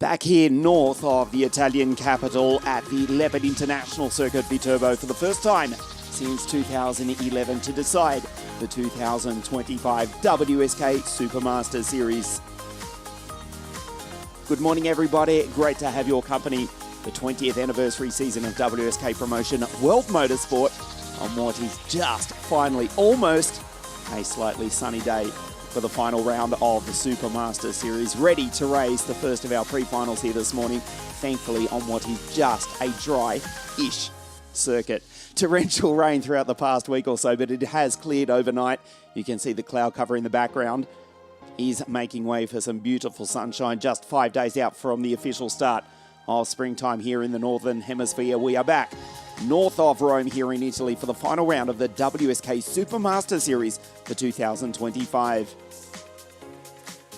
Back here north of the Italian capital at the Leopard International Circuit VITERBO for the first time since 2011 to decide the 2025 WSK Supermaster Series. Good morning, everybody. Great to have your company. The 20th anniversary season of WSK promotion World Motorsport on what is just finally almost a slightly sunny day for the final round of the Supermaster Series, ready to race the first of our pre-finals here this morning, thankfully on what is just a dry-ish circuit. Torrential rain throughout the past week or so, but it has cleared overnight. You can see the cloud cover in the background is making way for some beautiful sunshine just 5 days out from the official start of springtime here in the Northern Hemisphere. We are back north of Rome here in Italy for the final round of the WSK Supermaster Series for 2025.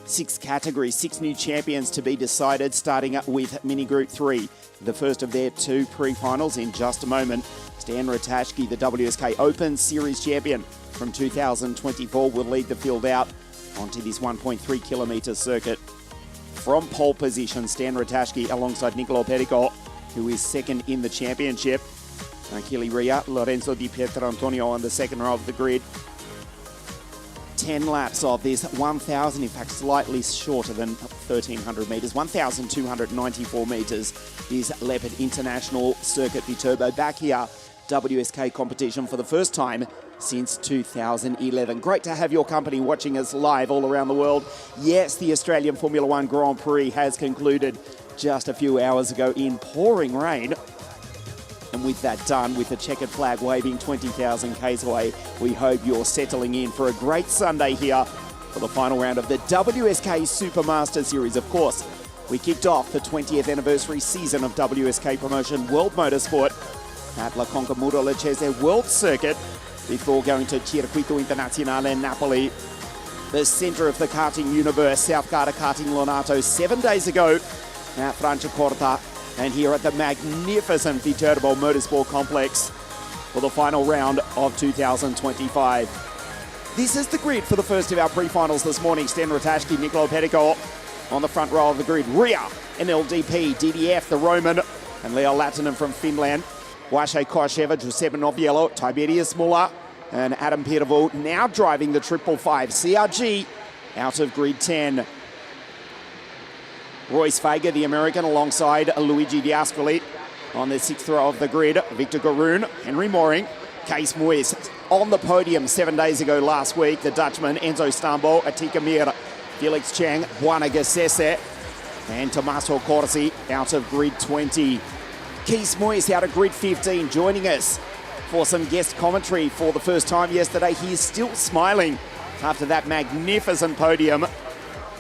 6 categories, 6 new champions to be decided, starting up with Mini Group 3. The first of their 2 pre-finals in just a moment. Stan Ratajski, the WSK Open Series champion from 2024, will lead the field out onto this 1.3 kilometre circuit. From pole position, Stan Ratajski alongside Nicolo Perico, who is second in the championship. Achille Ria, Lorenzo Di Pietrantonio on the second row of the grid. 10 laps of this 1,000, in fact slightly shorter than 1,300 metres, 1,294 metres is Leopard International Circuit VITERBO. Back here, WSK competition for the first time since 2011. Great to have your company watching us live all around the world. Yes, the Australian Formula One Grand Prix has concluded just a few hours ago in pouring rain. And with that done, with the checkered flag waving 20,000 k's away, we hope you're settling in for a great Sunday here for the final round of the WSK Supermaster Series. Of course, we kicked off the 20th anniversary season of WSK promotion World Motorsport at La Concamuro Lecce World Circuit before going to Circuito Internazionale Napoli, the centre of the karting universe, South Garda Karting Lonato, 7 days ago at Franciacorta, and here at the magnificent VITERBO Motorsport Complex for the final round of 2025. This is the grid for the first of our pre-finals this morning. Stan Ratajski, Nicolo Perico on the front row of the grid. Ria, NLDP, DDF, the Roman, and Leo Lattinen from Finland. Wache Kosheva, Giuseppe Noviello, Tiberius Muller, and Adam VITERBO now driving the 555 CRG out of grid 10. Royce Fager, the American, alongside Luigi Diascoli on the 6th row of the grid. Victor Garoon, Henry Mooring, Kees Moyes on the podium 7 days ago last week. The Dutchman, Enzo Stambo, Atika Mir, Felix Chang, Buana Gassese, and Tommaso Corsi out of grid 20. Kees Moyes out of grid 15 joining us for some guest commentary for the first time yesterday. He is still smiling after that magnificent podium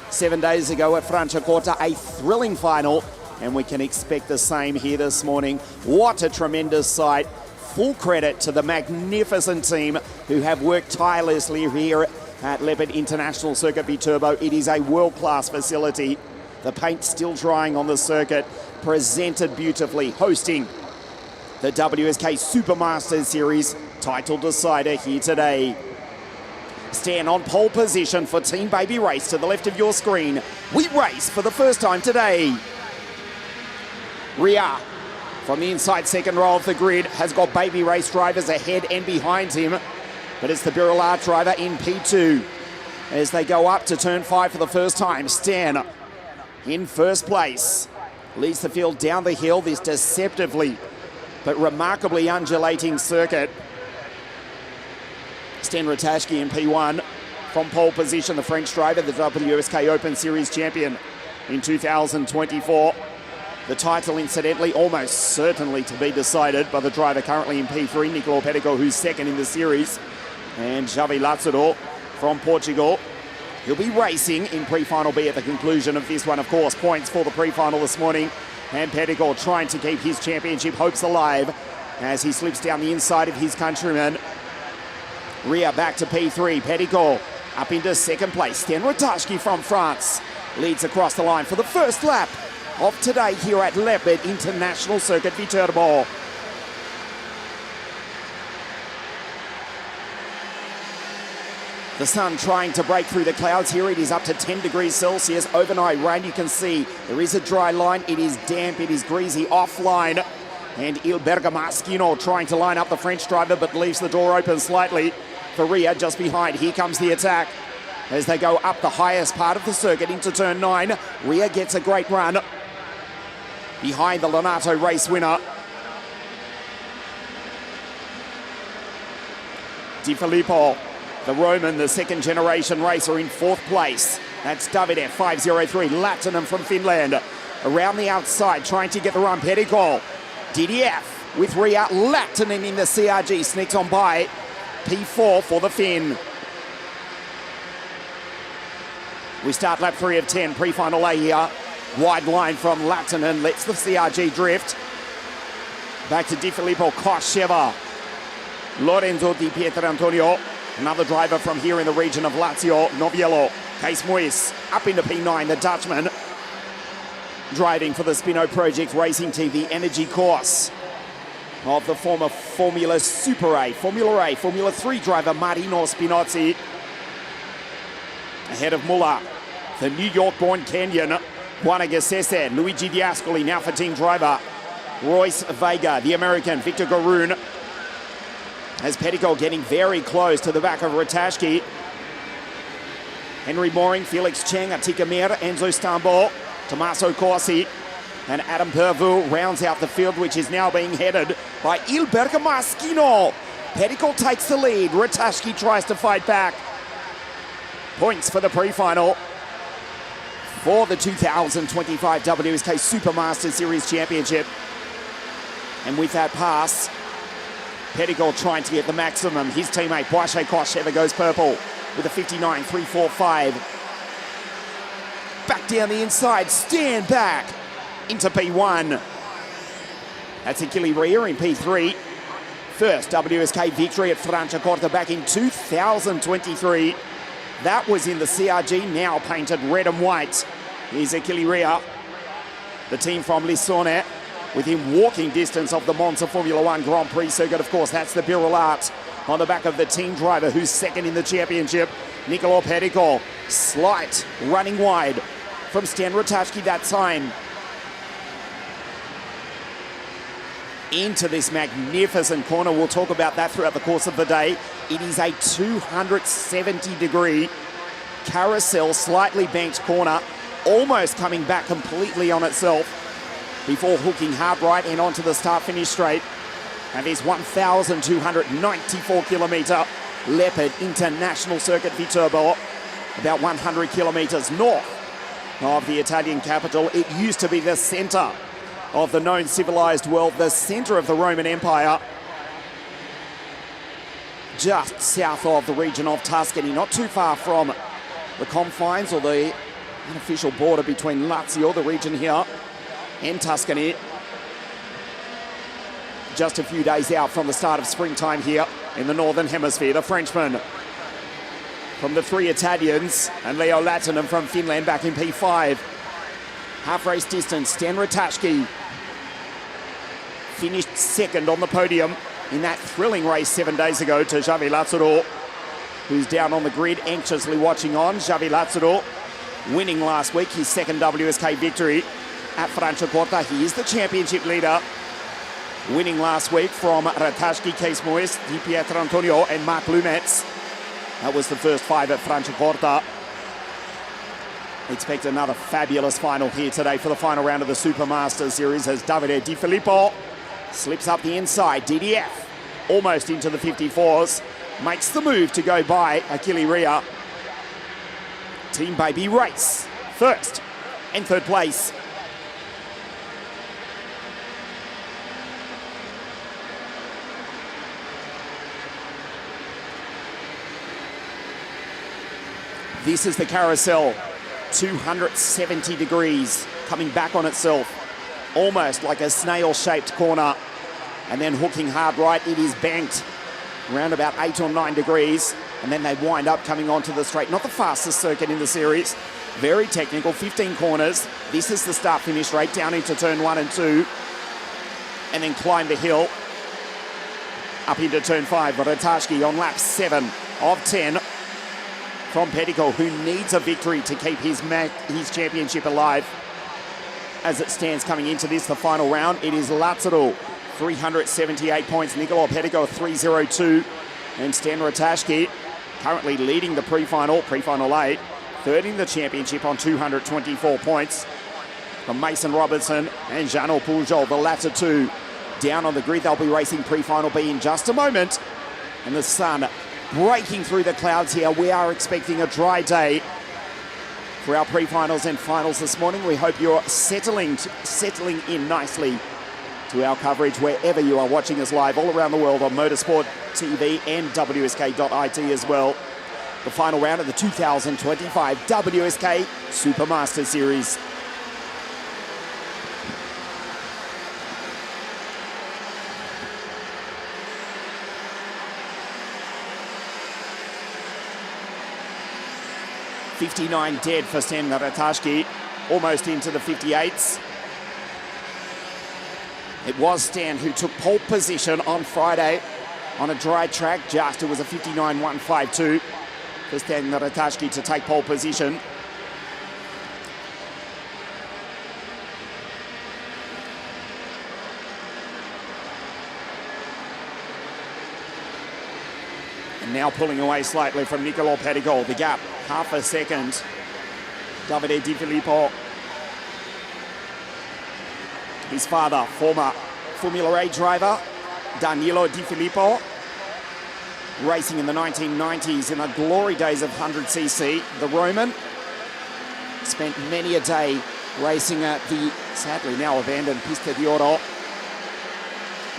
7 days ago at Franciacorta, a thrilling final, and we can expect the same here this morning. What a tremendous sight. Full credit to the magnificent team who have worked tirelessly here at Leopard International Circuit VITERBO. It is a world-class facility. The paint still drying on the circuit, presented beautifully, hosting the WSK Supermaster Series title decider here today. Stan on pole position for Team Baby Race to the left of your screen. We race for the first time today. Ria from the inside second row of the grid has got Baby Race drivers ahead and behind him, but it's the Birillard driver in P2 as they go up to turn 5 for the first time. Stan in first place leads the field down the hill, this deceptively but remarkably undulating circuit. Stan Ratajski in P1 from pole position, the French driver, the WSK Open Series champion in 2024. The title, incidentally, almost certainly to be decided by the driver currently in P3, Nicolo Perico, who's second in the series, and Xavi Lázaro from Portugal. He'll be racing in pre-final B at the conclusion of this one, of course. Points for the pre-final this morning, and Perico trying to keep his championship hopes alive as he slips down the inside of his countryman. Ria back to P3, Perico up into second place. Stan Ratajski from France leads across the line for the first lap of today here at Leopard International Circuit VITERBO. The sun trying to break through the clouds here. It is up to 10 degrees Celsius. Overnight rain, you can see there is a dry line. It is damp, it is greasy, offline. And Il Bergamasquino trying to line up the French driver, but leaves the door open slightly for Ria just behind. Here comes the attack as they go up the highest part of the circuit into turn 9. Ria gets a great run behind the Lonato race winner. Di Filippo, the Roman, the second generation racer, in 4th place. That's Davide, 503, Latinum from Finland. Around the outside, trying to get the run, Petticoat. DDF with Ria, Latinum in the CRG, sneaks on by. P4 for the Finn. We start lap 3 of 10, pre-final A here. Wide line from Latinum, lets the CRG drift. Back to Di Filippo, Kosheva. Lorenzo Di Pietrantonio, another driver from here in the region of Lazio, Noviello. Case Muis up into P9, the Dutchman. Driving for the Spino Project Racing Team, the energy course of the former Formula 3 driver Marino Spinozzi. Ahead of Muller, the New York-born Kenyan, Juana Gassese, Luigi Diascoli now for team driver. Royce Vega, the American, Victor Garoon. As Petticoat getting very close to the back of Ratajski. Henry Mooring, Felix Cheng, Atika Mir, Enzo Stambo, Tommaso Corsi, and Adam Pervu rounds out the field, which is now being headed by Il Bergamasquino. Petticoat takes the lead. Ratajski tries to fight back. Points for the pre-final for the 2025 WSK Supermaster Series Championship. And with that pass, Petticoat trying to get the maximum. His teammate Poische Kosheva goes purple with a 59.345. Back down the inside, stand back into P1. That's Achille Ria in P3. First WSK victory at Franciacorta back in 2023. That was in the CRG, now painted red and white. Here's Achille Ria, the team from Lissone, within walking distance of the Monza Formula 1 Grand Prix circuit. Of course, that's the Birolart on the back of the team driver who's second in the championship, Nicola Petticoat. Slight running wide from Stan Ratajski that time. Into this magnificent corner. We'll talk about that throughout the course of the day. It is a 270-degree carousel, slightly banked corner, almost coming back completely on itself before hooking hard right and onto the start-finish straight. And this 1,294-kilometre Leopard International Circuit Viterbo, about 100 kilometres north of the Italian capital. It used to be the centre of the known civilized world, the centre of the Roman Empire, just south of the region of Tuscany, not too far from the confines or the unofficial border between Lazio, the region here, and Tuscany. Just a few days out from the start of springtime here in the Northern Hemisphere. The Frenchman from the 3 Italians and Leo Latinum from Finland back in P5. Half race distance, Stan Ratajski finished second on the podium in that thrilling race 7 days ago to Javi Lazzaro, who's down on the grid anxiously watching on. Javi Lazzaro winning last week, his second WSK victory at Franciacorta. He is the championship leader, winning last week from Ratajski, Case Moes, Di Pietrantonio and Marc Lumetz. That was the first 5 at Franciacorta. Expect another fabulous final here today for the final round of the Supermaster Series as Davide Di Filippo slips up the inside. DDF almost into the 54s, makes the move to go by Achille Ria. Team Baby race, first and third place. This is the carousel, 270 degrees, coming back on itself, almost like a snail-shaped corner, and then hooking hard right. It is banked around about 8 or 9 degrees, and then they wind up coming onto the straight. Not the fastest circuit in the series, very technical, 15 corners. This is the start-finish straight down into turn 1 and 2, and then climb the hill up into turn 5. Ratajski on lap 7 of 10. from Petticoat, who needs a victory to keep his championship alive. As it stands coming into this, the final round, it is Lazaro, 378 points. Nicola Petticoat, 302. And Stan Ratajski, currently leading the pre-final 8, third in the championship on 224 points. From Mason Robertson and Jean Pujol, the latter two down on the grid. They'll be racing pre-final B in just a moment. And the sun breaking through the clouds here. We are expecting a dry day for our pre-finals and finals this morning. We hope you're settling in nicely to our coverage wherever you are watching us live all around the world on Motorsport TV and WSK.IT as well. The final round of the 2025 WSK Supermaster Series. $59 dead for Stan Ratajski, almost into the 58s. It was Stan who took pole position on Friday on a dry track. It was a 59.152 for Stan Ratajski to take pole position. And now pulling away slightly from Nicola Petticoat. The gap, half a second. Davide Di Filippo. His father, former Formula A driver, Danilo Di Filippo, racing in the 1990s in the glory days of 100cc. The Roman spent many a day racing at the sadly now abandoned Pista di Oro,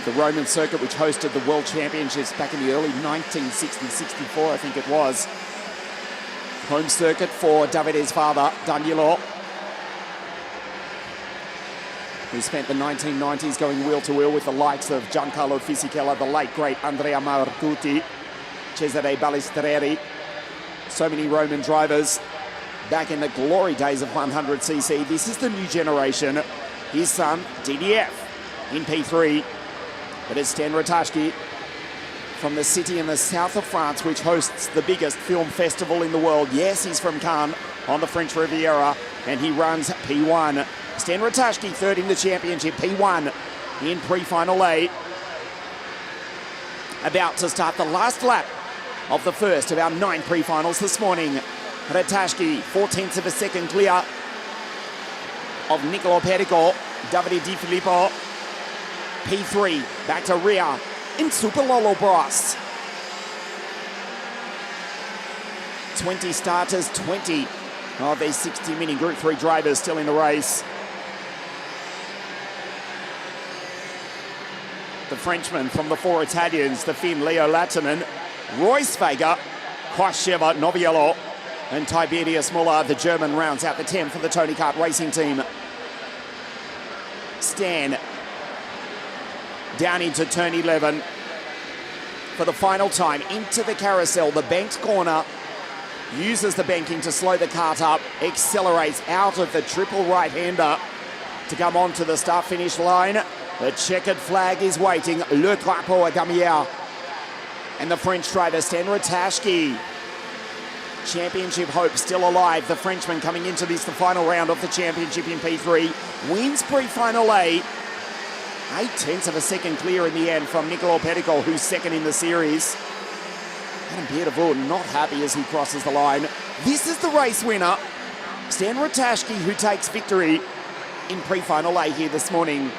the Roman circuit, which hosted the World Championships back in the early 1960-64, I think it was. Home circuit for Davide's father, Danilo, who spent the 1990s going wheel to wheel with the likes of Giancarlo Fisichella, the late great Andrea Marcucci, Cesare Balistreri. So many Roman drivers back in the glory days of 100cc. This is the new generation. His son, DDF, in P3. But it's Stan Ratajski from the city in the south of France, which hosts the biggest film festival in the world. Yes, he's from Cannes on the French Riviera, and he runs P1. Stan Ratajski, third in the championship, P1 in pre-final 8. About to start the last lap of the first of our 9 pre-finals this morning. Ratajski, 4/10 of a second clear of Nicola Petticoat. Davide Di Filippo, P3, back to rear in Super Lolo Bros. 20 starters, 20 of these 60 Mini Group 3 drivers still in the race. The Frenchman from the 4 Italians, the Finn Leo Lattinen, Royce Vega, Quasheva Noviello, and Tiberius Muller. The German rounds out the 10 for the Tony Kart racing team. Stan down into turn 11 for the final time into the carousel. The banked corner, uses the banking to slow the kart up, accelerates out of the triple right-hander to come onto the start-finish line. The checkered flag is waiting. Le Drapeau à Gamier. And the French driver, Stan Ratajski. Championship hope still alive. The Frenchman coming into this, the final round of the championship in P3. Wins pre-final 8. 8/10 of a second clear in the end from Nicola Petticoat, who's second in the series. And VITERBO not happy as he crosses the line. This is the race winner, Stan Ratajski, who takes victory in pre-final 8 here this morning.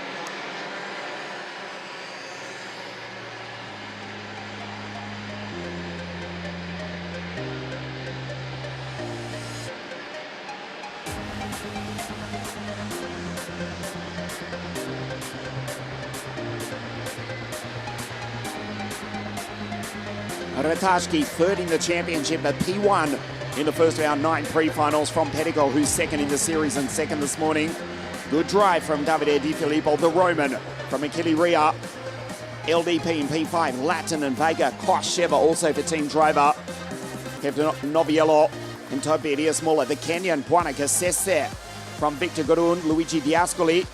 Ratajski, third in the championship at P1 in the first of our 9 pre-finals from Petticoat, who's second in the series and second this morning. Good drive from Davide Di Filippo, the Roman from Achille Ria. LDP in P5, Latin and Vega. Quasheva also for team driver. Noviello and Tiberius Muller. The Kenyan Buonaca Sesse from Victor Gurun, Luigi Diascoli.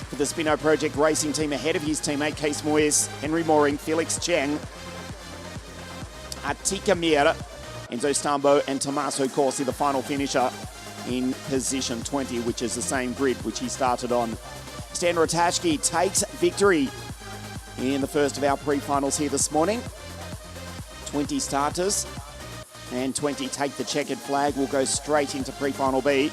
For the Spino Project racing team ahead of his teammate Case Moyes, Henry Mooring, Felix Cheng, Atika Mir, Enzo Stambo and Tommaso Corsi, the final finisher, in position 20, which is the same grid which he started on. Stan Ratajski takes victory in the first of our pre-finals here this morning. 20 starters and 20 take the checkered flag. We'll go straight into pre-final B.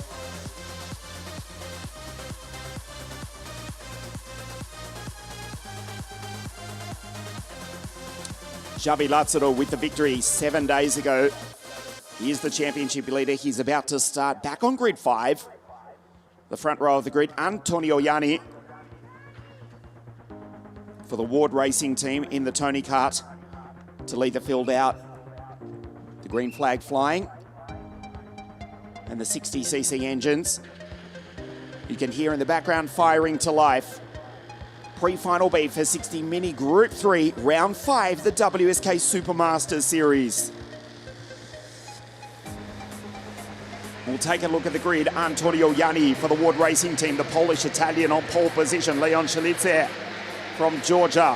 Xavi Lázaro with the victory 7 days ago. He is the championship leader. He's about to start back on grid 5. The front row of the grid, Antonio Yanni for the Ward Racing team in the Tony Kart to lead the field out. The green flag flying and the 60cc engines. You can hear in the background firing to life. Pre-final B for 60 Mini Group 3, Round 5, the WSK Supermasters Series. We'll take a look at the grid. Antonio Yanni for the Ward Racing team, the Polish-Italian on pole position. Leon Shalitzer from Georgia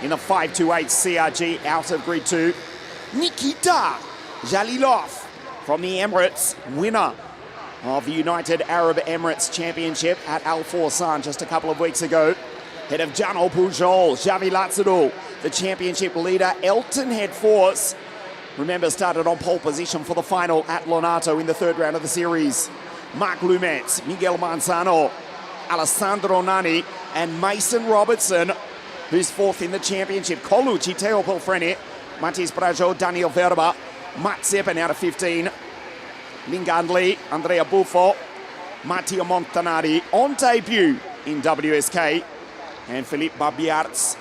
in the 528 CRG out of grid 2. Nikita Jalilov from the Emirates, winner of the United Arab Emirates Championship at Al Forsan just a couple of weeks ago. Head of Jano Pujol, Xavi Lázaro, the championship leader, Elton Head Force. Remember, started on pole position for the final at Lonato in the third round of the series. Mark Lumetz, Miguel Manzano, Alessandro Nani, and Mason Robertson, who's fourth in the championship. Colucci, Teo Polfreni, Matis Brajo, Daniel Verba, Matt Zeppen out of 15. Lingandli, Andrea Buffo, Matteo Montanari on debut in WSK. And Philippe Babiarts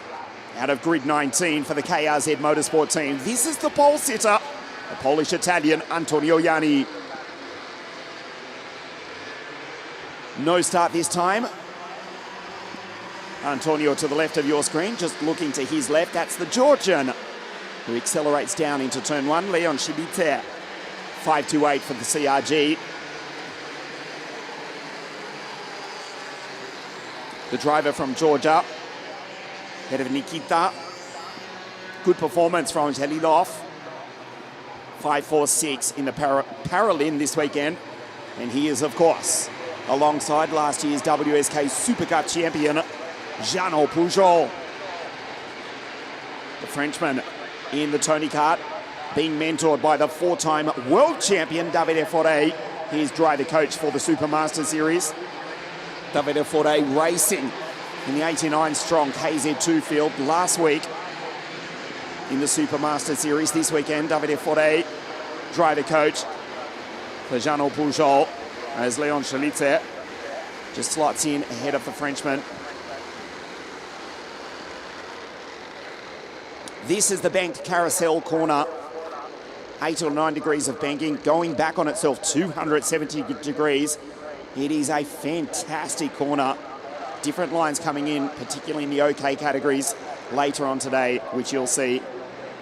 out of grid 19 for the KRZ Motorsport team. This is the pole sitter, the Polish-Italian Antonio Yanni. No start this time. Antonio to the left of your screen, just looking to his left. That's the Georgian who accelerates down into turn 1. Leon Shibiter, 528 for the CRG. The driver from Georgia, head of Nikita. Good performance from Jalilov. 5.46 in the Paralin this weekend. And he is, of course, alongside last year's WSK Supercup champion, Jano Pujol. The Frenchman in the Tony Kart, being mentored by the 4-time world champion, Davide Foré. He's driver coach for the Supermaster Series. Davide Foré racing in the 89 strong KZ2 field last week in the Supermaster Series. This weekend, Davide Foré, driver coach for Jano Pujol, as Leon Shalitzer just slots in ahead of the Frenchman. This is the banked carousel corner. 8 or 9 degrees of banking, going back on itself 270 degrees. It is a fantastic corner. Different lines coming in, particularly in the OK categories later on today, which you'll see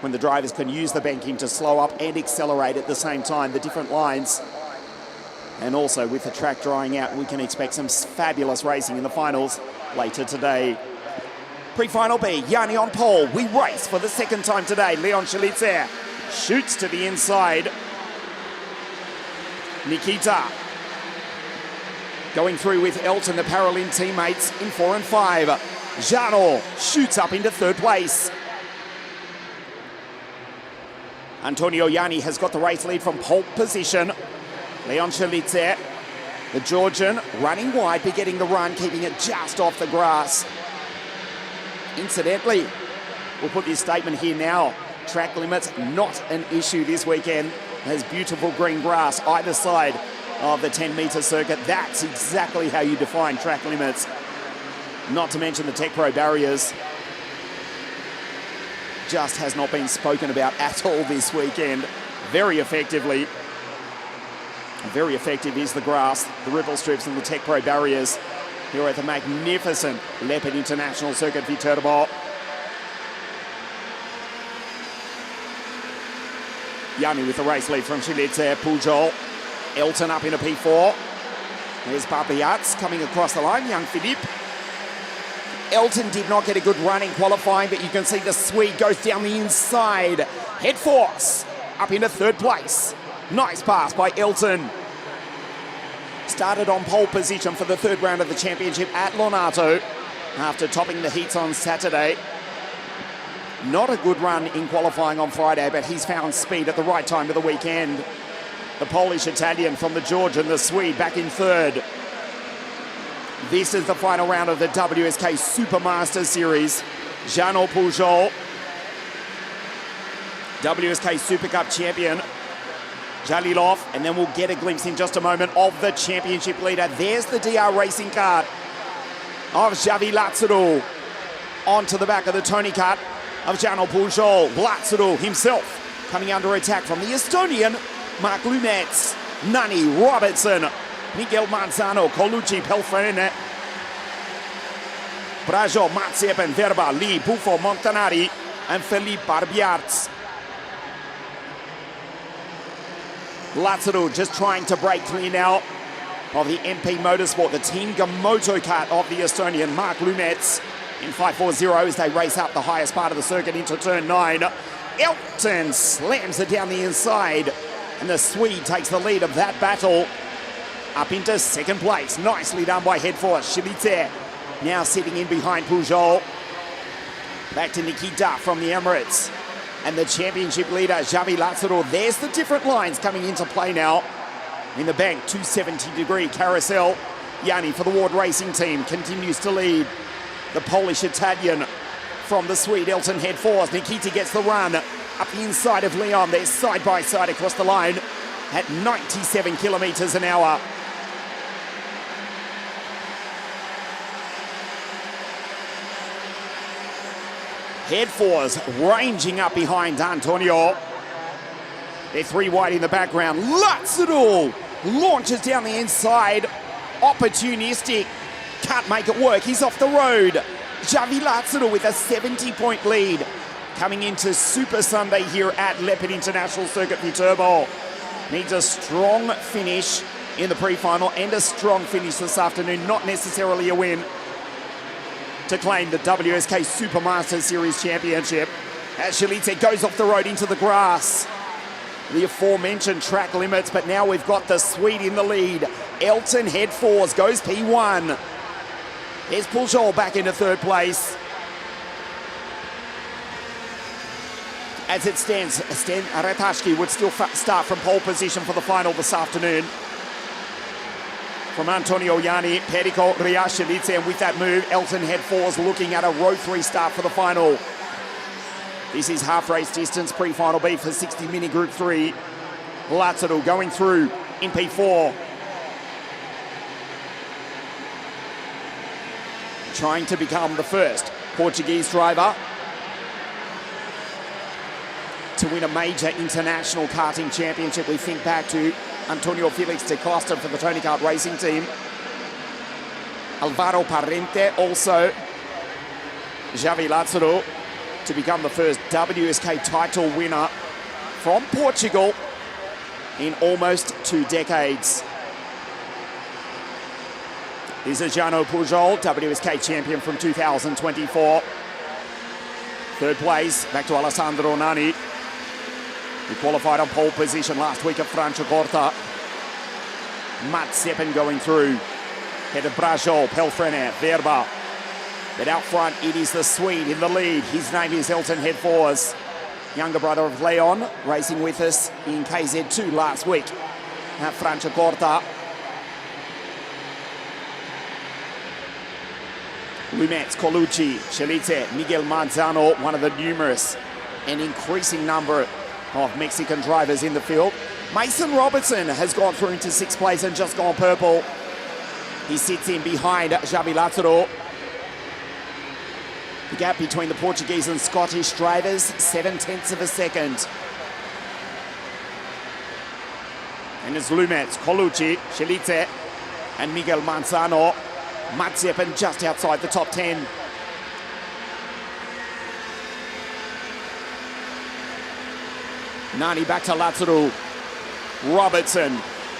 when the drivers can use the banking to slow up and accelerate at the same time, the different lines. And also with the track drying out, we can expect some fabulous racing in the finals later today. Pre-final B, Yanni on pole. We race for the second time today. Leon Shalitzer shoots to the inside. Nikita going through with Elton, the Paralin teammates, in 4 and 5. Jano shoots up into third place. Antonio Yanni has got the race lead from pole position. Leon Shalitzer, the Georgian, running wide, but getting the run, keeping it just off the grass. Incidentally, we'll put this statement here now. Track limits, not an issue this weekend. There's beautiful green grass either side of the 10-metre circuit. That's exactly how you define track limits. Not to mention the Tech Pro barriers. Just has not been spoken about at all this weekend. Very effectively. Very effective is the grass, the ripple strips and the Tech Pro barriers here at the magnificent Leopard International Circuit VITERBO. Yanni with the race lead from Shalitzer, Pujol. Elton up into P4. There's Babiarts coming across the line, young Philippe. Elton did not get a good run in qualifying, but you can see the Swede goes down the inside. Head force up into third place. Nice pass by Elton. Started on pole position for the third round of the championship at Lonato after topping the heats on Saturday. Not a good run in qualifying on Friday, but he's found speed at the right time of the weekend. The Polish-Italian from the Georgian, the Swede, back in third. This is the final round of the WSK Supermaster Series. Jean Pujol, WSK Super Cup champion. Jalilov, and then we'll get a glimpse in just a moment of the championship leader. There's the DR racing car of Xavi Lazaro onto the back of the Tony kart of Jean Pujol. Lazaro himself coming under attack from the Estonian Mark Lumets, Nani Robertson, Miguel Manzano, Colucci, Pelfrene, Brajo, Mazepin, Verba, Lee, Buffo, Montanari, and Felipe Barbiarts. Lazaro just trying to break clear now of the MP Motorsport, the Team Gamoto kart of the Estonian Mark Lumets in 5.40 as they race up the highest part of the circuit into turn 9. Elton slams it down the inside, and the Swede takes the lead of that battle up into second place. Nicely done by Headforce. Shilite now sitting in behind Pujol. Back to Nikita from the Emirates. And the championship leader, Xavi Lazaro. There's the different lines coming into play now. In the bank, 270-degree carousel. Yanni for the Ward Racing Team continues to lead. The Polish-Italian from the Swede, Elton Headforce. Nikita gets the run up the inside of Leon. They're side by side across the line at 97 kilometers an hour. Headforce ranging up behind Antonio. They're three wide in the background. Lazaro launches down the inside. Opportunistic. Can't make it work. He's off the road. Xavi Lazaro with a 70-point lead coming into Super Sunday here at Leopard International Circuit VITERBO. Needs a strong finish in the pre-final and a strong finish this afternoon. Not necessarily a win to claim the WSK Supermaster Series Championship. As Shilite goes off the road into the grass. The aforementioned track limits, but now we've got the Swede in the lead. Elton Headforce goes P1. There's Pujol back into third place. As it stands, Sten Ratashki would still start from pole position for the final this afternoon. From Antonio Yanni, Perico Riashilice, and with that move, Elton Headforce looking at a row 3 start for the final. This is half race distance, pre-final B for 60 mini group 3. Lazaro going through in P4. Trying to become the first Portuguese driver to win a major international karting championship. We think back to Antonio Felix de Costa for the Tony Kart Racing Team. Alvaro Parente, also Xavi Lazaro, to become the first WSK title winner from Portugal in almost 2 decades. This is Jean Pujol, WSK champion from 2024. Third place, back to Alessandro Nani. He qualified on pole position last week at Franciacorta. Mazepin going through. Headed Brajo, Pelfrene, Verba. But out front, it is the Swede in the lead. His name is Elton Headforce, younger brother of Leon, racing with us in KZ2 last week at Franciacorta. Lumets, Colucci, Shilite, Miguel Manzano, one of the numerous and increasing number of Mexican drivers in the field. Mason Robertson has gone through into 6th place and just gone purple. He sits in behind Xavi Lazaro. The gap between the Portuguese and Scottish drivers, 7/10 of a second. And it's Lumets, Colucci, Shilite, and Miguel Manzano. Mazepin just outside the top 10. Nani back to Lazaro. Robertson,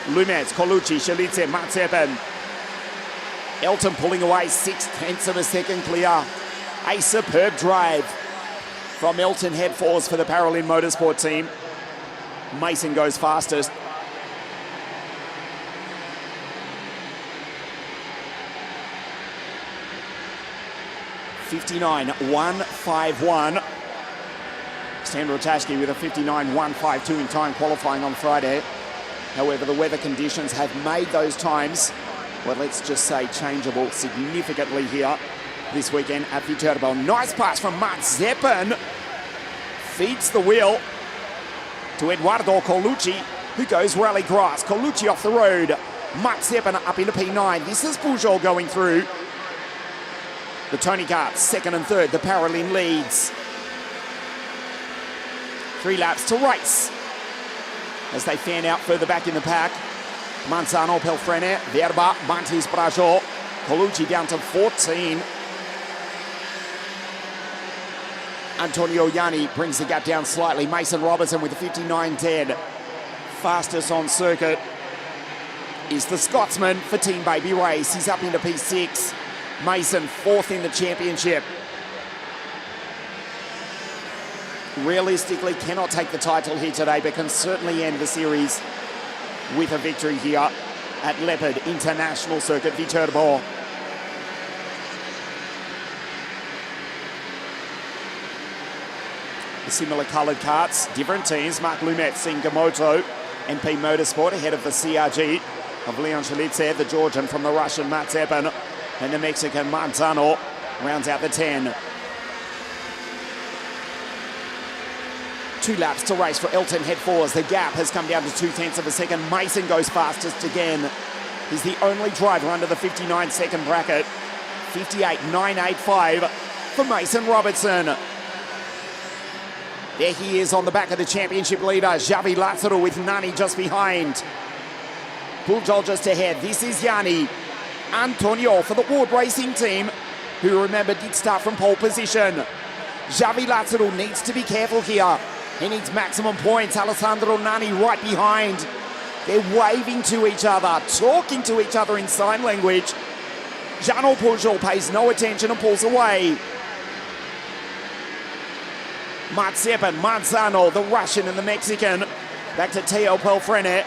Lumets, Colucci, Shilite, Mazepin. Elton pulling away 6/10 of a second clear. A superb drive from Elton Headforce for the Paralin Motorsport team. Mason goes fastest. (59.151). Stan Rotashki with a 59.152 in time qualifying on Friday. However, the weather conditions have made those times, well, let's just say changeable significantly here this weekend at VITERBO. Nice pass from Mats Zeppen. Feeds the wheel to Eduardo Colucci, who goes rally cross. Colucci off the road. Mats Zeppen up into P9. This is Pujol going through. The Tony Karts, second and third. The Paralin leads. 3 laps to race as they fan out further back in the pack. Manzano, Pelfrene, Verba, Mantis, Brajo. Colucci down to 14. Antonio Yanni brings the gap down slightly. Mason Robertson with a 59.10. Fastest on circuit is the Scotsman for Team Baby Race. He's up into P6. Mason, 4th in the championship. Realistically, cannot take the title here today, but can certainly end the series with a victory here at Leopard International Circuit, VITERBO. The similar coloured carts, different teams. Mark Lumet, Singamoto, MP Motorsport ahead of the CRG of Leon Shalitze, the Georgian from the Russian Mats Zeppen, and the Mexican Manzano rounds out the 10. 2 laps to race for Elton head fours. The gap has come down to 0.2 of a second. Mason goes fastest again. He's the only driver under the 59-second bracket. 58.985 for Mason Robertson. There he is on the back of the championship leader, Xavi Lazaro, with Nani just behind. Pujol just ahead. This is Yanni. Antonio for the Ward Racing team, who, remember, did start from pole position. Xavi Lazaro needs to be careful here. He needs maximum points. Alessandro Nani right behind. They're waving to each other, talking to each other in sign language. Jano Pujol pays no attention and pulls away. Mats Zeppen, Manzano, the Russian and the Mexican. Back to Teo Pelfrene.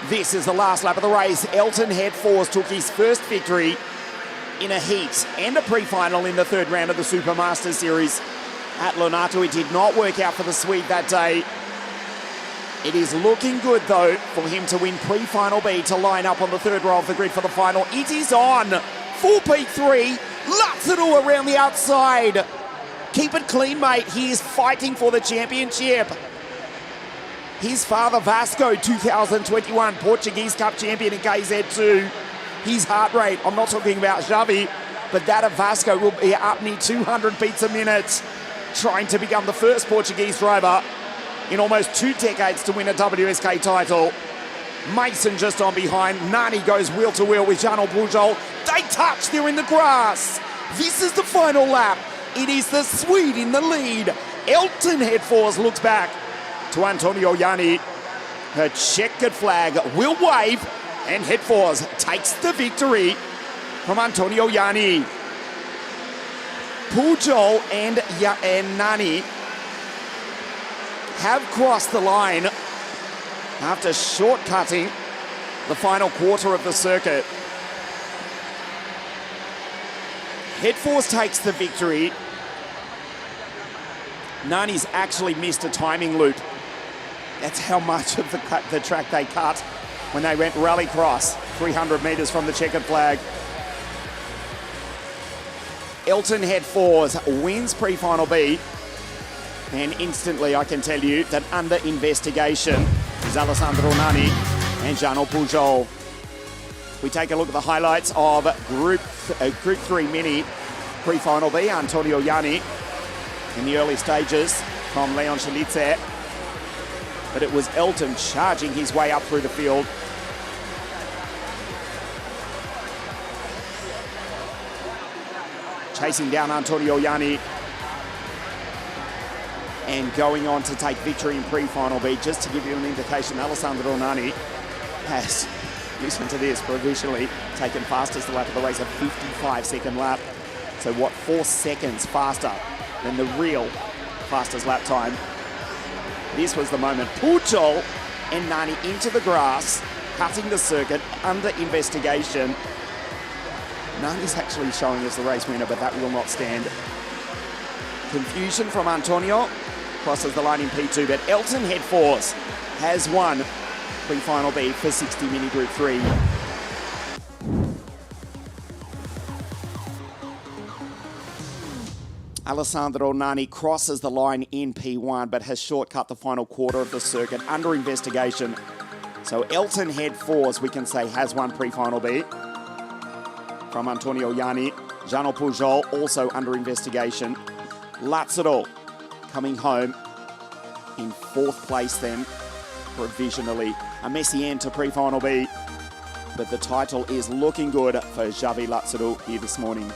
This is the last lap of the race. Elton head fours took his first victory in a heat and a pre-final in the 3rd round of the Supermaster Series at Lonato. It did not work out for the Swede that day. It is looking good, though, for him to win pre-final B to line up on the 3rd row of the grid for the final. It is on. 4P3. Lazaro around the outside. Keep it clean, mate. He is fighting for the championship. His father, Vasco, 2021 Portuguese Cup champion in KZ2. His heart rate, I'm not talking about Xavi, but that of Vasco will be up near 200 beats a minute, trying to become the first Portuguese driver in almost 2 decades to win a WSK title. Mason just on behind. Nani goes wheel to wheel with Jano Pujol. They touch, they're in the grass. This is the final lap. It is the Swede in the lead. Elton head fours looks back to Antonio Yanni. Her checkered flag will wave, and head fours takes the victory from Antonio Yanni. Pujol and Nani have crossed the line after shortcutting the final quarter of the circuit. Head fours takes the victory. Nani's actually missed a timing loop. That's how much of the track they cut when they went rally cross, 300 metres from the checkered flag. Elton head fours wins pre-final B, and instantly I can tell you that under investigation is Alessandro Nani and Jano Pujol. We take a look at the highlights of Group 3 Mini pre-final B. Antonio Yanni in the early stages from Leon Shalitze, but it was Elton charging his way up through the field. Chasing down Antonio Yanni and going on to take victory in pre-final B. Just to give you an indication, Alessandro Nani has, listen to this, provisionally taken fastest lap of the race, a 55-second lap. So what, 4 seconds faster than the real fastest lap time. This was the moment. Pujol and Nani into the grass, cutting the circuit, under investigation. Nani's actually showing us the race winner, but that will not stand. Confusion from Antonio, crosses the line in P2, but Elton Head Force has won pre-final B for 60 Mini Group 3. Alessandro Nani crosses the line in P1, but has shortcut the final quarter of the circuit under investigation. So Elton Head Force, we can say, has won pre-final B from Antonio Yanni. Jean Pujol also under investigation. Lazzaro coming home in 4th place then, provisionally. A messy end to pre-final B, but the title is looking good for Javi Lazzaro here this morning.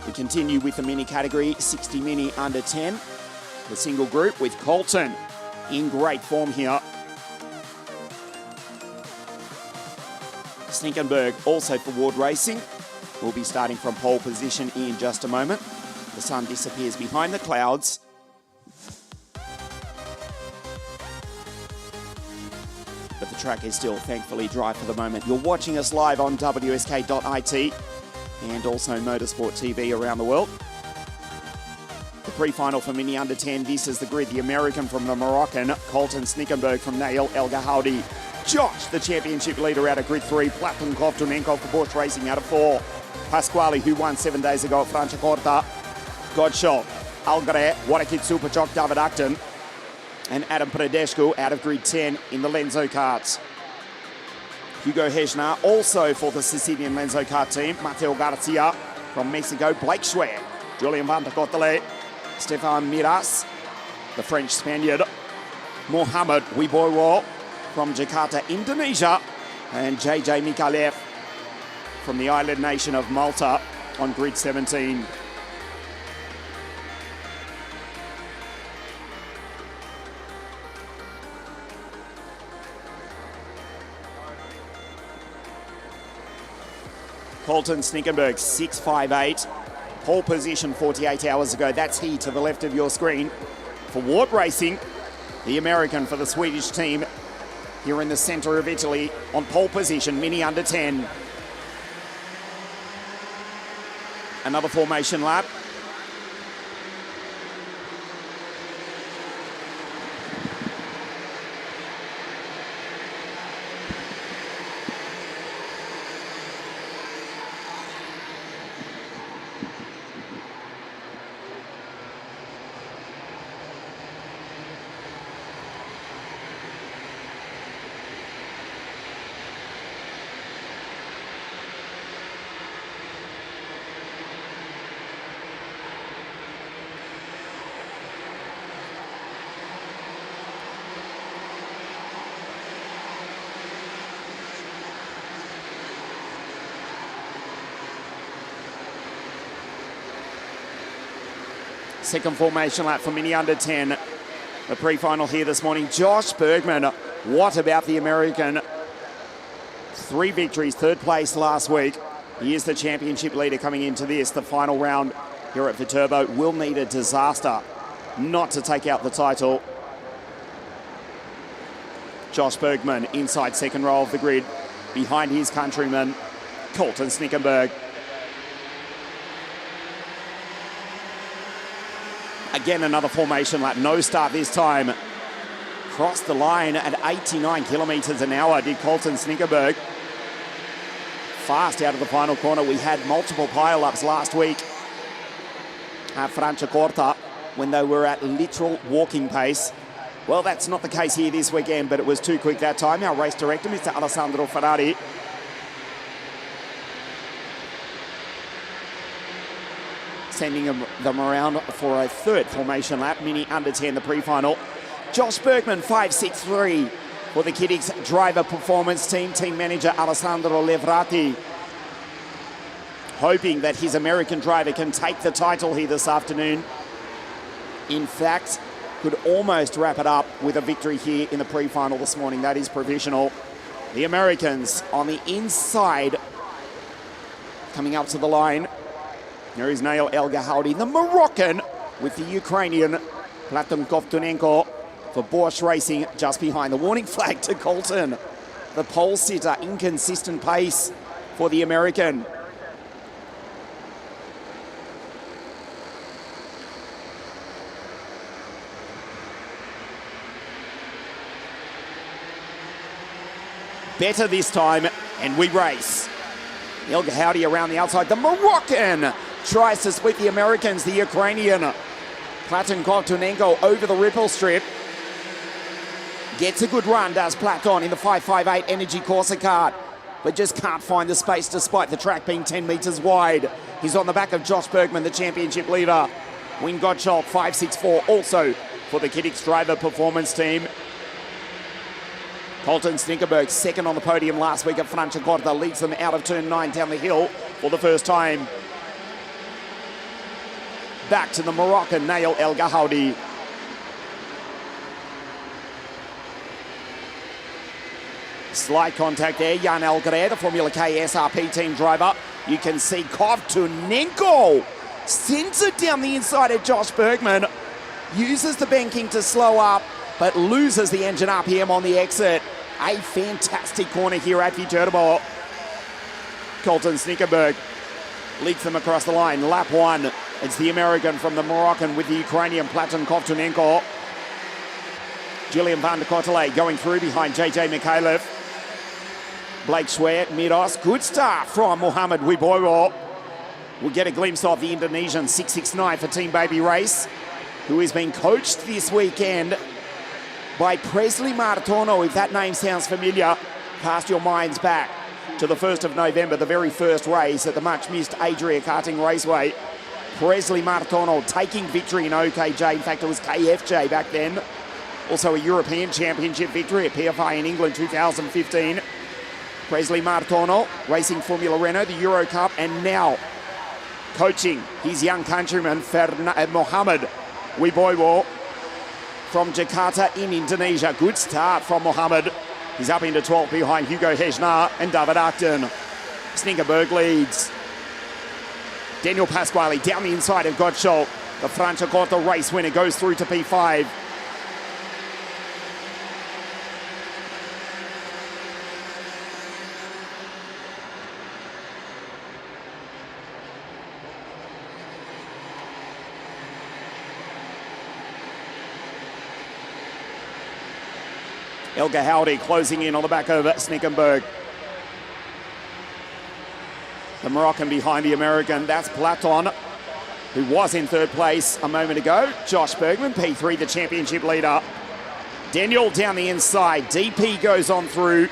We continue with the mini category, 60 mini under 10. The single group with Colton in great form here. Snickenberg also for Ward Racing. Will be starting from pole position in just a moment. The sun disappears behind the clouds. But the track is still thankfully dry for the moment. You're watching us live on WSK.IT and also Motorsport TV around the world. The pre-final for Mini Under 10, this is the grid. The American from the Moroccan, Colton Snickenberg from Nail El Gahoudi. Josh, the championship leader out of grid 3, Platunkov Tunenkov for Porsche Racing out of 4. Pasquale, who won 7 days ago at Franciacorta. Godshall, Algare, Warakit Superchock, David Acton. And Adam Predescu out of grid 10 in the Lenzo karts. Hugo Hejna also for the Sicilian Lenzo kart team. Mateo Garcia from Mexico. Blake Schwer, Julian Van der Kotele, Stefan Miras, the French Spaniard. Mohamed Wibowo from Jakarta, Indonesia. And JJ Mikalev from the island nation of Malta on grid 17. Colton Snickenberg, 6.58. Pole position 48 hours ago. That's he to the left of your screen. For Ward Racing, the American for the Swedish team here in the centre of Italy on pole position, Mini Under 10. Another formation lap. Second formation lap for Mini Under 10. The pre-final here this morning. Josh Bergman, what about the American? 3 victories, 3rd place last week. He is the championship leader coming into this. The final round here at VITERBO will need a disaster not to take out the title. Josh Bergman inside second row of the grid, behind his countryman, Colton Snickenberg. Again, another formation lap, no start this time. Crossed the line at 89 kilometres an hour, did Colton Snickenberg. Fast out of the final corner. We had multiple pile-ups last week at Franciacorta when they were at literal walking pace. Well, that's not the case here this weekend, but it was too quick that time. Our race director, Mr. Alessandro Ferrari. Sending them around for a 3rd formation lap, Mini Under 10, the pre-final. Josh Bergman, 5.63 for the Kiddix driver performance team. Team manager Alessandro Levrati, hoping that his American driver can take the title here this afternoon. In fact, could almost wrap it up with a victory here in the pre-final this morning. That is provisional. The Americans on the inside, coming up to the line. There is Nail El Gahoudi, the Moroccan, with the Ukrainian Platon Kovtunenko for Bosch Racing just behind. The warning flag to Colton. The pole sitter, inconsistent pace for the American. Better this time, and we race. El Gahoudi around the outside. The Moroccan tries to split the Americans. The Ukrainian Platon Kovtunenko over the ripple strip. Gets a good run, does Platon in the 5.58 Energy Corsa cart, but just can't find the space despite the track being 10 metres wide. He's on the back of Josh Bergman, the championship leader. Win Gottschalk 5.64 also for the Kiddix driver performance team. Colton Snickerberg, second on the podium last week at Franciacorta, leads them out of turn 9 down the hill for the first time. Back to the Moroccan, Nail El Gahoudi. Slight contact there, Jan Algre, the Formula K SRP team driver. You can see Kovtunenko sends it down the inside of Josh Bergman. Uses the banking to slow up, but loses the engine RPM on the exit. A fantastic corner here at VITERBO. Colton Snickerberg leads them across the line. Lap 1, it's the American from the Moroccan with the Ukrainian Platon Kovtunenko. Julian van der Kotele going through behind JJ Mikhailov. Blake Schwer, Miros, good start from Mohamed Wibowo. We'll get a glimpse of the Indonesian 669 for Team Baby Race, who is being coached this weekend by Presley Martono. If that name sounds familiar, cast your minds back to the 1st of November, the very first race at the much-missed Adria Karting Raceway. Presley Martono taking victory in OKJ. In fact, it was KFJ back then. Also a European Championship victory at PFI in England 2015. Presley Martono racing Formula Renault, the Euro Cup, and now coaching his young countryman Mohamed Wibowo from Jakarta in Indonesia. Good start from Mohamed. He's up into 12th behind Hugo Hejnar and David Acton. Snickerberg leads. Daniel Pasquale down the inside of Gottschalk. The Franciacorta race winner goes through to P5. El Gahoudi closing in on the back of Snickerberg. The Moroccan behind the American, that's Platon, who was in 3rd place a moment ago. Josh Bergman, P3, the championship leader. Daniel down the inside, DP goes on through.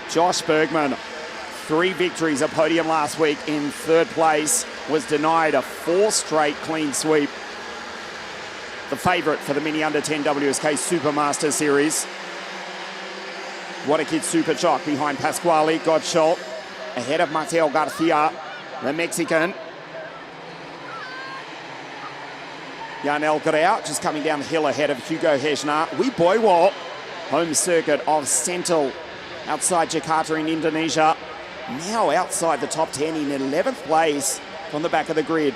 Josh Bergman, 3 victories, a podium last week in 3rd place, was denied a 4th straight clean sweep. The favourite for the Mini Under 10 WSK Supermaster Series. What a kid super chock behind Pasquale Gottschalk, ahead of Mateo Garcia, the Mexican. Janel Correa just coming down the hill ahead of Hugo Hejnar. Wibowo, home circuit of Sentul, outside Jakarta in Indonesia. Now outside the top 10 in 11th place from the back of the grid.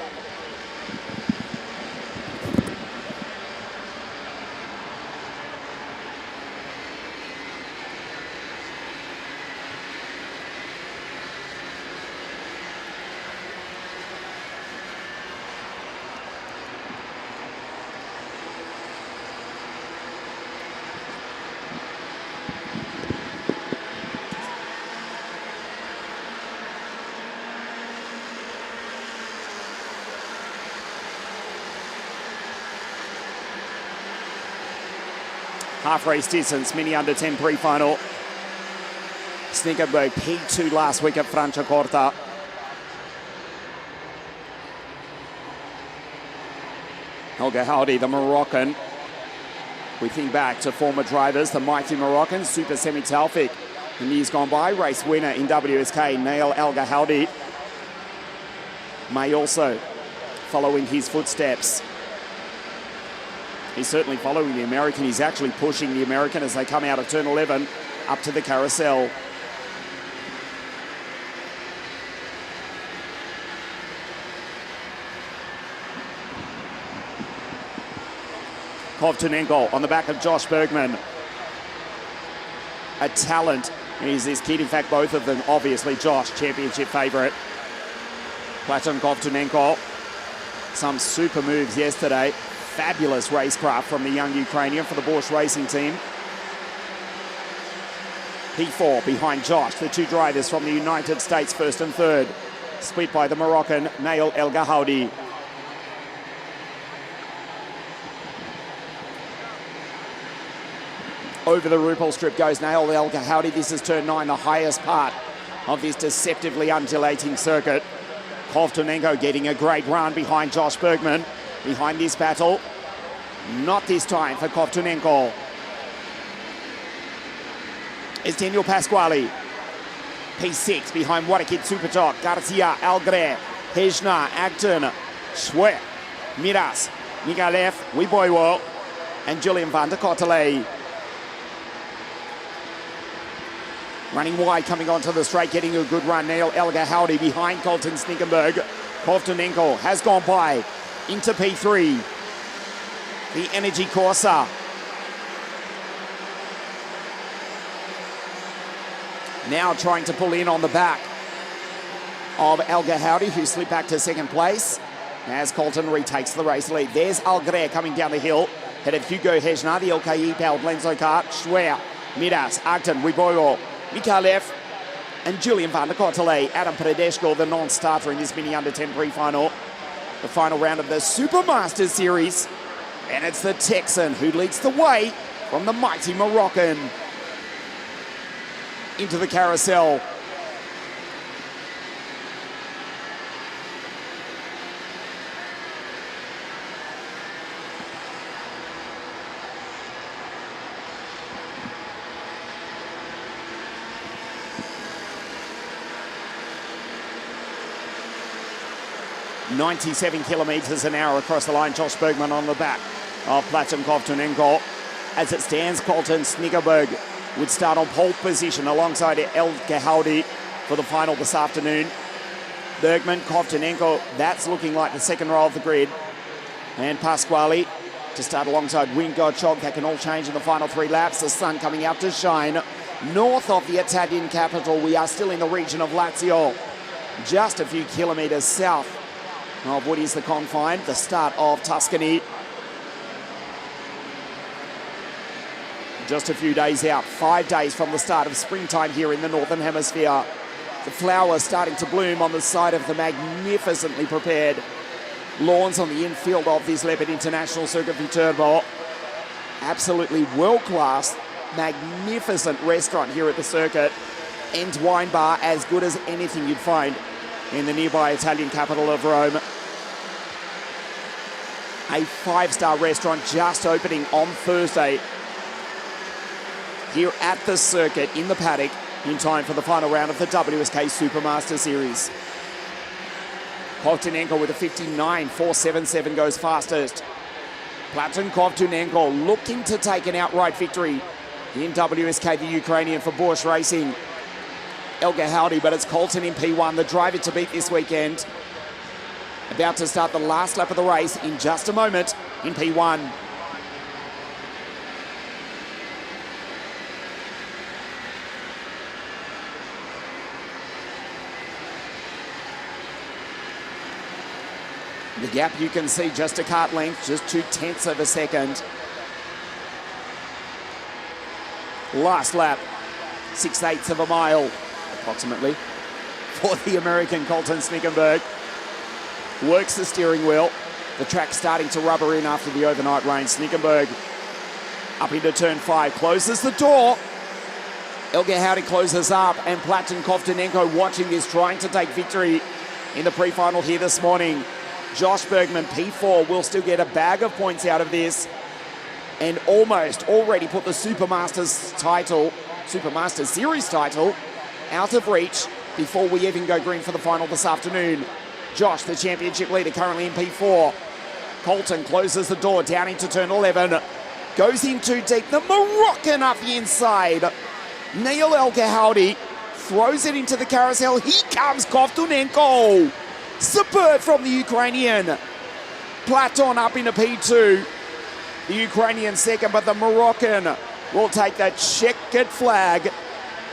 Half race distance, Mini Under 10 pre-final. Snickerberg P2 last week at Franciacorta. El Gahoudi, the Moroccan. We think back to former drivers, the mighty Moroccan, Super Semi Taufik. In years gone by, race winner in WSK, Nail El Gahoudi may also follow in his footsteps. He's certainly following the American. He's actually pushing the American as they come out of turn 11 up to the carousel. Kovtunenko on the back of Josh Bergman. A talent is this kid. In fact, both of them, obviously, Josh, championship favourite. Platon Kovtunenko, some super moves yesterday. Fabulous racecraft from the young Ukrainian for the Bosch racing team. P4 behind Josh, the two drivers from the United States, first and third. Split by the Moroccan, Nail El Gahoudi. Over the Rupel strip goes Nail El Gahoudi. This is turn 9, the highest part of this deceptively undulating circuit. Kovtunenko getting a great run behind Josh Bergman. Behind this battle, not this time for Kovtunenko. Is Daniel Pasquale. P6 behind Watakit Supertalk, Garcia, Algre, Hejna, Acton, Schwer, Miras, Migalev, Wiboiwo, and Julian van der Kotele. Running wide, coming onto the straight, getting a good run. Nail El Gahoudi behind Colton Snickenberg. Kovtunenko has gone by into P3. The Energy Corsa. Now trying to pull in on the back of El Gahoudi, who slipped back to second place as Colton retakes the race lead. There's Algre coming down the hill. Head of Hugo Hejna, the LKE powered Lenzo kart. Schwer, Midas, Acton, Wiboyo, Mikalev, and Julian van der Kotele. Adam Predeshko, the non-starter in this mini under-10 pre-final. The final round of the Supermasters Series. And it's the Texan who leads the way from the mighty Moroccan into the carousel. .97 kilometres an hour across the line. Josh Bergman on the back of Platon Kovtunenko. As it stands, Colton Snickenberg would start on pole position alongside El Gahoudi for the final this afternoon. Bergman, Kovtunenko, that's looking like the second row of the grid. And Pasquale to start alongside Wingod. That can all change in the final 3 laps. The sun coming out to shine. North of the Italian capital, we are still in the region of Lazio. Just a few kilometres south of what is the confine, the start of Tuscany. Just a few days out, 5 days from the start of springtime here in the Northern Hemisphere. The flowers starting to bloom on the side of the magnificently prepared lawns on the infield of this Leopard International Circuit VITERBO. Absolutely world-class, magnificent restaurant here at the circuit. And wine bar as good as anything you'd find in the nearby Italian capital of Rome. A 5-star restaurant just opening on Thursday here at the circuit in the paddock in time for the final round of the WSK Supermaster Series. Kovtunenko with a 59.477 goes fastest. Platon Kovtunenko looking to take an outright victory in WSK, the Ukrainian for Bosch Racing. El Gahoudi, but it's Colton in P1, the driver to beat this weekend. About to start the last lap of the race in just a moment in P1. The gap you can see just a kart length, just 0.2 of a second. Last lap, 6/8 of a mile, approximately, for the American Colton Snickenberg. Works the steering wheel. The track starting to rubber in after the overnight rain. Snickenberg up into turn 5, closes the door. El Gahoudi closes up, and Platon Kovtunenko watching this, trying to take victory in the pre-final here this morning. Josh Bergman, P4, will still get a bag of points out of this and almost already put the Supermasters title, Supermasters Series title, out of reach before we even go green for the final this afternoon. Josh, the championship leader, currently in P4. Colton closes the door down into turn 11. Goes in too deep. The Moroccan up the inside. Neil El Gahoudi throws it into the carousel. Here comes Kovtunenko. Superb from the Ukrainian. Platon up into P2. The Ukrainian second, but the Moroccan will take the checkered flag.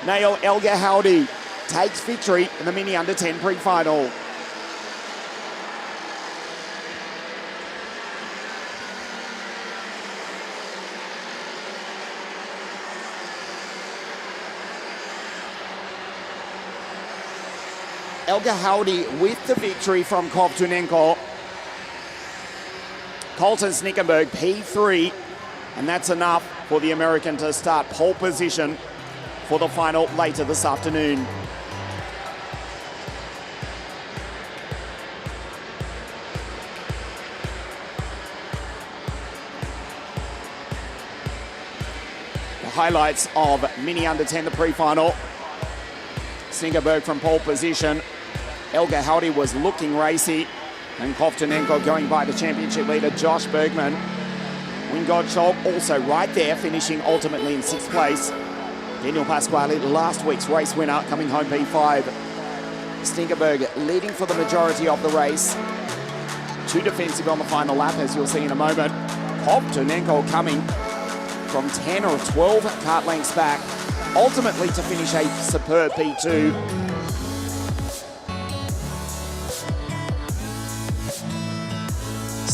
Neil El Gahoudi takes victory in the mini under 10 pre-final. El Gahoudi with the victory from Kovtunenko. Colton Snickenberg, P3, and that's enough for the American to start pole position for the final later this afternoon. The highlights of mini under 10, the pre-final. Snickenberg from pole position. El Gahoudi was looking racy, and Kovtunenko going by the championship leader, Josh Bergman. Wingod also right there, finishing ultimately in 6th place. Daniel Pasquale, last week's race winner, coming home P5. Snickenberg leading for the majority of the race. 2 defensive on the final lap, as you'll see in a moment. Kovtunenko coming from 10 or 12 kart lengths back, ultimately to finish a superb P2.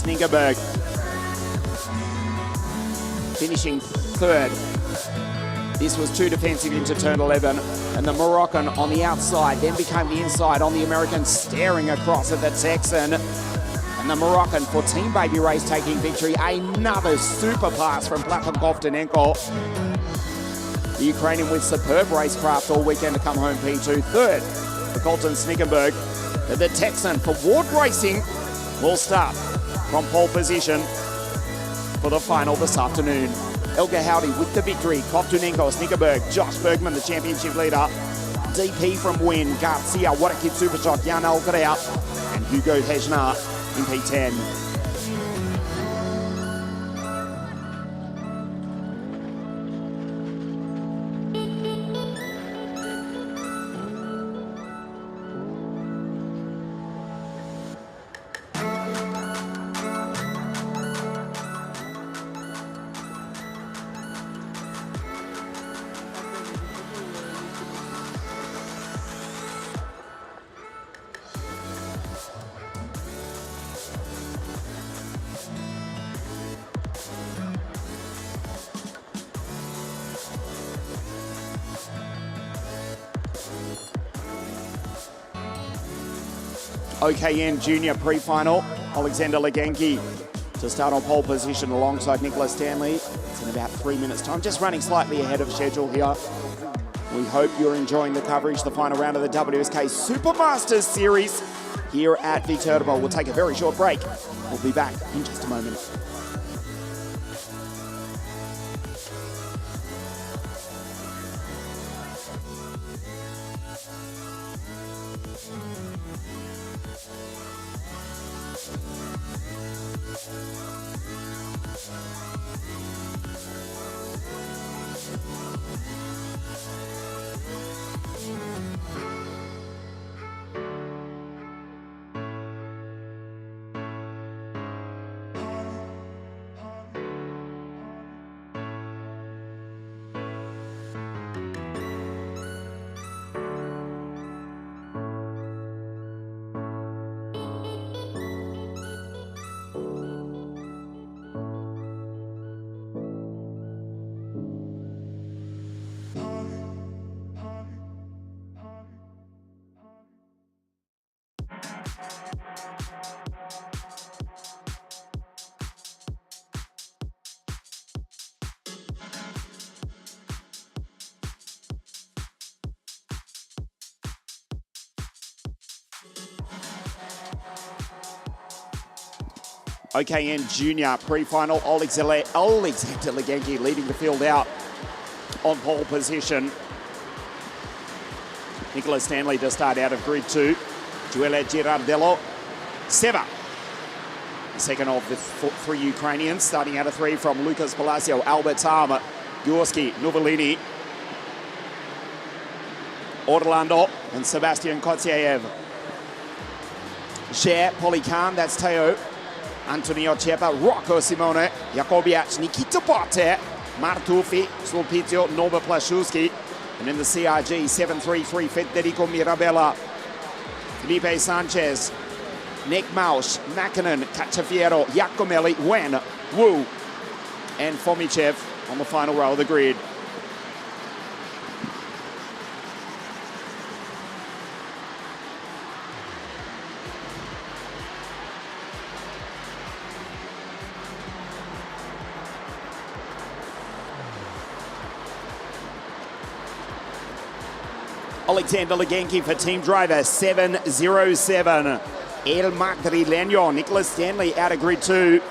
Snickenberg finishing 3rd. This was 2 defensive into turn 11, and the Moroccan on the outside then became the inside on the American, staring across at the Texan. And the Moroccan for Team Baby Race taking victory. Another super pass from Platon Kovtunenko. The Ukrainian with superb racecraft all weekend to come home P2. 3rd for Colton Snickenberg. The Texan for Ward Racing will start from pole position for the final this afternoon. El Gahoudi with the victory. Kovtunenko, Snickenberg, Josh Bergman, the championship leader. DP from Win, Garcia, What a Kid Supershot, Jan Alcaraz, and Hugo Hejnar in P10. OKN Junior pre-final, Alexander Legenki to start on pole position alongside Nicholas Stanley. It's in about 3 minutes time, just running slightly ahead of schedule here. We hope you're enjoying the coverage, the final round of the WSK Supermasters Series here at VITERBO. We'll take a very short break. We'll be back in just a moment. OKN Junior pre-final, Alexander Legenki leading the field out on pole position. Nicholas Stanley to start out of grid 2. Joelle Girardello Seva. Second of the three Ukrainians, starting out of three from Lucas Palacio, Albert Tam, Gorski, Novellini, Orlando, and Sebastian Kotsyaev. Cher, Polikan, that's Teo, Antonio Cepa, Rocco Simone, Jakobiak, Nikita Pote, Martufi, Sulpizio, Nova Plaszuski, and in the CRG, 7-3-3, Federico Mirabella, Felipe Sanchez, Nick Mausch, Makinen, Cachafiero, Giacomelli, Wen, Wu, and Fomichev on the final row of the grid. Alexander Legenki for team driver 707. El Madrileño, Nicholas Stanley out of grid 2.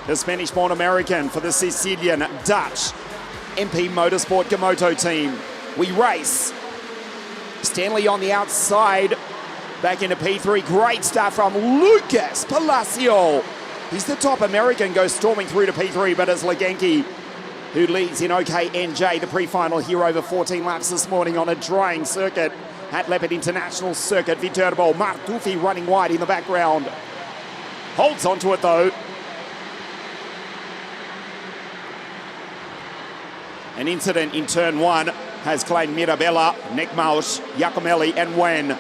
The Spanish-born American for the Sicilian Dutch MP Motorsport Gamoto team. We race. Stanley on the outside. Back into P3. Great start from Lucas Palacio. He's the top American, goes storming through to P3, but it's Legenki who leads in OKNJ, the pre-final here over 14 laps this morning on a drying circuit at Leopard International Circuit. VITERBO, Martufi running wide in the background. Holds onto it though. An incident in turn 1 has claimed Mirabella, Nick Mausch, Giacomelli and Wen.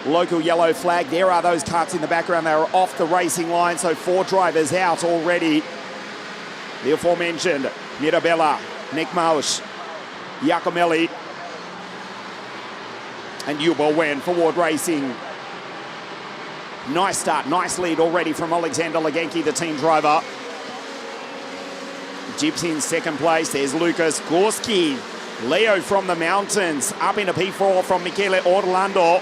Local yellow flag. There are those carts in the background. They are off the racing line, so 4 drivers out already. The aforementioned Mirabella, Nick Mausch, Giacomelli and Yubo Wen for Ward Racing. Nice start, nice lead already from Alexander Legenki, the team driver. Jibs in second place. There's Lucas Gorski. Leo from the mountains up into P4 from Michele Orlando.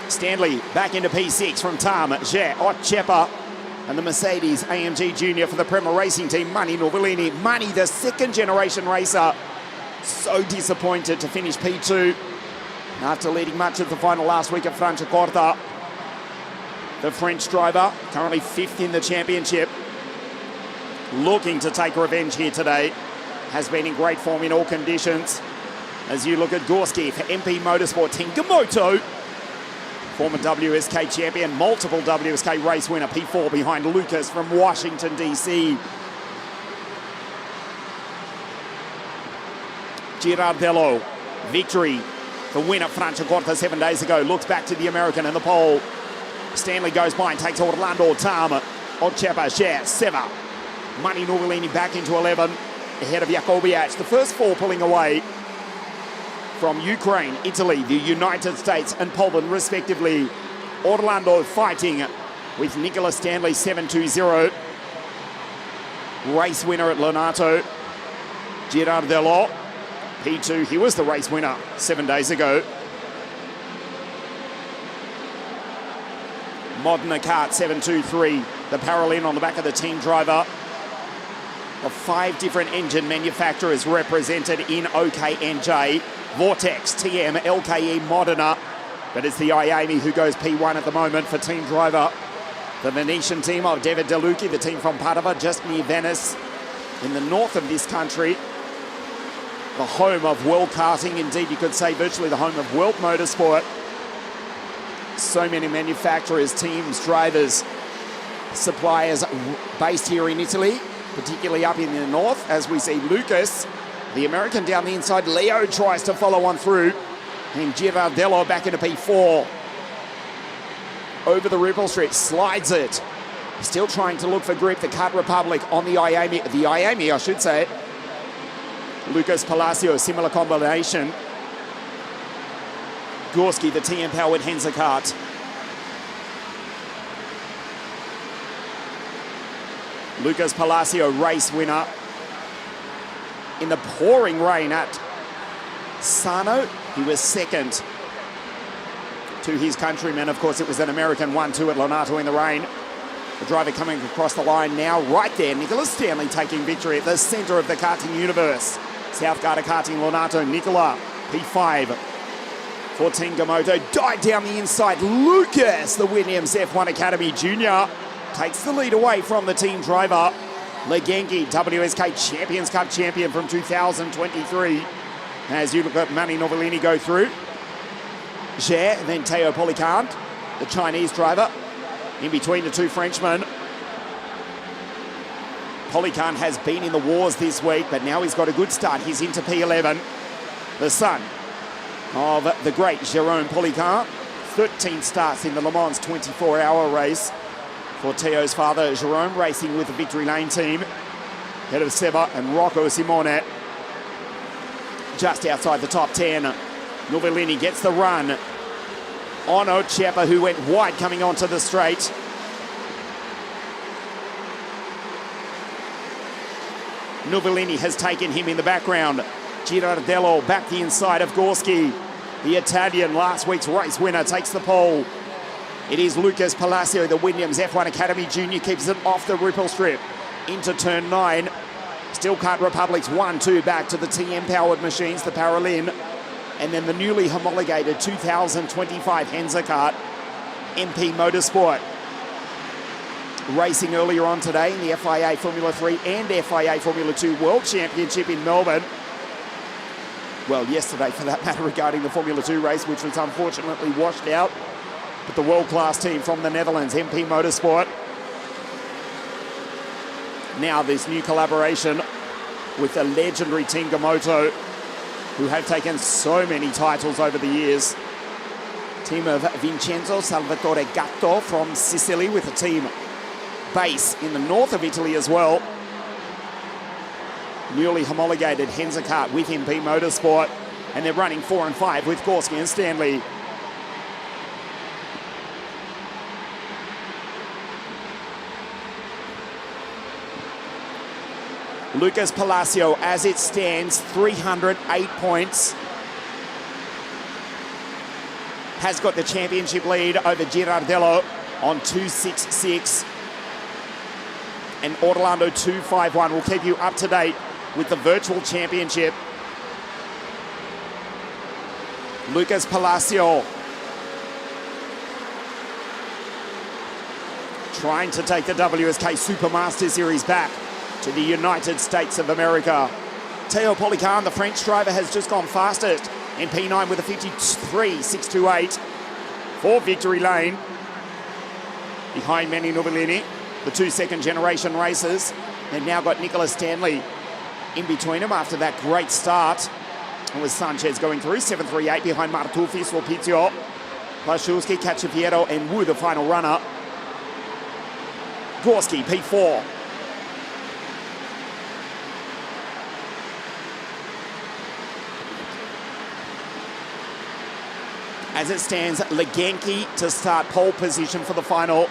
Stanley back into P6 from Tam, Ger, Otchepa, and the Mercedes AMG Junior for the Prema Racing team, Mani Novellini. Mani, the second generation racer, so disappointed to finish P2 after leading much of the final last week at Franciacorta. The French driver, currently 5th in the championship, looking to take revenge here today. Has been in great form in all conditions. As you look at Gorski for MP Motorsport Team Gamoto. Former WSK champion, multiple WSK race winner, P4 behind Lucas from Washington, D.C. Girardello, victory. The win at Franciacorta 7 days ago. Looks back to the American in the pole. Stanley goes by and takes Orlando, Tam, Otchepa, Cher, Seva. Mani Novellini back into 11, ahead of Jakobiak. The first 4 pulling away from Ukraine, Italy, the United States and Poland respectively. Orlando fighting with Nicholas Stanley 720. Race winner at Lonato. Girardello, P2, he was the race winner 7 days ago. Modena Kart 723, the Paralin on the back of the team driver. Of 5 different engine manufacturers represented in OKNJ. Vortex, TM, LKE, Modena. But it's the Iami who goes P1 at the moment for team driver. The Venetian team of David Delucchi, the team from Padova, just near Venice, in the north of this country. The home of world karting, indeed you could say virtually the home of world motorsport. So many manufacturers, teams, drivers, suppliers based here in Italy, particularly up in the north, as we see Lucas, the American down the inside. Leo tries to follow on through, and Girardello back into P4. Over the Ripple Strip, slides it. Still trying to look for grip, the Kart Republic on the Iami, I should say. Lucas Palacio, similar combination. Gorski, the TM-powered Henza kart. Lucas Palacio, race winner in the pouring rain at Sano. He was second to his countrymen. Of course, it was an American 1-2 at Lonato in the rain. The driver coming across the line now, right there. Nicholas Stanley taking victory at the center of the karting universe. South Garda Karting Lonato, Nicola, P5. for Tengamoto. Died down the inside. Lucas, the Williams F1 Academy Junior, takes the lead away from the team driver. Legenki, WSK Champions Cup champion from 2023. As you look at Mani Novellini go through. Zhe, then Teo Policant, the Chinese driver, in between the two Frenchmen. Policant has been in the wars this week, but now he's got a good start. He's into P11. The son of the great Jérôme Policant. 13 starts in the Le Mans 24-hour race for Teo's father, Jérôme, racing with the Victory Lane team. Head of Seba and Rocco Simone. Just outside the top 10. Novellini gets the run on Ochepa, who went wide coming onto the straight. Novellini has taken him in the background. Girardello back the inside of Gorski. The Italian, last week's race winner, takes the pole. It is Lucas Palacio, the Williams F1 Academy Junior, keeps it off the ripple strip into turn 9. Still Kart Republic's 1-2 back to the TM-powered machines, the Paralin. And then the newly homologated 2025 Henza Kart MP Motorsport. Racing earlier on today in the FIA Formula 3 and FIA Formula 2 World Championship in Melbourne. Well, yesterday for that matter, regarding the Formula 2 race, which was unfortunately washed out. But the world-class team from the Netherlands, MP Motorsport. Now this new collaboration with the legendary Tengamoto, who have taken so many titles over the years. Team of Vincenzo Salvatore Gatto from Sicily, with a team base in the north of Italy as well. Newly homologated Henza Kart with MP Motorsport, and they're running 4 and 5 with Gorski and Stanley. Lucas Palacio, as it stands, 308 points. Has got the championship lead over Girardello on 266. And Orlando 251 will keep you up to date with the virtual championship. Lucas Palacio trying to take the WSK Supermaster Series back to the United States of America. Teo Policant, the French driver, has just gone fastest in P9 with a 53.628 for Victory Lane. Behind Mani Novellini, the two second-generation racers. They've now got Nicolas Stanley in between them after that great start. And with Sanchez going through, 7.38 behind Martufi, Sulpizio, Plaszczewski, Cacciafiero, and Wu, the final runner. Gorski, P4. As it stands, Legenki to start pole position for the final,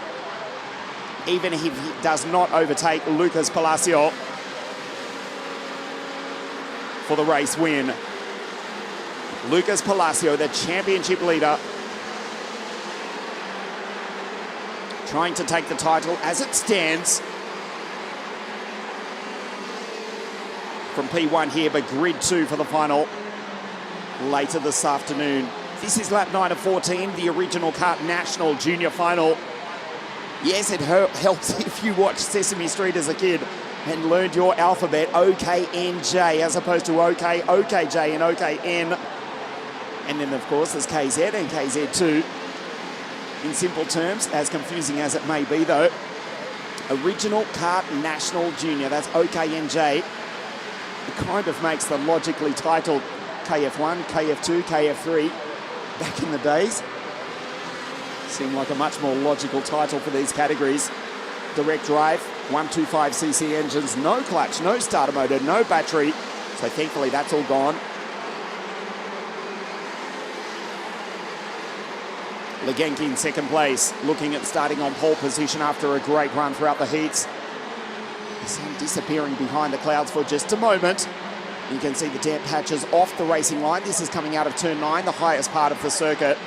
even if he does not overtake Lucas Palacio for the race win. Lucas Palacio, the championship leader, trying to take the title as it stands from P1 here, but grid 2 for the final later this afternoon. This is lap 9 of 14, the original Kart National Junior Final. Yes, it helps if you watched Sesame Street as a kid and learned your alphabet, OKNJ, as opposed to OK, OKJ, and OKN. And then, of course, there's KZ and KZ2. In simple terms, as confusing as it may be, though, original Kart National Junior, that's OKNJ. It kind of makes the logically titled KF1, KF2, KF3 back in the days. Seemed like a much more logical title for these categories. Direct drive, 125cc engines, no clutch, no starter motor, no battery. So thankfully that's all gone. Legenki in second place, looking at starting on pole position after a great run throughout the heats. The sun disappearing behind the clouds for just a moment. You can see the damp patches off the racing line. This is coming out of turn 9, the highest part of the circuit.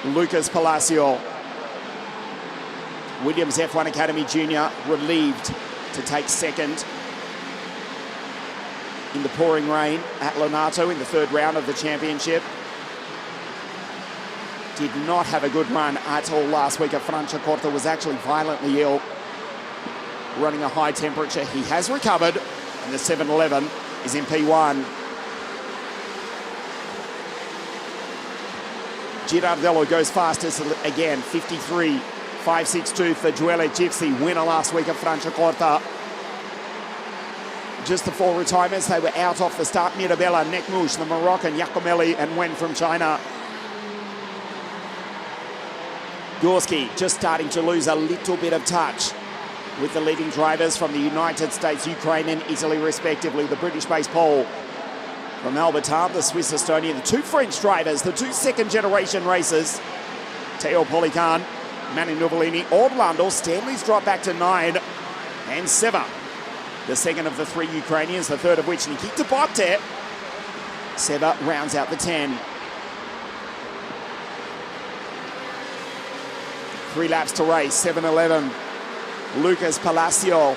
Lucas Palacio, Williams F1 Academy Junior, relieved to take second in the pouring rain at Lonato in the third round of the championship. Did not have a good run at all last week at Franciacorta, was actually violently ill, running a high temperature. He has recovered, and the 711 is in P1. Girardello goes fastest again, 53, 5.62 for Joelle Gypsy, winner last week at Franciacorta. Just the four retirements, they were out off the start. Mirabella, Nekmouche, the Moroccan, Giacomelli and Wen from China. Gorski just starting to lose a little bit of touch with the leading drivers from the United States, Ukraine and Italy respectively. The British-based Pole from Albertin, the Swiss Estonian, the two French drivers, the two second-generation racers, Teo Polican, Manu Novellini, Orlando. Stanley's dropped back to 9, and Seva, the second of the three Ukrainians, the third of which Nikita Botte. Seva rounds out the 10. 3 laps to race, 7:11. Lucas Palacio.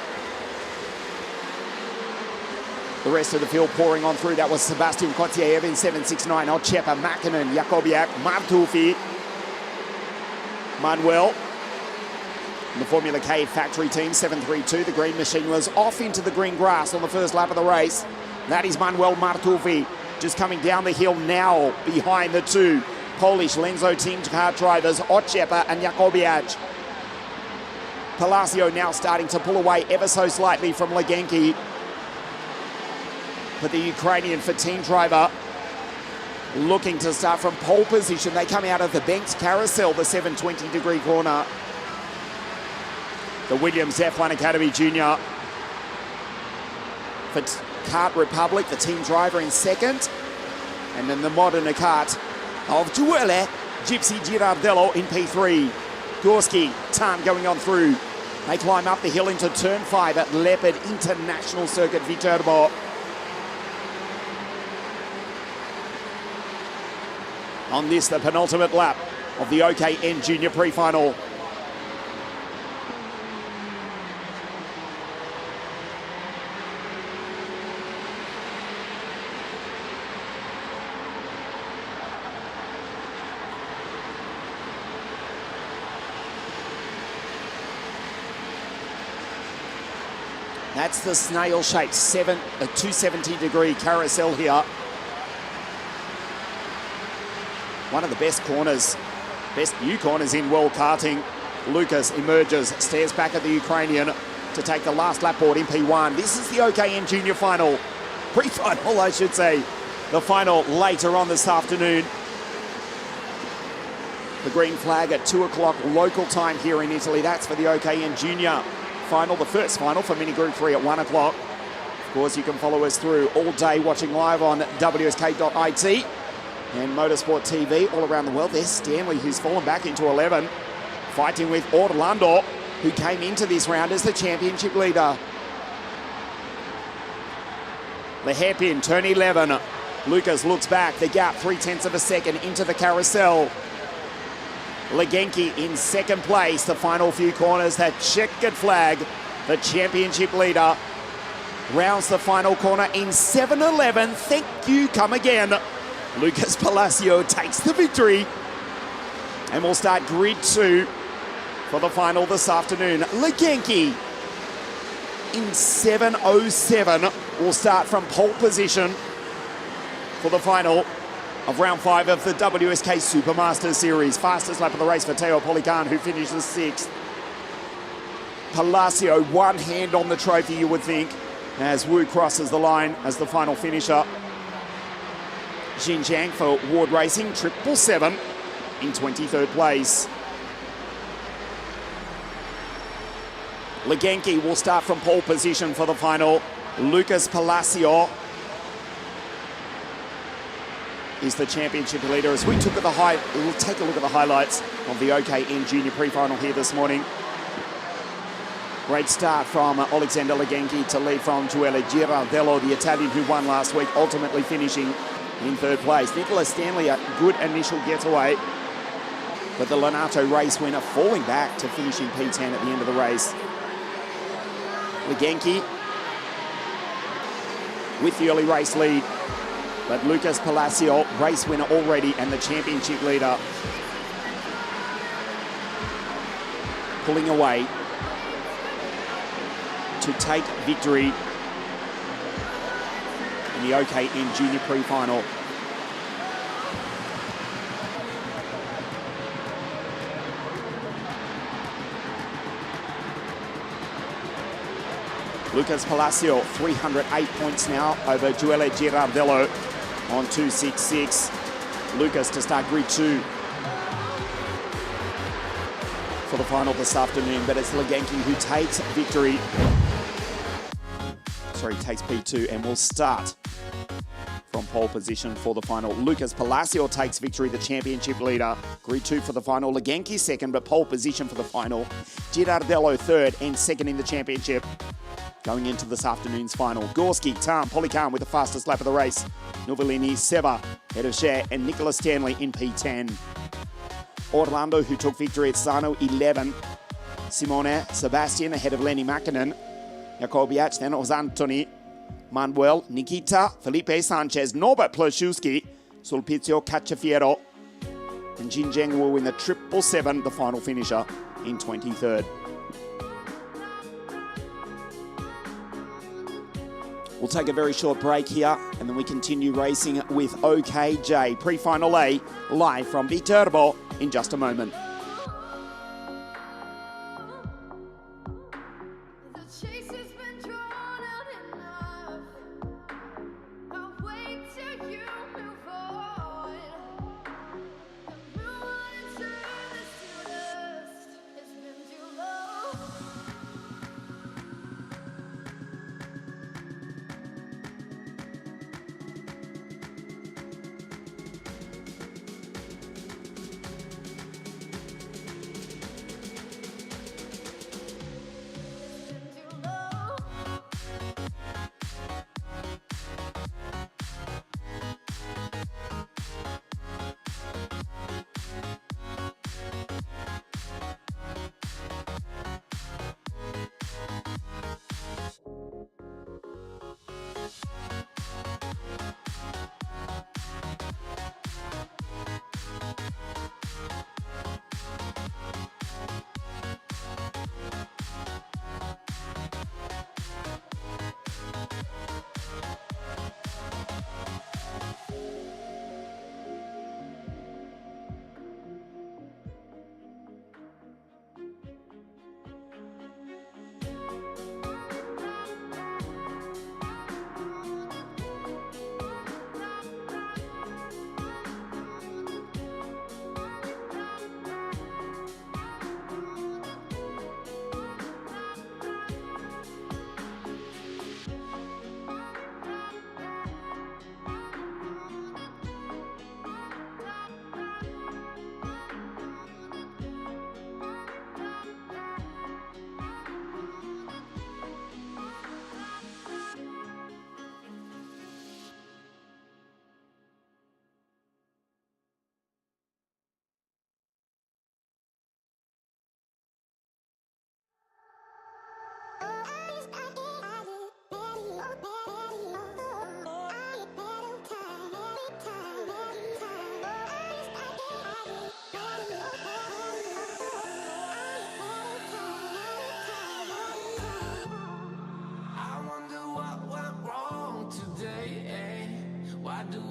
The rest of the field pouring on through. That was Sebastian Kotiev in 7.69. Ochepa, Makinen, Jakobiak, Martufi, Manuel. The Formula K factory team, 7.32. The green machine was off into the green grass on the first lap of the race. That is Manuel Martufi, just coming down the hill now behind the two Polish Lenzo team car drivers, Ochepa and Jakobiak. Palacio now starting to pull away ever so slightly from Legenki. But the Ukrainian for team driver looking to start from pole position. They come out of the banked carousel, the 720-degree corner. The Williams F1 Academy Junior for Kart Republic, the team driver in second. And then the modern kart of Joelle Gypsy Girardello in P3. Gorski, Tan going on through. They climb up the hill into turn 5 at Leopard International Circuit, VITERBO. On this, the penultimate lap of the OKN Junior Pre-Final. That's the snail-shaped 270-degree carousel here. One of the best corners, best new corners in world karting. Lucas emerges, stares back at the Ukrainian to take the last lap board in P1. This is the OKN Junior Final. Pre-final, I should say. The final later on this afternoon. The green flag at 2 o'clock local time here in Italy. That's for the OKN Junior Final, the first final for Mini Group 3 at 1 o'clock. Of course, you can follow us through all day watching live on wsk.it and Motorsport TV all around the world. There's Stanley, who's fallen back into 11, fighting with Orlando, who came into this round as the championship leader. The hairpin, turn 11. Lucas looks back, the gap 0.3 of a second into the carousel. Legenki in second place, the final few corners, that checkered flag. The championship leader rounds the final corner in 7:11. Thank you, come again. Lucas Palacio takes the victory. And we'll start grid 2 for the final this afternoon. Legenki in 7:07 will start from pole position for the final of round 5 of the WSK Supermaster Series. Fastest lap of the race for Teo Polican, who finishes 6th. Palacio, one hand on the trophy, you would think, as Wu crosses the line as the final finisher. Xinjiang for Ward Racing, 777 in 23rd place. Legenki will start from pole position for the final. Lucas Palacio is the championship leader. As we'll take a look at the highlights of the OKN Junior Pre-Final here this morning. Great start from Alexander Legenki to lead from Joelle Girardello, the Italian who won last week, ultimately finishing in 3rd place. Nicola Stanley, a good initial getaway, but the Lonato race winner falling back to finish in P10 at the end of the race. Legenki with the early race lead. But Lucas Palacio, race winner already and the championship leader, pulling away to take victory in the OKN Junior Pre-Final. Lucas Palacio, 308 points now over Joele Girardello on 266. Lucas to start grid 2 for the final this afternoon, but it's Leganki who takes victory. Sorry, takes P2 and will start from pole position for the final. Lucas Palacio takes victory, the championship leader. Grid 2 for the final. Leganki second, but pole position for the final. Girardello third and second in the championship. Going into this afternoon's final, Gorski, Tam, Polycarn with the fastest lap of the race. Novellini, Seva, head of Share, and Nicola Stanley in P10. Orlando, who took victory at Sano, 11. Simone Sebastian ahead of Lenny Makinen. Jakobiak, then it was Anthony, Manuel, Nikita, Felipe Sanchez, Norbert Plosiewski, Sulpizio Cacciafiero, and Jin Zheng will win the 777, the final finisher, in 23rd. We'll take a very short break here and then we continue racing with OKJ Pre-Final A live from VITERBO in just a moment.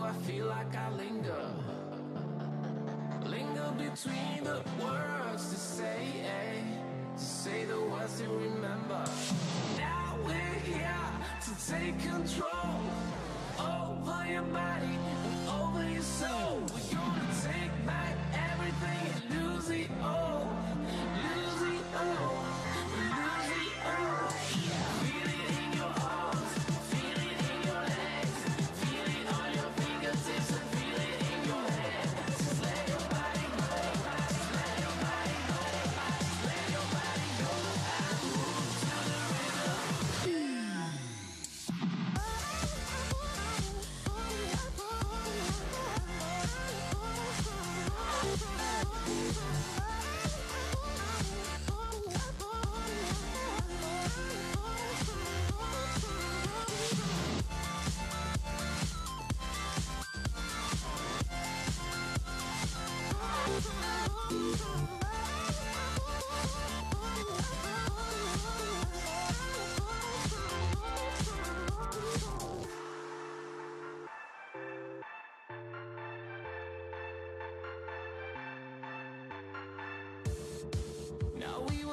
I feel like I linger between the words to say the words to remember. Now we're here to take control over your body and over your soul. We're gonna take back everything and lose it all, lose it all, lose it all. Feel it in your arms, feel it in your legs, feel it on your fingertips and feel it in your head. Just let your body go, just let your body go, just let your body go and move to the rhythm.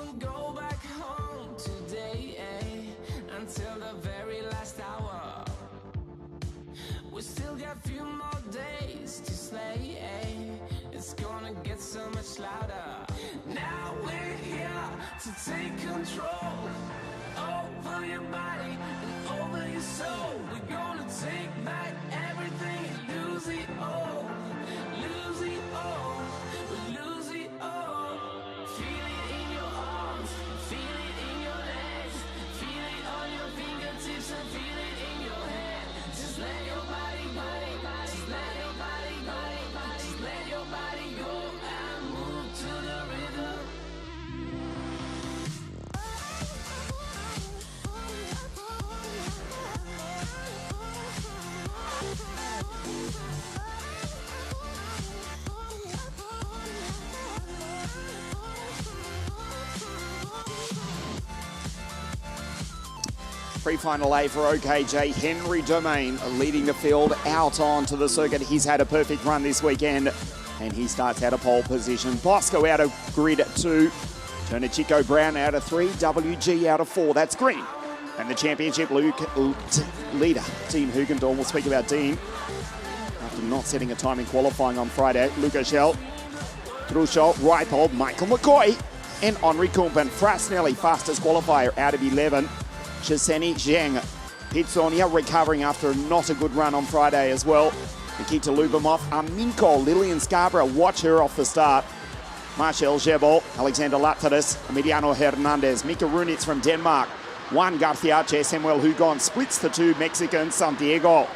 won't go back home today, until the very last hour. We still got a few more days to slay, it's gonna get so much louder. Now we're here to take control over your body and over your soul. We're gonna take back everything and lose it all. Lose it all, lose it all. Feel it in your arms, feel it in your legs, feel it on your fingertips and feel it in your head. Just let your body go, just let your body go, just let your body go and move to the rhythm. Pre-final A for OKJ, Henry Domain leading the field out onto the circuit. He's had a perfect run this weekend and he starts out of pole position. Bosco out of grid 2, Turner Chico Brown out of 3, WG out of 4. That's green. And the championship leader, Dean Hugendorf. We'll speak about Dean after not setting a time in qualifying on Friday. Luca Schell, Truschel, Reipold, Michael McCoy and Henri Kumpen. Frasnelli, fastest qualifier out of 11. Chiseni Zheng, Pitsonia recovering after not a good run on Friday as well. Nikita Lubomov, Aminko, Lillian Scarborough, watch her off the start. Marcel Jebel, Alexander Latteris, Emiliano Hernandez, Mika Runitz from Denmark. Juan Garciache, Samuel Hugon splits the two Mexicans, Santiago.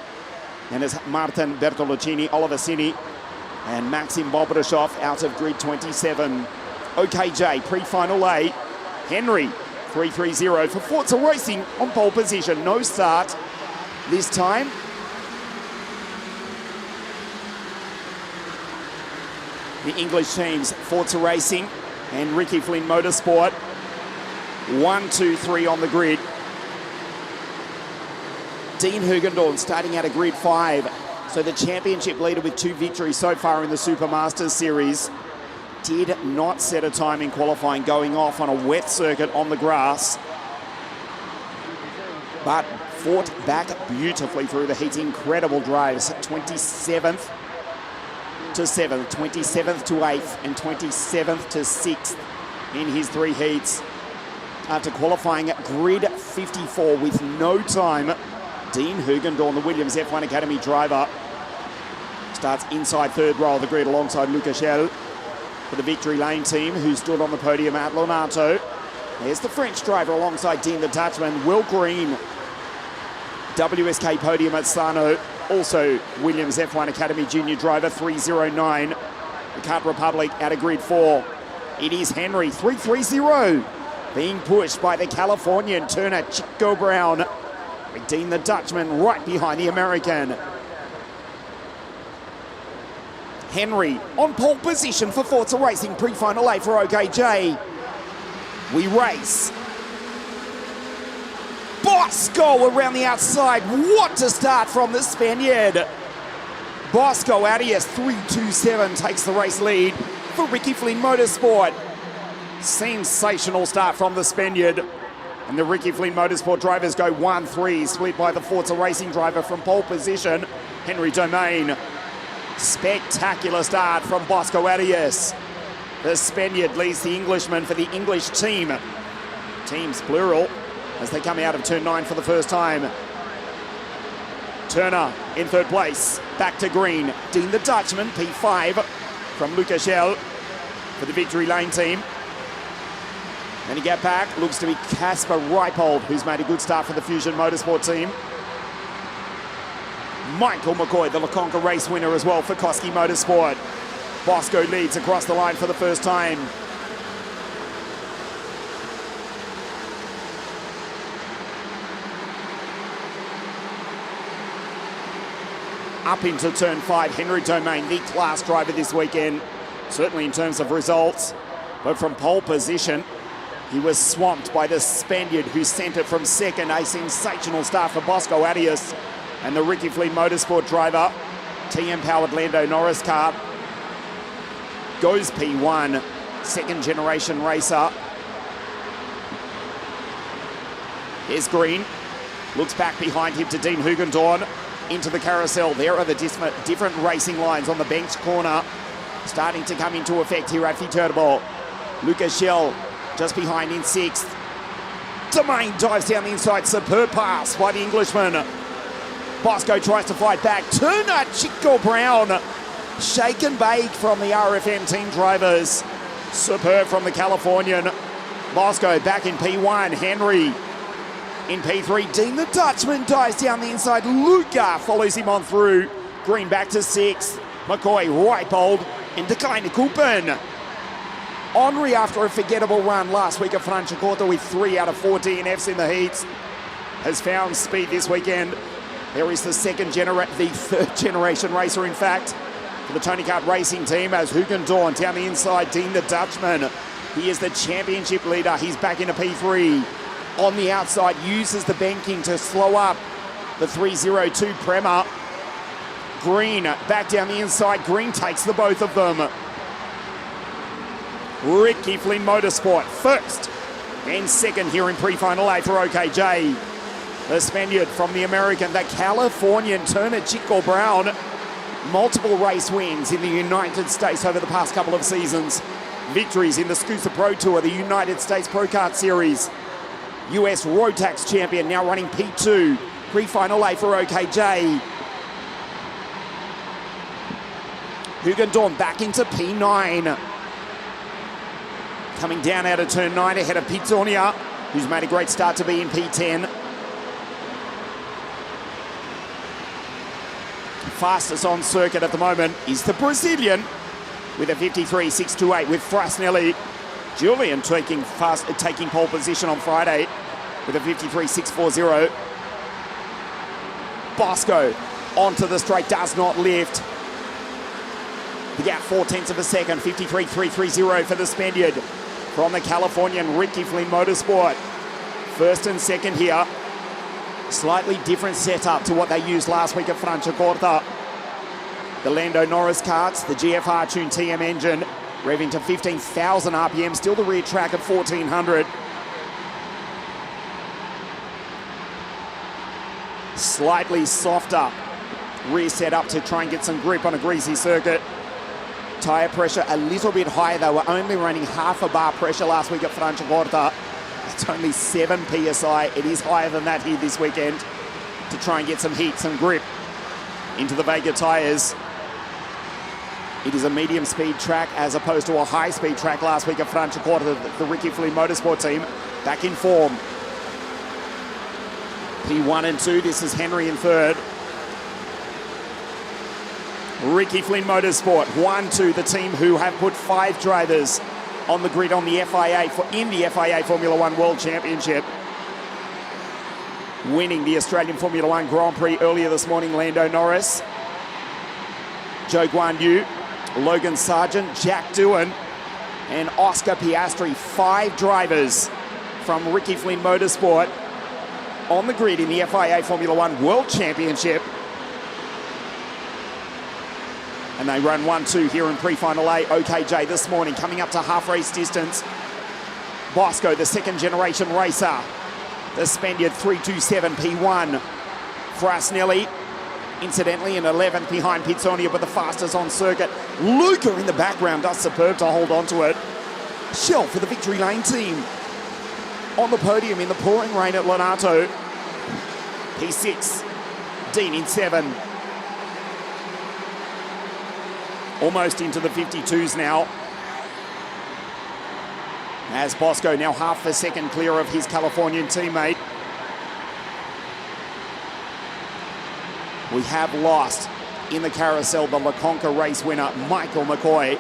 And it's Martin Bertolocini, Oliver Cini, and Maxim Bobrashov out of grid 27. OKJ, pre-final A, Henry. 3-3-0 for Forza Racing on pole position. No start this time. The English teams, Forza Racing and Ricky Flynn Motorsport. 1, 2, 3 on the grid. Dean Hugendorf starting out of grid 5. So the championship leader with 2 victories so far in the Supermasters series. Did not set a time in qualifying, going off on a wet circuit on the grass, but fought back beautifully through the heat. Incredible drives, 27th to 7th, 27th to 8th, and 27th to 6th in his 3 heats. After qualifying at grid 54 with no time, Dean Hugendorf, the Williams F1 Academy driver, starts inside 3rd row of the grid alongside Luca Schell. For the Victory Lane team, who stood on the podium at Lonato. There's the French driver alongside Dean the Dutchman, Will Green. WSK podium at Sano. Also Williams F1 Academy junior driver 309. The Kart Republic out of grid 4. It is Henry 330 being pushed by the Californian Turner Chico Brown. With Dean the Dutchman right behind the American. Henry on pole position for Forza Racing, pre-final A for OKJ. We race. Bosco around the outside. What a start from the Spaniard. Bosco Arias 3-2-7 takes the race lead for Ricky Flynn Motorsport. Sensational start from the Spaniard. And the Ricky Flynn Motorsport drivers go 1-3, split by the Forza Racing driver from pole position, Henry Domain. Spectacular start from Bosco Arias. The Spaniard leads the Englishman for the English team. Teams plural as they come out of turn 9 for the first time. Turner in 3rd place. Back to green. Dean the Dutchman, P5 from Luca Schell for the Victory Lane team. Then he get back. Looks to be Casper Reipold, who's made a good start for the Fusion Motorsport team. Michael McCoy, the LeConca race winner as well for Koski Motorsport. Bosco leads across the line for the first time. Up into turn 5, Henry Domain, the class driver this weekend, certainly in terms of results. But from pole position, he was swamped by the Spaniard who sent it from 2nd. A sensational start for Bosco Arias. And the Ricky Flynn Motorsport driver, TM-powered Lando Norris car, goes P1, 2nd generation racer. Here's Green. Looks back behind him to Dean Hugendorn. Into the carousel. There are the different racing lines on the bench corner. Starting to come into effect here at VITERBO. Lucas Schell just behind in 6th. Domain dives down the inside. Superb pass by the Englishman. Bosco tries to fight back. Turner, Chico Brown. Shake and bake from the RFM team drivers. Superb from the Californian. Bosco back in P1. Henry in P3. Dean the Dutchman dives down the inside. Luca follows him on through. Green back to 6th. McCoy right bold into Kleine Kupen. Henry, after a forgettable run last week at Franciacorta with 3 out of 4 DNFs in the heats, has found speed this weekend. There is the third generation racer, in fact, for the Tony Kart racing team, as Hugendorn down the inside. Dean the Dutchman. He is the championship leader. He's back into P3. On the outside, uses the banking to slow up the 302 Prema. Green back down the inside. Green takes the both of them. Ricky Flynn Motorsport first and second here in pre-final A for OKJ. The Spaniard from the American, the Californian Turner Chico Brown. Multiple race wins in the United States over the past couple of seasons. Victories in the SCUSA Pro Tour, the United States Pro Kart Series. US Rotax champion, now running P2. Pre-final A for OKJ. Hugendorn back into P9. Coming down out of turn 9 ahead of Pizzonia, who's made a great start to be in P10. Fastest on circuit at the moment is the Brazilian with a 53.628 with Frasnelli. Julian taking pole position on Friday with a 53.640. Bosco onto the straight, does not lift. The gap 0.4 of a second, 53.330 for the Spaniard. From the Californian, Ricky Flynn Motorsport. First and second here. Slightly different setup to what they used last week at Franciacorta. The Lando Norris karts, the GFR tuned TM engine, revving to 15,000 RPM, still the rear track at 1,400. Slightly softer rear setup to try and get some grip on a greasy circuit. Tyre pressure a little bit higher. They were only running half a bar pressure last week at Franciacorta. It's only 7 PSI. It is higher than that here this weekend to try and get some heat, some grip into the Vega tyres. It is a medium speed track as opposed to a high speed track last week at Franciacorta. The Ricky Flynn Motorsport team back in form. P1 and 2, this is Henry in third. Ricky Flynn Motorsport, 1-2, the team who have put 5 drivers on the grid on the in the FIA Formula One World Championship. Winning the Australian Formula One Grand Prix earlier this morning, Lando Norris, Joe Guan Yu, Logan Sargent, Jack Doohan, and Oscar Piastri. 5 drivers from Ricky Flynn Motorsport on the grid in the FIA Formula One World Championship. And they run 1-2 here in pre-final A. OKJ this morning coming up to half race distance. Bosco, the second generation racer. The Spaniard 327 P1. Frasnelli, incidentally, in 11th behind Pizzonia, but the fastest on circuit. Luca in the background does superb to hold on to it. Schell for the Victory Lane team. On the podium in the pouring rain at Lonato. P6. Dean in 7. Almost into the 52s now. As Bosco now half a second clear of his Californian teammate. We have lost in the carousel the La Conca race winner, Michael McCoy.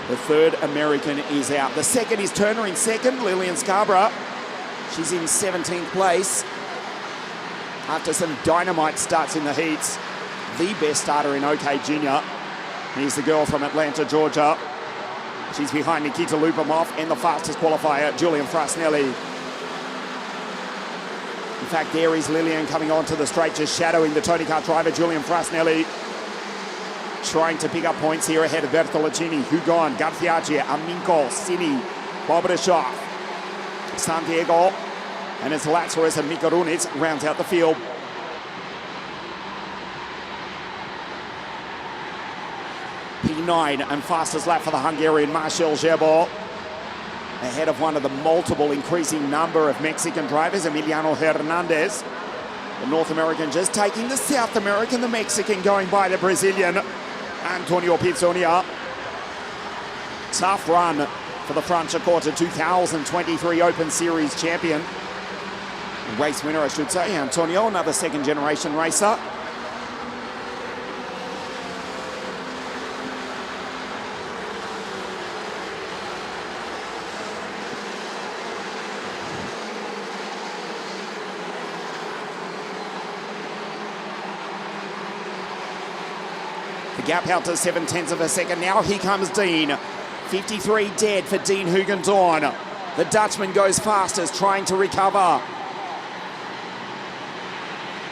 The third American is out. The second is Turner in second, Lillian Scarborough. She's in 17th place. After some dynamite starts in the heats. The best starter in OK Junior. Here's the girl from Atlanta, Georgia. She's behind Nikita Lupamov and the fastest qualifier, Julian Frasnelli. In fact, there is Lillian coming onto the straight, just shadowing the Tony Kart driver, Julian Frasnelli. Trying to pick up points here ahead of Bertolacini, Hugon, Garciacci, Aminko, Cini, Bobrishov. Santiago. And it's Lazarus and Mikarunic rounds out the field. P9 and fastest lap for the Hungarian Marcel Gerbo. Ahead of one of the multiple increasing number of Mexican drivers, Emiliano Hernandez. The North American just taking the South American, the Mexican going by the Brazilian, Antonio Pizzonia. Tough run for the Franciacorta 2023 Open Series champion. Race winner, I should say, Antonio, another second generation racer. The gap out to 0.7 of a second. Now here comes Dean. 53 dead for Dean Hugendorn. The Dutchman goes fastest, trying to recover.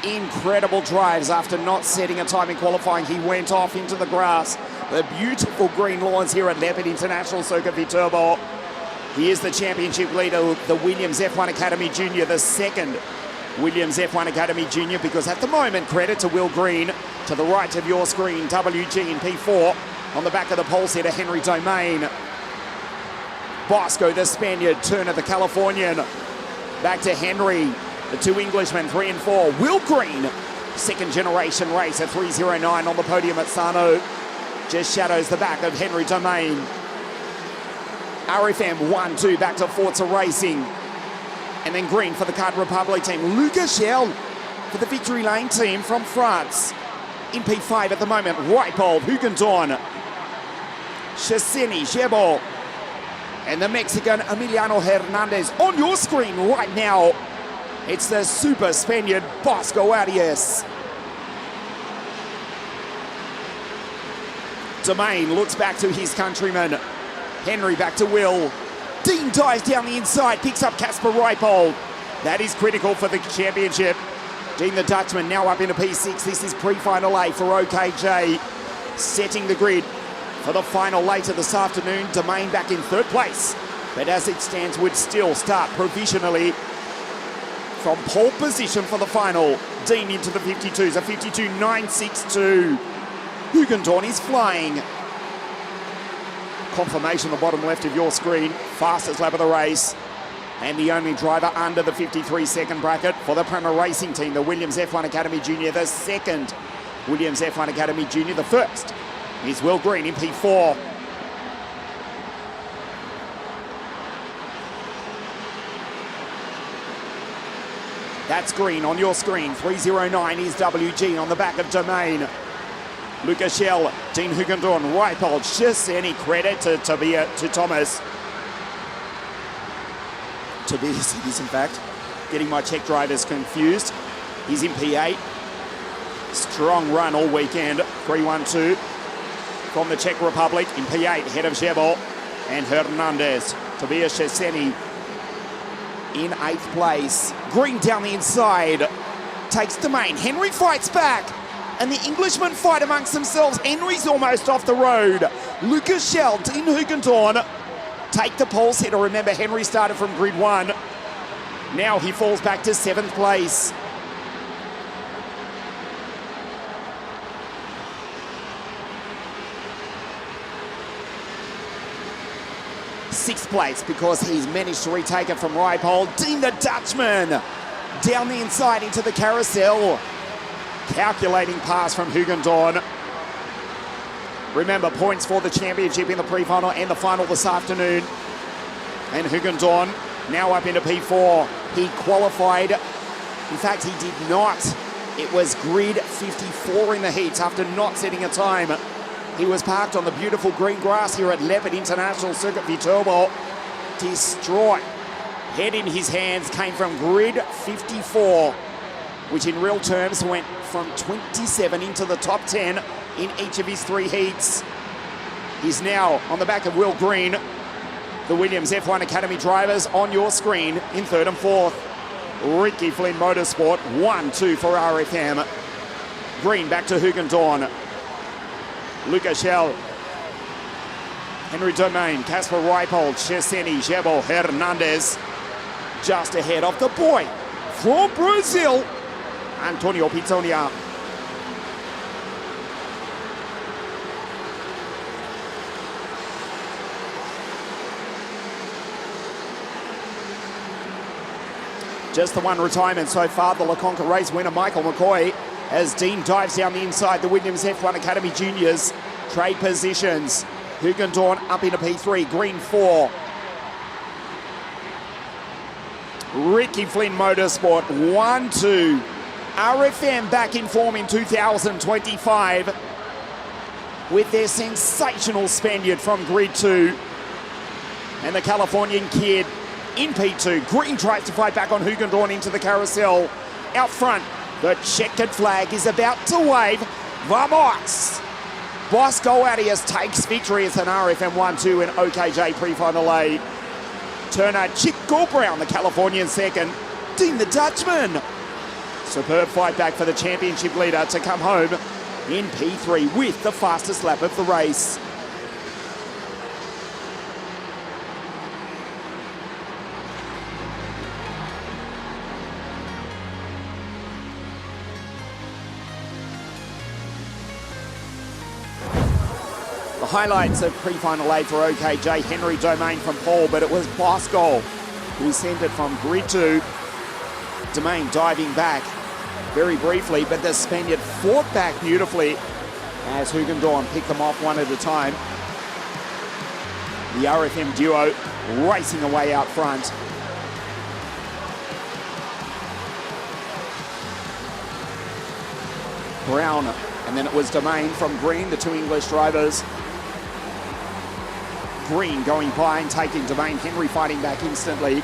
Incredible drives after not setting a time in qualifying. He went off into the grass. The beautiful green lawns here at Leopard International Circuit VITERBO. He is the championship leader, the Williams F1 Academy Junior, the second Williams F1 Academy Junior, because at the moment, credit to Will Green, to the right of your screen, WG in P4, on the back of the pole setter, Henry Domain. Bosco, the Spaniard, Turner, the Californian. Back to Henry, the two Englishmen, 3 and 4. Will Green, second generation race at 3:09 on the podium at Sano. Just shadows the back of Henry Domain. RFM 1-2 back to Forza Racing. And then Green for the Kart Republic team. Lucas Schell for the Victory Lane team from France. In P5 at the moment, Reipold, Hugendorn, Chesini, Gerbo, and the Mexican Emiliano Hernandez. On your screen right now, it's the super Spaniard Bosco Arias. Domain looks back to his countryman. Henry back to Will. Dean dives down the inside, picks up Casper Reipold. That is critical for the championship. Dean the Dutchman now up into P6. This is pre-final A for OKJ. Setting the grid for the final later this afternoon. Domain back in third place. But as it stands, would still start provisionally from pole position for the final. Dean into the 52s, a 52.962. Hugendorn is flying. Confirmation the bottom left of your screen. Fastest lap of the race. And the only driver under the 53-second bracket for the Prema Racing team, the Williams F1 Academy Junior, the second Williams F1 Academy Junior. The first is Will Green in P4. That's Green on your screen. 3:09 is WG on the back of Domain. Lucas Schell, Dean Hugendorn, Reipold, just any credit to Thomas. Tobias, it is in fact. Getting my Czech drivers confused. He's in P8. Strong run all weekend. 3-1-2 from the Czech Republic in P8, ahead of Gerbo and Hernandez. Tobias Chesini in 8th place. Green down the inside. Takes Domain. Henry fights back. And the Englishmen fight amongst themselves. Henry's almost off the road. Lucas Schell, Dean Hugendorn take the pole setter. Remember, Henry started from grid 1. Now he falls back to 7th place. Sixth place because he's managed to retake it from Reipold. Dean the Dutchman down the inside into the carousel. Calculating pass from Hugendorn. Remember, points for the championship in the pre-final and the final this afternoon. And Hugendorn now up into P4. He qualified. In fact, he did not. It was grid 54 in the heats after not setting a time. He was parked on the beautiful green grass here at Leopard International Circuit VITERBO. Distraught. Head in his hands, came from grid 54, which in real terms went from 27 into the top 10 in each of his 3 heats. He's now on the back of Will Green. The Williams F1 Academy drivers on your screen in 3rd and 4th. Ricky Flynn Motorsport, 1-2 for RFM. Green back to Hugendorn. Lucas Schell. Henry Domain, Casper Reipold, Chesini, Gerbo, Hernandez. just ahead of the boy from Brazil, Antonio Pizzonia. Just the one retirement so far, the Leconca race winner Michael McCoy, as Dean dives down the inside, the Williams F1 Academy Juniors trade positions. Hugendorn up into P3, green 4. Ricky Flynn Motorsport 1-2. RFM back in form in 2025 with their sensational Spaniard from grid 2. And the Californian kid in P2. Green tries to fight back on Hugendorn into the carousel. Out front, the checkered flag is about to wave. Vamos! Bosco Arias takes victory as an RFM 1-2 in OKJ pre-final A. Turner Chico Brown, the Californian second. Dean the Dutchman. Superb fight back for the championship leader to come home in P3 with the fastest lap of the race. The highlights of pre-final A for OKJ, Henry Domain from pole, but it was Bosco who sent it from grid 2. Domain diving back very briefly, but the Spaniard fought back beautifully as Hugendorn picked them off one at a time. The RFM duo racing away out front. Brown, and then it was Domain from green, the two English drivers. Green going by and taking Domain. Henry fighting back instantly.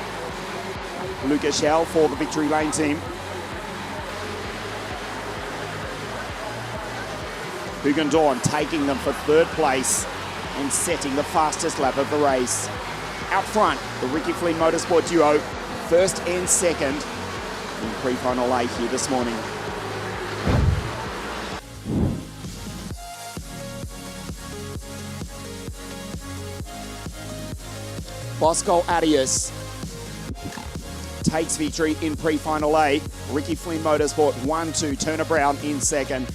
Lucas Shell for the Victory Lane team. Hugendorn taking them for third place and setting the fastest lap of the race. Out front, the Ricky Flynn Motorsport duo, first and second in pre-final A here this morning. Bosco Arias takes victory in pre-final A. Ricky Flynn Motorsport 1-2. Turner Brown in second.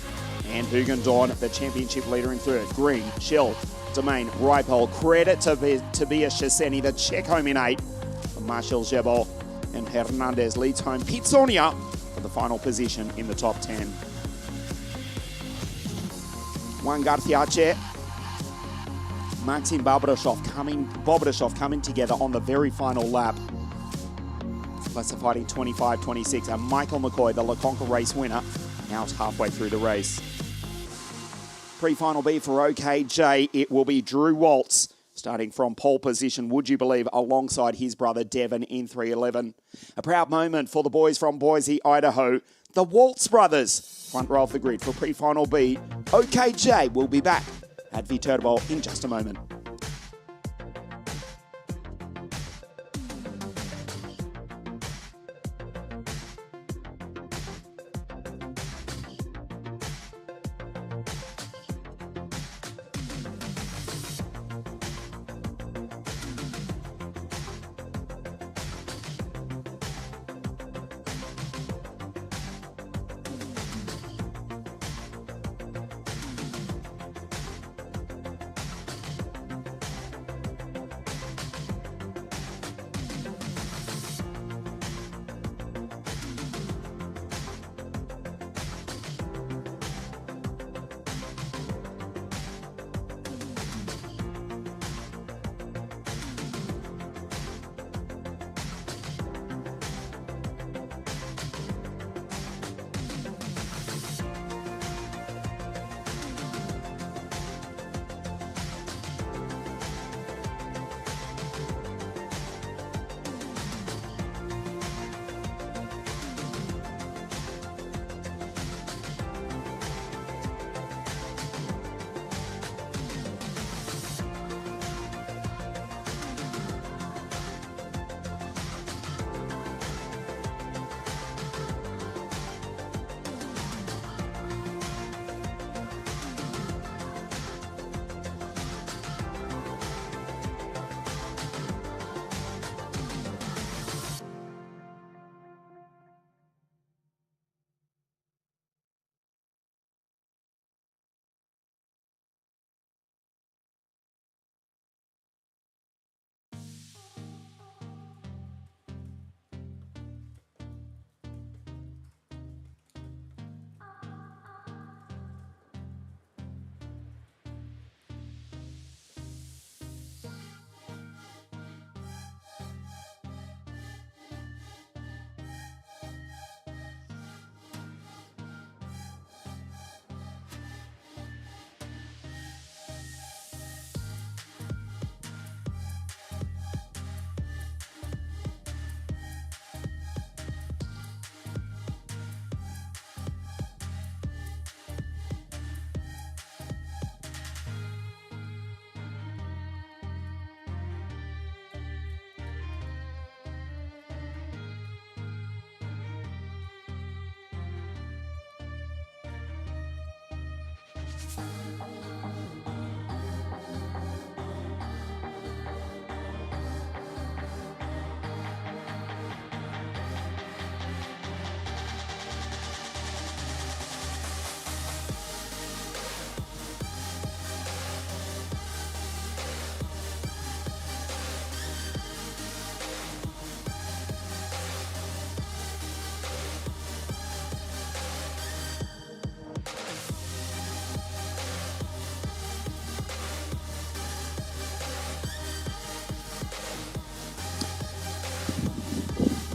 And Hugendorn, the championship leader, in third. Green, Shell, Domain, Ripole. Credit to Tobias Cheseni, the Czech home in 8. Marshall Jebol and Hernandez leads home Pizzonia for the final position in the top 10. Juan Garciache, Maxim Bobrashov coming together on the very final lap. Classified in 25-26, and Michael McCoy, the Leconca race winner, out halfway through the race. Pre-final B for OKJ, it will be Drew Waltz, starting from pole position, would you believe, alongside his brother Devon in 311. A proud moment for the boys from Boise, Idaho, the Waltz brothers, front row of the grid for pre-final B. OKJ will be back at VITERBO in just a moment.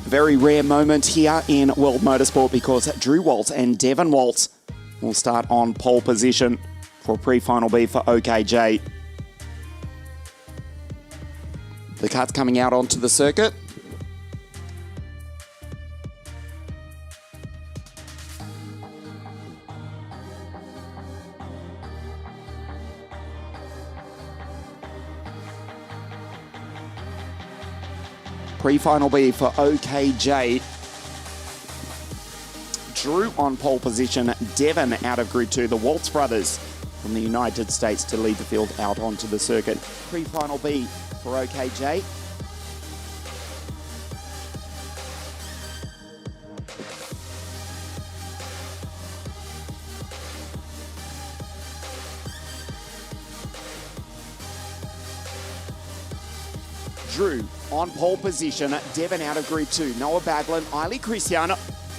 Very rare moment here in World Motorsport because Drew Waltz and Devon Waltz will start on pole position for pre-final B for OKJ. The cart's coming out onto the circuit. Pre-final B for OKJ. Drew on pole position, Devon out of Grid 2. The Waltz brothers from the United States to lead the field out onto the circuit. Pre-final B for OKJ. Drew on pole position, Devon out of Grid 2. Noah Baglin, Eiley Christian,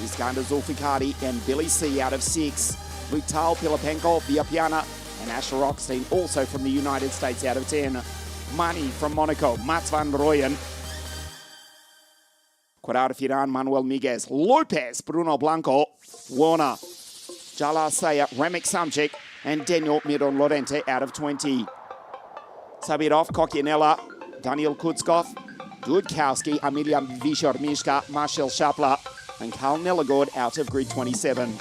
Iskander Zulfikari and Billy C out of 6. Luke Tal, Pilapenko, Viapiana and Asher Rockstein also from the United States out of 10. Mani from Monaco, Mats van Rooyen. Quadrado Firan, Manuel Miguez, Lopez, Bruno Blanco, Warner, Jala Saya, Remek Samcik and Daniel Miron Lorente out of 20. Sabirov, Kokianella, Daniel Kutskov, Dudkowski, Amelia Vischer-Mishka, Marcel Schapler, and Carl Nellegård out of Grid 27.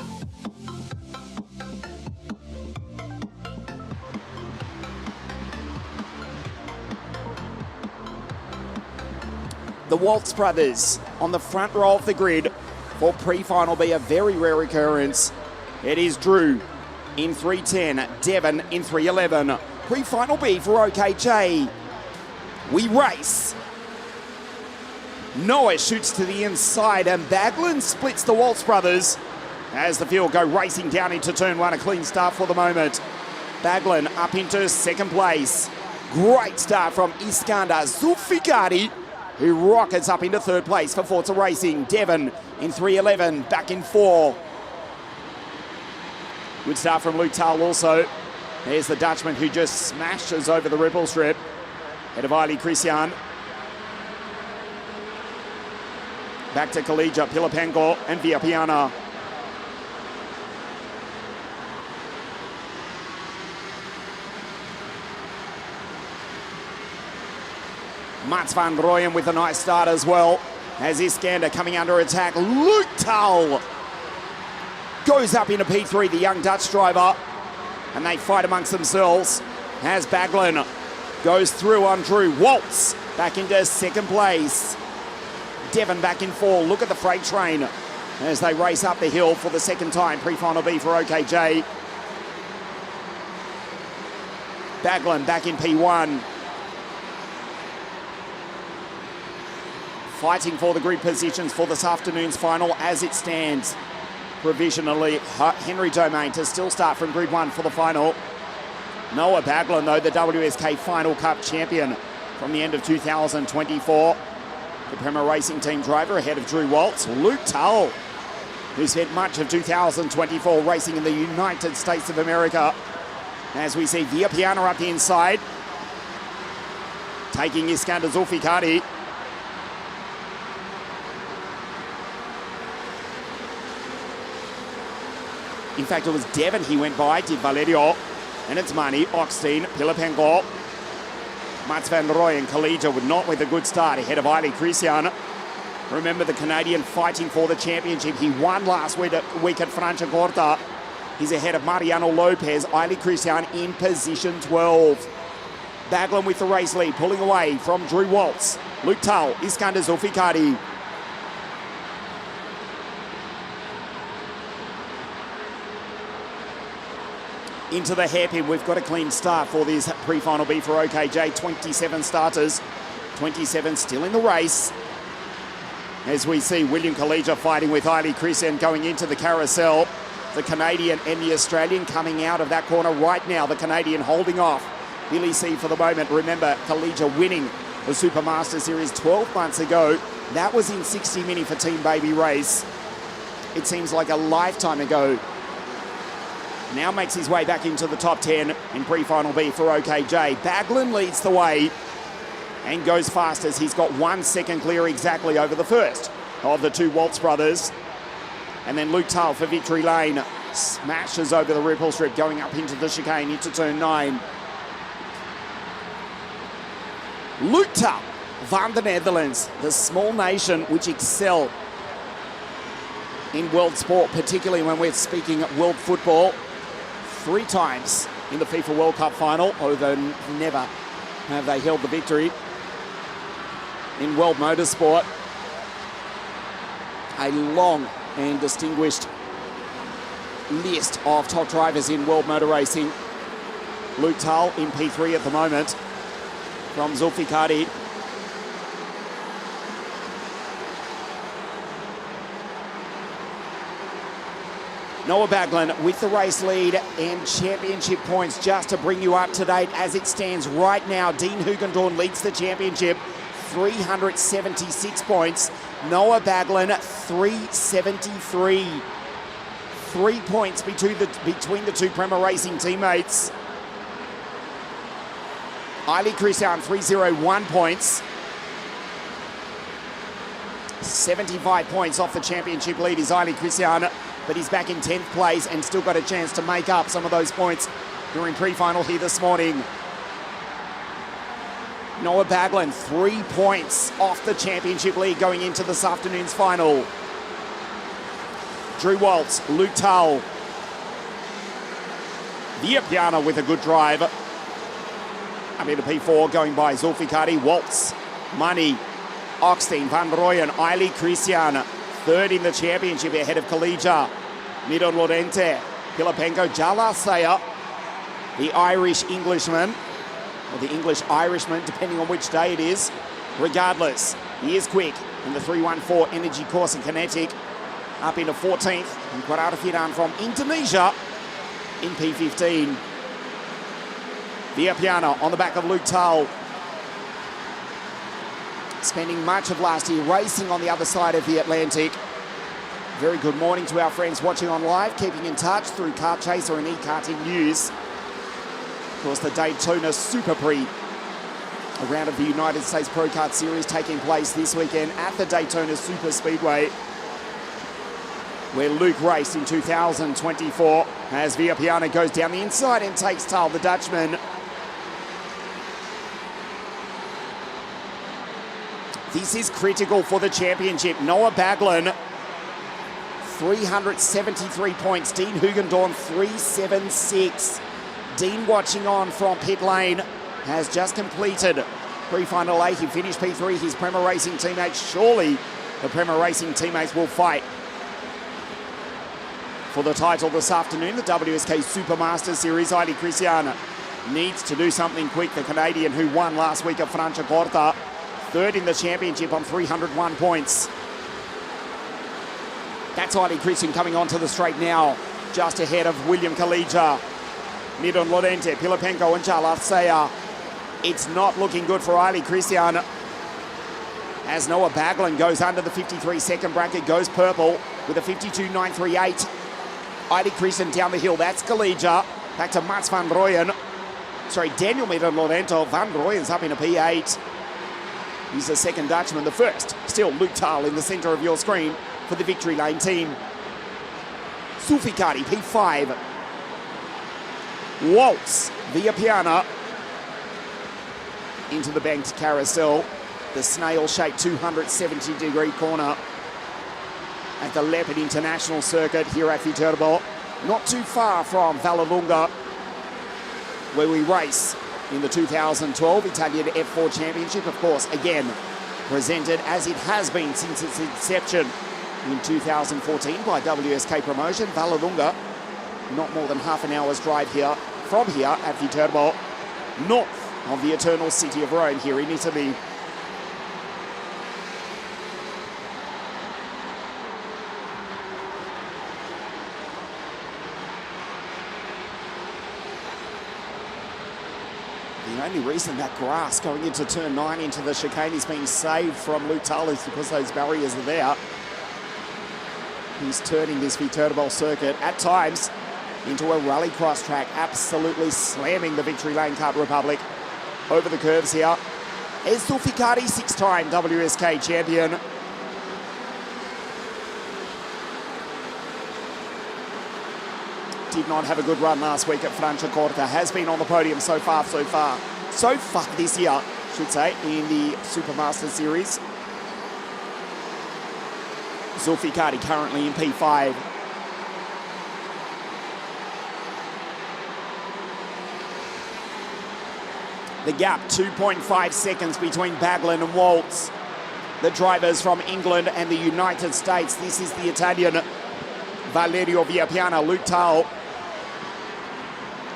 The Waltz brothers on the front row of the grid for pre-final B, a very rare occurrence. It is Drew in 3:10, Devon in 3:11. Pre-final B for OKJ. We race. Noah shoots to the inside and Baglin splits the Waltz brothers as the field go racing down into turn 1. A clean start for the moment. Baglin up into second place. Great start from Iskander Zulfikari, who rockets up into third place for Forza Racing. Devon in 3:11, back in 4. Good start from Luke Tal also. There's the Dutchman who just smashes over the ripple strip. Head of Eiley Christian. Back to Kalija, Pilapenko and Viapiana. Mats van Rooyen with a nice start as well. As Iskander coming under attack. Luke Tal goes up into P3, the young Dutch driver. And they fight amongst themselves. As Baglin goes through on Drew. Waltz back into second place. Devon back in 4. Look at the freight train as they race up the hill for the second time. Pre-final B for OKJ. Baglin back in P1. Fighting for the grid positions for this afternoon's final as it stands. Provisionally, Henry Domain to still start from Grid 1 for the final. Noah Baglin, though, the WSK Final Cup champion from the end of 2024. The Premier Racing Team driver ahead of Drew Waltz. Luke Tal, who spent much of 2024 racing in the United States of America. As we see Viapiana up the inside, taking Iskander Zulfikari. In fact, it was Devon he went by, did Valerio. And it's Mani, Oxteen, Pilapenko, Mats van Rooyen, Kalija would not with a good start ahead of Eiley Christian. Remember the Canadian fighting for the championship. He won last week at Franciacorta. He's ahead of Mariano Lopez, Eiley Christian in position 12. Baglin with the race lead, pulling away from Drew Waltz. Luke Tal, Iskander Zulfikari. into the hairpin. We've got a clean start for this pre-final B for OKJ. 27 starters, 27 still in the race. As we see William Collegia fighting with Eiley Christian going into the carousel. The Canadian and the Australian coming out of that corner right now. The Canadian holding off Billy C for the moment. Remember, Collegia winning the Supermaster Series 12 months ago. That was in 60 Mini for Team Baby Race. It seems like a lifetime ago. Now makes his way back into the top 10 in pre-final B for OKJ. Baglin leads the way and goes fast as he's got 1 second clear exactly over the first of the two Waltz brothers. And then Luke Tull for Victory Lane smashes over the ripple strip going up into the chicane into turn 9. Luke Tull van the Netherlands, the small nation which excel in world sport, particularly when we're speaking world football. 3 times in the FIFA World Cup final, although never have they held the victory. In world motorsport, a long and distinguished list of top drivers in world motor racing. Luke Tull in P3 at the moment from Zulfikari. Noah Baglin with the race lead and championship points just to bring you up to date as it stands right now. Dean Hugendorn leads the championship, 376 points. Noah Baglin, 373. 3 points between the two Premier Racing teammates. Eiley Christian, 301 points. 75 points off the championship lead is Eiley Christian, but he's back in 10th place and still got a chance to make up some of those points during pre-final here this morning. Noah Baglin, 3 points off the championship lead going into this afternoon's final. Drew Waltz, Luke Tull. Viapiana with a good drive. Up into P4 going by Zulfikari, Waltz, Money, Oxteen, Van Rooyen, Eiley Christian. 3rd in the championship ahead of Collegia. Midon Lorente, Pilapenko, Jalasaya, the Irish Englishman, or the English Irishman, depending on which day it is. Regardless, he is quick in the 314 Energy course in Kinetic. Up into 14th, and Quarata Fidan from Indonesia in P15. Viapiana on the back of Luke Tull. Spending much of last year racing on the other side of the Atlantic. Very good morning to our friends watching on live, keeping in touch through Kart Chaser and eKarting News. Of course, the Daytona Super Prix, a round of the United States Pro Kart Series taking place this weekend at the Daytona Super Speedway, where Luke raced in 2024 as Viapiana goes down the inside and takes Tull, the Dutchman. This is critical for the championship. Noah Baglin, 373 points. Dean Hugendorn, 376. Dean watching on from pit lane has just completed pre-final 8. He finished P3. His Premier Racing teammates, surely the Premier Racing teammates will fight for the title this afternoon. The WSK Supermaster Series. Eiley Christian needs to do something quick. The Canadian who won last week at Franciacorta. 3rd in the championship on 301 points. That's Eiley Christian coming onto the straight now, just ahead of William Collegia. Midon Lorente, Pilapenko and Jalasaya. It's not looking good for Eiley Christian as Noah Baglin goes under the 53-second bracket, goes purple with a 52.938. Eiley Christian down the hill, that's Collegia. Back to Mats Van Rooyen. Sorry, Daniel Midon Lorente. Van Rooyen's up in a P8. He's the second Dutchman, the first. Still Luke Tull in the centre of your screen for the Victory Lane team. Zulfikari, P5. Waltz, Viapiana. Into the banked carousel. The snail-shaped 270-degree corner at the Leopard International Circuit here at Viterbo. Not too far from Vallelunga, where we race in the 2012 Italian F4 Championship, of course, again, presented as it has been since its inception in 2014 by WSK Promotion. Vallelunga not more than half an hour's drive here from here at VITERBO, north of the eternal city of Rome here in Italy. The only reason that grass going into turn 9 into the chicane is being saved from Luke Tull is because those barriers are there. He's turning this VITERBO circuit at times into a rallycross track, absolutely slamming the Victory Lane Kart Republic over the curves here. Is Zulfiqari, 6-time WSK champion. Did not have a good run last week at Franciacorta. Has been on the podium so far this year, I should say, in the Supermaster Series. Zulfiqari currently in P5. The gap, 2.5 seconds between Baglin and Waltz. The drivers from England and the United States. This is the Italian Valerio Villapiana, Luke Tull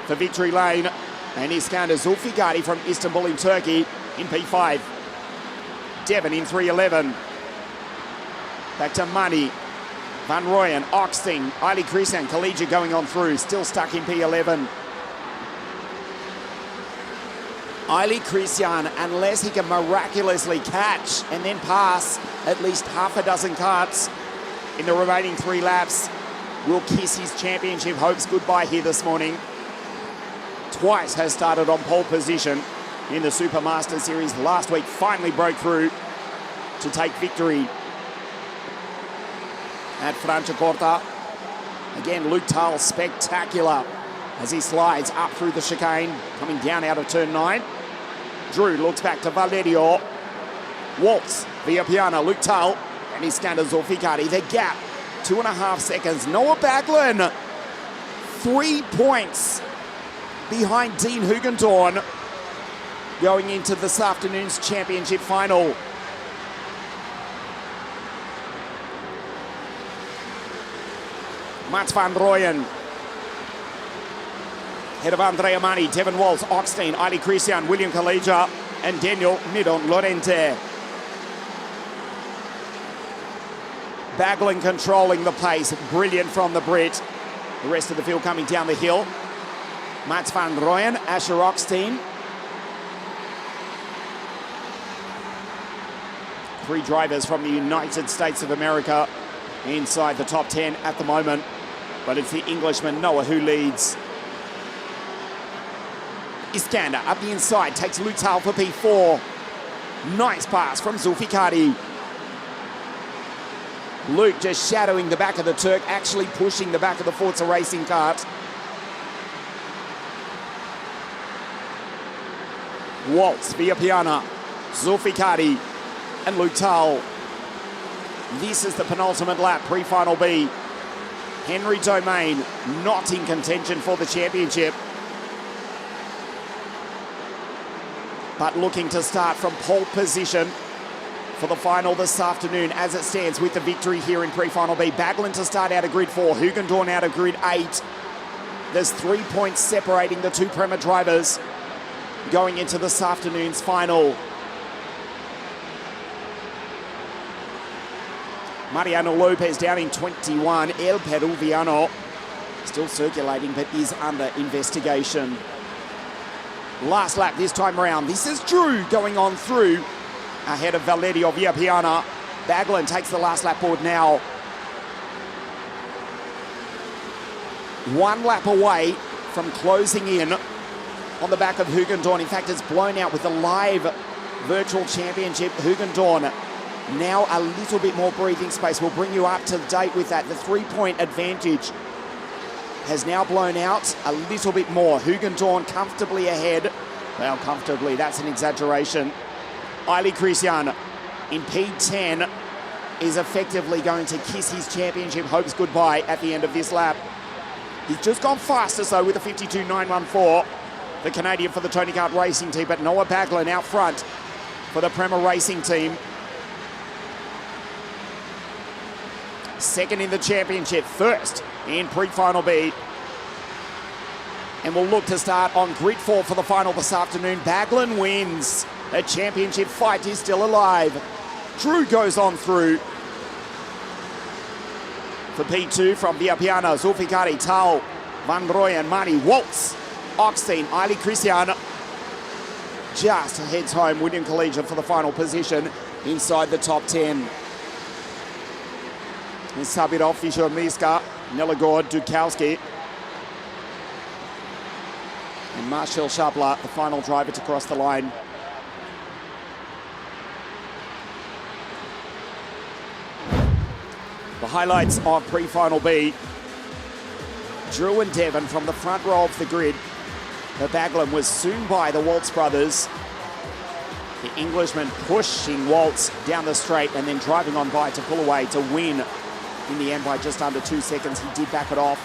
for Victory Lane, and Iskander Zulfiqari from Istanbul in Turkey in P5. Devon in 311. Back to Money, Van Rooyen, Oxting, Ali Christian, Collegia going on through, still stuck in P11. Ali Christian, unless he can miraculously catch and then pass at least half a dozen karts in the remaining 3 laps, will kiss his championship hopes goodbye here this morning. Twice has started on pole position in the Supermaster Series. Last week finally broke through to take victory at Franciacorta. Again, Luke Tull, spectacular as he slides up through the chicane, coming down out of turn 9. Drew looks back to Valerio. Waltz, Villapiana, Luke Tull, and Iskander Zulfiqari. The gap, 2.5 seconds. Noah Baglin, 3 points behind Dean Hugendorn going into this afternoon's championship final. Mats van Rooyen, head of Andrea Mani, Devon Waltz, Oxteen, Ali Christian, William Collegia, and Daniel Midon Lorente. Baglin controlling the pace, brilliant from the Brit. The rest of the field coming down the hill. Mats van Rooyen, Asher Oxteen. 3 drivers from the United States of America inside the top 10 at the moment. But it's the Englishman Noah who leads. Iskander up the inside, takes Luke Tull for P4. Nice pass from Zulfiqari. Luke just shadowing the back of the Turk, actually pushing the back of the Forza Racing kart. Waltz, Villapiana, Zulfiqari, and Luke Tull. This is the penultimate lap, pre-final B. Henry Domain not in contention for the championship, but looking to start from pole position for the final this afternoon as it stands with the victory here in pre-final B. Baglin to start out of grid 4, Hugendorn out of grid 8. There's 3 points separating the 2 Prema drivers going into this afternoon's final. Mariano Lopez down in 21. El Peruviano still circulating but is under investigation. Last lap this time around. This is Drew going on through ahead of Valerio Villapiana. Baglin takes the last lap board now. 1 lap away from closing in on the back of Hugendorn. In fact, it's blown out with the live virtual championship. Hugendorn now a little bit more breathing space. We'll bring you up to date with that. The 3-point advantage has now blown out a little bit more. Hugendorn comfortably ahead. Well, comfortably, that's an exaggeration. Ali Christian in P10 is effectively going to kiss his championship hopes goodbye at the end of this lap. He's just gone faster, so with a 52.914. The Canadian for the Tony Kart Racing team, but Noah Baglin out front for the Prema Racing team. Second in the championship, first in pre-final B. And we'll look to start on grid 4 for the final this afternoon. Baglin wins. The championship fight is still alive. Drew goes on through. For P2 from Viapiana, Zulfikari, Tal, Van Rooyen, Mani, Waltz, Oxteen, Eiley Christian. Just heads home, William Collegiate for the final position inside the top 10. And Sabirov, Fischer, Miska, Nelagord, Dukowski. And Marshall Sharpler, the final driver to cross the line. The highlights of pre-final B. Drew and Devon from the front row of the grid. The Baglin was soon by the Waltz brothers. The Englishman pushing Waltz down the straight and then driving on by to pull away to win in the end by just under 2 seconds. He did back it off.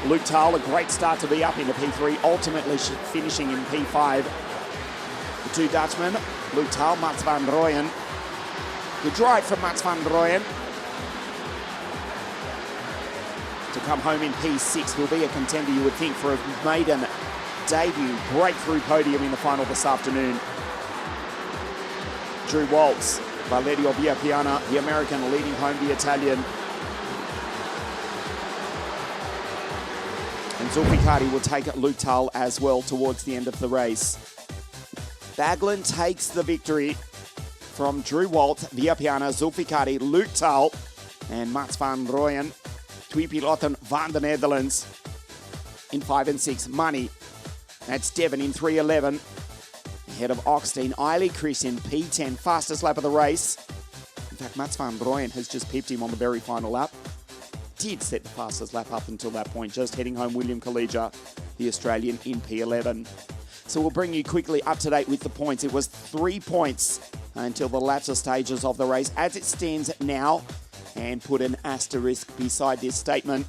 Luke Tal, a great start to be up into P3, ultimately finishing in P5. The two Dutchmen, Luke Tal, Mats van Rooyen. Good drive from Mats van Rooyen. To come home in P6 will be a contender, you would think, for a maiden debut breakthrough podium in the final this afternoon. Drew Waltz, Valerio Viapiana, the American, leading home the Italian. And Zulfikari will take Luke Tal as well towards the end of the race. Baglin takes the victory from Drew Waltz, Viapiana, Zulfikari, Luke Tal, and Mats van Rooyen. Twee piloten van the Netherlands in 5 and 6. Money. That's Devon in 3:11. Ahead of Oxteen, Eiley Chris in P10, fastest lap of the race. In fact, Mats van Rooyen has just pipped him on the very final lap. Did set the fastest lap up until that point, just heading home William Collegiate, the Australian, in P11. So we'll bring you quickly up to date with the points. It was 3 points until the latter stages of the race. As it stands now, and put an asterisk beside this statement.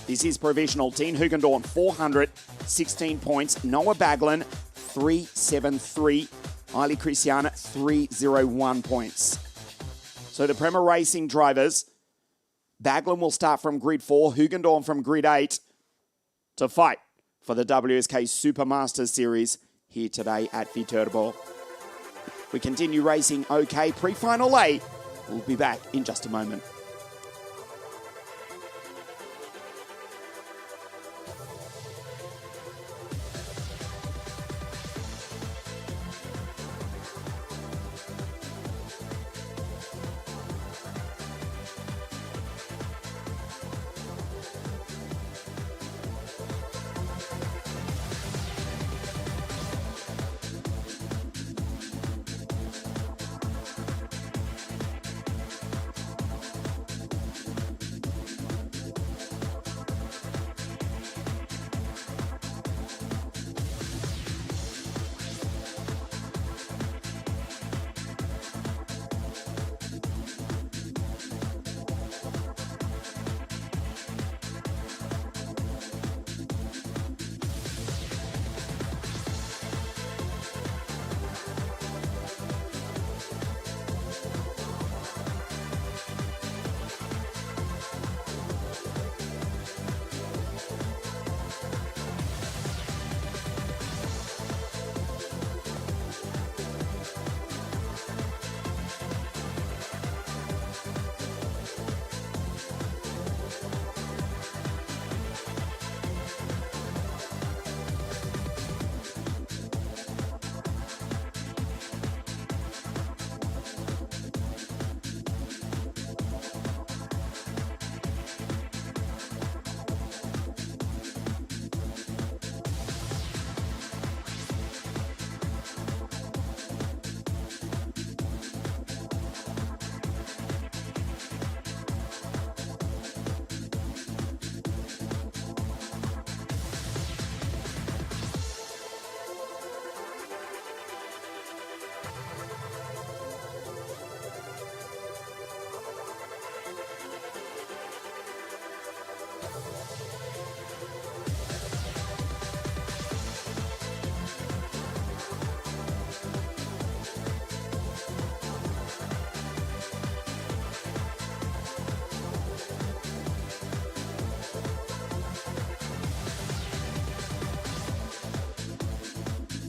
This is provisional. Dean Hugendorn, 416 points. Noah Baglin, 373. Eiley Christian, 301 points. So the Premier Racing drivers, Baglin will start from grid 4, Hugendorn from grid 8 to fight for the WSK Supermasters Series here today at VITERBO. We continue racing OK pre-final A. We'll be back in just a moment.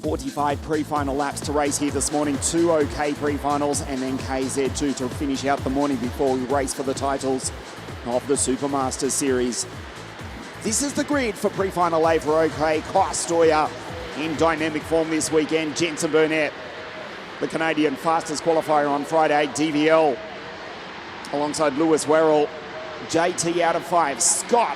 45 pre-final laps to race here this morning. 2 OK pre-finals and then KZ2 to finish out the morning before we race for the titles of the Supermasters Series. This is the grid for pre-final A for OK. Costoya in dynamic form this weekend. Jensen Burnett, the Canadian fastest qualifier on Friday. DVL alongside Lewis Werrell. JT out of 5. Scott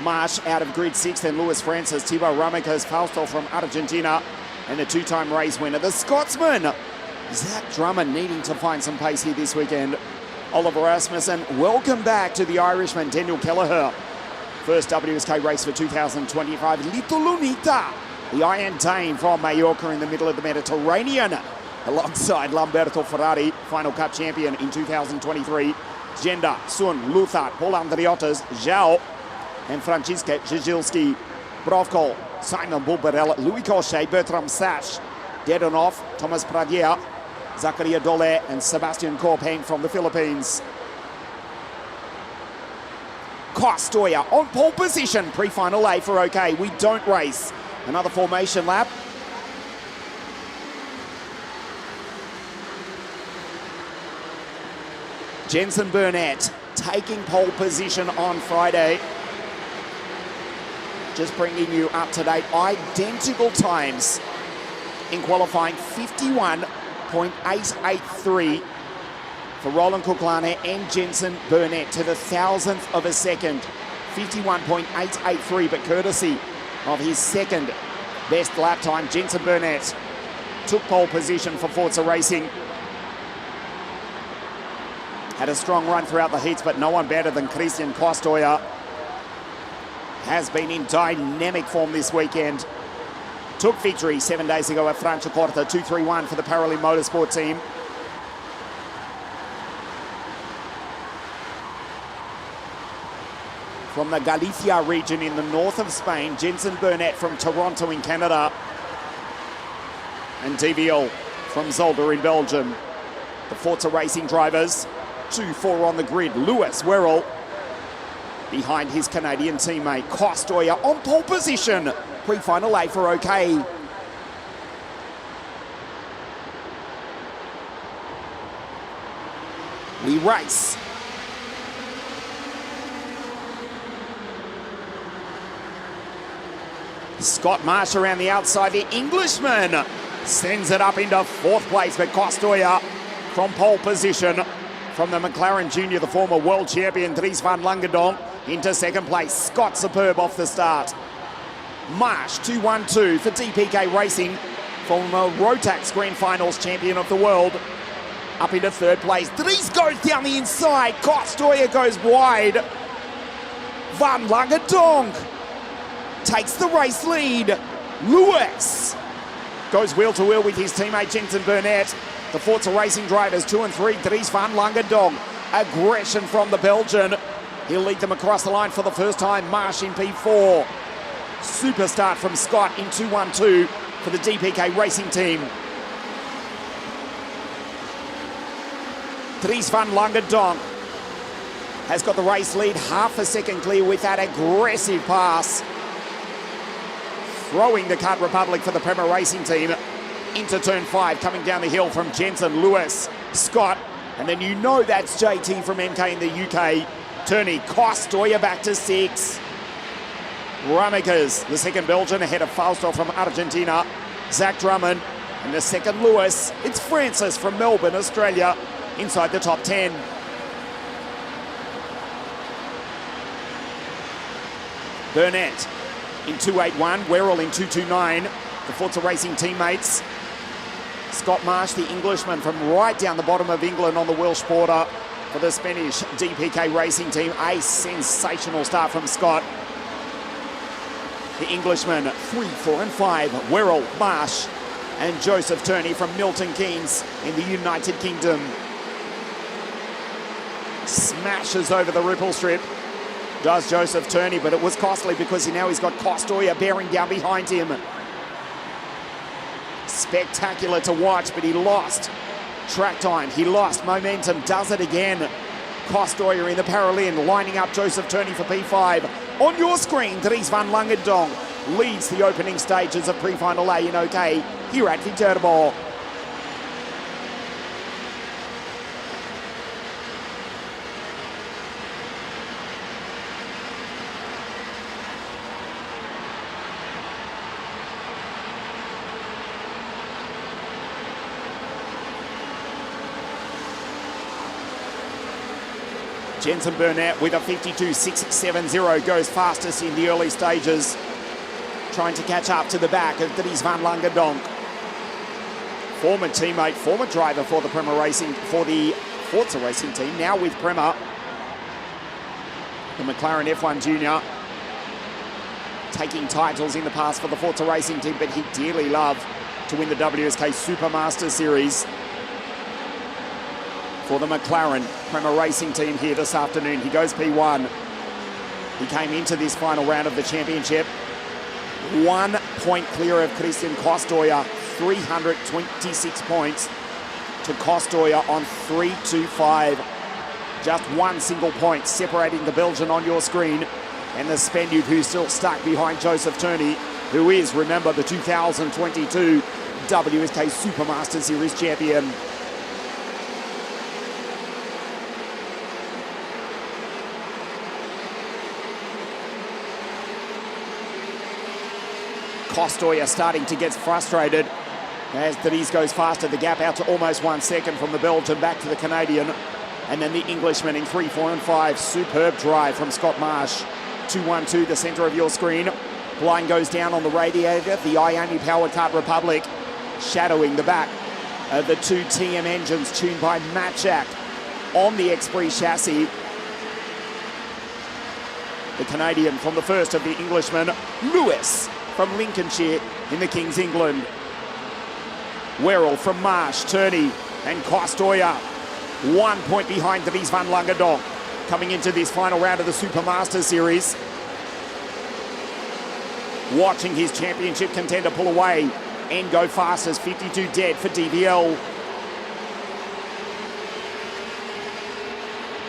Marsh out of grid 6, then Luis Francis, Thibaut Ramicas, Fausto from Argentina, and the two-time race winner, the Scotsman, Zach Drummond, needing to find some pace here this weekend. Oliver Rasmussen, welcome back to the Irishman, Daniel Kelleher. First WSK race for 2025, Little Lunita, the Iron Dane from Mallorca in the middle of the Mediterranean, alongside Lamberto Ferrari, Final Cup champion in 2023. Genda, Sun, Luthart, Paul Andriotas, Zhao, and Franciszek Zizilski, Brovko, Simon Bulbarella, Louis Cochet, Bertram Sash, Dedonov, Thomas Pradier, Zakaria Dole, and Sebastian Korpeng from the Philippines. Costoya on pole position, pre-final A for OK. We don't race. Another formation lap. Jensen Burnett taking pole position on Friday. Just bringing you up to date, identical times in qualifying, 51.883 for Roland Kuklane and Jensen Burnett to the 1,000th of a second. 51.883, but courtesy of his second best lap time, Jensen Burnett took pole position for Forza Racing. Had a strong run throughout the heats, but no one better than Christian Costoya. Has been in dynamic form this weekend. Took victory 7 days ago at Franciacorta, 2-3-1 for the Paralympic Motorsport team. From the Galicia region in the north of Spain, Jensen Burnett from Toronto in Canada. And DVL from Zolder in Belgium. The Forza Racing drivers, 2-4 on the grid. Lewis Werrell behind his Canadian teammate. Costoya on pole position. Pre-final A for OK. We race. Scott Marsh around the outside. The Englishman sends it up into fourth place, but Costoya from pole position. From the McLaren Junior, the former world champion Dries van Langendonk into second place. Scott superb off the start. Marsh 2-1-2 for DPK Racing, former Rotax Grand Finals champion of the world, up into third place. Dries goes down the inside. Costoya goes wide. Van Langendonk takes the race lead. Lewis goes wheel to wheel with his teammate Jensen Burnett. The Forza Racing drivers 2 and 3. Dries van Langendonk. Aggression from the Belgian. He'll lead them across the line for the first time. Marsh in P4. Super start from Scott in 2-1-2 for the DPK Racing team. Dries van Langendonk has got the race lead, half a second clear with that aggressive pass. Throwing the Kart Republic for the Prema Racing team into turn 5, coming down the hill from Jensen, Lewis, Scott, and then you know that's JT from MK in the UK. Turning Costoya back to 6. Ramicas, the second Belgian, ahead of Fausto from Argentina. Zach Drummond, and the second Lewis. It's Francis from Melbourne, Australia, inside the top 10. Burnett in 2.81, Werrell in 2.29. The Forza Racing teammates. Scott Marsh, the Englishman from right down the bottom of England on the Welsh border for the Spanish DPK Racing team. A sensational start from Scott. The Englishman 3, 4 and 5. Werrell, Marsh and Joseph Turney from Milton Keynes in the United Kingdom. Smashes over the ripple strip. Does Joseph Turney, but it was costly because now he's got Costoya bearing down behind him. Spectacular to watch, but he lost track time. He lost momentum. Does it again. Costoya in the Paralympic, lining up Joseph Turney for P5. On your screen, Dries van Langendonk leads the opening stages of pre-final A in OK here at VITERBO. Jensen Burnett with a 52.670 goes fastest in the early stages, trying to catch up to the back of Dries van Langendonk. Former teammate, former driver for the Forza Racing team, now with Prema. The McLaren F1 Junior, taking titles in the past for the Forza Racing team, but he'd dearly love to win the WSK Supermaster Series for the McLaren Prema Racing team here this afternoon. He goes P1. He came into this final round of the championship 1 point clear of Christian Kostoja, 326 points to Kostoja on 325. Just one single point separating the Belgian on your screen and the Spaniard who's still stuck behind Joseph Turney, who is, remember, the 2022 WSK Supermaster Series champion. Kostoja starting to get frustrated as Dries goes faster. The gap out to almost 1 second from the Belgian back to the Canadian. And then the Englishman in 3, 4 and 5. Superb drive from Scott Marsh. 2-1-2, the centre of your screen. Line goes down on the radiator. The Ioni Powered Kart Republic shadowing the back of the 2 TM engines tuned by Matchak on the Esprit chassis. The Canadian from the first of the Englishmen, Lewis from Lincolnshire in the King's England. Werrell from Marsh, Turney and Kostoja. 1 point behind Dries van Langendonk coming into this final round of the Supermaster Series. Watching his championship contender pull away and go fastest, 52 dead for DVL.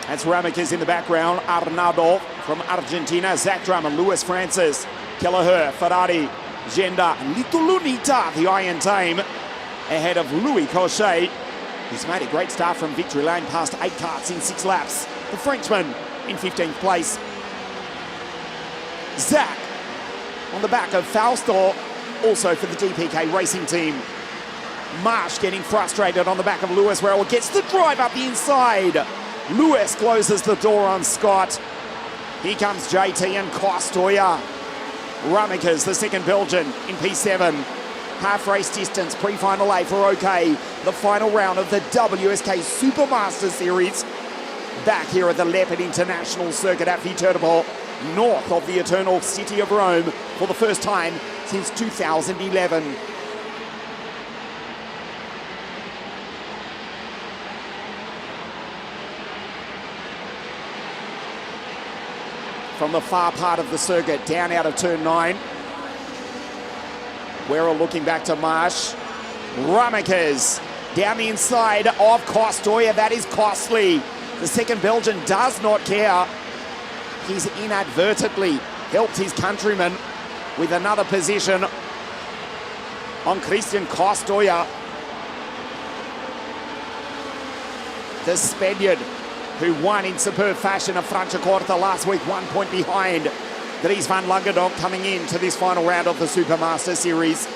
That's Ramekes in the background. Arnaldo from Argentina. Zach Drummond, Lewis Francis, Kelleher, Ferrari, Genda, Little Lunita, the Iron Tame, ahead of Louis Cochet, who's made a great start from victory lane past 8 karts in 6 laps. The Frenchman in 15th place. Zach on the back of Fausto, also for the DPK Racing team. Marsh getting frustrated on the back of Lewis Werrell, gets the drive up the inside. Lewis closes the door on Scott. Here comes JT and Kostoja. Ramekes, the second Belgian, in P7. Half race distance, pre-final A for OK. The final round of the WSK Supermaster Series. Back here at the Leopard International Circuit at VITERBO, north of the eternal city of Rome, for the first time since 2011. From the far part of the circuit, down out of turn 9. Werrell looking back to Marsh. Ramekes down the inside of Kostoja. That is costly. The second Belgian does not care. He's inadvertently helped his countryman with another position on Christian Kostoja. The Spaniard who won in superb fashion at Franciacorta last week, 1 point behind. Dries van Langendonk coming into this final round of the Supermaster Series.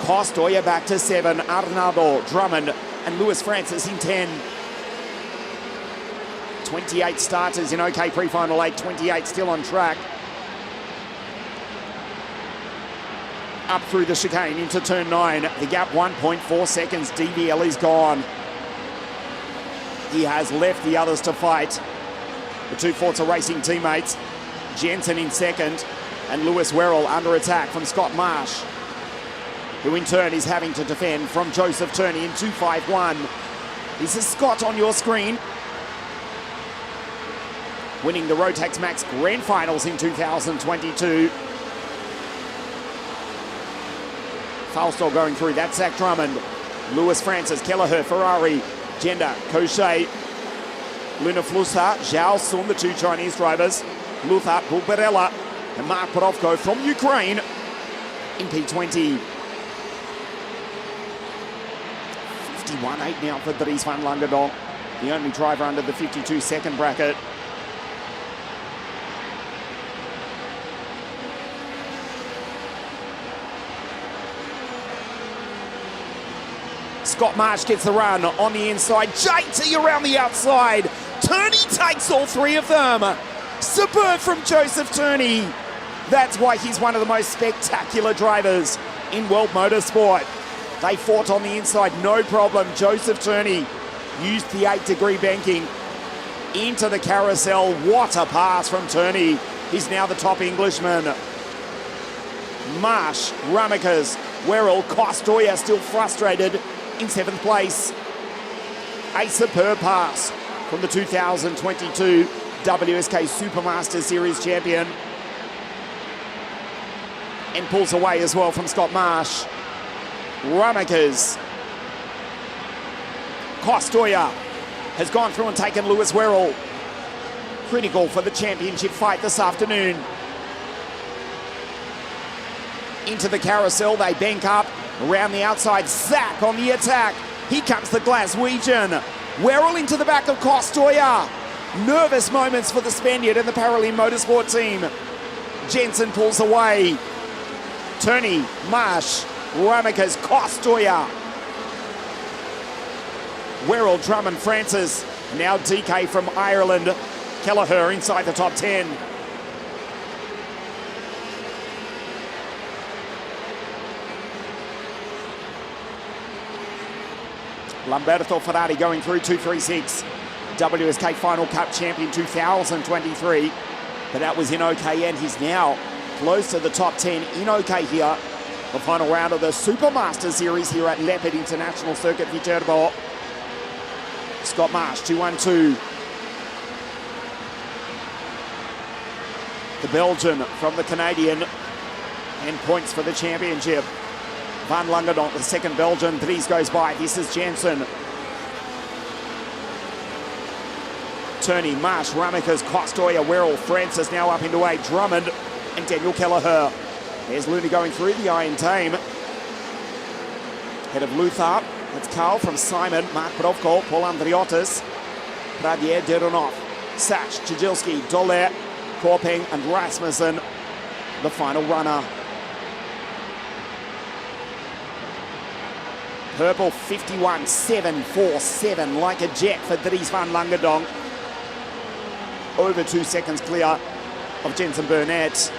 Kostoja back to 7, Arnaldo, Drummond and Lewis Francis in 10. 28 starters in OK pre-final 8, 28 still on track. Up through the chicane into turn 9. The gap 1.4 seconds. DVL is gone. He has left the others to fight. The 2 Forza Racing teammates, Jensen in second and Lewis Werrell under attack from Scott Marsh, who in turn is having to defend from Joseph Turney in 2.51. This is Scott on your screen, winning the Rotax Max Grand Finals in 2022. Fausto going through, that's Zach Drummond. Lewis Francis, Kelleher, Ferrari, Genda, Cochet, Luna Flusha, Zhao Sun, the 2 Chinese drivers, Luther, Bulbarella, and Mark Porovko from Ukraine. in P20. 51.8 now for Dries van Langendonk, the only driver under the 52-second bracket. Scott Marsh gets the run on the inside. JT around the outside. Turney takes all three of them. Superb from Joseph Turney. That's why he's one of the most spectacular drivers in world motorsport. They fought on the inside, no problem. Joseph Turney used the 8-degree banking into the carousel. What a pass from Turney. He's now the top Englishman. Marsh, Ramekers, Werrell, Costoya still frustrated in 7th place. A superb pass from the 2022 WSK Supermaster Series champion. And pulls away as well from Scott Marsh. Ramekers. Costoya has gone through and taken Lewis Werrell. Critical for the championship fight this afternoon. Into the carousel, they bank up. Around the outside, Zach on the attack. Here comes the Glaswegian. Werrell into the back of Costoya. Nervous moments for the Spaniard and the Paralympic Motorsport team. Jensen pulls away. Turney, Marsh, Ramekers, Costoya. Werrell, Drummond, Francis. Now DK from Ireland. Kelleher inside the top 10. Lamberto Ferrari going through 236. WSK Final Cup champion 2023. But that was in OK, and he's now close to the top 10 in OK here. The final round of the Supermaster Series here at Leopard International Circuit, VITERBO. Scott Marsh, 212. The Belgian from the Canadian, and points for the championship. Van Langendonk, the second Belgian. Dries goes by. This is Jensen. Turney, Marsh, Ramekers, Costoya, Werrell, Francis now up into 8. Drummond and Daniel Kelleher. There's Looney going through the Iron Tame. Head of Luthar. That's Carl from Simon. Mark Brovko, Paul Andriotis. Pradier, Deronov, Sach, Chijilski, Doller, Korpeng and Rasmussen. The final runner. Purple 51.747 like a jet for Dries van Langendonk. Over 2 seconds clear of Jensen Burnett.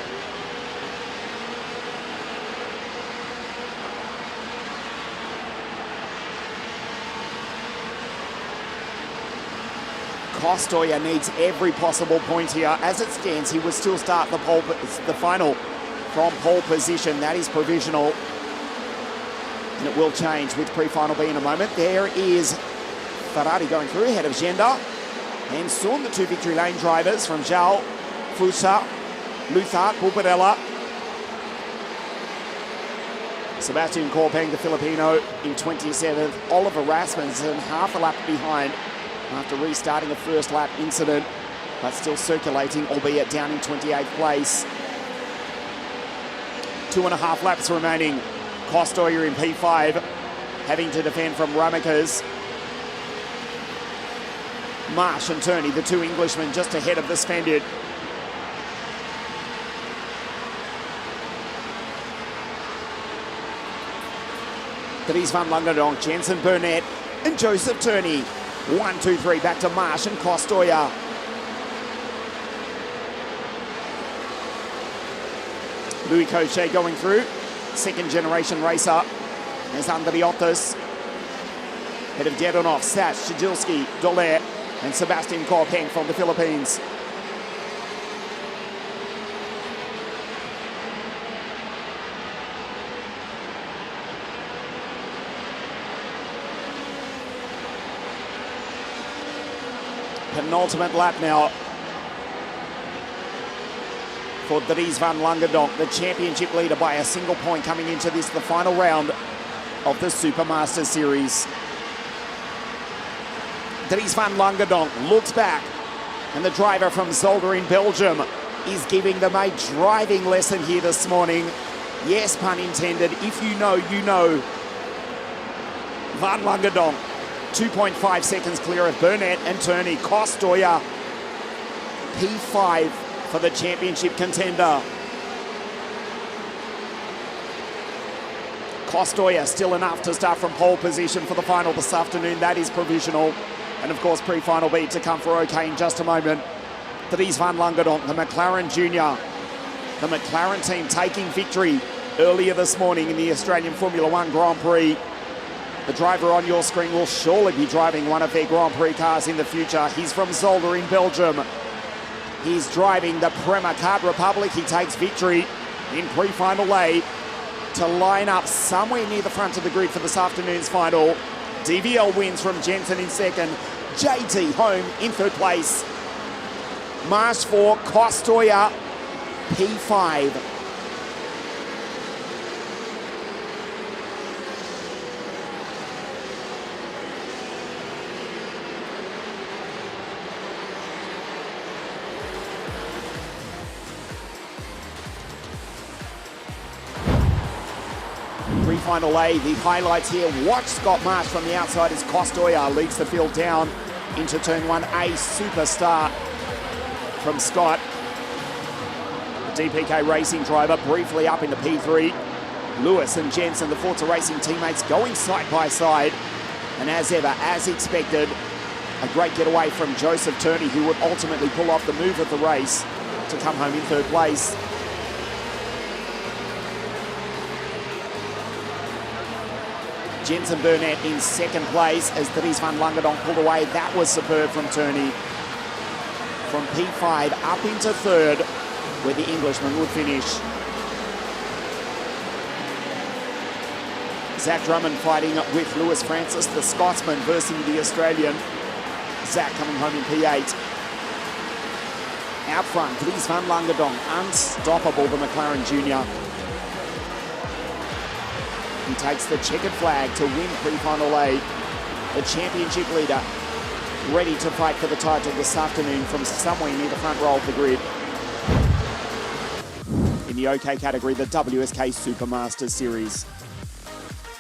Costoya needs every possible point here. As it stands, he will still start the final from pole position. That is provisional. And it will change with pre-final B in a moment. There is Ferrari going through ahead of Genda and Sun, the two victory lane drivers from Zhao, Fusa, Luthar, Pulparella. Sebastian Korpeng, the Filipino, in 27th. Oliver Rasmussen half a lap behind after restarting a first lap incident, but still circulating, albeit down in 28th place. 2.5 laps remaining. Costoya in P5, having to defend from Ramekers. Marsh and Turney, the two Englishmen, just ahead of the Spaniard. Dries van Langendonk, Jensen Burnett and Joseph Turney. 1, 2, 3, back to Marsh and Costoya. Louis Cochet going through. Second generation racer. There's Andriotis. Head of Dedonov, Sach, Chijilski, Doller and Sebastian Korpeng from the Philippines. Penultimate lap now for Dries van Langendonk, the championship leader by a single point coming into this, the final round of the Supermaster Series. Dries van Langendonk looks back, and the driver from Zolder in Belgium is giving them a driving lesson here this morning. Yes, pun intended. If you know, you know. Van Langedonk, 2.5 seconds clear of Burnett and Turney. Costoya, P5 for the championship contender. Costoya still enough to start from pole position for the final this afternoon. That is provisional. And of course, pre-final beat to come for OK in just a moment. Dries Van Langedonk, the McLaren Junior. The McLaren team taking victory earlier this morning in the Australian Formula One Grand Prix. The driver on your screen will surely be driving one of their Grand Prix cars in the future. He's from Zolder in Belgium. He's driving the Prema Kart Republic. He takes victory in pre-final A to line up somewhere near the front of the grid for this afternoon's final. DVL wins from Jensen in second. JT home in third place. Marsh 4, Costoya, P5. Pre-final A, the highlights here. Watch Scott Marsh from the outside as Costoya leads the field down into turn 1A. Superstar from Scott. The DPK Racing driver briefly up into P3. Lewis and Jensen, the Forza Racing teammates, going side by side. And as ever, as expected, a great getaway from Joseph Turney, who would ultimately pull off the move of the race to come home in third place. Jensen Burnett in second place as Dries Van Langedonk pulled away. That was superb from Turney. From P5 up into third, where the Englishman would finish. Zach Drummond fighting with Lewis Francis, the Scotsman, versus the Australian. Zach coming home in P8. Out front, Dries Van Langedonk, unstoppable, the McLaren Junior. He takes the checkered flag to win pre-final A. The championship leader ready to fight for the title this afternoon from somewhere near the front row of the grid. In the OK category, the WSK Supermasters Series.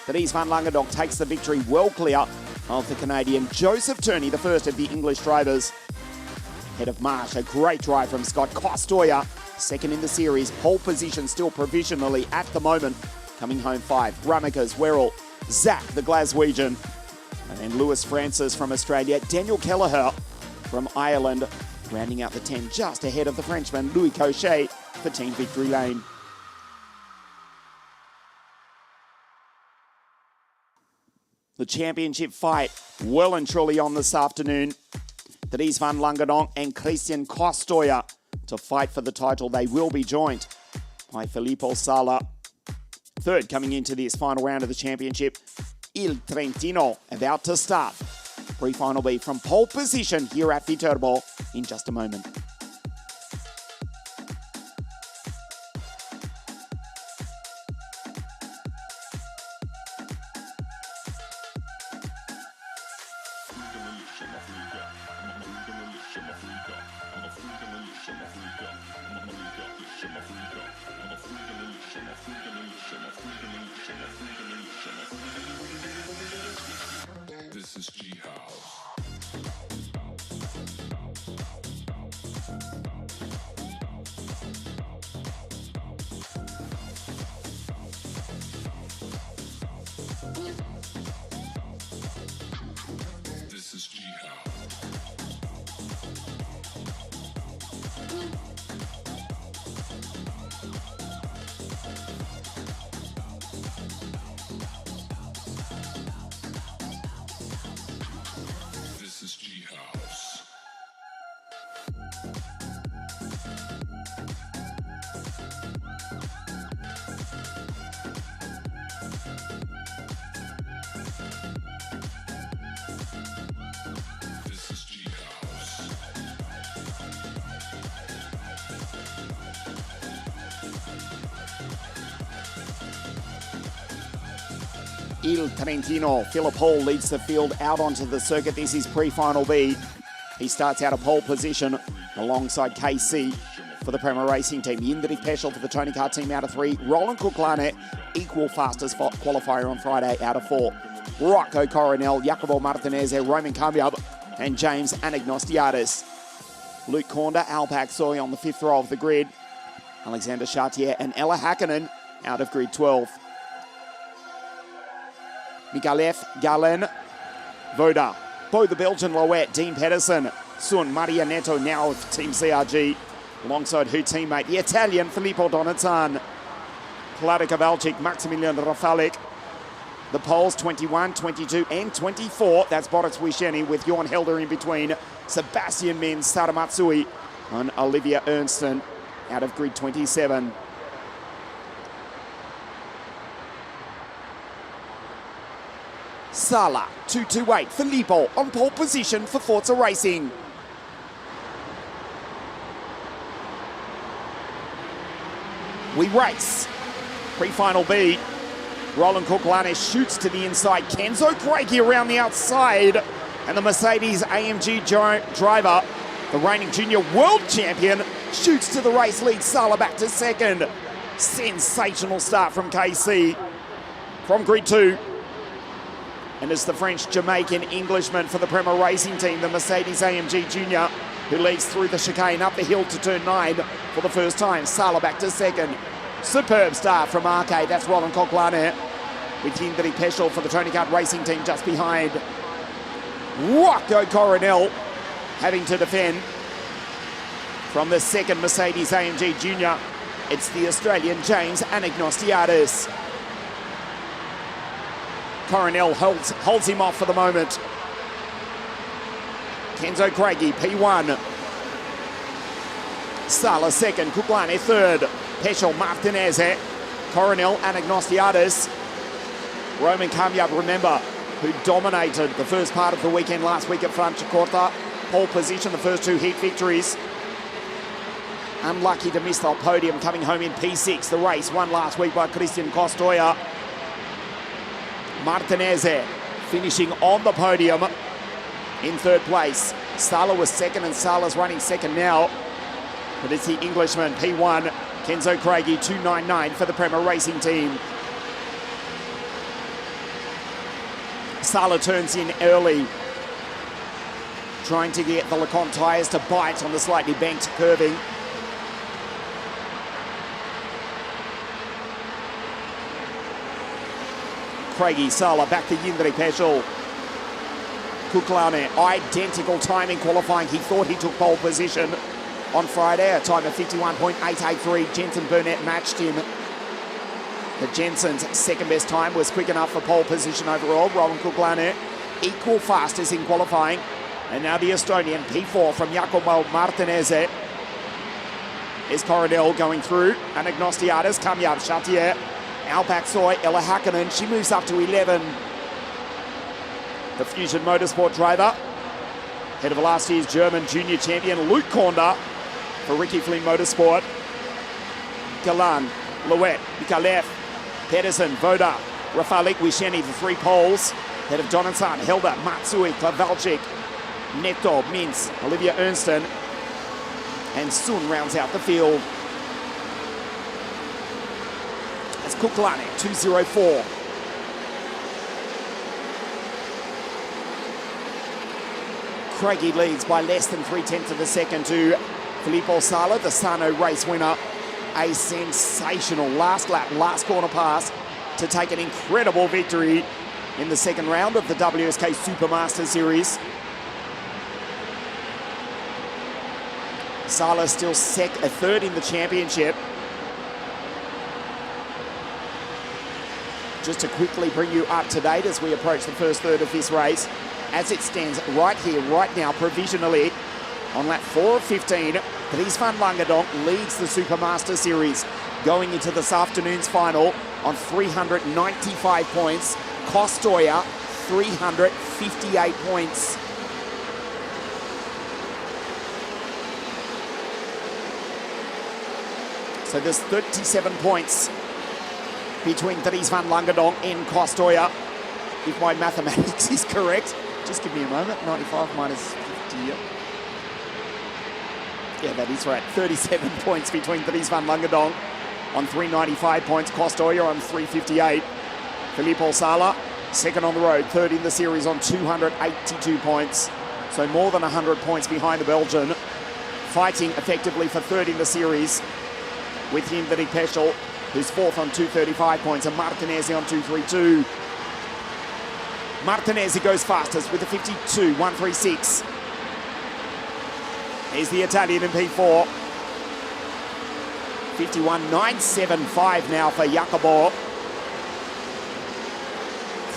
Dries Van Langedonk takes the victory well clear of the Canadian. Joseph Turney, the first of the English drivers. Head of Marsh, a great drive from Scott. Costoya, second in the series. Pole position still provisionally at the moment. Coming home 5. Rummakers, Werrell, Zach, the Glaswegian. And then Lewis Francis from Australia. Daniel Kelleher from Ireland, rounding out the 10 just ahead of the Frenchman, Louis Cochet, for Team Victory Lane. The championship fight well and truly on this afternoon. Dries Van Langedonk and Christian Costoya to fight for the title. They will be joined by Filippo Sala. Third coming into this final round of the championship, Il Trentino, about to start. Pre-final B from pole position here at VITERBO in just a moment. This is G House. This is G House. This is G House. This is G House. Il Trentino, Philip Hall leads the field out onto the circuit. This is pre-final B. He starts out of pole position alongside KC for the Premier Racing team. Yindri Peschel for the Tony Kart team out of 3. Roland Kuklane, equal fastest qualifier on Friday out of 4. Rocco Coronel, Jacopo Martinez, Roman Kamyab, and James Anagnostiadis. Luke Korda, Alpak Soy on the 5th row of the grid. Alexander Chartier and Ella Hakkinen out of grid 12. Mikalev, Galen, Voda, Bo the Belgian Louette, Dean Pedersen, Sun, Maria Neto now with Team CRG, alongside her teammate, the Italian Filippo Donatan, Vlada Kovalchik, Maximilian Rafalik. The Poles 21, 22 and 24. That's Boris Wysheny with Johan Helder in between. Sebastian Min, Sara Matsui and Olivia Ernston out of grid 27. Sala, 228. Filippo on pole position for Forza Racing. We race. Pre-final B. Roland Kuklane shoots to the inside. Kenzo Craigie around the outside. And the Mercedes AMG driver, the reigning junior world champion, shoots to the race lead. Sala back to second. Sensational start from KC. From grid 2. And it's the French-Jamaican Englishman for the Premier Racing team, the Mercedes AMG Junior, who leads through the chicane up the hill to turn 9 for the first time. Sala back to second. Superb start from Arcade. That's Roland Kuklane with Yindri Peschel for the Tony Kart Racing team just behind. Rocco Coronel having to defend from the second Mercedes AMG Junior. It's the Australian James Anagnostiadis. Coronel holds him off for the moment. Kenzo Craigie, P1. Sala second, Kuklane third. Peschel, Martinez, Coronel, Anagnostiadis. Roman Kamyab, remember, who dominated the first part of the weekend last week at Franciacorta. Pole position, the first 2 heat victories. Unlucky to miss the podium, coming home in P6. The race won last week by Christian Costoya. Martinez finishing on the podium in 3rd place. Sala was second and Sala's running second now. But it's the Englishman, P1, Kenzo Craigie, 299 for the Premier Racing team. Sala turns in early, trying to get the Lecon tyres to bite on the slightly banked curving. Craigie, Sala, back to Yindri Peschel. Kuklane, identical time in qualifying. He thought he took pole position on Friday, a time of 51.883. Jensen Burnett matched him. But Jensen's second best time was quick enough for pole position overall. Roland Kuklane, equal fastest in qualifying. And now the Estonian, P4 from Jacopo Martinez. Is Coronel going through. Anagnostiadis, Kamyab, Chartier. Alpak Soy, Ella Hakkinen, she moves up to 11. The Fusion Motorsport driver, head of last year's German junior champion, Luke Korda for Ricky Flynn Motorsport. Galan, Louette, Mikalev, Pedersen, Voda, Rafalik, Wysheny, the 3 poles. Head of Donatsan, Helder, Matsui, Kovalchik, Neto, Mintz, Olivia Ernston, and Sun rounds out the field. That's Kuklane, 204. Craigie leads by less than 3/10 of a second to Filippo Sala, the Sano race winner. A sensational last lap, last corner pass to take an incredible victory in the second round of the WSK Supermaster Series. Sala still third in the championship. Just to quickly bring you up to date as we approach the first third of this race. As it stands right here, right now, provisionally, on lap 4 of 15, Dries van Langendonk leads the Supermaster Series, going into this afternoon's final on 395 points. Costoya, 358 points. So there's 37 points between Dries van Langendonk and Costoya, if my mathematics is correct. Just give me a moment. 95 minus 50. Yeah, that is right. 37 points between Dries van Langendonk on 395 points. Costoya on 358. Filippo Sala, second on the road, third in the series on 282 points. So more than 100 points behind the Belgian. Fighting effectively for third in the series with Hendrik Peschel, who's fourth on 235 points, and Martinez on 232. Martinez goes fastest with a 52.136. Here's the Italian in P4. 51.975 now for Jacobo.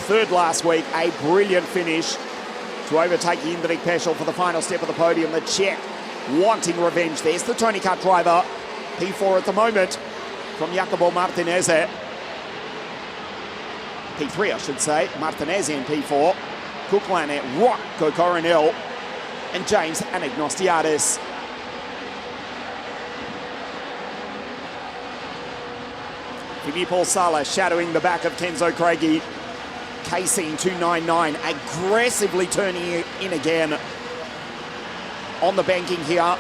Third last week, a brilliant finish to overtake Hendrik Peschel for the final step of the podium. The Czech wanting revenge. There's the Tony Kart driver. P4 at the moment from Jacobo Martinez. P3, I should say. Martinez in P4. Coquelin, Rocco Coronel, and James Anagnostiadis. Filippo Sala shadowing the back of Kenzo Craigie. Casey in 299, aggressively turning in again on the banking here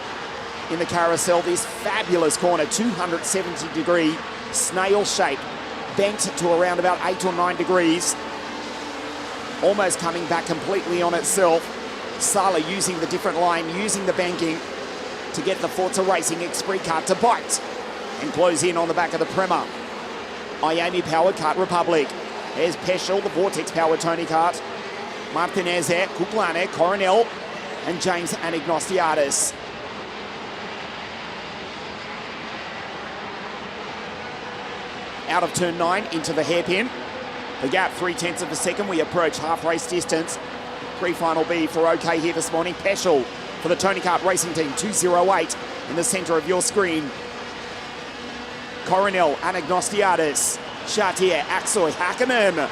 in the carousel. This fabulous corner, 270-degree snail shape, banked to around about 8 or 9 degrees, almost coming back completely on itself. Sala using the different line, using the banking to get the Forza Racing Esprit car to bite and close in on the back of the Prema. Miami powered Kart Republic. There's Peschel, the Vortex powered Tony Kart. Martinez, Coquelin, Coronel, and James Anagnostiadis. Out of turn 9 into the hairpin. The gap 0.3 of a second. We approach half race distance. Pre-final B for OK here this morning. Peschel for the Tony Kart Racing Team, 208 in the centre of your screen. Coronel, Anagnostiadis, Chartier, Aksoy, Hakkinen.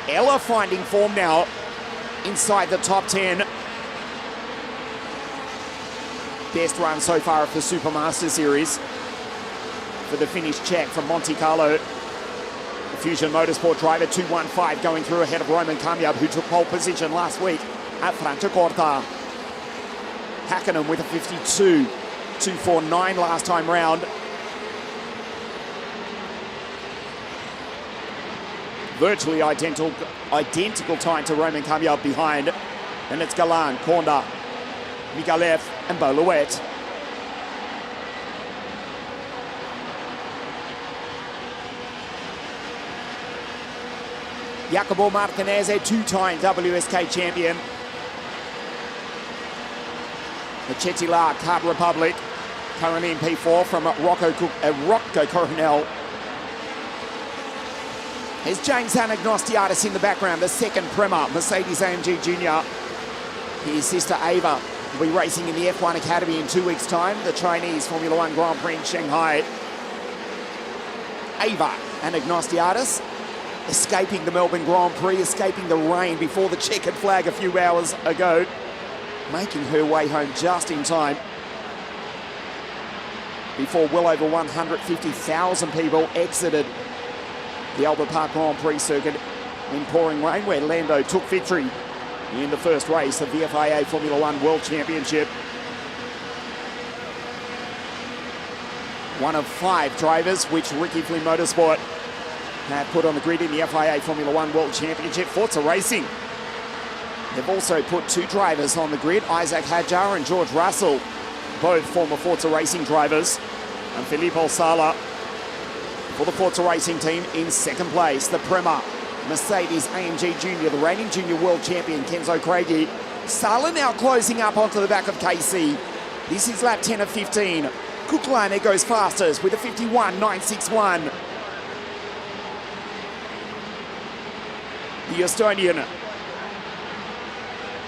Ella finding form now inside the top 10. Best run so far of the Supermaster Series for the Finnish Czech from Monte Carlo. The Fusion Motorsport driver 215 going through ahead of Roman Kamyab, who took pole position last week at Franciacorta. Hakkinen with a 52.249 last time round. Virtually identical time to Roman Kamyab behind. And it's Galan, Korda, Migalev, and Boluet. Jacobo Martinez, a two-time WSK champion. The Chetila Kart Republic, currently in P4 from Rocco Coronel. Here's James Anagnostiadis in the background, the second Prema, Mercedes-AMG Junior. His sister Ava will be racing in the F1 Academy in 2 weeks' time, the Chinese Formula One Grand Prix in Shanghai. Ava Anagnostiadis escaping the Melbourne Grand Prix, escaping the rain before the checkered flag a few hours ago, making her way home just in time before well over 150,000 people exited the Albert Park Grand Prix circuit in pouring rain, where Lando took victory in the first race of the FIA Formula One World Championship. One of 5 drivers which Ricky Flynn Motorsport have put on the grid in the FIA Formula One World Championship. Forza Racing, they've also put 2 drivers on the grid, Isaac Hadjar and George Russell, both former Forza Racing drivers, and Filippo Sala for the Forza Racing Team in second place. The Prema, Mercedes-AMG Junior, the reigning Junior World Champion Kenzo Craigie. Sala now closing up onto the back of KC. This is lap 10 of 15. Coquelin goes fastest with a 51.961. The Estonian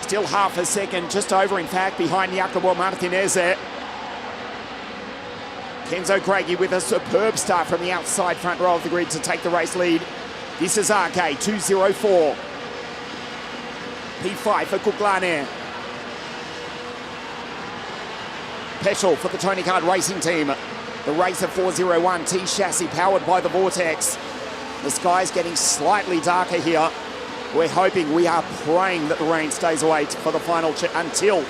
still half a second, just over in fact, behind Jacobo Martinez. Kenzo Craigie with a superb start from the outside front row of the grid to take the race lead. This is RK 204. P5 for Coquelin. Peschel for the Tony Kart Racing Team. The Racer 401 T chassis powered by the Vortex. The sky's getting slightly darker here. We're hoping, we are praying that the rain stays away for the final until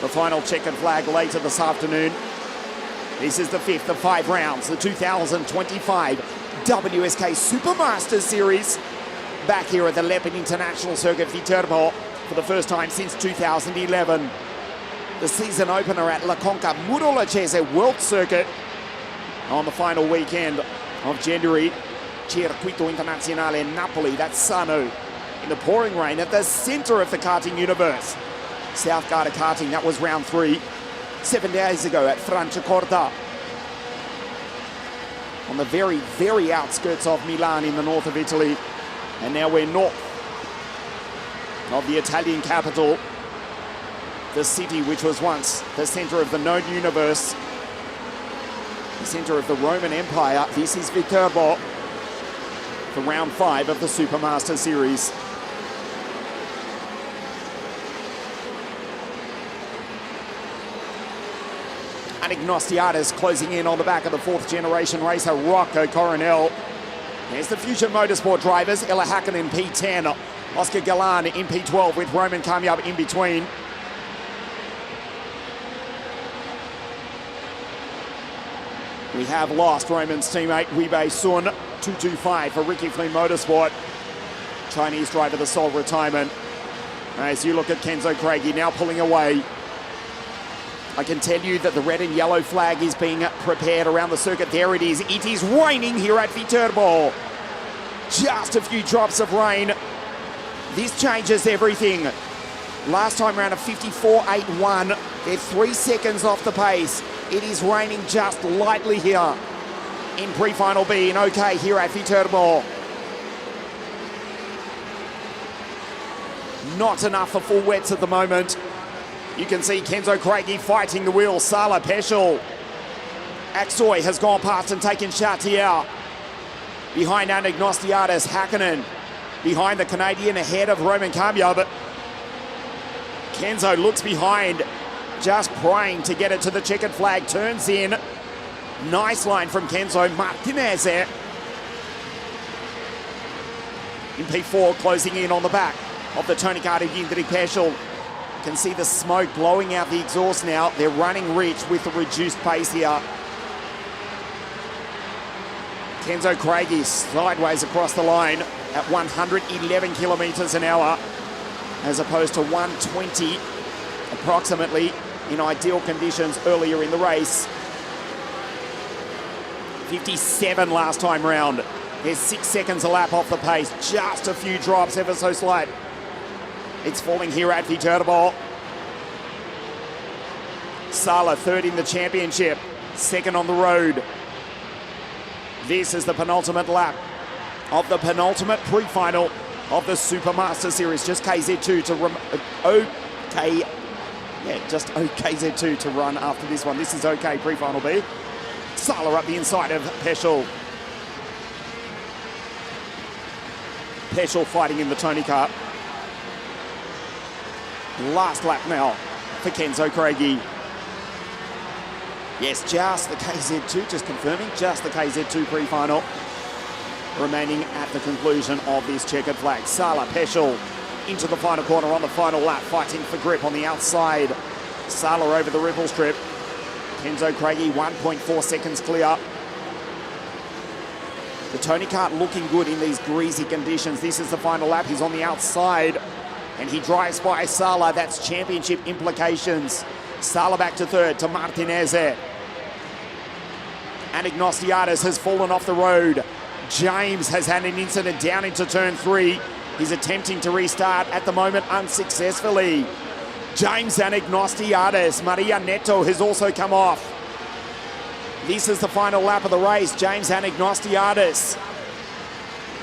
the final checkered flag later this afternoon. This is the fifth of 5 rounds, the 2025 WSK Supermasters Series. Back here at the Leopard International Circuit, VITERBO, for the first time since 2011. The season opener at La Conca Murolacese World Circuit on the final weekend of January. Circuito Internazionale Napoli, that's Sano, in the pouring rain at the center of the karting universe. South Garda karting, that was round 3. 7 days ago at Franciacorta, on the very, very outskirts of Milan in the north of Italy. And now we're north of the Italian capital, the city which was once the center of the known universe, the center of the Roman Empire. This is Viterbo for round 5 of the Supermaster Series. Anagnostiades closing in on the back of the 4th generation racer Rocco Coronel. There's the Future Motorsport drivers, Ella Hakkinen in P10, Oscar Galan in P12 with Roman Kamyab in between. We have lost Roman's teammate Wei Sun, 225 for Ricky Flynn Motorsport. Chinese driver, the sole retirement. As you look at Kenzo Craigie now pulling away. I can tell you that the red and yellow flag is being prepared around the circuit. There it is. It is raining here at Viterbo. Just a few drops of rain. This changes everything. Last time round a 54.81. They're 3 seconds off the pace. It is raining just lightly here in pre-final B and OK here at Viterbo. Not enough for full wets at the moment. You can see Kenzo Craigie fighting the wheel. Sala Peschel. Aksoy has gone past and taken Chartier. Behind Anagnostiades, Hakkinen. Behind the Canadian, ahead of Roman Kamyab. Kenzo looks behind, just praying to get it to the checkered flag. Turns in. Nice line from Kenzo. Martinez there. In P4, closing in on the back of the Tony Carter Jindrik Peschel. Can see the smoke blowing out the exhaust now. They're running rich with the reduced pace here. Kenzo Craigie sideways across the line at 111 kilometers an hour as opposed to 120 approximately in ideal conditions earlier in the race. 57 last time round. There's 6 seconds a lap off the pace. Just a few drops, ever so slight. It's falling here at Viterbo. Sala third in the championship, second on the road. This is the penultimate lap of the penultimate pre-final of the Supermaster Series. Just KZ2 to just OKZ2 to run after this one. This is OK pre-final B. Sala up the inside of Peschel. Peschel fighting in the Tony Kart. Last lap now for Kenzo Craigie. Yes, just the KZ2, just confirming, just the KZ2 pre-final remaining at the conclusion of this checkered flag. Sala Peschel into the final corner on the final lap, fighting for grip on the outside. Sala over the ripple strip. Kenzo Craigie 1.4 seconds clear. The Tony Kart looking good in these greasy conditions. This is the final lap. He's on the outside. And he drives by Sala. That's championship implications. Sala back to third to Martinez. Anagnostiades has fallen off the road. James has had an incident down into turn 3. He's attempting to restart at the moment unsuccessfully. James Anagnostiades. Maria Neto has also come off. This is the final lap of the race. James Anagnostiades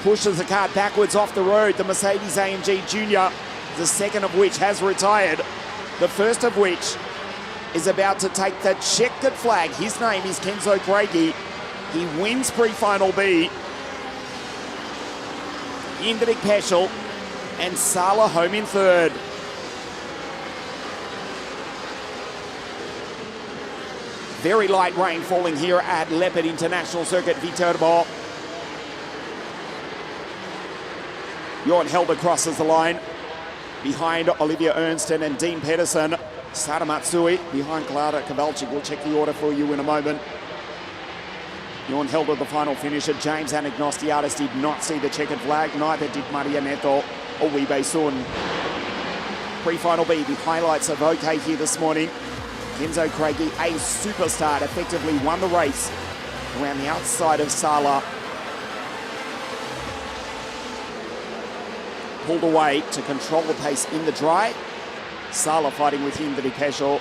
pushes the car backwards off the road. The Mercedes AMG Junior, the second of which has retired. The first of which is about to take the checkered flag. His name is Kenzo Craigie. He wins pre-final B. Jindrik Peschel and Sala home in third. Very light rain falling here at Leopard International Circuit, Viterbo. Jorn Helder crosses the line behind Olivia Ernston and Dean Pedersen. Sadamatsui behind Clara Kowalczyk. We'll check the order for you in a moment. Jorn Helder, the final finisher. James Anagnostiadis did not see the checkered flag. Neither did Maria Neto or Wei Sun. Pre-final B, the highlights of OK here this morning. Kenzo Craigie, a superstar, effectively won the race around the outside of Sala. Pulled away to control the pace in the dry. Sala fighting with Hindri Peschel.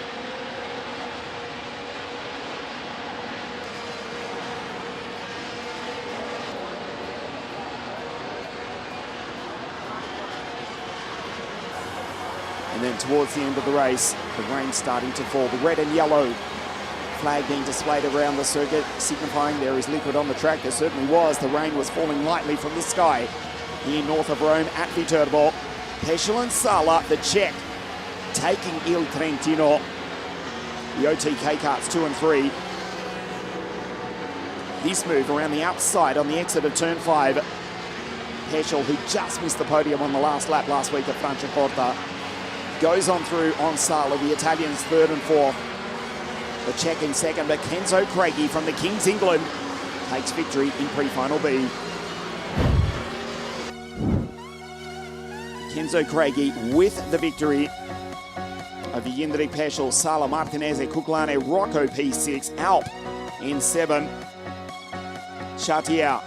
And then towards the end of the race, the rain starting to fall. The red and yellow flag being displayed around the circuit, signifying there is liquid on the track. There certainly was. The rain was falling lightly from the sky here north of Rome at VITERBO. Peschel and Sala, the Czech, taking Il Trentino. The OTK karts 2 and 3. This move around the outside on the exit of turn 5. Peschel, who just missed the podium on the last lap last week at Franciacorta, goes on through on Sala, the Italians 3rd and 4th. The Czech in 2nd, but Kenzo Craigie from the Kings England takes victory in pre-final B. Kenzo Craigie with the victory over Hindri Peschel, Sala, Martinez, Kuklane, Rocco P6, Alp in 7. Chartier,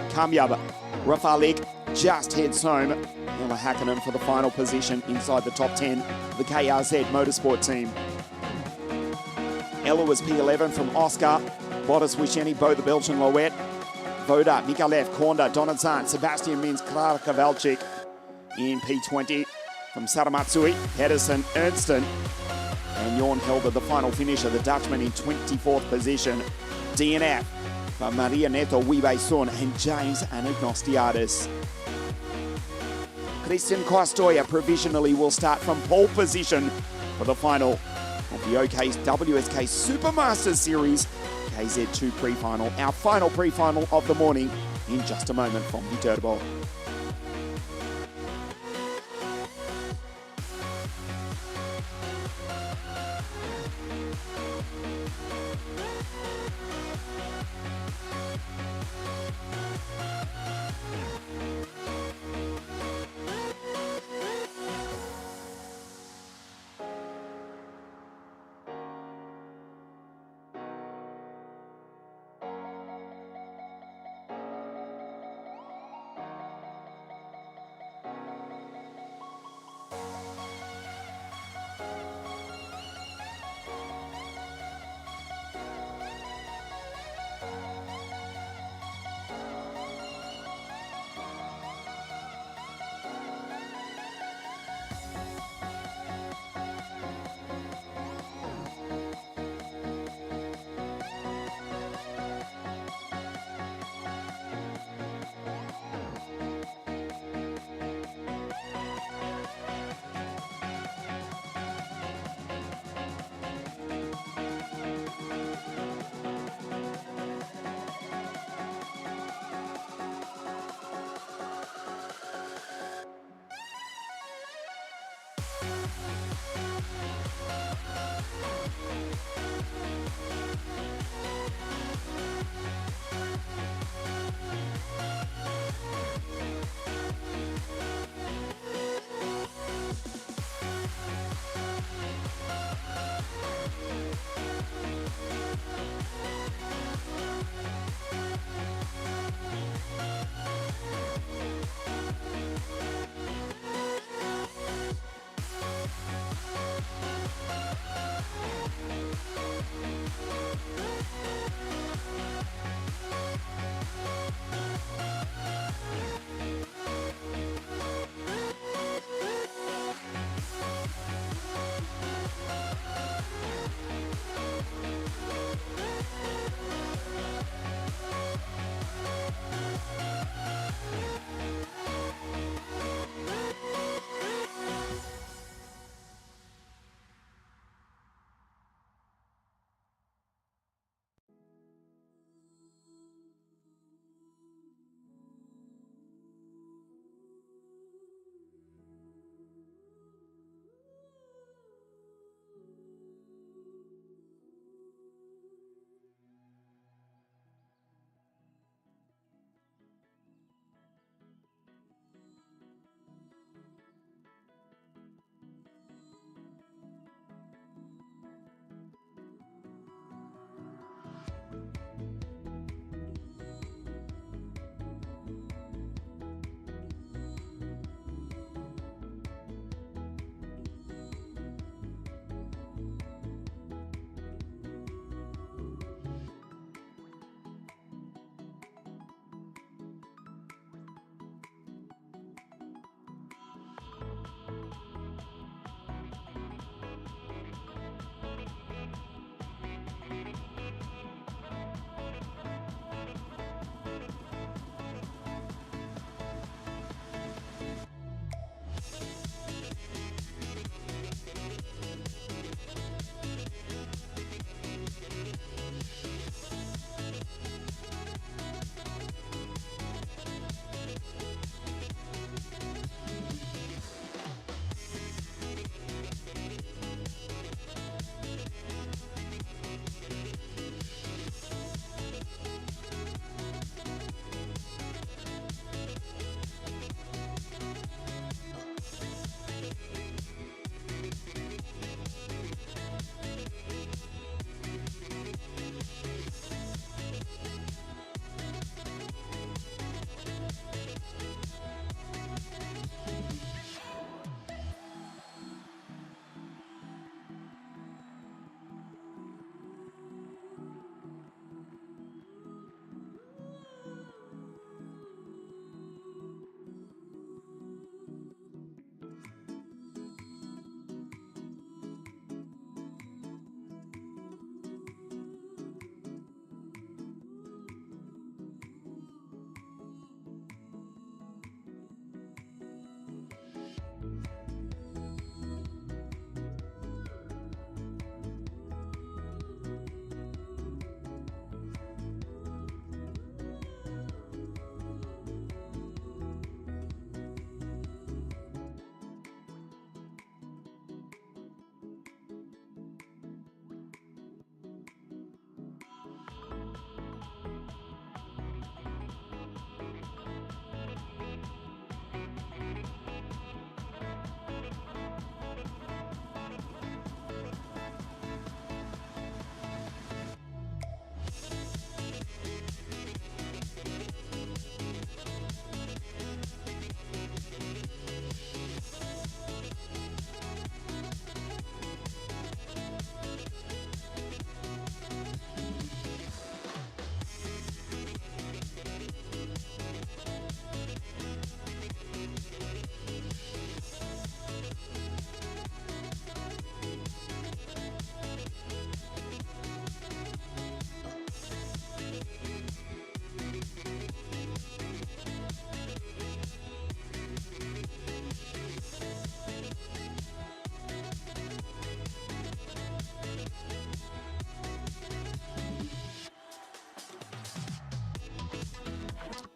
Kamyab, Rafalik just heads home. Ella Hakkinen for the final position inside the top 10 of the KRZ Motorsport team. Ella was P11 from Oscar, Bottas Wischeni, Bo the Belgian Loet, Voda, Mikalev, Korda, Donazan, Sebastian Mins, Clara Kowalczyk in P20 from Sadamatsui, Pedersen, Ernston, and Jorn Helder, the final finisher, the Dutchman in 24th position. DNF for Maria Neto, Wei Sun, and James Anagnostiadis. Christian Costoya provisionally will start from pole position for the final of the OK's WSK Supermasters Series KZ2 pre-final. Our final pre-final of the morning in just a moment from VITERBO.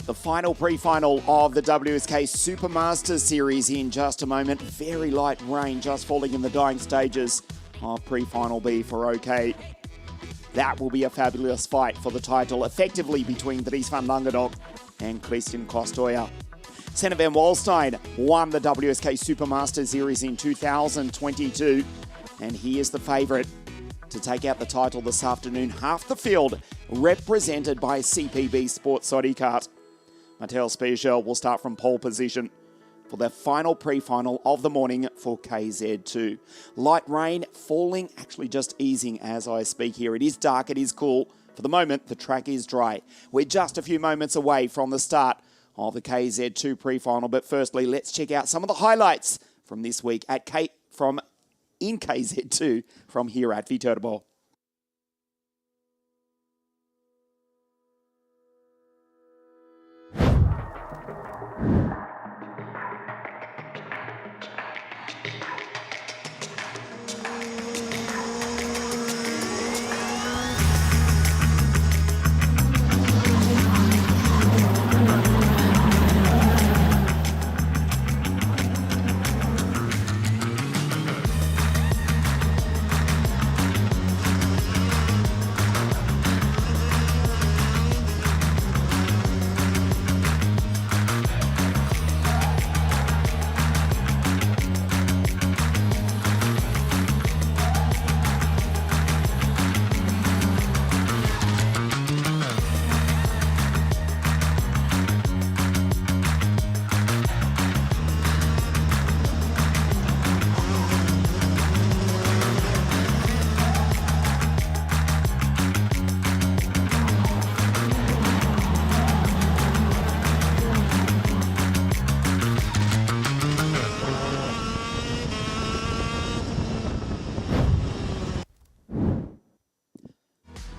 The final pre-final of the WSK Supermasters Series in just a moment. Very light rain just falling in the dying stages of pre-final B for OK. That will be a fabulous fight for the title, effectively between Dries van Langenhoek and Christian Kostoya. Senne van Walstein won the WSK Supermasters Series in 2022, and he is the favourite to take out the title this afternoon. Half the field represented by CPB Sports Sodikart. Mateo Spiegel will start from pole position for their final pre-final of the morning for KZ2. Light rain falling, actually just easing as I speak here. It is dark, it is cool. For the moment, the track is dry. We're just a few moments away from the start of the KZ2 pre-final, but firstly, let's check out some of the highlights from this week in KZ2 from here at VITERBO.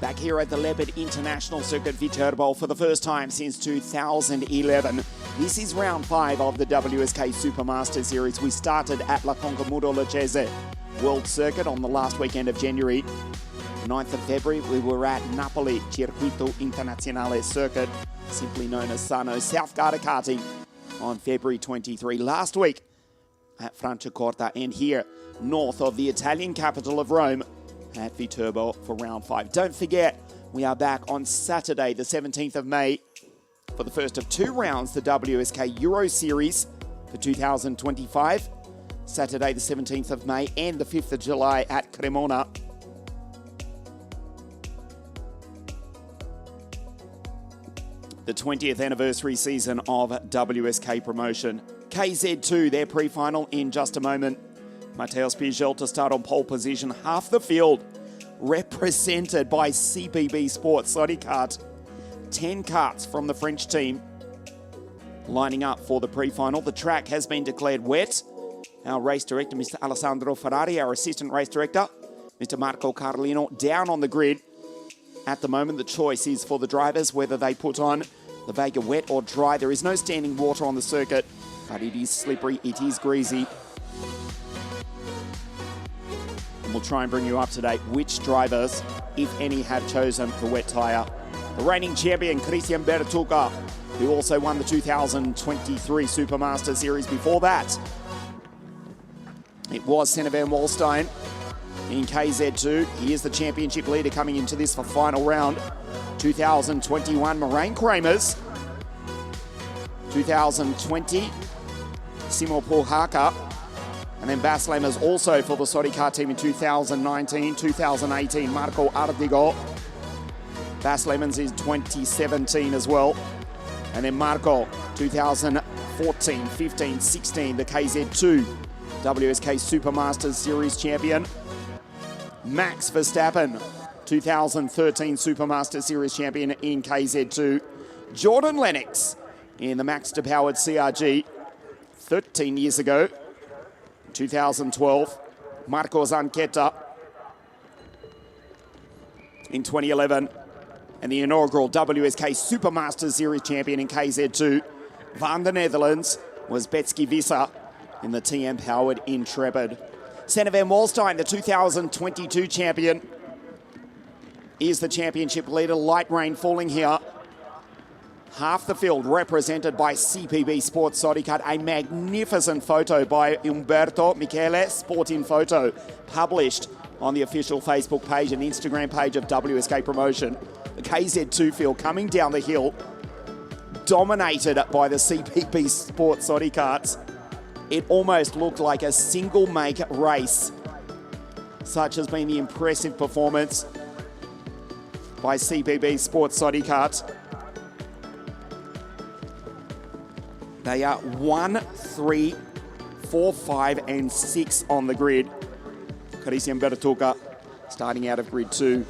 Back here at the Leopard International Circuit VITERBO for the first time since 2011. This is round 5 of the WSK Supermaster Series. We started at La Concomudo Lucchese World Circuit on the last weekend of January. 9th of February, we were at Napoli Circuito Internazionale Circuit, simply known as Sano South Garda Karting, on February 23. Last week at Franciacorta, and here north of the Italian capital of Rome at VITERBO for round 5. Don't forget, we are back on Saturday, the 17th of May, for the first of 2 rounds, the WSK Euro Series for 2025. Saturday, the 17th of May and the 5th of July at Cremona. The 20th anniversary season of WSK promotion. KZ2, their pre-final in just a moment. Mateo Spiegel to start on pole position. Half the field represented by CPB Sports Sodikart. 10 karts from the French team lining up for the pre-final. The track has been declared wet. Our race director, Mr. Alessandro Ferrari, our assistant race director, Mr. Marco Carlino, down on the grid. At the moment, the choice is for the drivers whether they put on the Vega wet or dry. There is no standing water on the circuit, but it is slippery, it is greasy. And we'll try and bring you up to date which drivers, if any, have chosen the wet tyre. The reigning champion, Christian Bertucca, who also won the 2023 Supermaster Series before that. It was Senne van Walstein in KZ2. He is the championship leader coming into this for final round. 2021 Moraine Kramers. 2020 Simo Pohaka. And then Bas Lemmers also for the Sodikart team in 2019, 2018, Marco Ardigo. Bas Lemmers is 2017 as well. And then Marco, 2014, 15, 16, the KZ2 WSK Supermasters Series champion. Max Verstappen, 2013 Supermaster Series champion in KZ2. Jordan Lennox in the Maxter-powered CRG 13 years ago. 2012, Marco Zanchetta in 2011, and the inaugural WSK Supermaster Series champion in KZ2, Van the Netherlands, was Betsky Visser in the TM-powered Intrepid. Senne van Walstein, the 2022 champion, is the championship leader. Light rain falling here Half the field represented by CPB Sports Bodyguard. A magnificent photo by Umberto Michele, Sporting Photo, published on the official Facebook page and Instagram page of WSK Promotion. The KZ2 field coming down the hill, dominated by the CPB Sports Bodyguards. It almost looked like a single make race. Such has been the impressive performance by CPB Sports Bodyguards. They are 1, 3, 4, 5, and 6 on the grid. Christian Bertuca starting out of grid 2.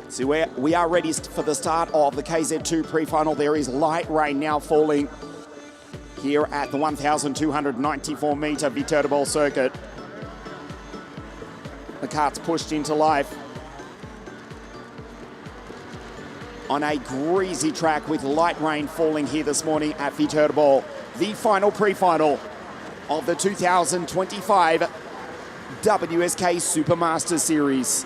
So we are ready for the start of the KZ2 pre-final. There is light rain now falling here at the 1,294 metre VITERBO circuit. The kart's pushed into life on a greasy track with light rain falling here this morning at VITERBO. The final pre-final of the 2025 WSK Supermaster Series.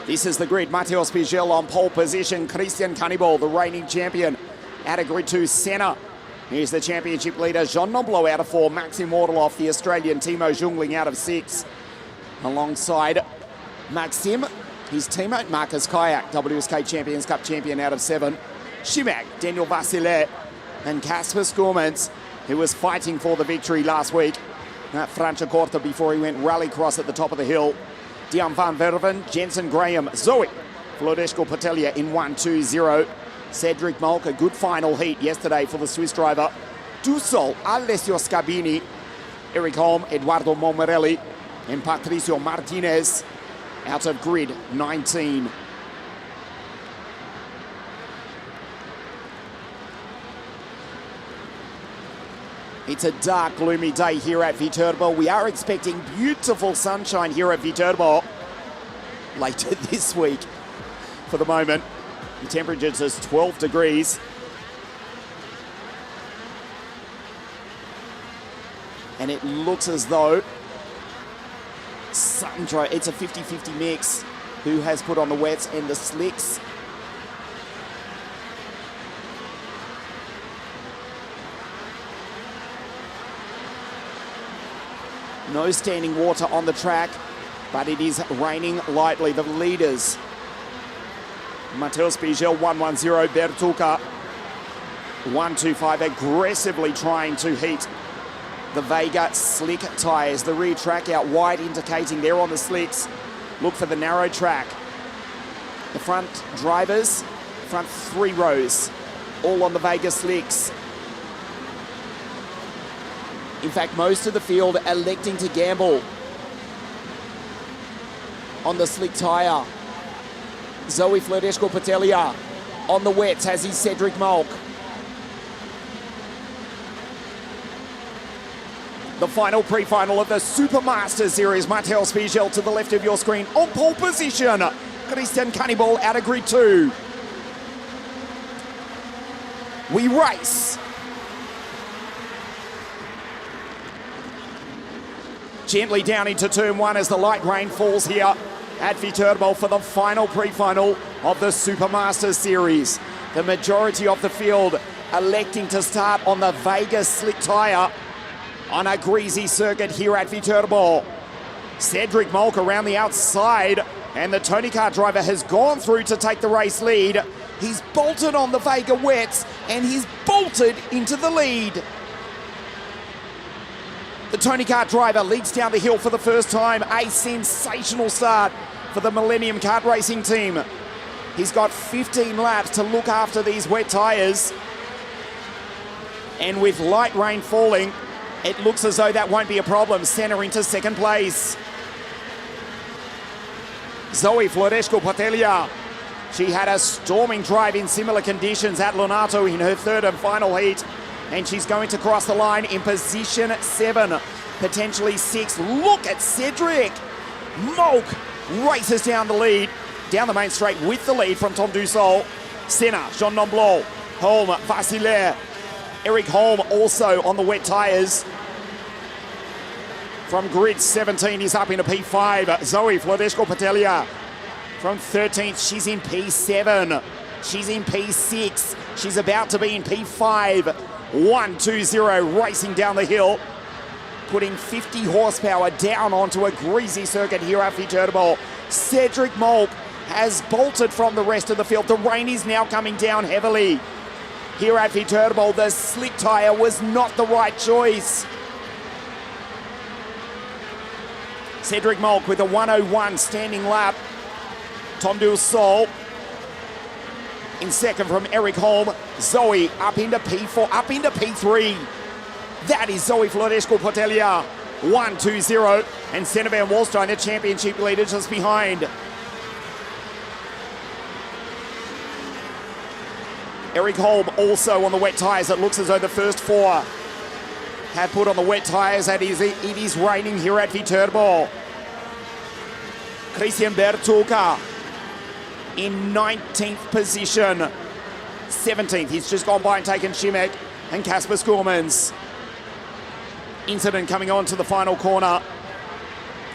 This is the grid. Matteo Spiegel on pole position. Christian Cannibal, the reigning champion, out of grid 2, center. Here's the championship leader, Jean Noblo, out of 4. Maxim Wardaloff, the Australian, Timo Jungling, out of 6. Alongside Maxim, his teammate Marcus Kayak, WSK Champions Cup champion, out of 7. Shimak, Daniel Vasile, and Kasper Skormans, who was fighting for the victory last week at Franciacorta before he went rallycross at the top of the hill. Dion van Verven, Jensen Graham, Zoe Flodeshko Patelia in 1-2-0. Cedric Malk, a good final heat yesterday for the Swiss driver. Dussel, Alessio Scabini, Eric Holm, Eduardo Momorelli, and Patricio Martinez out of grid 19. It's a dark, gloomy day here at VITERBO. We are expecting beautiful sunshine here at VITERBO later this week. For the moment, the temperature is 12 degrees. And it looks as though it's a 50-50 mix. Who has put on the wets and the slicks? No standing water on the track, but it is raining lightly. The leaders, Matteo Spiegel, 1-1-0, Bertuca, 1-2-5, aggressively trying to heat the Vega slick tyres. The rear track out wide, indicating they're on the slicks. Look for the narrow track. The front drivers, front 3 rows, all on the Vega slicks. In fact, most of the field electing to gamble on the slick tyre. Zoe Flodeshko Patelia on the wets, as is Cedric Malk. The final pre-final of the Supermaster Series. Matteo Spiegel to the left of your screen on pole position. Christian Cannibal out of grid 2. We race. Gently down into turn 1 as the light rain falls here at VITERBO for the final pre-final of the Supermaster Series. The majority of the field electing to start on the Vega slick tyre on a greasy circuit here at VITERBO. Cedric Malk around the outside, and the Tony Kart driver has gone through to take the race lead. He's bolted on the Vega wets, and he's bolted into the lead. The Tony Kart driver leads down the hill for the first time. A sensational start for the Millennium Kart Racing team. He's got 15 laps to look after these wet tyres. And with light rain falling, it looks as though that won't be a problem. Senna into second place. Zoe Flodeshko Patelia. She had a storming drive in similar conditions at Lonato in her third and final heat. And she's going to cross the line in position 7, potentially 6. Look at Cedric. Malk races down the lead, down the main straight with the lead from Tom Dussel. Senna, Jean Nomblot, Holm, Vassilet, Eric Holm also on the wet tyres. From grid 17, he's up into P5. Zoe Vladeshko-Patelia from 13th, she's in P7. She's in P6. She's about to be in P5. 1-2-0 racing down the hill, putting 50 horsepower down onto a greasy circuit here at VITERBO. Cedric Molk has bolted from the rest of the field. The rain is now coming down heavily here at VITERBO. The slick tyre was not the right choice. Cedric Molk with a 1:01 standing lap. Tom Dussault in second from Eric Holm. Zoe up into P4, up into P3. That is Zoe Vladeshko-Patelia. 1-2-0. And Senna van Wallstein, the championship leader, just behind. Eric Holm also on the wet tyres. It looks as though the first four have put on the wet tyres. It is raining here at VITERBO. Christian Bertuca in 19th position. 17th, he's just gone by and taken Šimek and Kasper Skurmans. Incident coming on to the final corner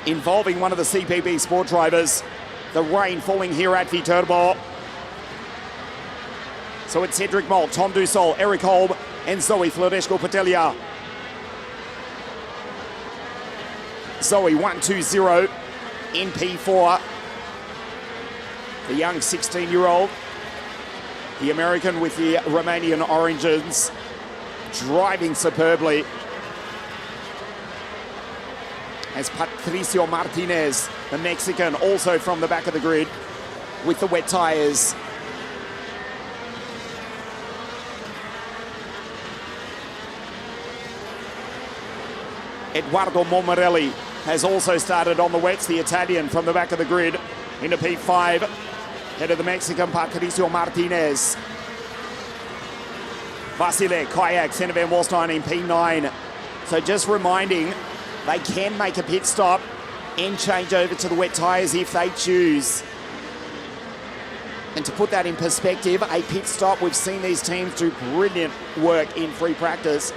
involving one of the CPB Sport drivers. The rain falling here at VITERBO. So it's Cedric Molk, Tom Dussault, Eric Holm and Zoe Vladeshko-Patelia. Zoe 1-2-0 in P4. The young 16-year-old, the American with the Romanian origins, driving superbly. As Patricio Martinez, the Mexican, also from the back of the grid with the wet tyres. Eduardo Momorelli has also started on the wets, the Italian from the back of the grid into P5. Head of the Mexican, Patricio Martinez. Vassilet, Kayak, Senna van Wallstein in P9. So just reminding, they can make a pit stop and change over to the wet tyres if they choose. And to put that in perspective, a pit stop, we've seen these teams do brilliant work in free practice,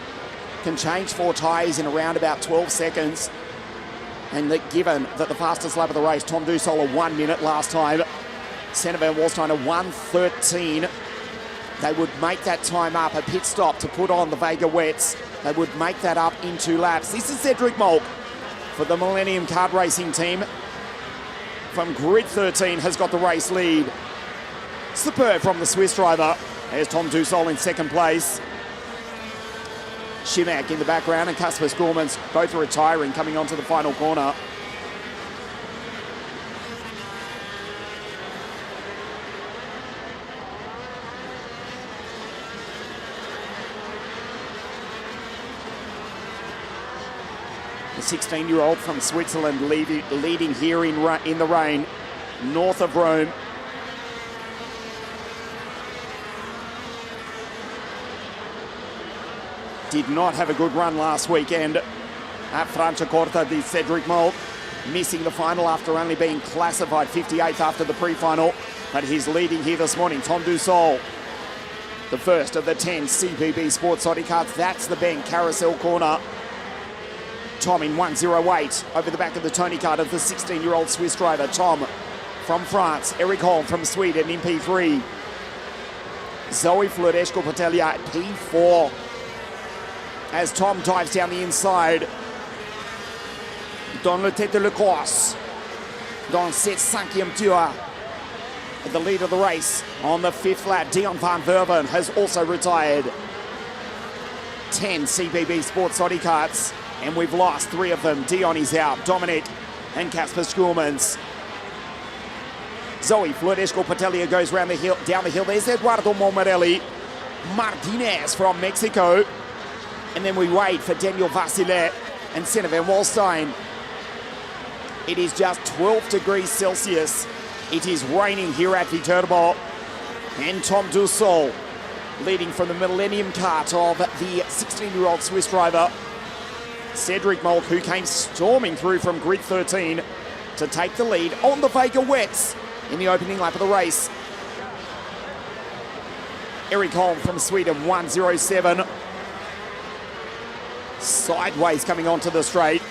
can change four tyres in around about 12 seconds. And that given that the fastest lap of the race, Tom Dussault, a 1 minute last time, Senna van Wallstein a 1:13. They would make that time up, a pit stop to put on the Vega wets. They would make that up in 2 laps. This is Cedric Molk for the Millennium Kart Racing team. From grid 13 has got the race lead. Superb from the Swiss driver. There's Tom Dussault in second place. Šimek in the background and Kasper Skurmans both are retiring coming onto the final corner. The 16-year-old from Switzerland leading here in the rain, north of Rome. Did not have a good run last weekend at Franciacorta di Cedric Molk, missing the final after only being classified 58th after the pre-final. But he's leading here this morning. Tom Dussault, the first of the 10 CPB Sports Audi carts. That's the Bank Carousel corner. Tom in 1:08 over the back of the Tony kart of the 16-year-old Swiss driver. Tom from France, Eric Holm from Sweden in P3. Zoe Vladeshko-Patelia at P4. As Tom dives down the inside. Dans le tête de la course. Dans cette 5e tour. At the lead of the race on the 5th lap, Dion van Verven has also retired. 10 CPB Sports Audi carts. And we've lost 3 of them. Dion is out. Dominic and Kasper Skurmans. Zoe Vladeshko-Patelia goes down the hill. There's Eduardo Momorelli. Martinez from Mexico. And then we wait for Daniel Vassilet and Senna van Wallstein. It is just 12 degrees Celsius. It is raining here at VITERBO. And Tom Dussault leading from the Millennium Kart of the 16-year-old Swiss driver. Cedric Molk, who came storming through from grid 13 to take the lead on the Vega wets in the opening lap of the race. Erik Holm from Sweden, 107. Sideways coming onto the straight.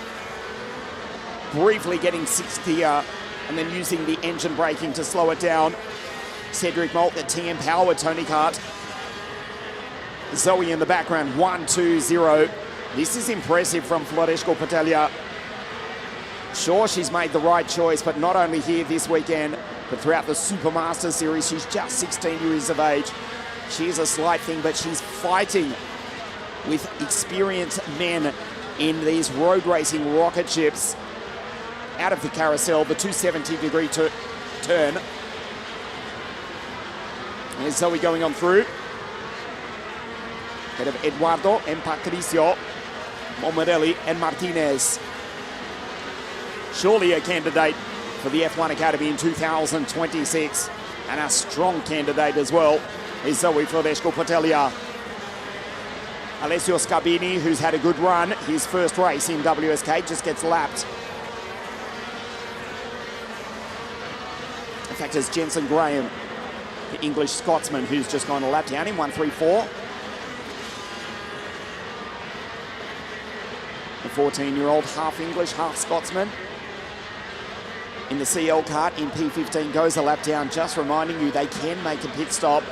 Briefly getting 60 here and then using the engine braking to slow it down. Cedric Molt, the TM Power, Tony Kart. Zoe in the background, 1-2-0. This is impressive from Floresco Patelia. Sure, she's made the right choice, but not only here this weekend, but throughout the Supermaster Series. She's just 16 years of age. She is a slight thing, but she's fighting with experienced men in these road racing rocket ships. Out of the carousel, the 270-degree turn. There's Zoe going on through. Ahead of Eduardo and Patricio, Momarelli and Martinez. Surely a candidate for the F1 Academy in 2026. And a strong candidate as well is Zoe Floresco Patelia. Alessio Scabini, who's had a good run, his first race in WSK, just gets lapped. In fact, it's Jensen Graham, the English Scotsman, who's just gone a lap down in 1:34. The 14-year-old, half English, half Scotsman. In the CL kart in P15 goes a lap down, just reminding you they can make a pit stop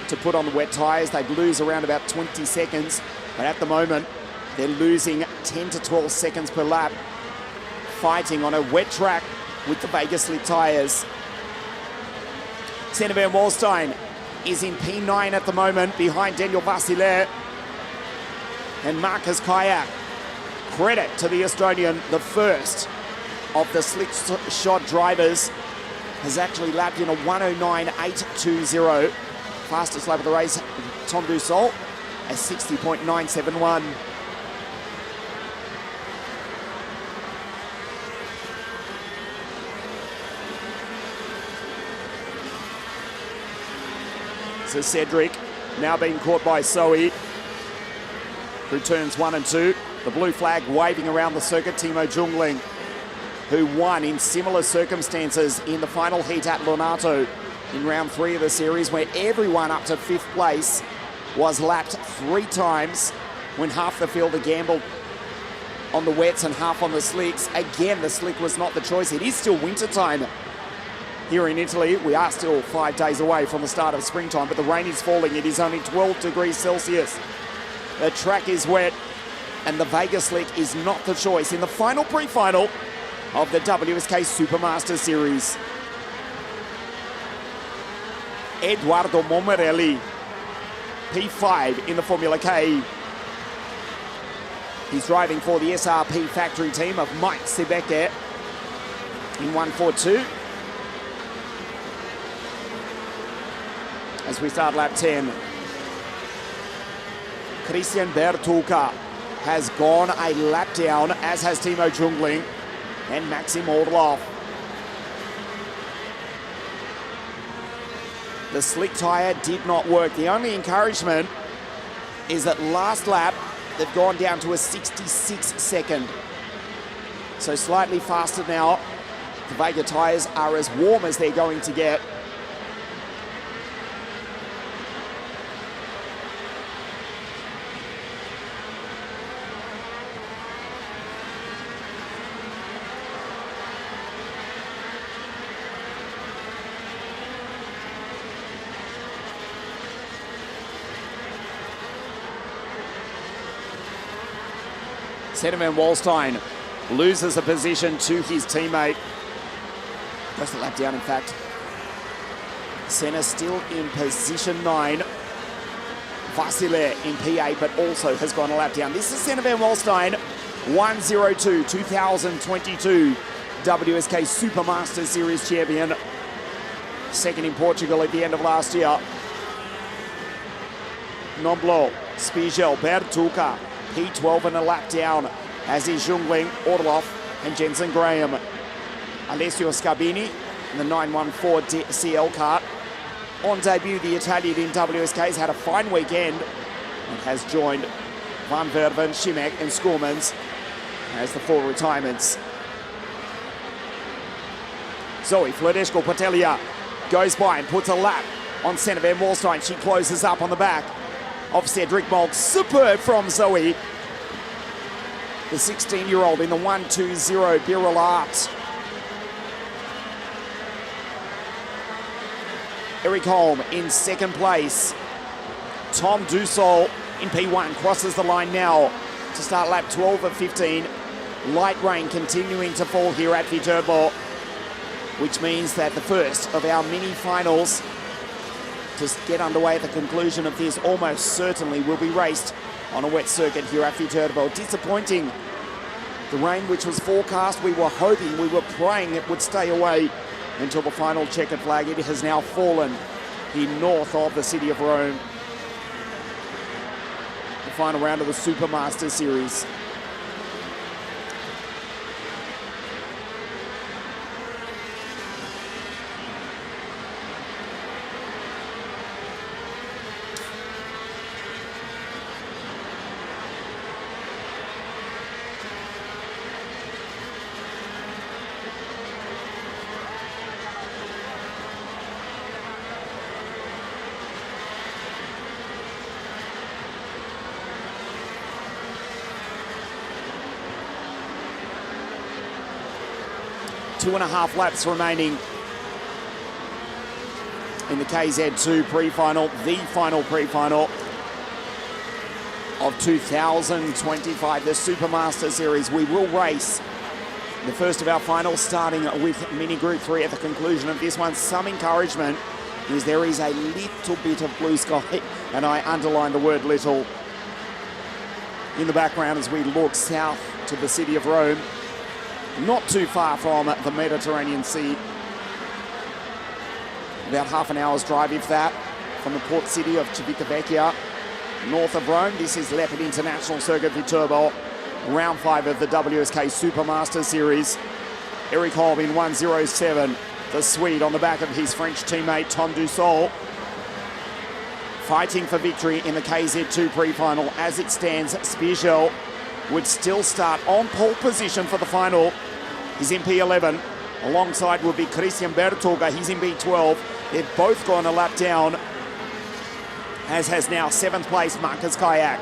to put on the wet tyres. They'd lose around about 20 seconds, but at the moment they're losing 10 to 12 seconds per lap, fighting on a wet track with the Vegas slick tyres. Senna Van Wallstein is in P9 at the moment, behind Daniel Vasile and Marcus Kayak. Credit to the Estonian, the first of the slick shot drivers, has actually lapped in a 109.820. Fastest lap of the race, Tom Dussault, a 60.971. So Cedric now being caught by Zoe, who turns 1 and 2. The blue flag waving around the circuit. Timo Jungling, who won in similar circumstances in the final heat at Lonato in round 3 of the series, where everyone up to 5th place was lapped 3 times when half the field had gambled on the wets and half on the slicks. Again, the slick was not the choice. It is still winter time here in Italy. We are still 5 days away from the start of springtime, but the rain is falling. It is only 12 degrees Celsius. The track is wet, and the Vegas slick is not the choice in the final pre-final of the WSK Supermaster Series. Eduardo Momarelli, P5 in the Formula K. He's driving for the SRP factory team of Mike Sibeke in 142. As we start lap 10, Christian Bertuca has gone a lap down, as has Timo Jungling and Maxim Orlov. The slick tyre did not work. The only encouragement is that last lap, they've gone down to a 66 second. So slightly faster now. The Vega tyres are as warm as they're going to get. Senna Van Wallstein loses a position to his teammate. Goes the lap down, in fact. Senna still in position 9. Vasile in P8, but also has gone a lap down. This is Senna Van Wallstein, 102, 2022 WSK Supermaster Series champion. Second in Portugal at the end of last year. Nomblo, Spiegel, Bertuca, P12 and a lap down, as is Jungling, Orlov and Jensen Graham. Alessio Scabini in the 914 CL kart. On debut, the Italian in WSK has had a fine weekend and has joined Van Verven, Schimek and Skormans as the 4 retirements. Zoe Floresco Patelia goes by and puts a lap on centre. Van Wallstein, she closes up on the back of Cedric Moult. Superb from Zoe. The 16-year-old in the 1-2-0 Birrell Art. Eric Holm in second place. Tom Dussault in P1 crosses the line now to start lap 12 of 15. Light rain continuing to fall here at VITERBO, which means that the first of our mini finals to get underway at the conclusion of this almost certainly will be raced on a wet circuit here at VITERBO. Disappointing. The rain which was forecast, we were hoping, we were praying it would stay away until the final checkered flag. It has now fallen here north of the city of Rome. The final round of the Supermaster Series. Two and a half laps remaining in the KZ2 pre-final, the final pre-final of 2025, the Supermaster Series. We will race the first of our finals, starting with Mini Group 3 at the conclusion of this one. Some encouragement is there is a little bit of blue sky, and I underline the word little, in the background as we look south to the city of Rome. Not too far from the Mediterranean Sea. About half an hour's drive, if that, from the port city of Civitavecchia, north of Rome. This is Leopard International Circuit VITERBO, round 5 of the WSK Supermaster Series. Eric Holm in 1:07, the Swede on the back of his French teammate Tom Dussault, fighting for victory in the KZ2 pre-final. As it stands, Spiegel would still start on pole position for the final. He's in P11. Alongside will be Christian Bertoga. He's in B12. They've both gone a lap down, as has now 7th place Marcus Kayak.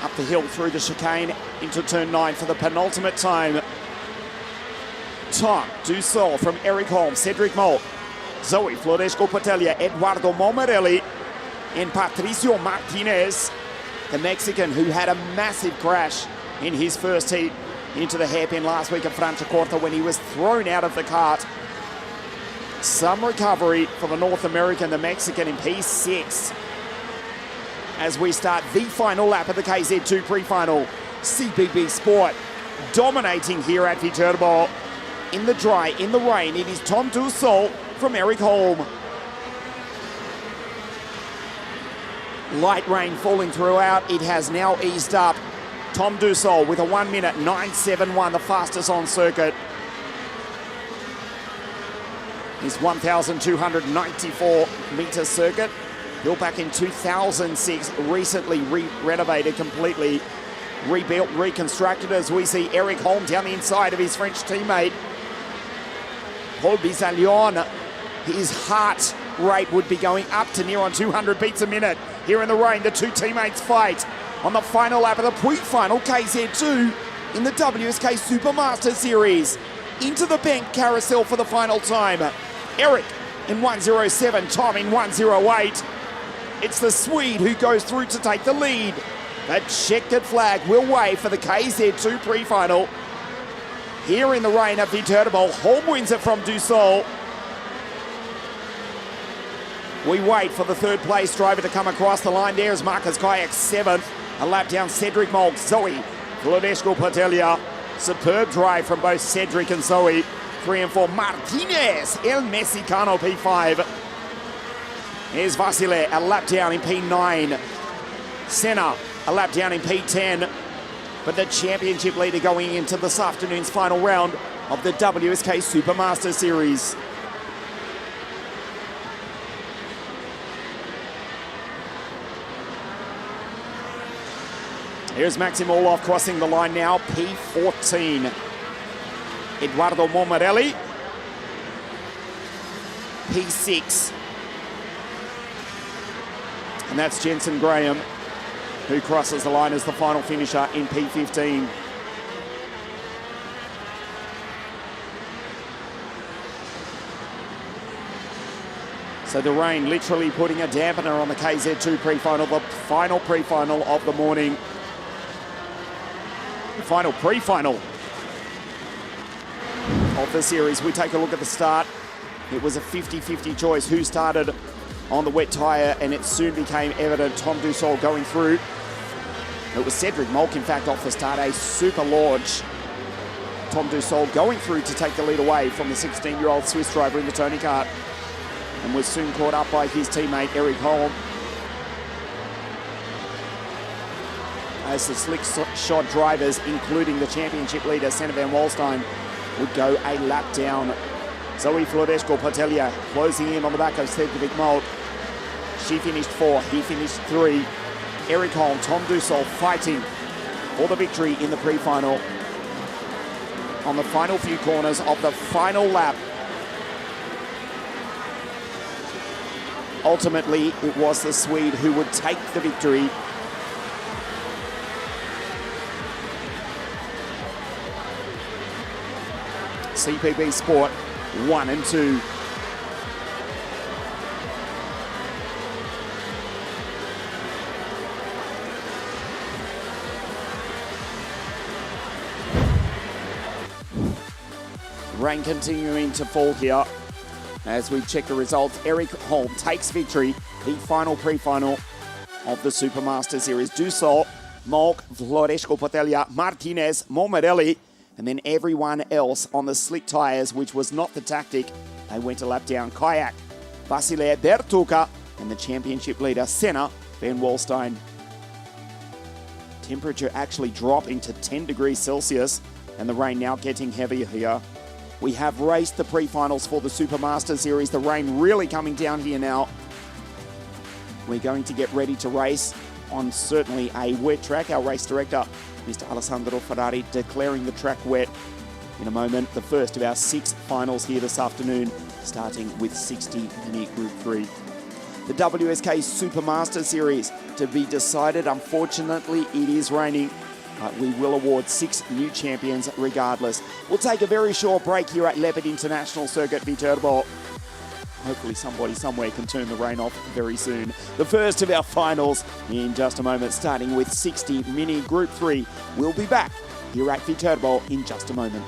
Up the hill through the chicane into turn 9 for the penultimate time. Tom Dussault from Eric Holm, Cedric Moult, Zoe Floresco-Patelia, Eduardo Momarelli, and Patricio Martinez, the Mexican who had a massive crash in his first heat into the hairpin last week at Franciacorta when he was thrown out of the kart. Some recovery for the North American, the Mexican in P6. As we start the final lap of the KZ2 pre-final. CBB Sport dominating here at VITERBO. In the dry, in the rain, it is Tom Dussault from Eric Holm. Light rain falling throughout. It has now eased up. Tom Dussault with a 1 minute 9:71, the fastest on circuit. His 1,294 metre circuit, built back in 2006, recently renovated, completely rebuilt, reconstructed, as we see Eric Holm down the inside of his French teammate, Paul Bizalion. His heart rate would be going up to near on 200 beats a minute. Here in the rain, the two teammates fight on the final lap of the pre-final KZ2 in the WSK Supermaster Series. Into the bank carousel for the final time. Eric in 1:07, Tom in 1:08. It's the Swede who goes through to take the lead. The checkered flag will wave for the KZ2 pre-final. Here in the rain at VITERBO, Holm wins it from Dussault. We wait for the third place driver to come across the line. There's Marcus Kayak, 7th. A lap down, Cedric Moult, Zoe Floresco-Patelia. Superb drive from both Cedric and Zoe. 3 and 4, Martinez, El Mexicano, P5. Here's Vasile, a lap down in P9. Senna, a lap down in P10. But the championship leader going into this afternoon's final round of the WSK Supermaster Series. Here's Maxim Orlov crossing the line now, P14. Eduardo Momorelli, P6. And that's Jensen Graham, who crosses the line as the final finisher in P15. So the rain literally putting a dampener on the KZ2 pre-final, the final pre-final of the morning. The final pre-final of the series. We take a look at the start. It was a 50-50 choice who started on the wet tyre, and it soon became evident Tom Dussault going through. It was Cedric Molk, in fact, off the start, a super launch. Tom Dussault going through to take the lead away from the 16-year-old Swiss driver in the Tony Kart, and was soon caught up by his teammate Eric Holm. As the slick shot drivers, including the championship leader Senna van Walstein, would go a lap down. Zoe Floresco-Portelia closing in on the back of Cedric Molk. She finished 4, he finished 3. Eric Holm, Tom Dussault fighting for the victory in the pre-final. On the final few corners of the final lap, ultimately it was the Swede who would take the victory. CPB Sport 1 and 2. Rain continuing to fall here as we check the results. Eric Holm takes victory, the final pre-final of the Supermaster Series. Dussault, Molk, Floresco-Portelia, Martinez, Momorelli, and then everyone else on the slick tyres, which was not the tactic. They went a lap down. Kayak, Vasile Bertuca, and the championship leader, Senna van Walstein. Temperature actually dropping to 10 degrees Celsius, and the rain now getting heavier here. We have raced the pre-finals for the Supermaster Series. The rain really coming down here now. We're going to get ready to race on certainly a wet track. Our race director, Mr. Alessandro Ferrari, declaring the track wet in a moment. The first of our 6 finals here this afternoon, starting with 60 Mini Group 3. The WSK Supermaster Series to be decided. Unfortunately, it is raining. We will award 6 new champions regardless. We'll take a very short break here at Leopard International Circuit VITERBO. Hopefully somebody somewhere can turn the rain off very soon. The first of our finals in just a moment, starting with 60 Mini Group 3. We'll be back here at VITERBO in just a moment.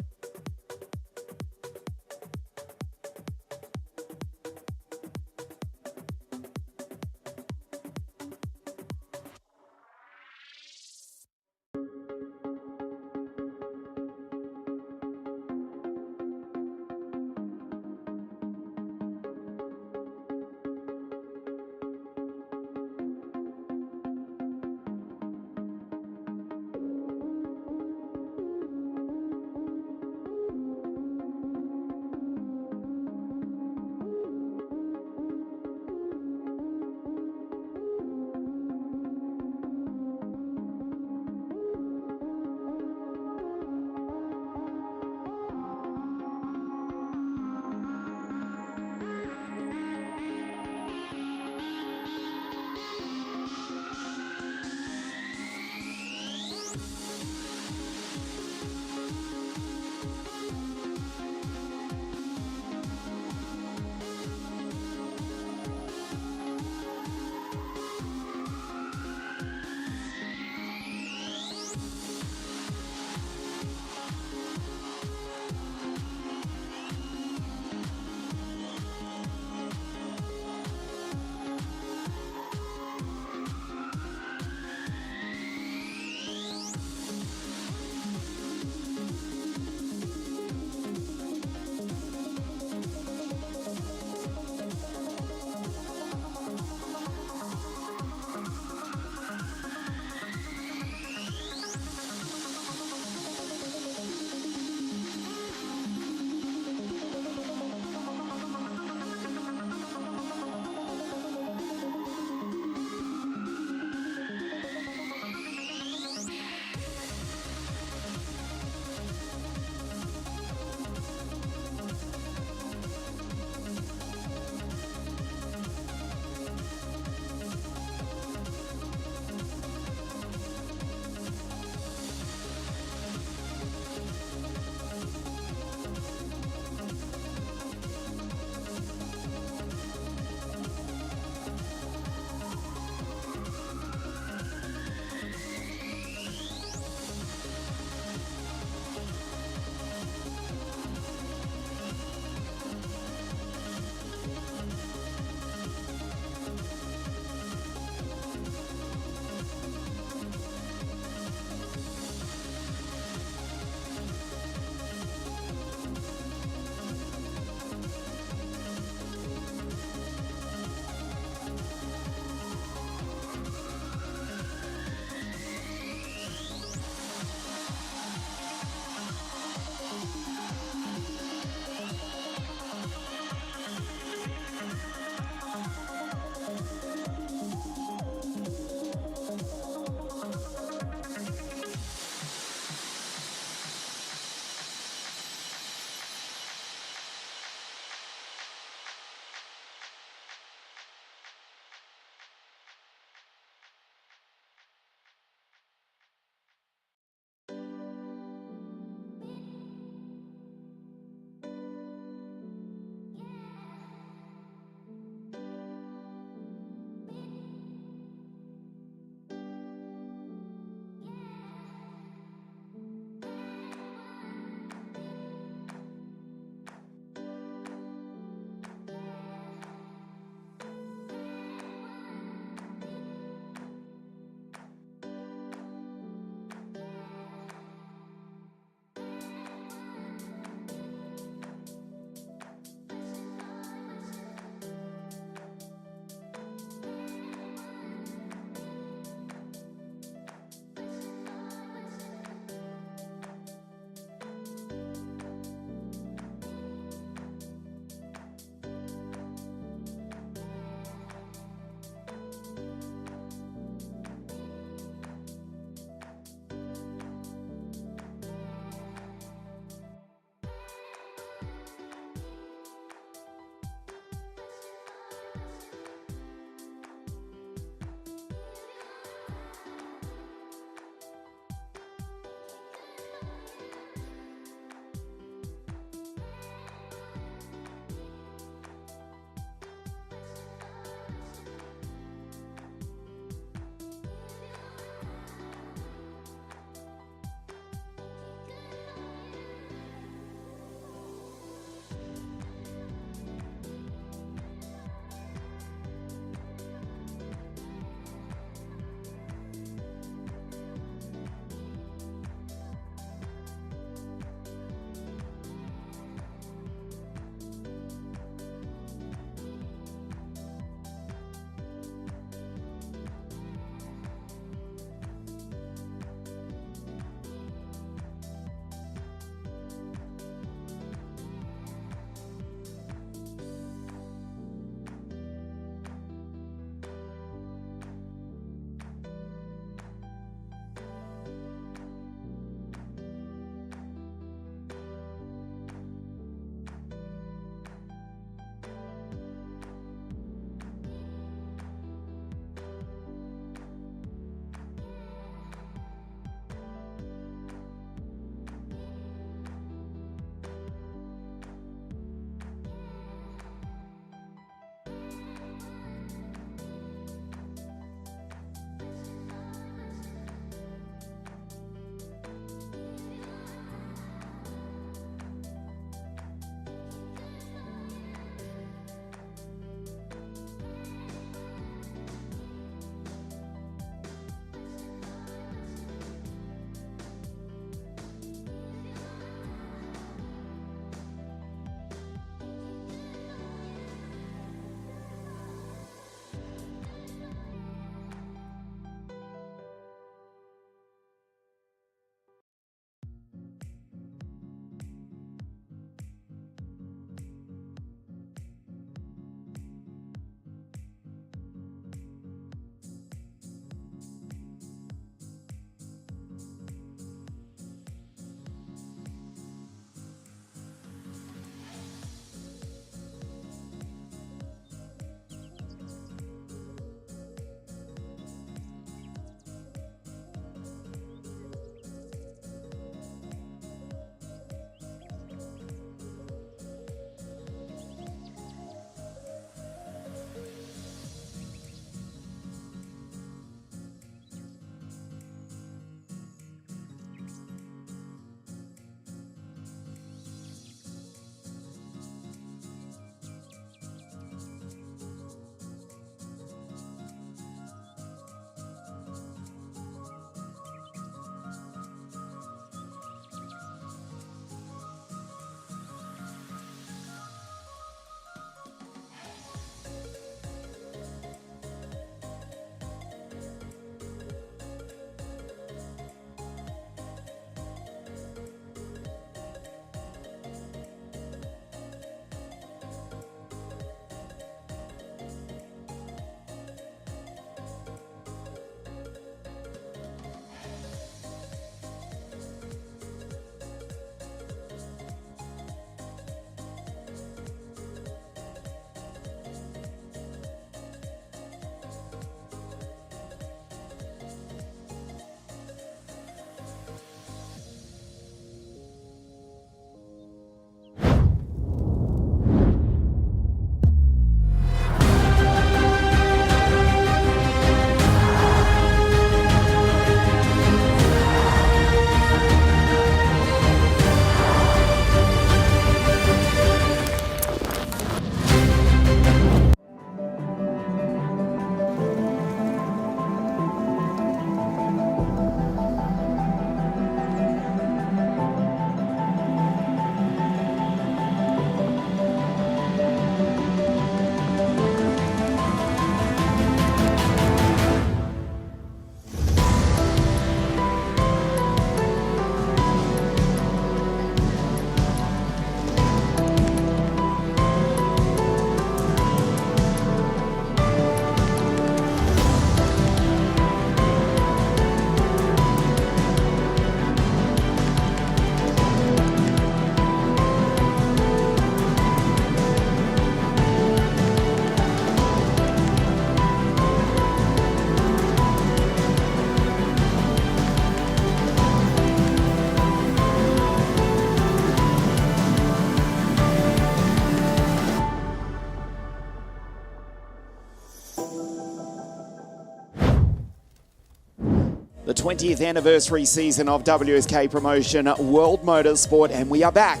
20th anniversary season of WSK Promotion World Motorsport, and we are back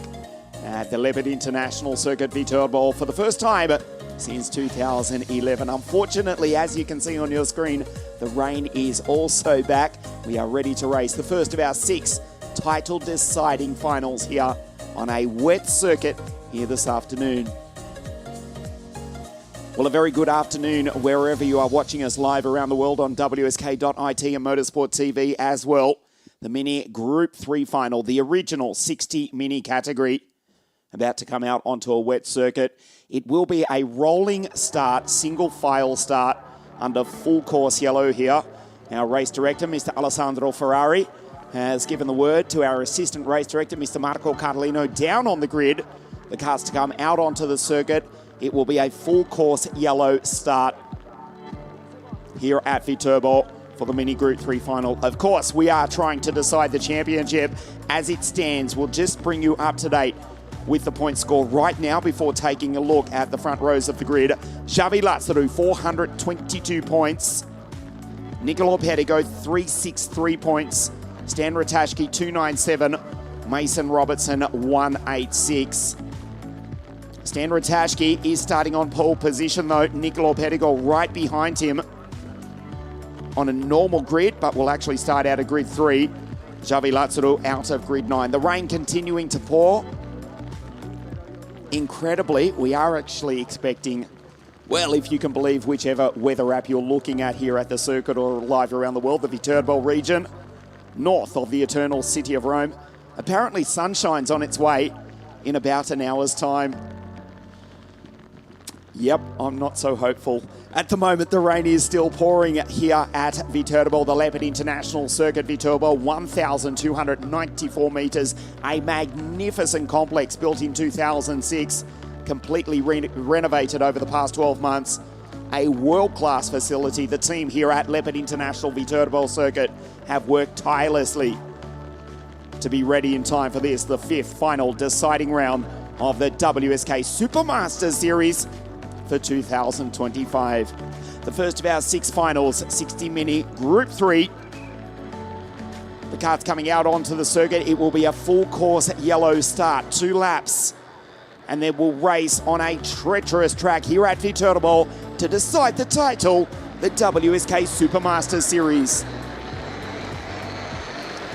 at the Leopard International Circuit VITERBO for the first time since 2011. Unfortunately, as you can see on your screen, the rain is also back. We are ready to race the first of our 6 title deciding finals here on a wet circuit here this afternoon. Well, a very good afternoon wherever you are watching us live around the world on WSK.IT and Motorsport TV as well. The Mini Group 3 final, the original 60 Mini category, about to come out onto a wet circuit. It will be a rolling start, single file start under full course yellow here. Our race director, Mr. Alessandro Ferrari, has given the word to our assistant race director, Mr. Marco Carlino, down on the grid. The cars to come out onto the circuit. It will be a full course yellow start here at VITERBO for the Mini Group 3 final. Of course, we are trying to decide the championship as it stands. We'll just bring you up to date with the point score right now before taking a look at the front rows of the grid. Xavi Lazzaru, 422 points. Nicolo Pettigo, 363 points. Stan Ratajski, 297. Mason Robertson, 186. Stan Ratajski is starting on pole position though. Nicolo Pettigo right behind him on a normal grid, but will actually start out of grid 3. Xavi Lazzaru out of grid 9. The rain continuing to pour. Incredibly, we are actually expecting, well, if you can believe whichever weather app you're looking at here at the circuit or live around the world, the VITERBO region, north of the eternal city of Rome. Apparently sunshine's on its way in about an hour's time. Yep, I'm not so hopeful. At the moment, the rain is still pouring here at VITERBO, the Leopard International Circuit VITERBO, 1,294 metres, a magnificent complex built in 2006, completely renovated over the past 12 months. A world-class facility. The team here at Leopard International VITERBO Circuit have worked tirelessly to be ready in time for this, the 5th final deciding round of the WSK Supermasters Series for 2025. The first of our 6 finals, 60 Mini Group 3. The carts coming out onto the circuit. It will be a full course yellow start, 2 laps. And then we'll race on a treacherous track here at VITERBO to decide the title, the WSK Supermasters Series.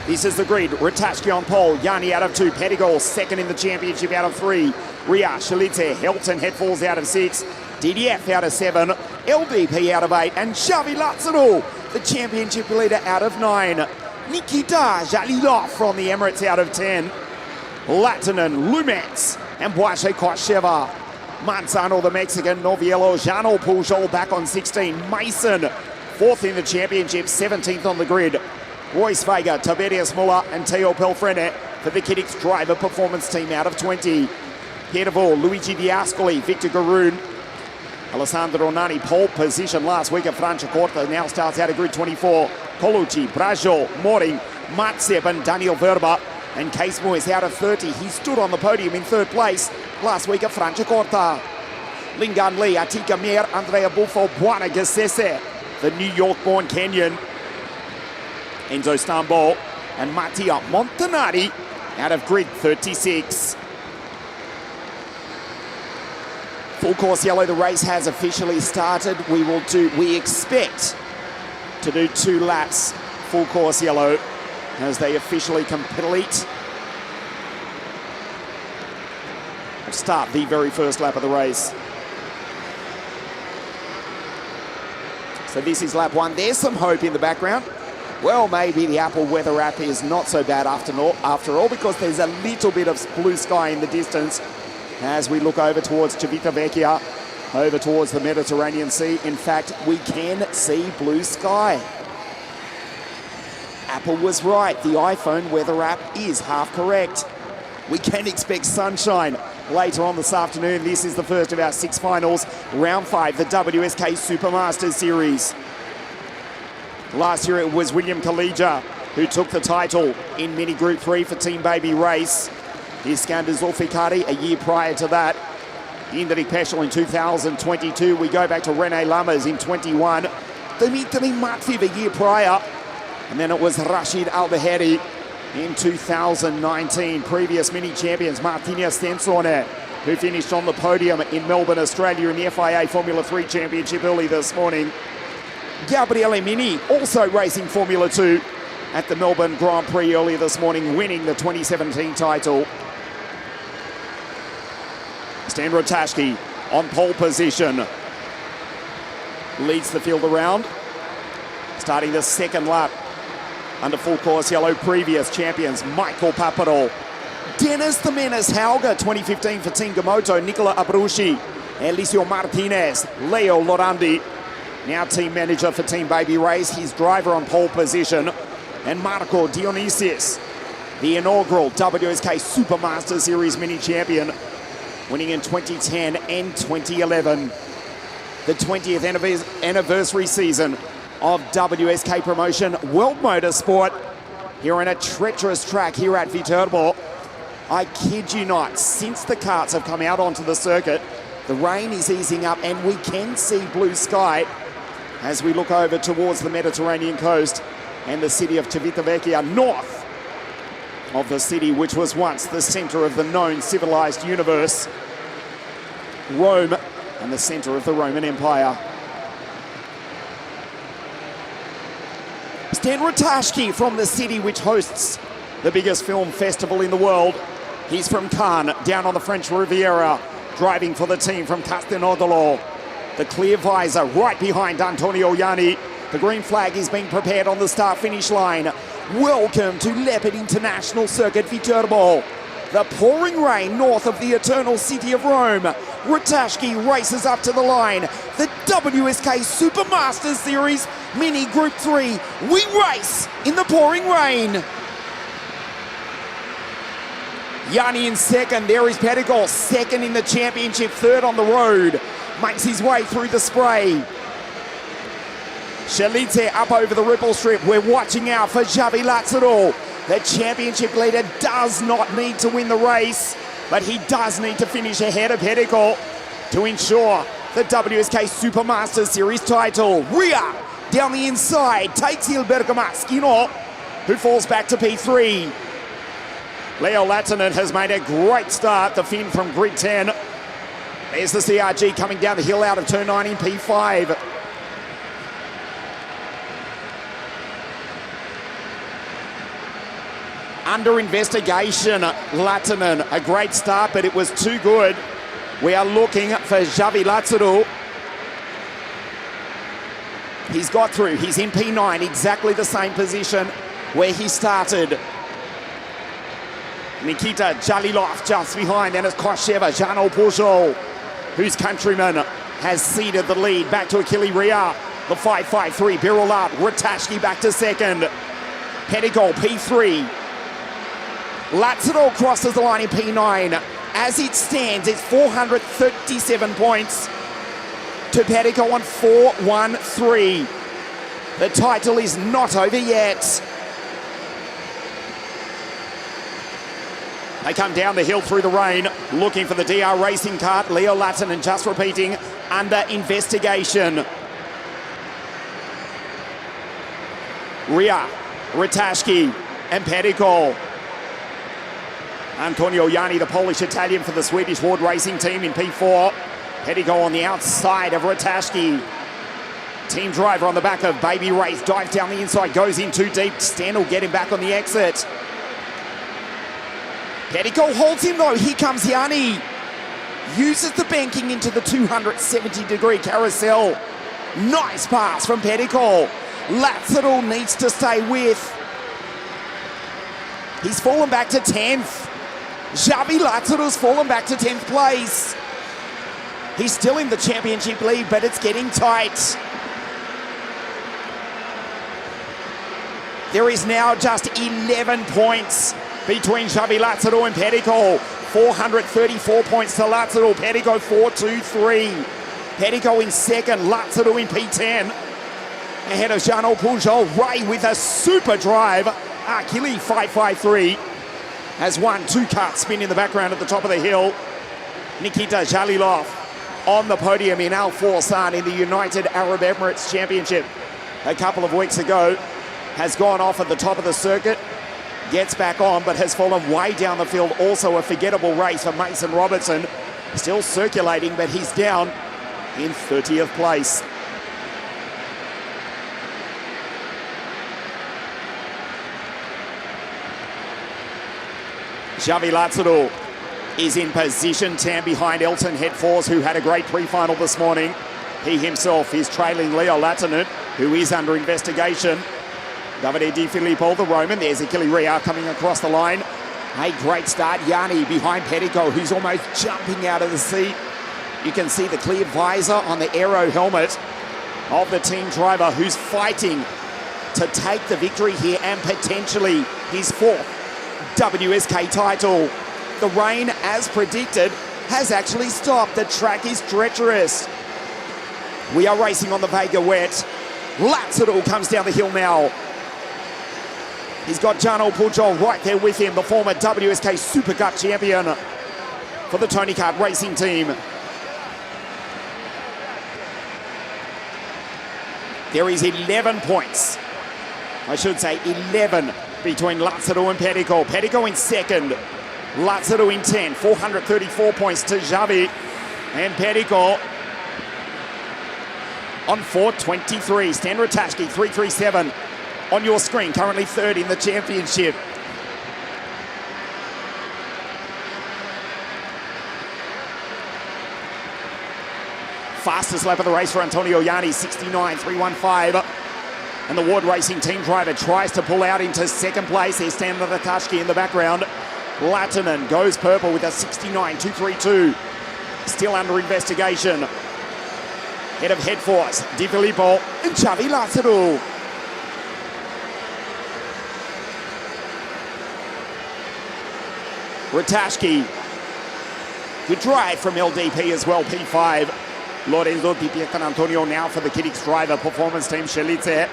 This is the grid. Ratajski on pole, Yanni out of 2, Pettigo second in the championship out of 3, Ria, Shalitze, Helton Headfalls out of 6, DDF out of 7, LDP out of 8, and Xavi Lazzaru, the championship leader, out of 9. Nikita Jalilov from the Emirates out of 10. Latinen, Lumets, and Boache Kosheva. Manzano, the Mexican, Noviello, Jano Pujol back on 16. Mason, 4th in the championship, 17th on the grid. Royce Vega, Tiberius Muller, and Teo Pelfrene for the Kiddix Driver Performance Team out of 20. VITERBO, Luigi Diascoli, Victor Garoon, Alessandro Nani, pole position last week at Franciacorta, now starts out of grid 24. Colucci, Brajo, Moring, Matsep, and Daniel Verba. And Case Moyes out of 30. He stood on the podium in 3rd place last week at Franciacorta. Lingan Lee, Atika Mir, Andrea Buffo, Buana Gassese, the New York-born Kenyan. Enzo Stambol and Mattia Montanari out of grid 36. Full course yellow, the race has officially started. We expect to do 2 laps full course yellow as they officially complete. We'll start the very first lap of the race. So this is lap 1. There's some hope in the background. Well, maybe the Apple weather app is not so bad after all, because there's a little bit of blue sky in the distance as we look over towards Civitavecchia, over towards the Mediterranean Sea. In fact, we can see blue sky. Apple was right. The iPhone weather app is half correct. We can expect sunshine later on this afternoon. This is the first of our 6 finals, round 5, the WSK Supermasters Series. Last year it was William Kalija who took the title in Mini Group 3 for Team Baby Race. Iskander Zulfikari a year prior to that. Indrik Peschel in 2022. We go back to Rene Lammers in 21. Dimitri Matviv a year prior. And then it was Rashid Al-Baheri in 2019. Previous mini champions Martinez Stensone, who finished on the podium in Melbourne, Australia in the FIA Formula 3 Championship early this morning. Gabriele Mini also racing Formula 2 at the Melbourne Grand Prix earlier this morning, winning the 2017 title. Stan Ratajski on pole position. Leads the field around. Starting the second lap under full course yellow, previous champions Michael Papadol, Dennis the Menace Hauger, 2015 for Team Gamoto, Nicola Abruzzi, Eliseo Martinez, Leo Lorandi, now team manager for Team Baby Race, his driver on pole position, and Marco Dionysis, the inaugural WSK Supermaster Series mini champion, winning in 2010 and 2011. The 20th anniversary season of WSK Promotion World Motorsport here on a treacherous track here at Viterbo. I kid you not, since the karts have come out onto the circuit, the rain is easing up and we can see blue sky as we look over towards the Mediterranean coast and the city of Civitavecchia, north of the city which was once the center of the known civilized universe, Rome, and the center of the Roman Empire. Stan Ratajski from the city which hosts the biggest film festival in the world. He's from Cannes, down on the French Riviera, driving for the team from Castelnaudolo. The clear visor right behind Antonio Ianni. The green flag is being prepared on the start-finish line. Welcome to Leopard International Circuit Viterbo. The pouring rain north of the eternal city of Rome. Ratajski races up to the line. The WSK Supermaster Series Mini Group 3. We race in the pouring rain. Ianni in second. There is Pettigol, second in the championship, third on the road. Makes his way through the spray. Shalice up over the ripple strip. We're watching out for Xavi Lazaro. The championship leader does not need to win the race, but he does need to finish ahead of Pettigol to ensure the WSK Supermaster Series title. Ria down the inside takes Il Bergamaschi, who falls back to P3. Leo Lattinen has made a great start, the Finn from grid 10. There's the CRG coming down the hill out of turn 9 in P5. Under investigation, Lattinen, a great start, but it was too good. We are looking for Xavi Lazaro. He's got through, he's in P9, exactly the same position where he started. Nikita Jalilov just behind, then it's Kosheva, Jano Pujol, whose countryman has ceded the lead. Back to Achille Ria, the 5.53, Birol up, Ratajski back to second. Pettigol, P3. Lazaro crosses the line in P9. As it stands, it's 437 points to Pettigol on 4.13. The title is not over yet. They come down the hill through the rain, looking for the DR Racing kart. Leo Lattinen just repeating, under investigation. Ria, Ratajski, and Pettigol. Antonio Ianni, the Polish-Italian for the Swedish Ward Racing team in P4. Pettigol on the outside of Ratajski. Team driver on the back of Baby Race, dives down the inside, goes in too deep. Stan will get him back on the exit. Pettigol holds him though, here comes Ianni. Uses the banking into the 270-degree carousel. Nice pass from Pettigol. Lazaro needs to stay with. He's fallen back to 10th. Xavi Lazaro's fallen back to 10th place. He's still in the championship lead, but it's getting tight. There is now just 11 points between Xavi Lazaro and Pettigol. 434 points to Lazaro, Pettigol 4.23. Pettigol in second, Lazaro in P10. Ahead of Jano Pujol, Ray with a super drive. Achille 5.53 has won 2 kart spin in the background at the top of the hill. Nikita Jalilov on the podium in Al Forsan in the United Arab Emirates Championship a couple of weeks ago. has gone off at the top of the circuit, gets back on, but has fallen way down the field. Also a forgettable race for Mason Robertson. Still circulating, but he's down in 30th place. Xavi Lazaro is in position 10 behind Elton Headforce, who had a great pre-final this morning. He himself is trailing Leo Latinit, who is under investigation. Davide Di Filippo, the Roman. There's Achille Ria coming across the line. A great start. Yanni behind Pettico, who's almost jumping out of the seat. You can see the clear visor on the aero helmet of the team driver, who's fighting to take the victory here and potentially his 4th WSK title. The rain, as predicted, has actually stopped. The track is treacherous. We are racing on the Vega wet. Lazaro comes down the hill now. He's got Jarno Pujol right there with him, the former WSK Super Cup champion for the Tony Kart Racing team. There is 11 points. I should say 11 between Lazaro and Pettico. Pettico in second. Lazaro in 10. 434 points to Xavi. And Pettico on 423. Stan Ratajski 337 on your screen. Currently third in the championship. Fastest lap of the race for Antonio Yanni, 69.315. And the Ward Racing team driver tries to pull out into second place. There's Stan Ratajski in the background. Latinen goes purple with a 69.232. Still under investigation. Head of Headforce, Di Filippo and Xavi Lazaro. Ratajski. Good drive from LDP as well, P5. Lorenzo Di Pietrantonio now for the Kiddix driver performance team, Scelizze.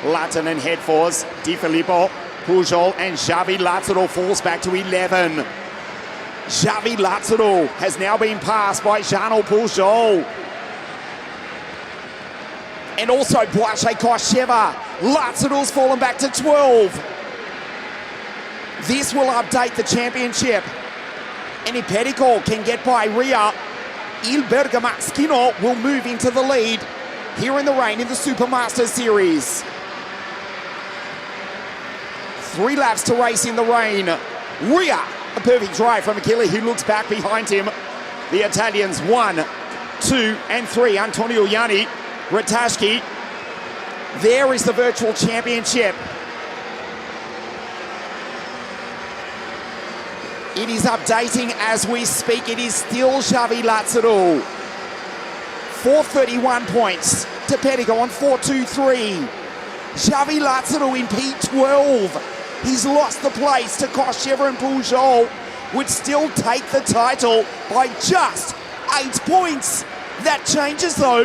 Latin and Headforce, Di Filippo, Pujol and Xavi Lazaro falls back to 11. Xavi Lazaro has now been passed by Jarno Pujol. And also Błażej Kościewa. Lazaro's fallen back to 12. This will update the championship. And if Pettico can get by Ria, Il Bergamaschino will move into the lead here in the rain in the Supermaster Series. 3 laps to race in the rain. Ria, a perfect drive from Achille, who looks back behind him. The Italians 1, 2 and 3. Antonio Yanni, Ratajski. There is the virtual championship. It is updating as we speak. It is still Xavi Lazaro. 431 points to Pettico on 423. Xavi Lazaro in P12. He's lost the place to Kościewa and Pujol. Would still take the title by just 8 points. That changes though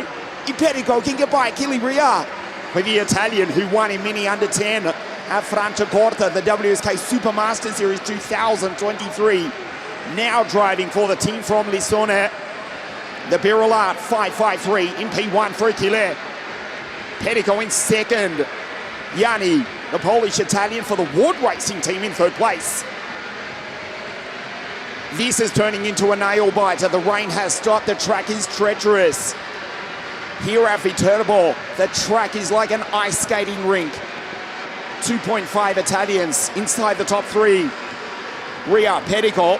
if Pettico can get by Achille Ria. For the Italian who won in Mini Under 10 at Franciacorta, the WSK Supermaster Series 2023. Now driving for the team from Lissone. The Birolat 553 in P1 for Achille. Pettico in second. Yanni, the Polish-Italian for the Ward Racing team in third place. This is turning into a nail-biter. The rain has stopped. The track is treacherous. Here at VITERBO, the track is like an ice skating rink. 2.5 Italians inside the top 3. Ria, Pettico,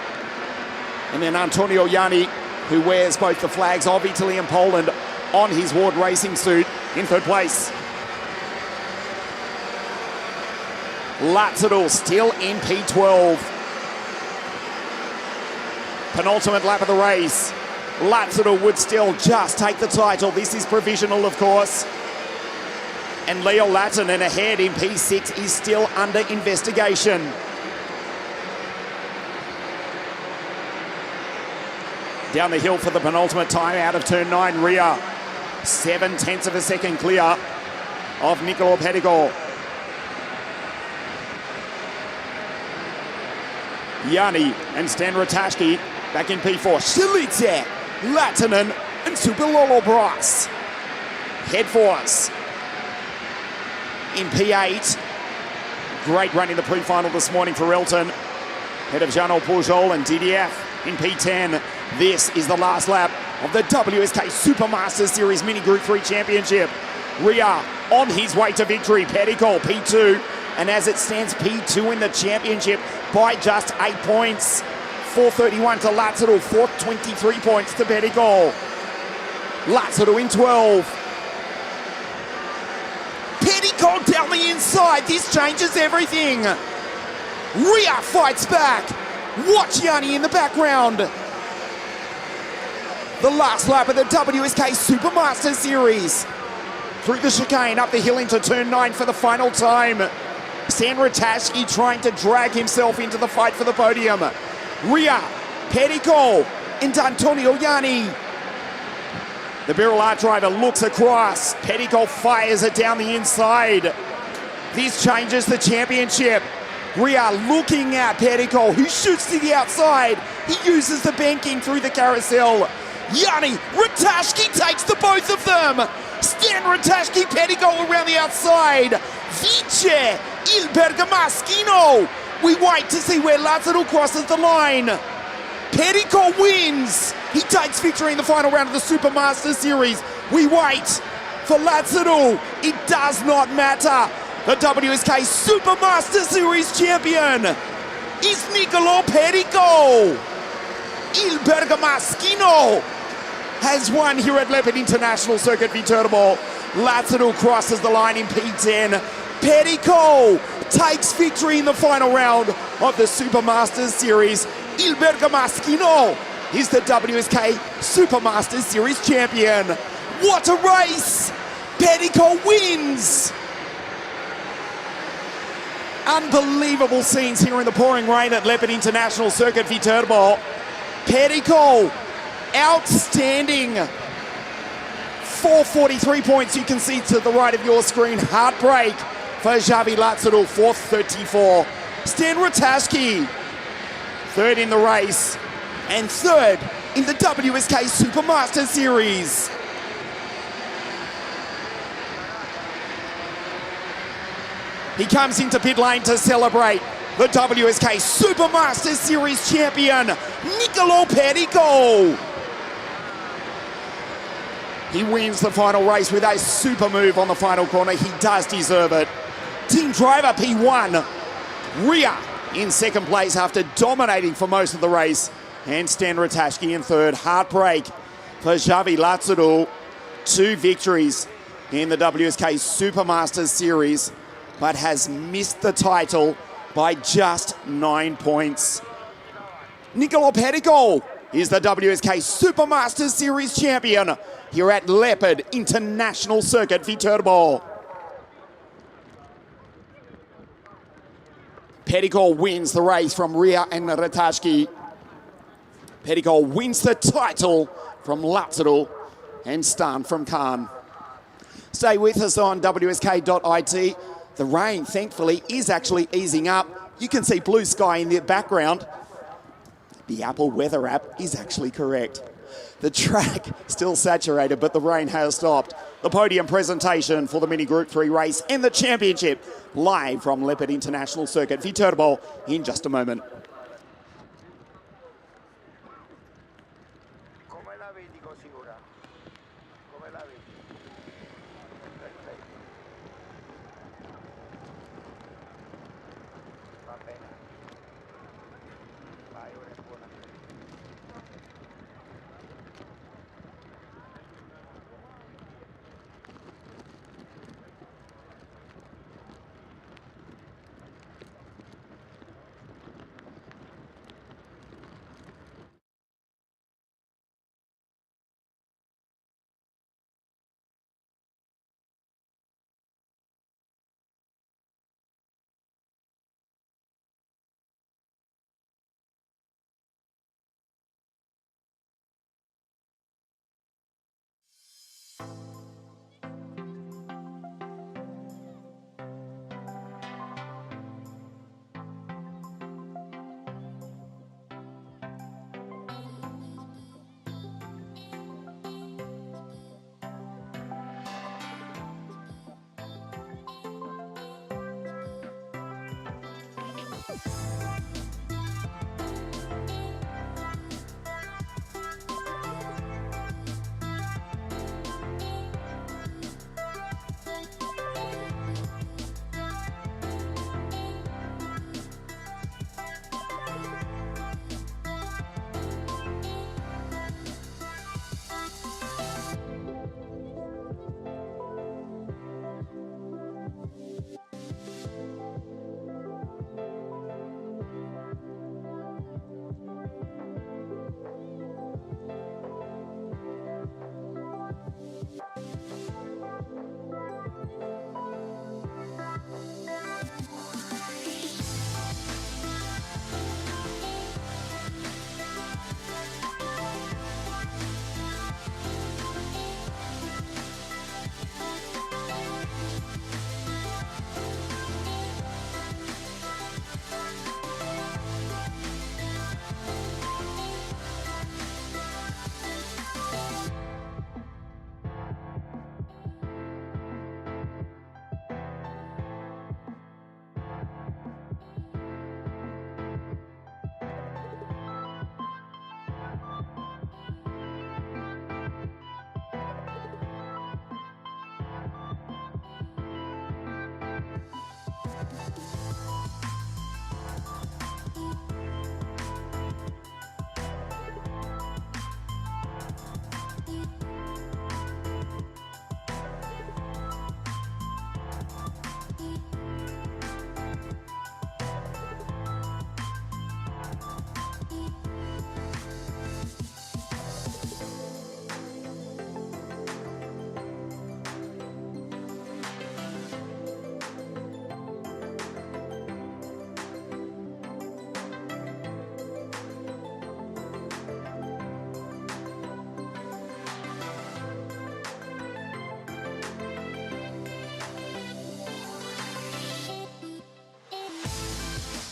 and then Antonio Yanni, who wears both the flags of Italy and Poland on his Ward Racing suit in third place. Lazaro still in P12. Penultimate lap of the race. Lazaro would still just take the title. This is provisional, of course. And Leo Latinen ahead in P6 is still under investigation. Down the hill for the penultimate time out of turn 9, Ria. 0.7 of a second clear of Nicolo Pettico. Yanni and Stan Ratajski back in P4. Scelizze, Latinen and Super Lolo Bros. Headforce in P8. Great run in the pre-final this morning for Elton. Head of Jean Pujol and DDF in P10. This is the last lap of the WSK Supermasters Series Mini Group 3 Championship. Ria on his way to victory. Petticoat P2. And as it stands, P2 in the championship by just 8 points. 431 to Lazzaro, 423 points to Petticoat. Lazzaro in 12. Petticoat down the inside. This changes everything. Ria fights back. Watch Yanni in the background. The last lap of the WSK Supermaster Series. Through the chicane, up the hill into turn 9 for the final time. Stan Ratajski trying to drag himself into the fight for the podium. Ria, Petticoat, and Antonio Yanni. The Birrell Art driver looks across. Petticoat fires it down the inside. This changes the championship. Ria looking at Petticoat, who shoots to the outside. He uses the banking through the carousel. Yanni, Ratajski takes the both of them. Stan Ratajski, Petticoat around the outside. Vice, il Bergamaschino. We wait to see where Lazzaro crosses the line. Petticoat wins. He takes victory in the final round of the Supermaster Series. We wait for Lazzaro. It does not matter. The WSK Supermaster Series champion is Niccolò Petticoat. Il Bergamaschino has won here at Leopard International Circuit VITERBO. Lazzaro crosses the line in P10. Petticoat takes victory in the final round of the Supermasters Series. Il Bergamaschino is the WSK Supermasters Series champion. What a race! Petticoat wins! Unbelievable scenes here in the pouring rain at Leopard International Circuit VITERBO. Petticoat, outstanding. 443 points you can see to the right of your screen. Heartbreak for Javi Lazzaro, 434. Stan Ratajski, third in the race and third in the WSK Supermaster Series. He comes into pit lane to celebrate the WSK Supermaster Series champion, Niccolò Petticoat. He wins the final race with a super move on the final corner. He does deserve it. Team driver P1, Ria in second place after dominating for most of the race. And Stan Ratajski in third. Heartbreak for Javi Lazzaro. 2 victories in the WSK Supermasters Series, but has missed the title by just 9 points. Niccolò Petticoat is the WSK Supermasters Series champion here at Leopard International Circuit VITERBO. Petticoat wins the race from Ria and Ratajski. Petticoat wins the title from Lazzaro and Stan from Khan. Stay with us on WSK.it. The rain, thankfully, is actually easing up. You can see blue sky in the background. The Apple weather app is actually correct. The track still saturated, but the rain has stopped. The podium presentation for the Mini Group 3 race and the championship live from Leopard International Circuit VITERBO in just a moment.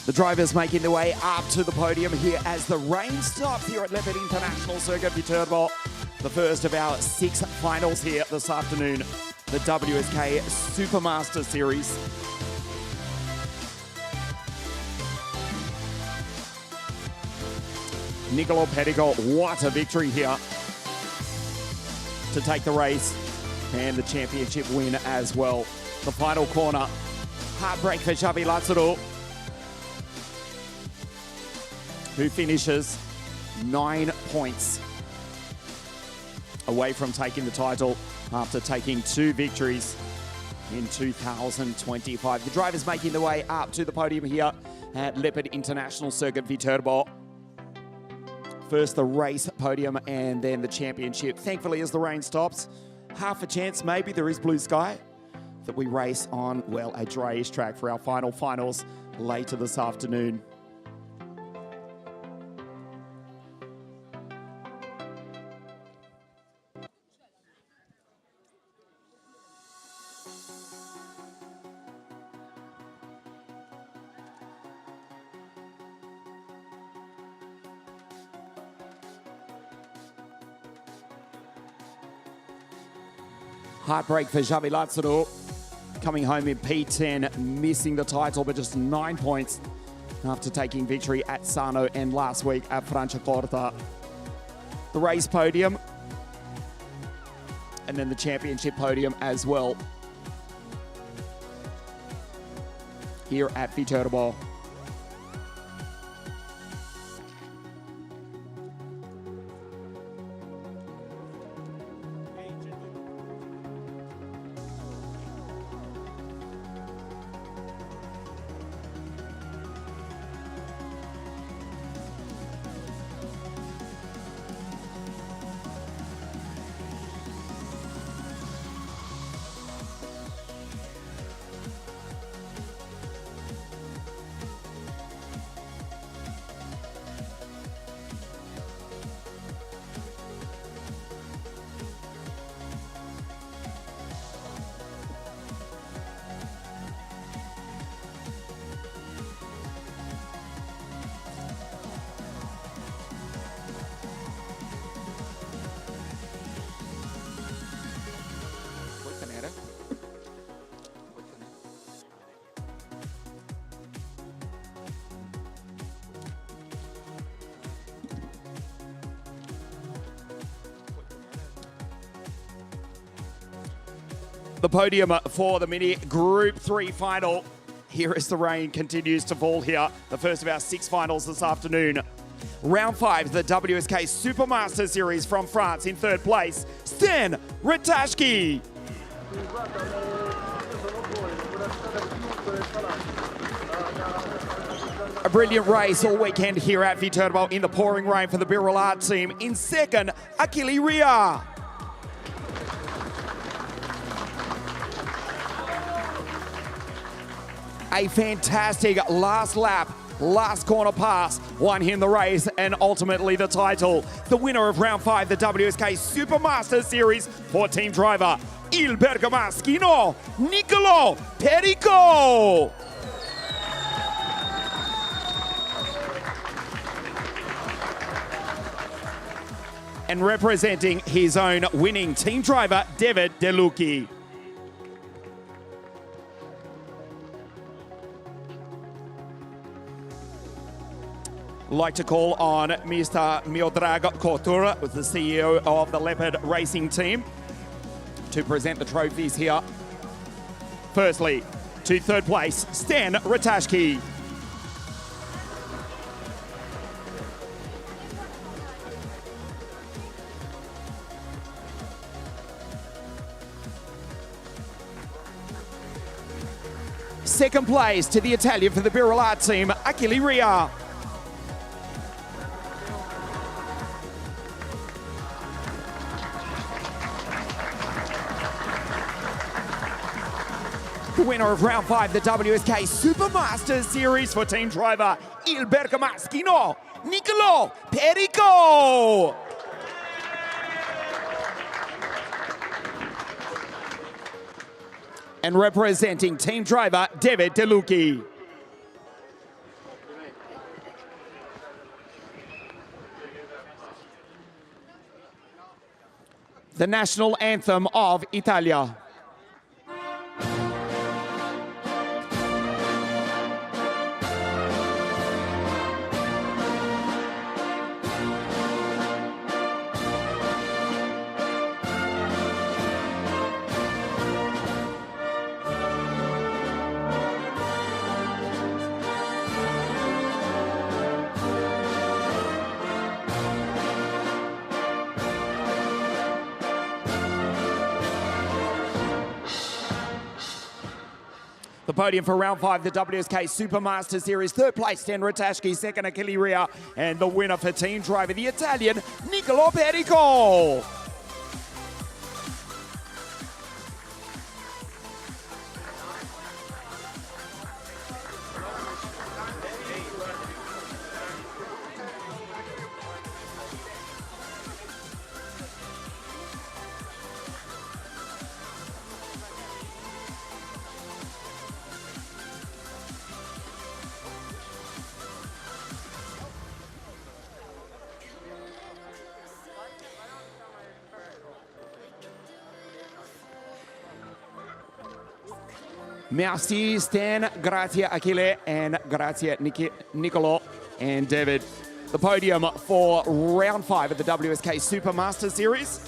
The drivers making their way up to the podium here as the rain stops here at Leopard International Circuit VITERBO. The first of our 6 finals here this afternoon, the WSK Supermaster Series. Nicolo Pedico, what a victory here to take the race and the championship win as well. The final corner, heartbreak for Xavi Lazaro, who finishes 9 points away from taking the title after taking 2 victories in 2025. The drivers making their way up to the podium here at Leopard International Circuit VITERBO. First the race podium and then the championship. Thankfully, as the rain stops, half a chance maybe there is blue sky that we race on, well, a dry-ish track for our finals later this afternoon. Heartbreak for Xavi Lazaro, coming home in P10, missing the title, but just 9 points after taking victory at Sano and last week at Franciacorta. The race podium, and then the championship podium as well here at VITERBO. The podium for the Mini Group 3 final. Here as the rain continues to fall here. The first of our 6 finals this afternoon. Round 5, the WSK Supermaster Series from France. In third place, Stan Ratashki. A brilliant race all weekend here at VITERBO in the pouring rain for the Birolard team. In second, Achille Ria. A fantastic last lap, last corner pass, won him the race and ultimately the title. The winner of round 5, the WSK Supermaster Series for team driver, Il Bergamaschino, Niccolò Perico. And representing his own winning team driver, David Delucchi. Like to call on Mr. Miodrag Kotur, the CEO of the Leopard Racing Team, to present the trophies here. Firstly, to third place, Stan Ratashki. Second place to the Italian for the Birolard team, Achille Ria. The winner of round 5, the WSK Supermaster Series for team driver, Il Bergamaschino, Niccolò Perico. And representing team driver, David Delucchi. The national anthem of Italia. The podium for round 5, the WSK Supermaster Series. Third place, Stan Ratashki. Second, Achille Ria. And the winner for team driver, the Italian, Niccolò Perico. Merci Stan, grazie Achille, and grazie Niccolò and David. The podium for round 5 of the WSK Supermaster Series.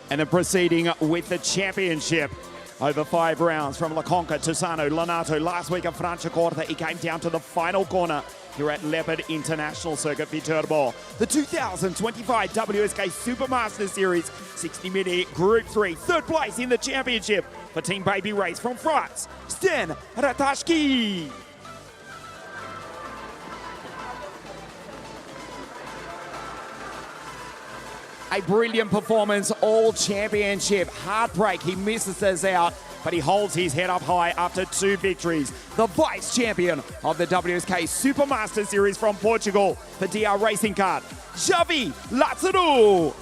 And then proceeding with the championship. Over 5 rounds from La Conca, Tosano, Lonato. Last week at Franciacorta, it came down to the final corner here at Leopard International Circuit VITERBO. The 2025 WSK Supermaster Series 60-minute Group 3. Third place in the championship for Team Baby Race from France, Stan Ratashki. A brilliant performance, all championship. Heartbreak, he misses us out, but he holds his head up high after 2 victories. The vice champion of the WSK Supermaster Series from Portugal, the DR Racing Kart, Javi Lazaro.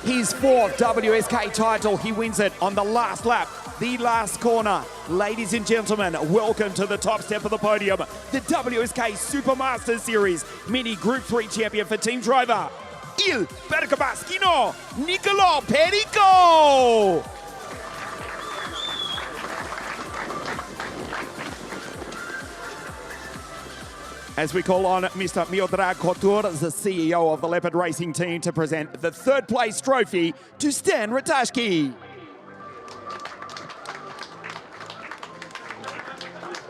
His 4th WSK title, he wins it on the last lap, the last corner. Ladies and gentlemen, welcome to the top step of the podium, the WSK Supermaster Series Mini Group 3 champion for team driver, Il Bergamaschino, Niccolò Perico. As we call on Mr. Miodrag Kotur, the CEO of the Leopard Racing team, to present the third place trophy to Stan Ratajski.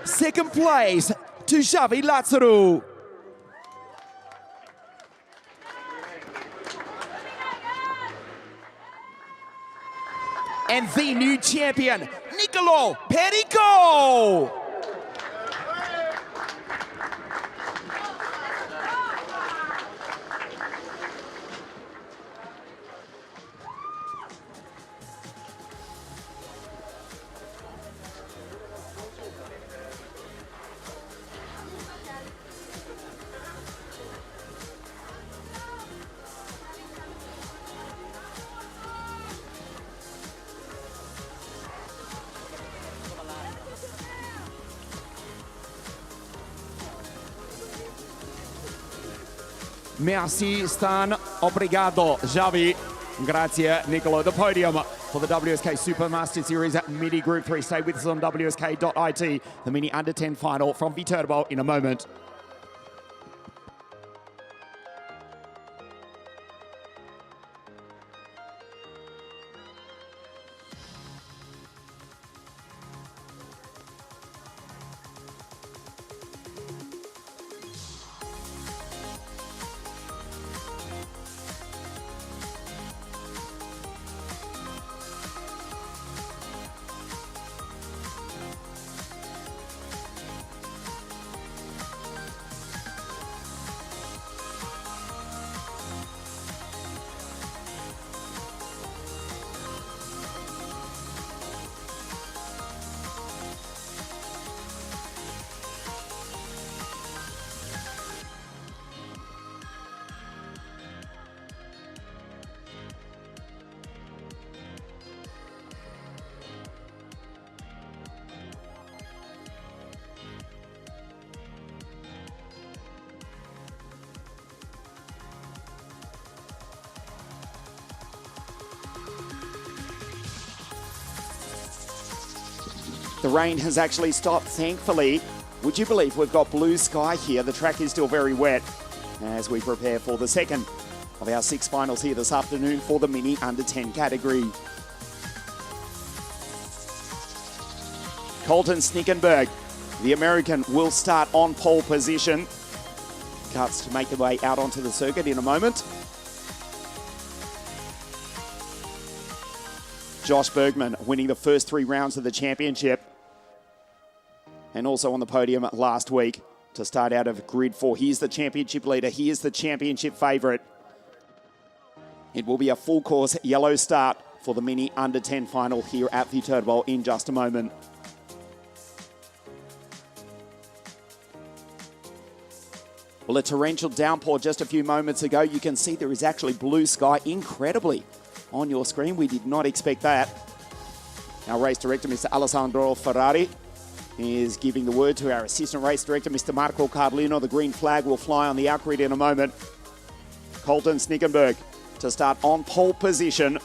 Second place to Xavi Lazaru. And the new champion, Nicolo Perico. Merci Stan, obrigado Xavi. Grazie Nicolo. The podium for the WSK Supermaster Series at Mini Group 3. Stay with us on WSK.it. The Mini Under 10 final from VITERBO in a moment. The rain has actually stopped, thankfully. Would you believe we've got blue sky here? The track is still very wet as we prepare for the second of our 6 finals here this afternoon for the Mini Under 10 category. Colton Snickenberg, the American, will start on pole position. Cuts to make their way out onto the circuit in a moment. Josh Bergman winning the first 3 rounds of the championship. And also on the podium last week to start out of grid 4. He is the championship leader. He is the championship favourite. It will be a full course yellow start for the Mini Under 10 final here at VITERBO in just a moment. Well, a torrential downpour just a few moments ago. You can see there is actually blue sky incredibly on your screen. We did not expect that. Our race director, Mr. Alessandro Ferrari, is giving the word to our assistant race director, Mr. Marco Cardlino. The green flag will fly on the outgrid in a moment. Colton Snickenberg to start on pole position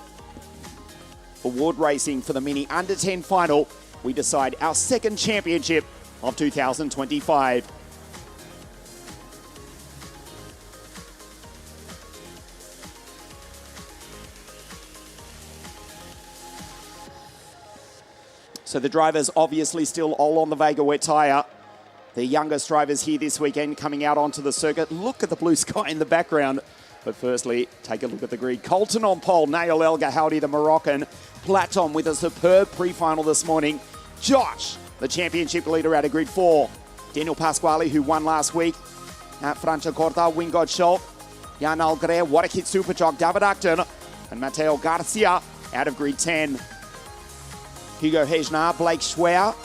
for Ward Racing for the Mini Under 10 final. We decide our second championship of 2025. So the drivers obviously still all on the Vega wet tyre. The youngest drivers here this weekend coming out onto the circuit. Look at the blue sky in the background. But firstly, take a look at the grid. Colton on pole, Nail El Gahoudi, the Moroccan. Platon with a superb pre-final this morning. Josh, the championship leader out of grid 4. Daniel Pasquale, who won last week at Franciacorta, Wingard Schultz, Jan Algre, Waterkit Superchalk, David Acton, and Mateo Garcia out of grid 10. Hugo Hejnar, Blake Schwer,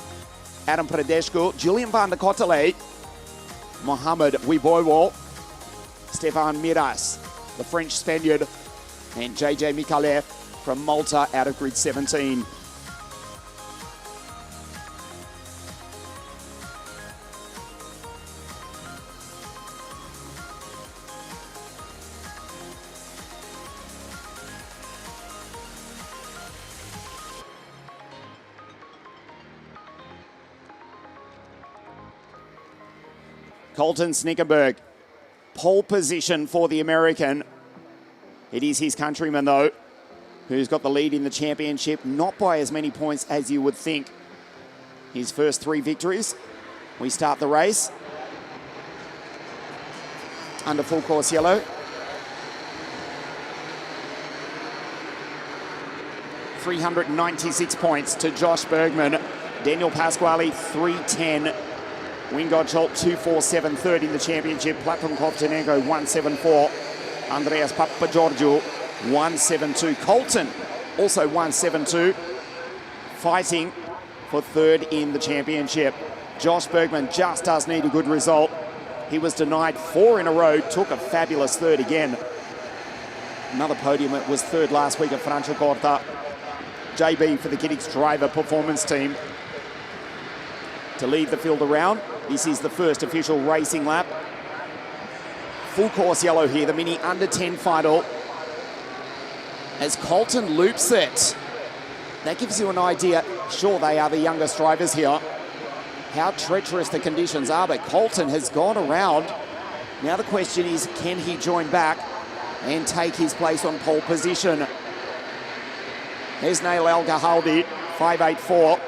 Adam Predeshko, Julian van der Kotele, Mohamed Wibowo, Stefan Miras, the French Spaniard, and JJ Mikalev from Malta out of grid 17. Colton Snickerberg, pole position for the American. It is his countryman, though, who's got the lead in the championship, not by as many points as you would think. His first 3 victories. We start the race. Under full course yellow. 396 points to Josh Bergman. Daniel Pasquale, 310. Wingard Scholt, 247, third in the championship. Platon Kovtunenko, 174. Andreas Papageorgiou, 172. Colton, also 172. Fighting for third in the championship. Josh Bergman just does need a good result. He was denied 4 in a row, took a fabulous third again. Another podium, it was third last week at Franciacorta. JB for the Kiddix driver performance team to lead the field around. This is the first official racing lap. Full course yellow here, the mini under 10 final. As Colton loops it. That gives you an idea. Sure, they are the youngest drivers here. How treacherous the conditions are, but Colton has gone around. Now the question is, can he join back and take his place on pole position? There's Nail El Gahaldi, 584.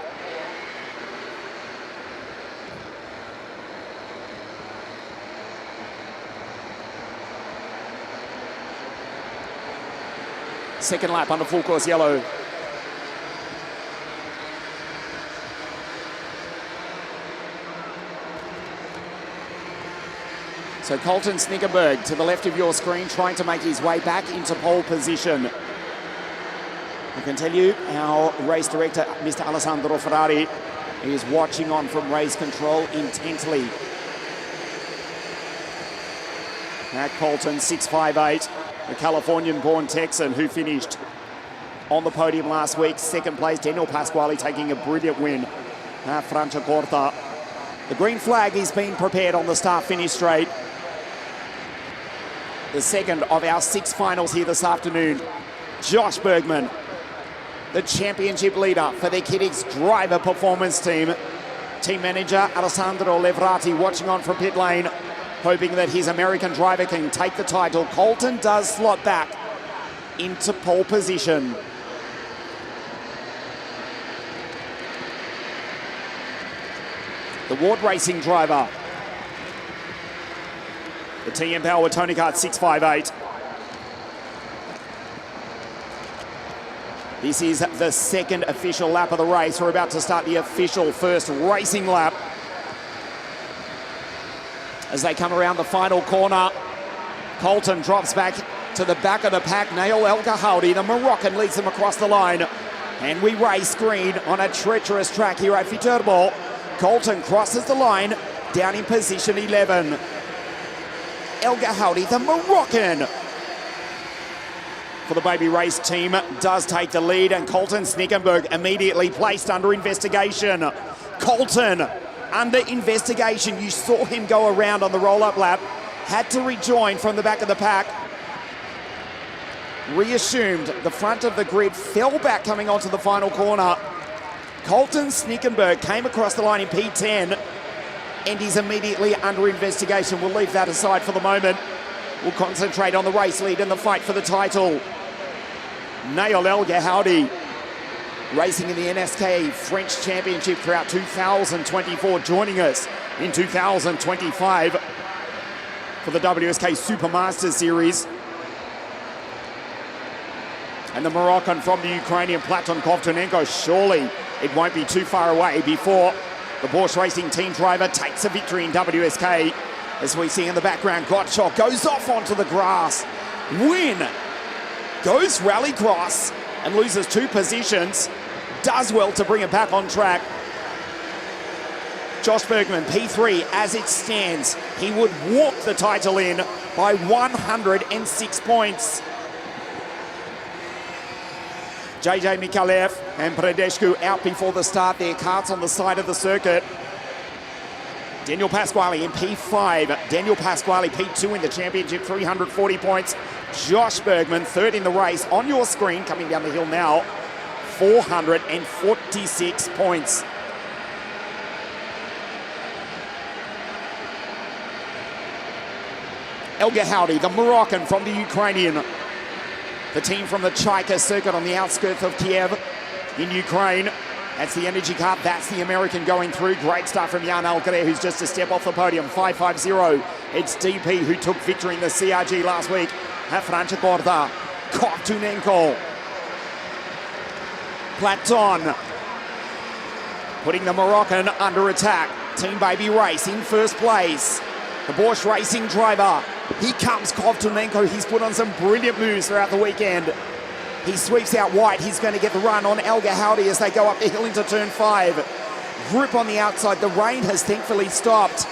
Second lap under full course yellow. So Colton Snickerberg to the left of your screen, trying to make his way back into pole position. I can tell you our race director, Mr. Alessandro Ferrari, is watching on from race control intently. At Colton, 658, the Californian-born Texan who finished on the podium last week. Second place, Daniel Pasquale taking a brilliant win at Franciacorta. The green flag is being prepared on the start-finish straight. The second of our 6 finals here this afternoon. Josh Bergman, the championship leader for the Kiddix driver performance team. Team manager Alessandro Levrati watching on from pit lane, hoping that his American driver can take the title. Colton does slot back into pole position. The Ward Racing driver. The TM Power Tony Kart 658. This is the second official lap of the race. We're about to start the official first racing lap. As they come around the final corner, Colton drops back to the back of the pack. Nail El Gahaldi, the Moroccan, leads them across the line. And we race green on a treacherous track here at VITERBO. Colton crosses the line, down in position 11. El Gahaldi, the Moroccan, for the baby race team, does take the lead, and Colton Snickerberg immediately placed under investigation. Colton under investigation. You saw him go around on the roll-up lap, had to rejoin from the back of the pack. Reassumed the front of the grid, fell back coming onto the final corner. Colton Snickerberg came across the line in P10 and is immediately under investigation. We'll leave that aside for the moment. We'll concentrate on the race lead and the fight for the title. Nail El Gahaldi, racing in the NSK French Championship throughout 2024, joining us in 2025 for the WSK Supermaster Series. And the Moroccan from the Ukrainian, Platon Kovtunenko, surely it won't be too far away before the Porsche Racing team driver takes a victory in WSK. As we see in the background, Gottschalk goes off onto the grass. Win goes rallycross and loses 2 positions. Does well to bring it back on track. Josh Bergman, P3 as it stands. He would walk the title in by 106 points. JJ Mikhailov and Predescu out before the start. Their carts on the side of the circuit. Daniel Pasquale in P5. Daniel Pasquale P2 in the championship, 340 points. Josh Bergman third in the race. On your screen, coming down the hill now, 446 points. El Ghaoudy, the Moroccan from the Ukrainian. The team from the Chaika circuit on the outskirts of Kiev in Ukraine. That's the Energy Cup. That's the American going through. Great stuff from Jan Algre, who's just a step off the podium. 5.50. It's DP who took victory in the CRG last week at Franciacorta. Kovtunenko. Platon. Putting the Moroccan under attack. Team Baby Race in first place. The Bosch Racing driver. He comes, Kovtunenko. He's put on some brilliant moves throughout the weekend. He sweeps out White. He's going to get the run on El Ghaoudy as they go up the hill into turn 5. Grip on the outside. The rain has thankfully stopped.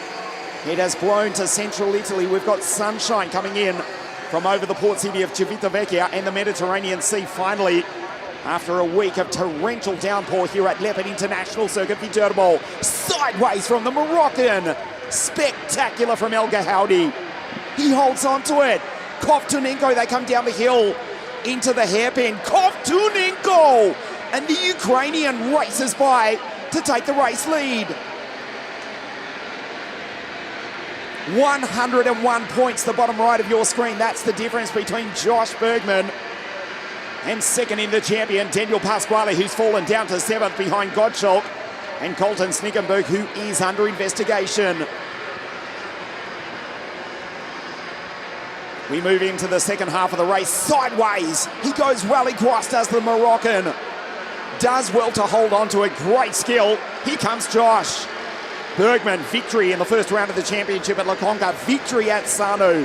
It has blown to central Italy. We've got sunshine coming in from over the port city of Civitavecchia and the Mediterranean Sea finally. After a week of torrential downpour here at Lepid International Circuit, VITERBO sideways from the Moroccan. Spectacular from El Ghaoudy. He holds on to it. Kovtunenko, they come down the hill into the hairpin. Kovtunenko! And the Ukrainian races by to take the race lead. 101 points, the bottom right of your screen. That's the difference between Josh Bergman and second in the champion, Daniel Pasquale, who's fallen down to 7th behind Gottschalk, and Colton Snickenberg, who is under investigation. We move into the second half of the race. Sideways, he goes rally cross, does the Moroccan. Does well to hold on to a great skill. Here comes Josh. Bergman, victory in the first round of the championship at La Conca. Victory at Sano.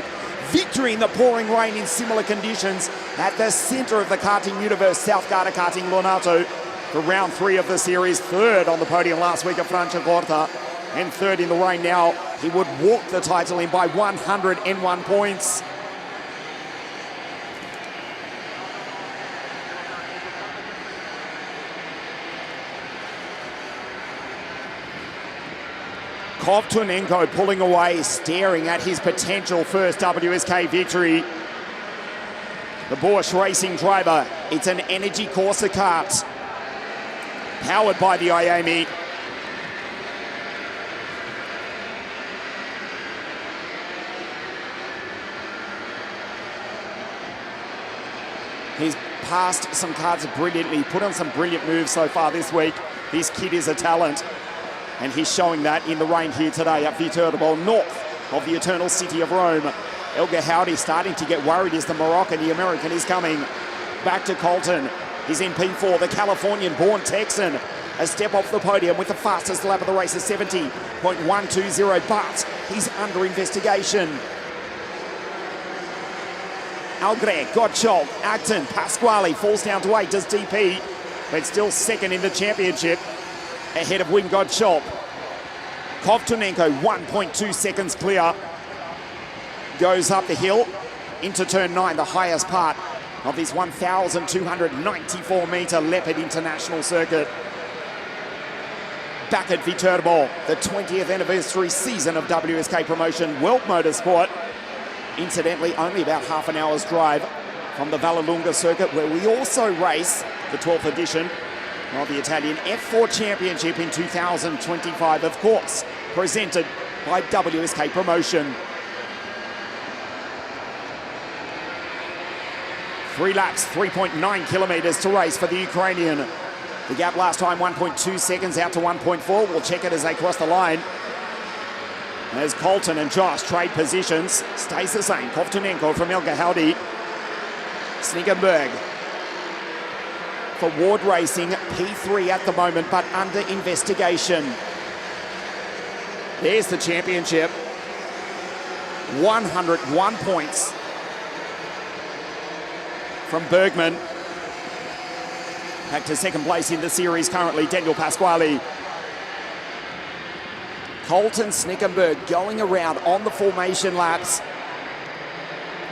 Victory in the pouring rain in similar conditions at the centre of the karting universe, South Garda Karting Lonato, for round 3 of the series. Third on the podium last week at Franciacorta, and third in the rain now. He would walk the title in by 101 points. Kovtunenko pulling away, staring at his potential first WSK victory. The Bosch Racing driver, it's an Energy Corsa kart, powered by the IAME. He's passed some cards brilliantly, put on some brilliant moves so far this week. This kid is a talent. And he's showing that in the rain here today at VITERBO, north of the eternal city of Rome. El Ghaoudy starting to get worried as the Moroccan, the American, is coming. Back to Colton. He's in P4, the Californian-born Texan. A step off the podium with the fastest lap of the race of 70.120, but he's under investigation. Algre, Gottschalk, Acton, Pasquale falls down to 8, does DP, but still second in the championship, ahead of Wim Gottschalk. Kovtunenko, 1.2 seconds clear. Goes up the hill into turn 9, the highest part of this 1,294-metre Lepid International Circuit. Back at VITERBO, the 20th anniversary season of WSK Promotion World Motorsport. Incidentally, only about half an hour's drive from the Vallelunga circuit, where we also race the 12th edition of the Italian F4 Championship in 2025, of course, presented by WSK Promotion. 3 laps, 3.9 kilometres to race for the Ukrainian. The gap last time, 1.2 seconds out to 1.4. We'll check it as they cross the line. As Colton and Josh trade positions, stays the same. Kovtunenko from El Ghaoudy. Snickenberg for Ward Racing, P3 at the moment, but under investigation. There's the championship. 101 points from Bergman. Back to second place in the series currently, Daniel Pasquale. Colton Snickenberg going around on the formation laps.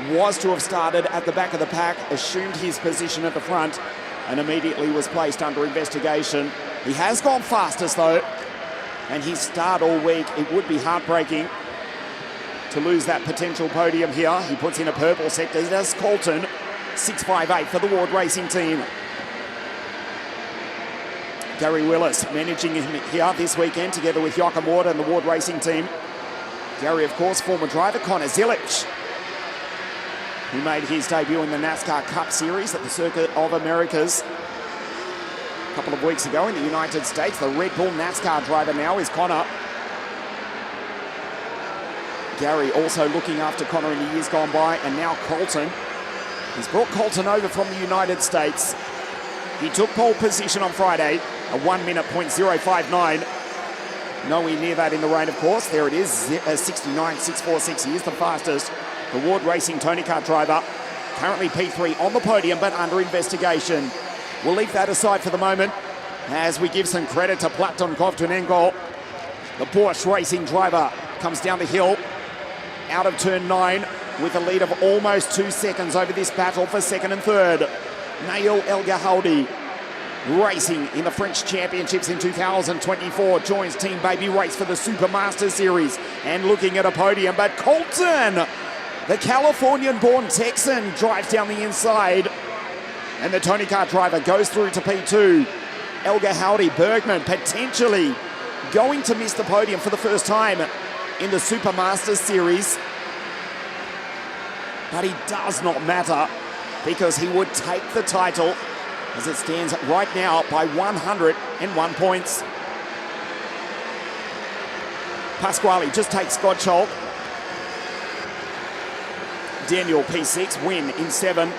Was to have started at the back of the pack, assumed his position at the front, and immediately was placed under investigation. He has gone fastest though, and his start all week. It would be heartbreaking to lose that potential podium here. He puts in a purple sector. He does Colton, 6.58 for the Ward Racing team. Gary Willis managing him here this weekend together with Joachim Ward and the Ward Racing team. Gary, of course, former driver Connor Zilic who made his debut in the NASCAR Cup Series at the Circuit of Americas a couple of weeks ago in the United States. The Red Bull NASCAR driver now is Connor. Gary also looking after Connor in the years gone by, and now Colton. He's brought Colton over from the United States. He took pole position on Friday, a 1 minute .059. Nowhere near that in the rain, of course. There it is, 69.646. He is the fastest. The Ward Racing Tony Kart driver, currently P3 on the podium, but under investigation. We'll leave that aside for the moment as we give some credit to Platon Kovtunenko. The Porsche Racing driver comes down the hill out of turn 9 with a lead of almost 2 seconds over this battle for second and third. Nail El Gahoudi, racing in the French Championships in 2024, joins Team Baby Race for the Supermaster Series and looking at a podium. But Colton, the Californian-born Texan, drives down the inside, and the Tony Kart driver goes through to P2. El Gahoudi, Bergman potentially going to miss the podium for the first time in the Supermaster Series. But it does not matter because he would take the title as it stands right now by 101 points. Pasquale just takes Gottschalk. Daniel P6, win in 7.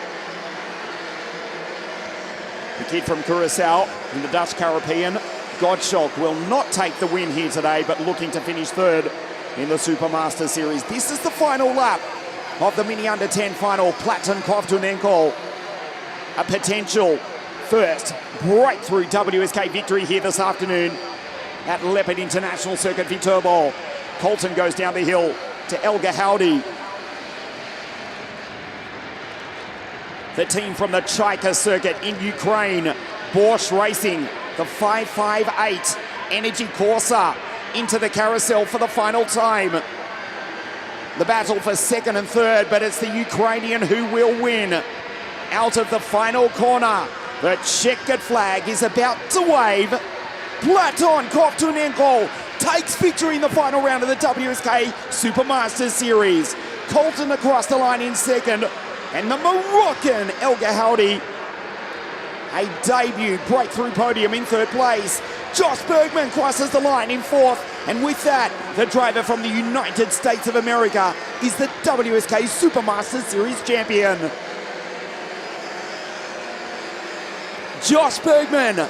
The kid from Curacao in the Dutch Caribbean. Gottschalk will not take the win here today, but looking to finish third in the Supermaster Series. This is the final lap of the Mini Under 10 final. Platon Kovtunenko, a potential first breakthrough WSK victory here this afternoon at Leopard International Circuit VITERBO. Colton goes down the hill to El Gahoudi. The team from the Chaika circuit in Ukraine, Porsche Racing, the 558 Energy Corsa into the carousel for the final time. The battle for second and third, but it's the Ukrainian who will win. Out of the final corner, the checkered flag is about to wave. Platon Kovtunenko takes victory in the final round of the WSK Supermaster Series. Colton across the line in second, and the Moroccan El Gahoudi, a debut breakthrough podium in third place. Josh Bergman crosses the line in fourth, and with that, the driver from the United States of America is the WSK Supermaster Series champion. Josh Bergman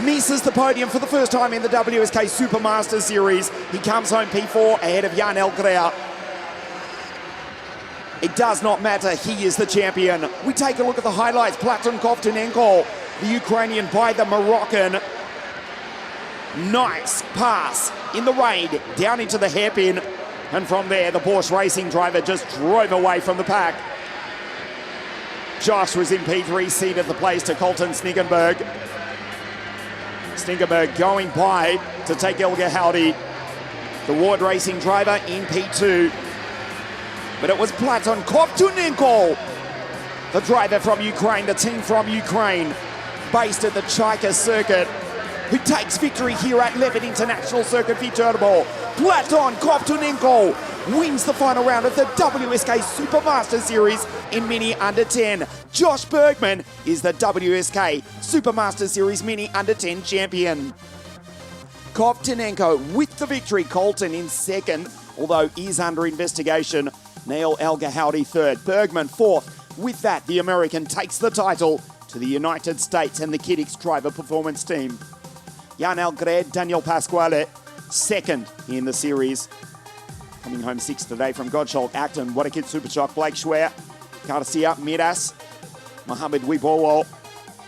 misses the podium for the first time in the WSK Supermaster Series. He comes home P4 ahead of Jan Elgrea. It does not matter, he is the champion. We take a look at the highlights. Platon Kovtunenko, the Ukrainian by the Moroccan. Nice pass in the raid, down into the hairpin. And from there, the Porsche Racing driver just drove away from the pack. Josh was in P3, ceded the place to Colton Snigenberg. Snigenberg going by to take El Gahoudi. The Ward Racing driver in P2. But it was Platon Kovtunenko, the driver from Ukraine, the team from Ukraine, based at the Chaika circuit, who takes victory here at Leopard International Circuit VITERBO. Platon Kovtunenko wins the final round of the WSK Supermaster Series in Mini Under 10. Josh Bergman is the WSK Supermaster Series Mini Under 10 champion. Kovtunenko with the victory. Colton in second, although is under investigation. Nail El Gahoudi third. Bergman fourth. With that, the American takes the title to the United States and the Kiddix driver performance team. Jan Elgred, Daniel Pasquale, second in the series. Coming home sixth today from Gottschalk, Acton, Wadakit Supershock, Blake Schwer, Garcia, Miras, Mohamed Wibowo,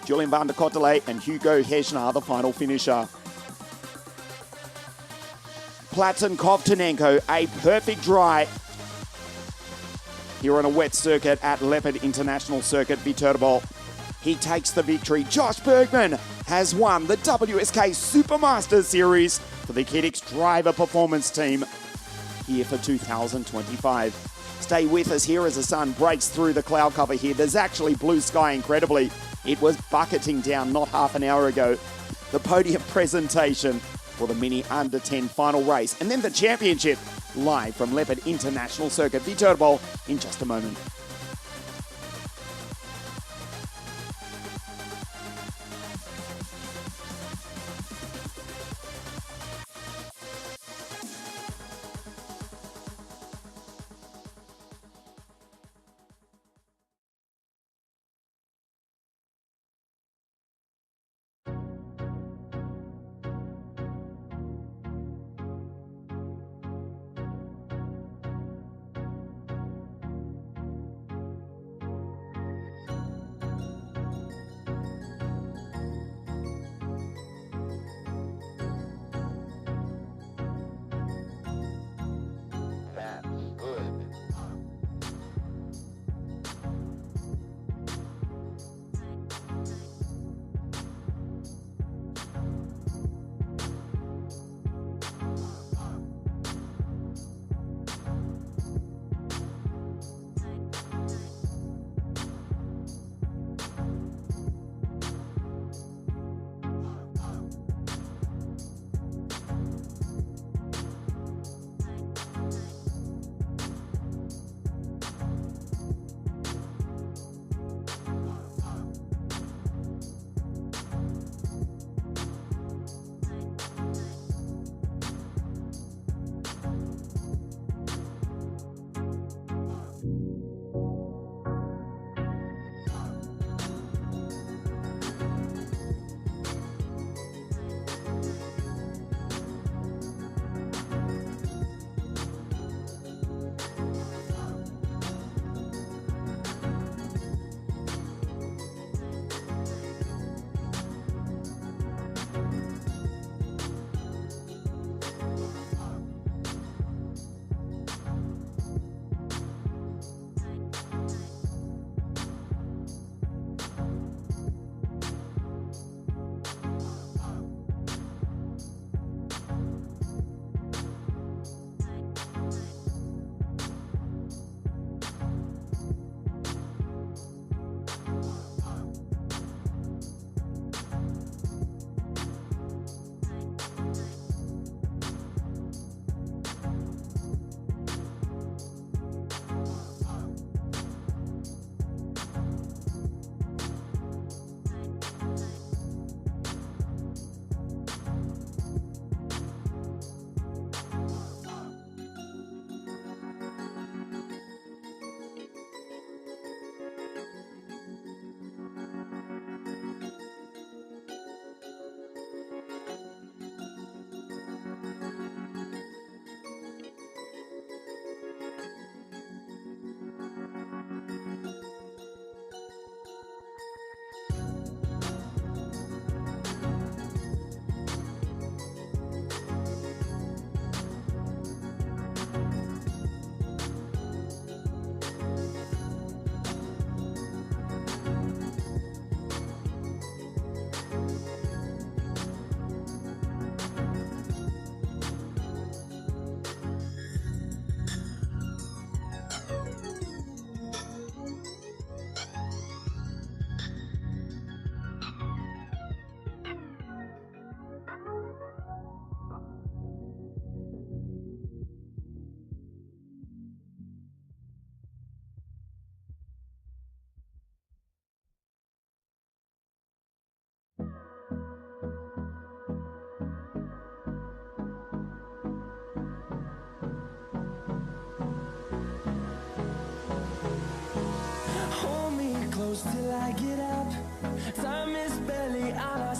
Julian van der Kotele, and Hugo Heshnar, the final finisher. Platon Kovtunenko, a perfect dry here on a wet circuit at Leopard International Circuit VITERBO. He takes the victory. Josh Bergman has won the WSK Supermaster Series for the Kiddix driver performance team here for 2025. Stay with us here as the sun breaks through the cloud cover here. There's actually blue sky, incredibly. It was bucketing down not half an hour ago. The podium presentation for the Mini Under 10 final race, and then the championship live from Leopard International Circuit VITERBO in just a moment.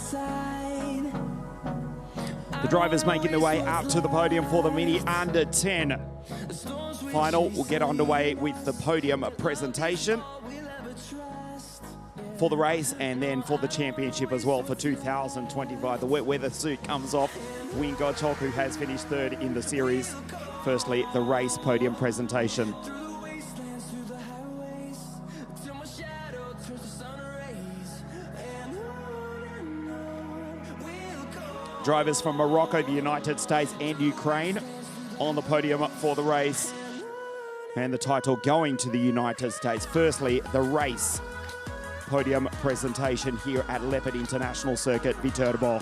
side. The drivers making their way up to the podium for the Mini Under 10 final. We'll get underway with the podium presentation for the race and then for the championship as well for 2025. The wet weather suit comes off Wing Gochok, who has finished third in the series. Firstly, the race podium presentation. Drivers from Morocco, the United States and Ukraine on the podium for the race. And the title going to the United States. Firstly, the race podium presentation here at Leopard International Circuit, VITERBO.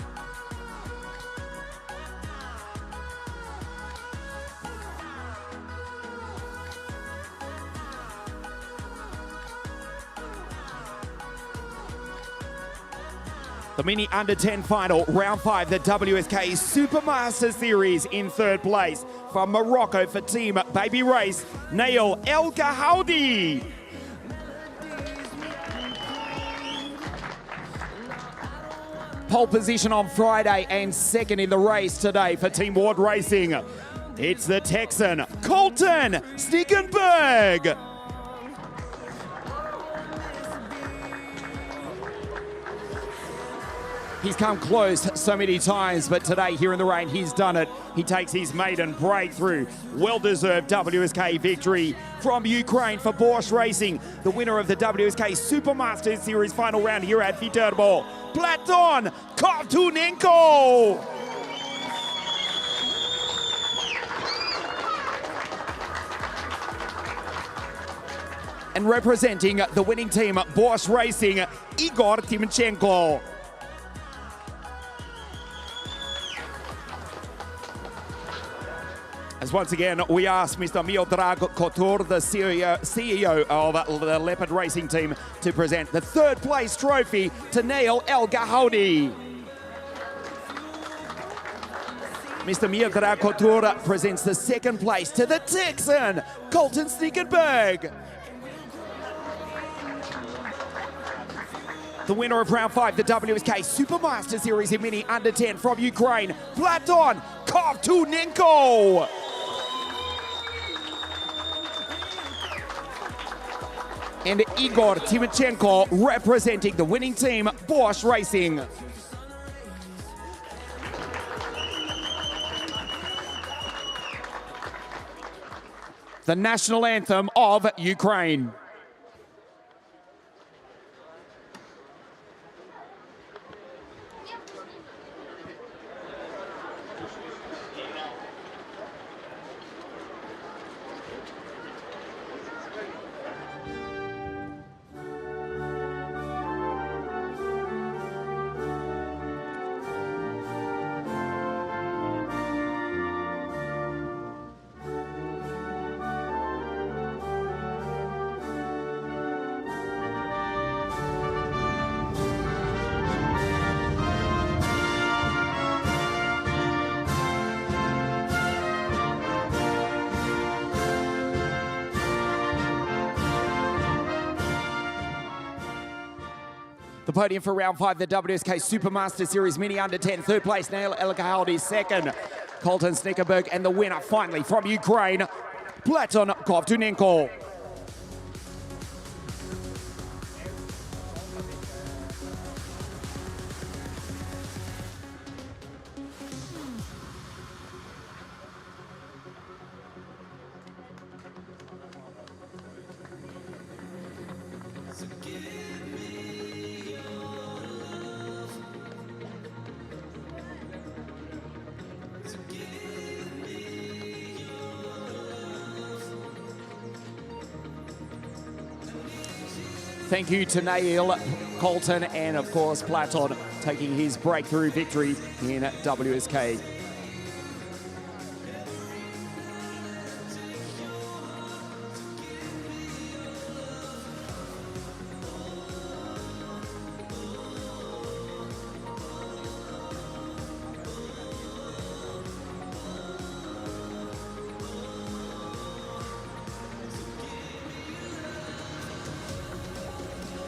The Mini Under 10 final, round 5, the WSK Supermaster Series in third place. From Morocco for Team Baby Race, Nail El Gahoudi. Pole position on Friday and second in the race today for Team Ward Racing. It's the Texan, Colton Stickenberg. He's come close so many times, but today here in the rain, he's done it. He takes his maiden breakthrough. Well-deserved WSK victory from Ukraine for Bosch Racing, the winner of the WSK Supermaster Series final round here at VITERBO. Platon Kovtunenko. And representing the winning team, Bosch Racing, Igor Timchenko. As once again, we ask Mr. Miodrag Kotur, the CEO of the Leopard Racing team, to present the third place trophy to Nail El Gahoudi. Mr. Miodrag Kotur presents the second place to the Texan, Colton Stickenberg. The winner of round 5, the WSK Supermaster Series in Mini Under 10 from Ukraine, Platon Kovtunenko. And Igor Timchenko representing the winning team, Bosch Racing. The national anthem of Ukraine. The podium for round 5, the WSK Supermaster Series Mini Under 10. Third place, Nail El Gahoudi. Second, Colton Stickenberg. And the winner, finally, from Ukraine, Platon Kovtunenko. Thank you to Nail, Colton, and of course Platon taking his breakthrough victory in WSK.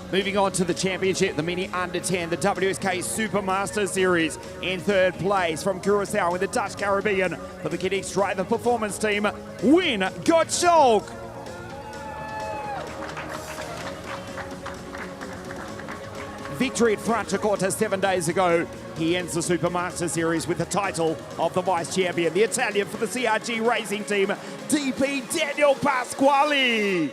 Moving on to the championship, the Mini Under 10, the WSK Supermaster Series. In third place from Curacao in the Dutch Caribbean for the Kiddix Driver Performance Team, Win Gottschalk. Victory at Franciacorta 7 days ago. He ends the Supermaster Series with the title of the Vice Champion. The Italian for the CRG Racing Team, DP Daniel Pasquale.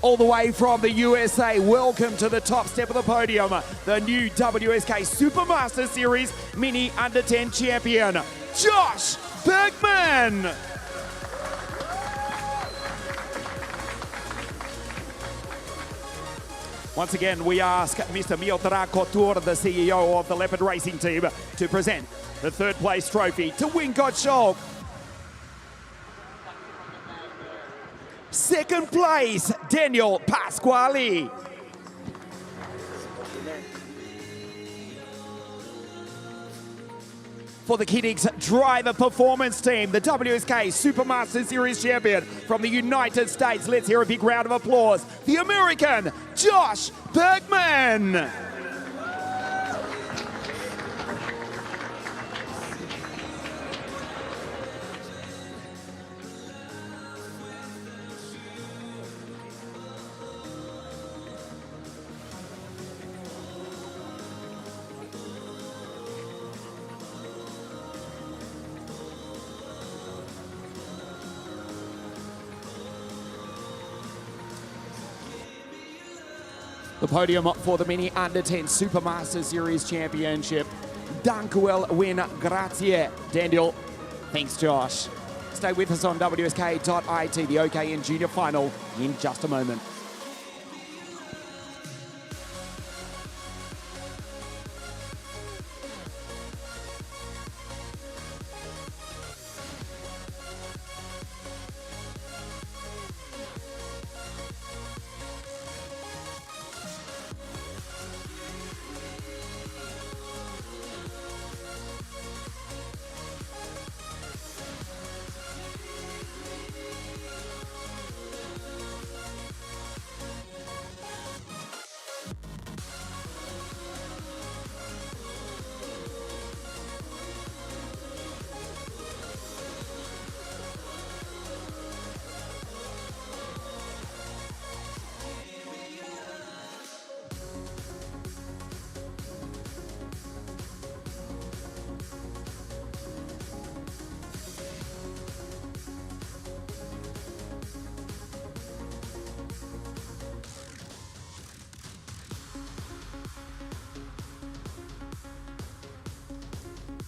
All the way from the USA, welcome to the top step of the podium, the new WSK Supermaster Series Mini Under 10 Champion, Josh Bergman. Once again, we ask Mr. Miotra Couture, the CEO of the Leopard Racing Team, to present the third place trophy to Win Gottschalk. Second place, Daniel Pasquale. For the Kiddix Driver Performance Team, the WSK Supermaster Series Champion from the United States. Let's hear a big round of applause. The American, Josh Bergman. The podium for the Mini Under 10 Supermaster Series Championship. Dankuel win, grazie, Daniel. Thanks, Josh. Stay with us on WSK.it, the OKN Junior Final, in just a moment.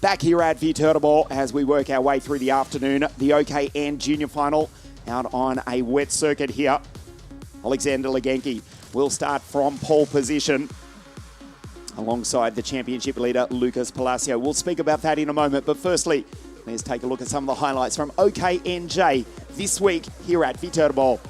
Back here at VITERBO as we work our way through the afternoon. The OKN Junior Final out on a wet circuit here. Alexander Legenki will start from pole position alongside the championship leader, Lucas Palacio. We'll speak about that in a moment, but firstly, let's take a look at some of the highlights from OKNJ this week here at VITERBO.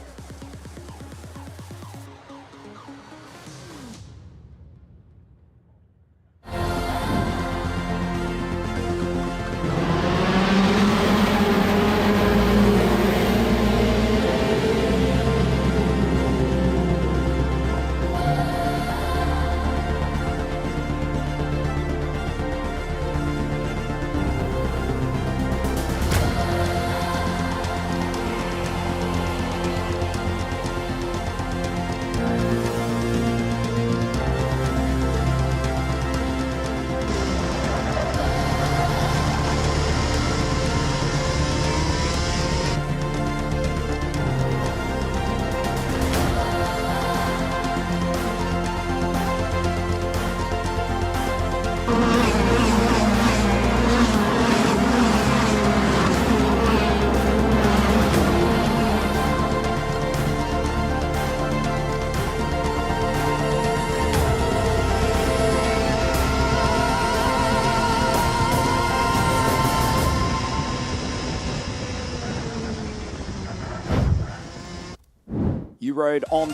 You rode on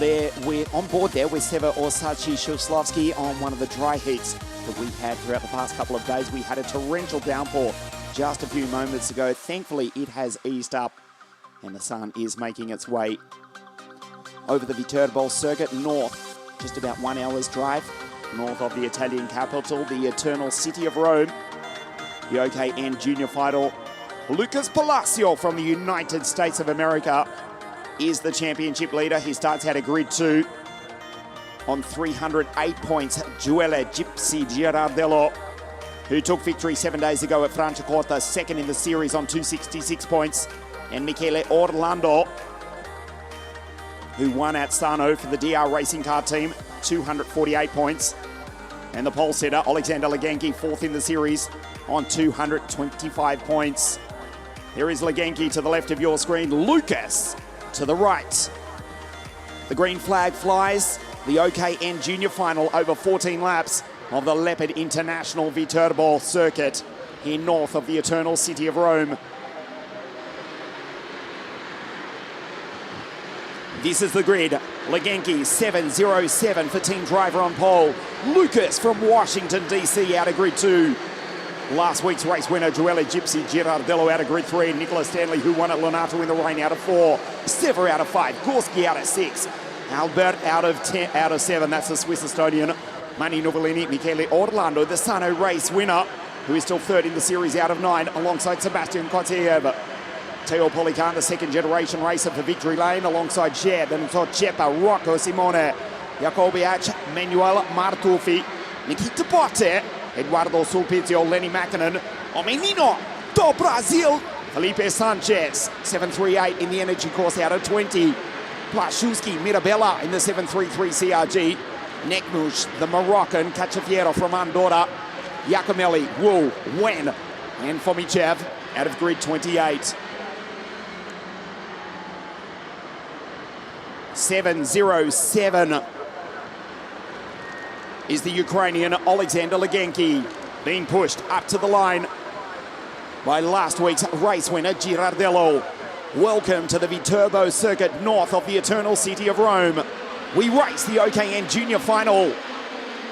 board there with Seva Orsachi-Shuslovsky on one of the dry heats that we've had throughout the past couple of days. We had a torrential downpour just a few moments ago. Thankfully, it has eased up And the sun is making its way over the VITERBO circuit north, just about 1 hour's drive north of the Italian capital, the eternal city of Rome. The OKN junior final, Lucas Palacio from the United States of America is the championship leader. He starts out of grid 2 on 308 points. Joelle Gypsy Girardello, who took victory 7 days ago at Franciacorta, second in the series on 266 points. And Michele Orlando, who won at Sano for the DR Racing Car team, 248 points. And the pole sitter, Alexander Legenki, fourth in the series on 225 points. There is Legenki to the left of your screen, Lucas to the right. The green flag flies. The OKN junior final over 14 laps of the Leopard International VITERBO circuit here north of the eternal city of Rome. This is the grid. Legenki 7:07 for team driver on pole. Lucas from Washington, D.C. out of grid 2. Last week's race winner, Joelle Gypsy Girardello out of grid 3. Nicola Stanley, who won at Lonato in the rain, out of 4. Sever out of 5. Gorski out of 6. Albert out of 7. That's the Swiss Estonian. Mani Novellini, Michele Orlando, the Sano race winner, who is still third in the series out of 9, alongside Sebastian Kotiev. Teo Polican, the second generation racer for Victory Lane, alongside Jeb, Benito Chepa, Rocco Simone, Jacobiac, Manuel Martufi, Nikita Botte, Eduardo Sulpizio, Lenny Mackinnon, O Menino do Brasil, Felipe Sanchez, 738 in the energy course out of 20. Plaszuski, Mirabella in the 733 CRG. Nekmush, the Moroccan, Cachafiero from Andorra, Giacomelli, Wu, Wen, and Fomichev out of grid 28. 7:07 is the Ukrainian Alexander Legenki, being pushed up to the line by last week's race winner Girardello. Welcome to the VITERBO circuit north of the eternal city of Rome. We race the OKN junior final.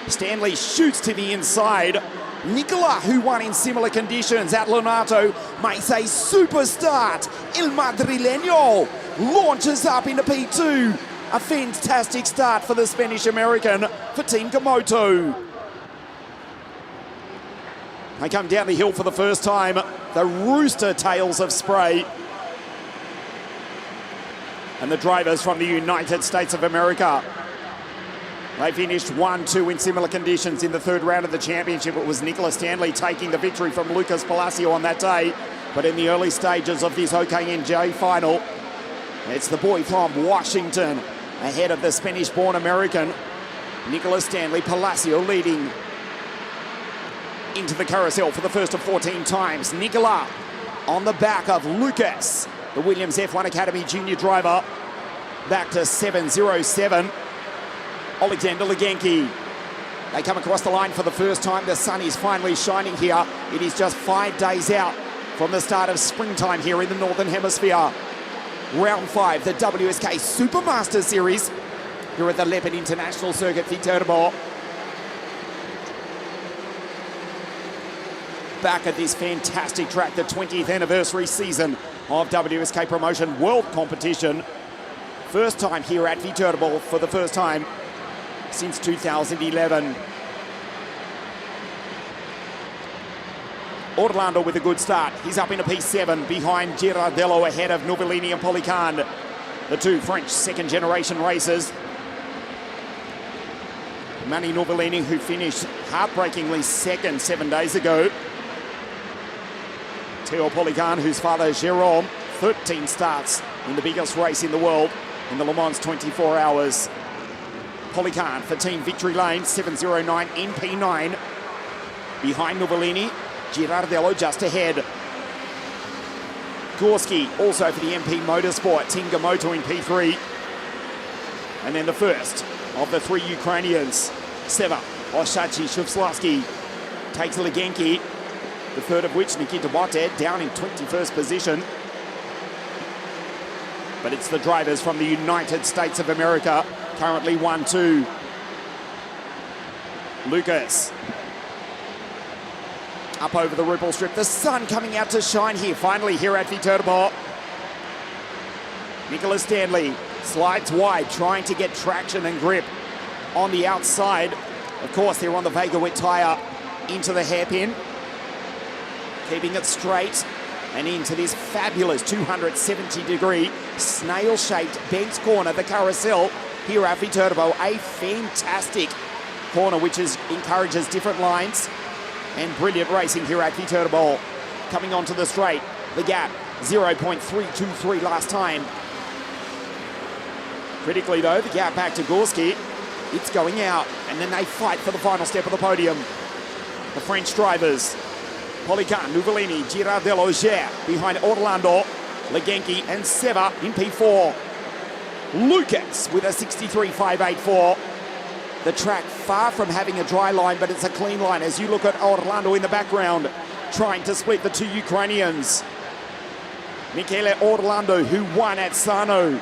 Stanley shoots to the inside. Nicola, who won in similar conditions at Lonato, makes a super start. Il Madrileño launches up into P2. A fantastic start for the Spanish-American for Team Komoto. They come down the hill for the first time. The rooster tails of spray. And the drivers from the United States of America. They finished 1-2 in similar conditions in the third round of the championship. It was Nicola Stanley taking the victory from Lucas Palacio on that day. But in the early stages of this OKNJ final, it's the boy from Washington ahead of the Spanish-born American. Nicola Stanley, Palacio leading into the carousel for the first of 14 times. Nicola on the back of Lucas, the Williams F1 Academy junior driver, back to 7:07. Alexander Legenki. They come across the line for the first time. The sun is finally shining here. It is just 5 days out from the start of springtime here in the Northern Hemisphere. Round 5, the WSK Supermaster Series here at the Leopard International Circuit, VITERBO. Back at this fantastic track, the 20th anniversary season of WSK Promotion World Competition. First time here at VITERBO for the first time since 2011. Orlando with a good start. He's up into P7 behind Girardello, ahead of Novellini and Polican. The two French second-generation racers. Mani Novellini, who finished heartbreakingly second 7 days ago. Teo Polican, whose father Jérôme, 13 starts in the biggest race in the world in the Le Mans 24 hours. Polican for Team Victory Lane, 7:09 in P9. Behind Novellini, Girardello just ahead. Gorski also for the MP Motorsport, Team Komoto in P3. And then the first of the three Ukrainians, Seva Oshachi Shuvslavsky, takes Legenki, the third of which, Nikita Botte, down in 21st position. But it's the drivers from the United States of America, currently 1-2. Lucas up over the ripple strip. The sun coming out to shine here, finally here at VITERBO. Nicola Stanley slides wide, trying to get traction and grip on the outside. Of course, they're on the Vega wet tyre into the hairpin, keeping it straight and into this fabulous 270-degree snail-shaped bent corner, the carousel here at VITERBO. A fantastic corner which encourages different lines and brilliant racing here at VITERBO. Coming onto the straight, the gap 0.323 last time. Critically though, the gap back to Gorski. It's going out, and then they fight for the final step of the podium. The French drivers, Polican, Nuvolini, Girardello, Ger, behind Orlando, Legenki and Seva in P4. Lucas with a 63.584. The track far from having a dry line, but it's a clean line as you look at Orlando in the background, trying to split the two Ukrainians. Michele Orlando, who won at Sano.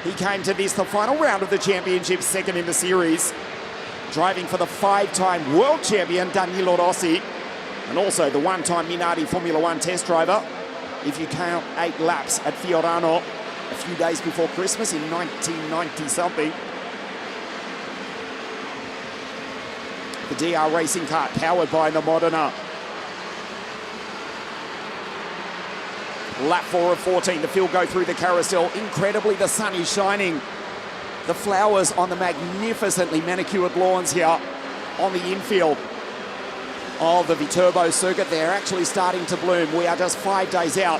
He came to this, the final round of the championship, second in the series, driving for the five-time world champion Danilo Rossi, and also the one-time Minardi Formula One test driver, if you count 8 laps at Fiorano a few days before Christmas in 1990-something. The DR racing car powered by the Modena. Lap 4 of 14, the field go through the carousel. Incredibly, the sun is shining. The flowers on the magnificently manicured lawns here on the infield of the VITERBO circuit. They're actually starting to bloom. We are just 5 days out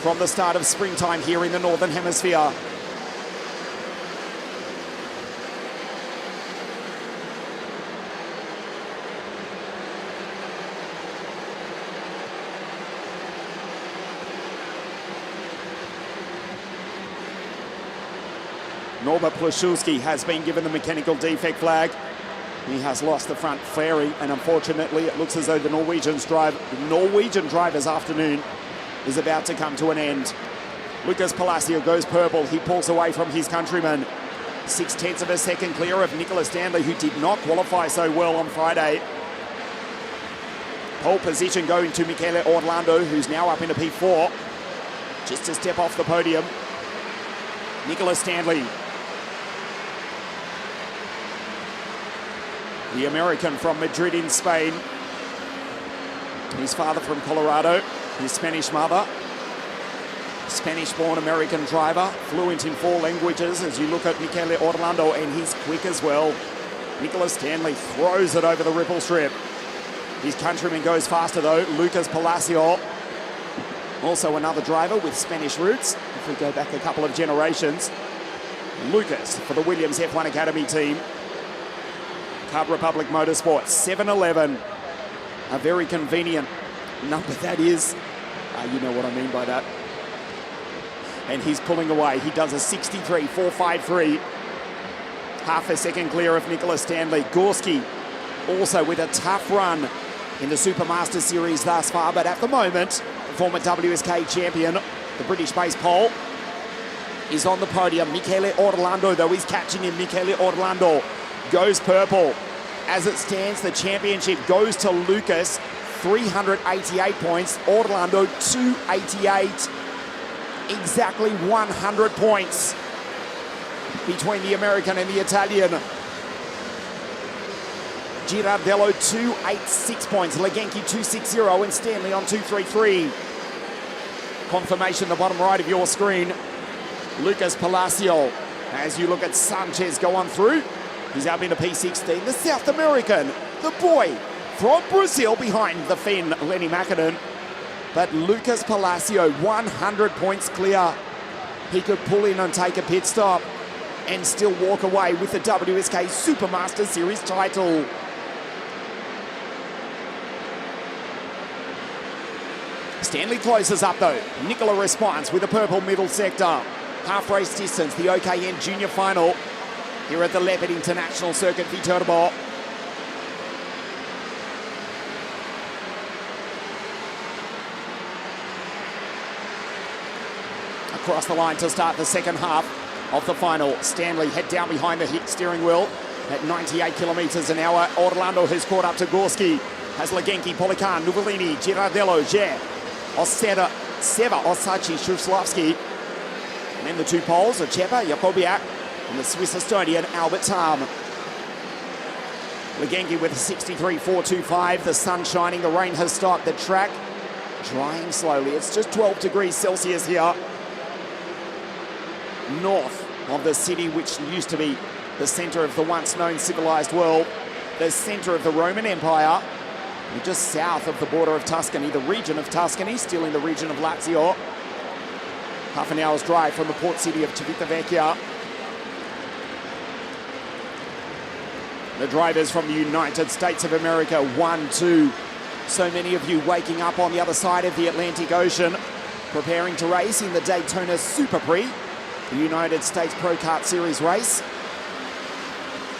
from the start of springtime here in the Northern Hemisphere. Norbert Plaszczewski has been given the mechanical defect flag. He has lost the front fairing, and unfortunately it looks as though the Norwegian driver's afternoon is about to come to an end. Lucas Palacio goes purple. He pulls away from his countryman. 0.6 of a second clear of Nicola Stanley, who did not qualify so well on Friday. Pole position going to Michele Orlando, who's now up into P4. Just to step off the podium, Nicola Stanley, the American from Madrid in Spain. His father from Colorado, his Spanish mother. Spanish-born American driver, fluent in 4 languages as you look at Michele Orlando, and he's quick as well. Nicola Stanley throws it over the ripple strip. His countryman goes faster though, Lucas Palacio. Also another driver with Spanish roots, if we go back a couple of generations. Lucas for the Williams F1 Academy team. Card Republic Motorsport, 7-11. A very convenient number that is. You know what I mean by that. And he's pulling away. He does a 63.453. Half a second clear of Nicola Stanley. Gorski also with a tough run in the Supermaster Series thus far, but at the moment, the former WSK champion, the British-based pole, is on the podium. Michele Orlando, though, is catching him. Michele Orlando goes purple. As it stands, the championship goes to Lucas, 388 points. Orlando, 288. Exactly 100 points between the American and the Italian. Girardello, 286 points. Legenki, 260, and Stanley on 233. Confirmation, the bottom right of your screen. Lucas Palacio, as you look at Sanchez go on through. He's up into P16. The South American, the boy from Brazil behind the Finn, Lenny Mackinnon. But Lucas Palacio, 100 points clear. He could pull in and take a pit stop and still walk away with the WSK Supermaster Series title. Stanley closes up though. Nicola responds with a purple middle sector. Half race distance, the OKN Junior Final here at the Leopard International Circuit, VITERBO. Across the line to start the second half of the final. Stanley head down behind the steering wheel at 98 kilometers an hour. Orlando has caught up to Gorski. Has Legenki, Polican, Nuvolini, Girardello, Ger, Seva, Osachi, Shuslovski. And then the two poles are Chepa, Jakobiak, and the Swiss Estonian Albert Tam. Legengi with a 63.425. The sun shining, the rain has stopped. The track drying slowly. It's just 12 degrees Celsius here. North of the city, which used to be the centre of the once known civilized world, the centre of the Roman Empire. We're just south of the border of Tuscany, the region of Tuscany, still in the region of Lazio. Half an hour's drive from the port city of Civitavecchia. The drivers from the United States of America, 1-2. So many of you waking up on the other side of the Atlantic Ocean, preparing to race in the Daytona Super Prix, the United States Pro Kart Series race.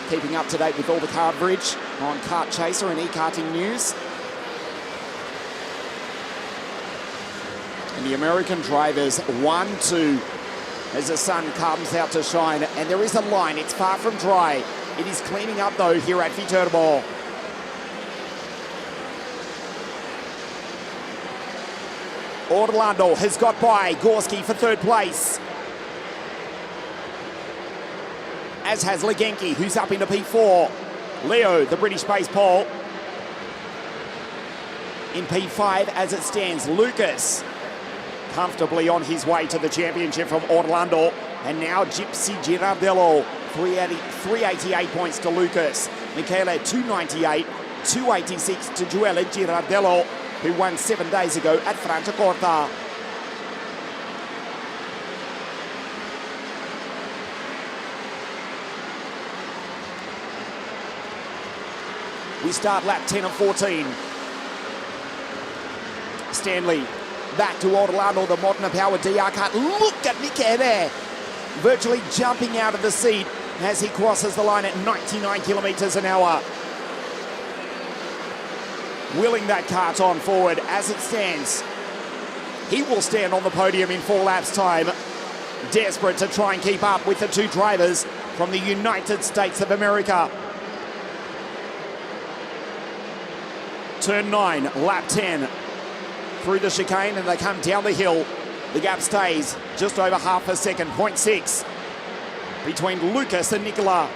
Keeping up to date with all the coverage on Kart Chaser and e-karting news. And the American drivers 1-2 as the sun comes out to shine. And there is a line, it's far from dry. It is cleaning up though here at VITERBO. Orlando has got by Gorski for third place. As has Legenki, who's up into P4. Leo, the British base pole. In P5 as it stands, Lucas comfortably on his way to the championship from Orlando. And now Gypsy Girardello, 388 points to Lucas. Michele, 298, 286 to Joelle Girardello, who won 7 days ago at Franciacorta. We start lap 10 of 14. Stanley back to Orlando, the Modena Power DR kart. Look at Michele, virtually jumping out of the seat as he crosses the line at 99 kilometres an hour. Willing that kart on forward as it stands. He will stand on the podium in 4 laps' time. Desperate to try and keep up with the two drivers from the United States of America. Turn 9, lap 10. Through the chicane and they come down the hill. The gap stays just over half a second, 0.6 between Lucas and Nicola.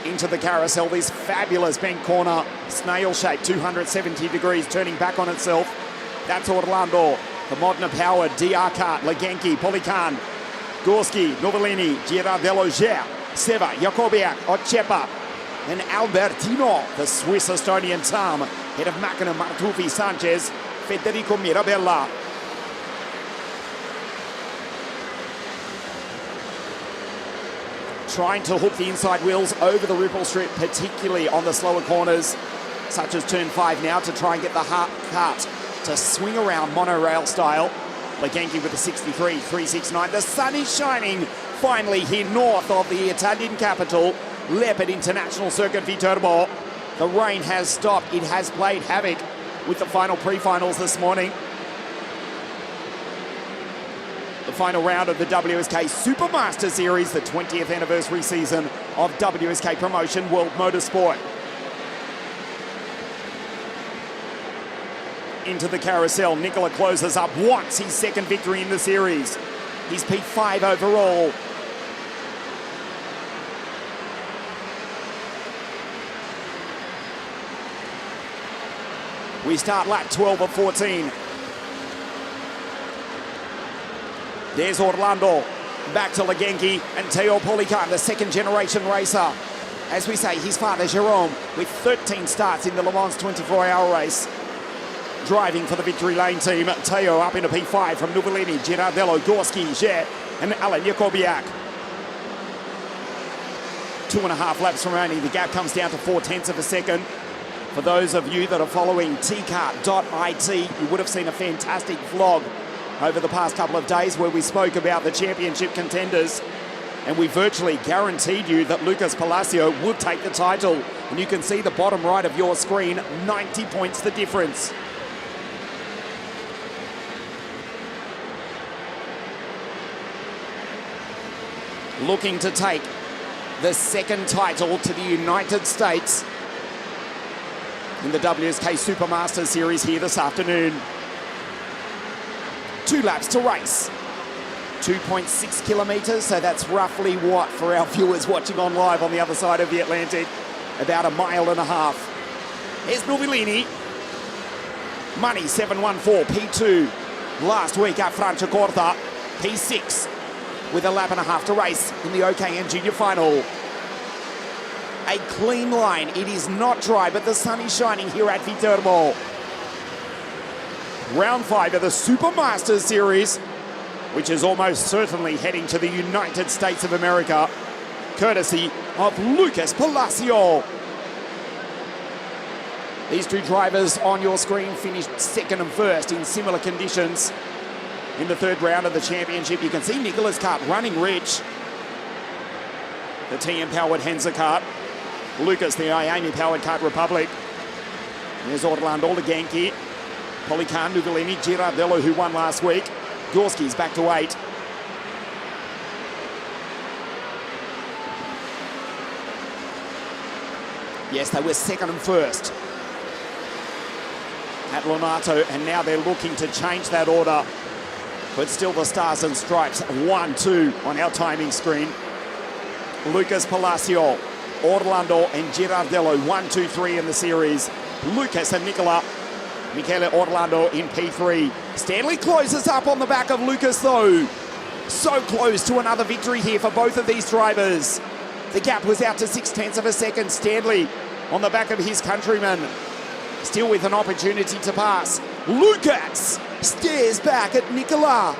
Into the carousel, this fabulous bent corner, snail shape, 270 degrees, turning back on itself. That's Orlando, the Modena Power DR kart, Legenki, Polican, Gorski, Novellini, Girardello, Ger, Seva, Jakobiak, Ochepa, and Albertino, the Swiss Estonian Tam, head of Macchina, Martufi, Sanchez, Federico Mirabella. Trying to hook the inside wheels over the ripple strip, particularly on the slower corners, such as turn 5 now, to try and get the kart to swing around monorail style. Legenki with a 63.369. The sun is shining finally here north of the Italian capital, Leopard International Circuit VITERBO. The rain has stopped. It has played havoc with the final pre-finals this morning. The final round of the WSK Supermaster Series, the 20th anniversary season of WSK Promotion World Motorsport. Into the carousel, Nicola closes up once his second victory in the series. He's P5 overall. We start lap 12 of 14. There's Orlando, back to Legenki and Teo Polican, the second generation racer. As we say, his father Jerome, with 13 starts in the Le Mans 24-hour race. Driving for the Victory Lane team, Teo up into P5 from Novellini, Girardello, Gorski, Ger, and Alan Jakobiak. 2.5 laps remaining, the gap comes down to 0.4 of a second. For those of you that are following tkart.it, you would have seen a fantastic vlog over the past couple of days where we spoke about the championship contenders, and we virtually guaranteed you that Lucas Palacio would take the title. And you can see the bottom right of your screen, 90 points the difference. Looking to take the second title to the United States in the WSK Supermaster Series here this afternoon. 2 laps to race. 2.6 kilometres, so that's roughly what, for our viewers watching on live on the other side of the Atlantic, about 1.5 miles. Here's Nuvolini. Money 714, P2. Last week at Franciacorta, P6, with 1.5 laps to race in the OKN Junior Final. A clean line. It is not dry, but the sun is shining here at VITERBO. Round 5 of the Supermasters Series, which is almost certainly heading to the United States of America, courtesy of Lucas Palacio. These two drivers on your screen finished second and first in similar conditions in the third round of the championship. You can see Nicholas kart running rich. The TM-powered Henza kart. Lucas, the Iami-powered Kart Republic. There's Orlando Leganki. Polican, Nuvolini, Girardello, who won last week. Gorski's back to 8. Yes, they were second and first at Lonato, and now they're looking to change that order. But still the Stars and Stripes 1-2 on our timing screen. Lucas Palacio, Orlando and Girardello 1-2-3 in the series. Lucas and Michele Orlando in P3. Stanley closes up on the back of Lucas though. So close to another victory here for both of these drivers. The gap was out to 0.6 of a second. Stanley on the back of his countryman. Still with an opportunity to pass. Lucas stares back at Nicola.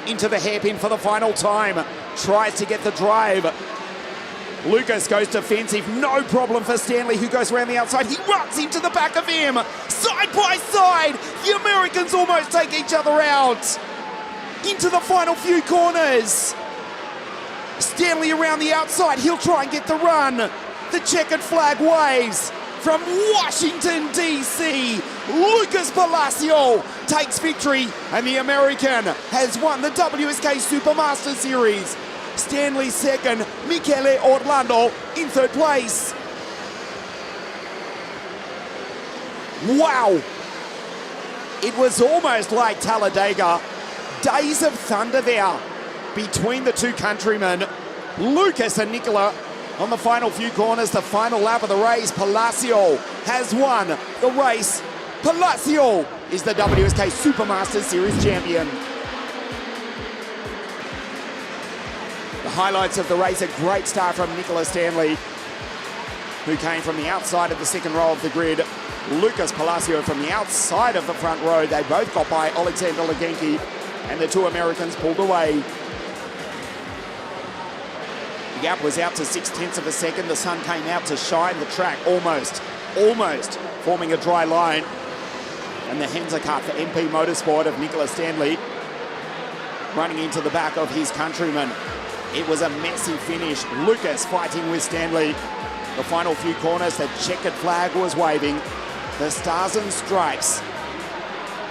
Into the hairpin for the final time. Tries to get the drive. Lucas goes defensive. No problem for Stanley, who goes around the outside. He runs into the back of him. Side by side. The Americans almost take each other out. Into the final few corners. Stanley around the outside. He'll try and get the run. The checkered flag waves. From Washington, D.C., Lucas Palacio takes victory, and the American has won the WSK Supermaster Series. Stanley second, Michele Orlando in third place. Wow. It was almost like Talladega. Days of thunder there between the two countrymen, Lucas and Nicola. On the final few corners, the final lap of the race, Palacio has won the race. Palacio is the WSK Supermaster Series champion. The highlights of the race, a great start from Nicola Stanley, who came from the outside of the second row of the grid. Lucas Palacio from the outside of the front row. They both got by Alexander Leganki, and the two Americans pulled away. The gap was out to 0.6 of a second. The sun came out to shine the track almost forming a dry line. And the Henza kart for MP Motorsport of Nicola Stanley running into the back of his countryman. It was a messy finish. Lucas fighting with Stanley. The final few corners, the checkered flag was waving. The Stars and Stripes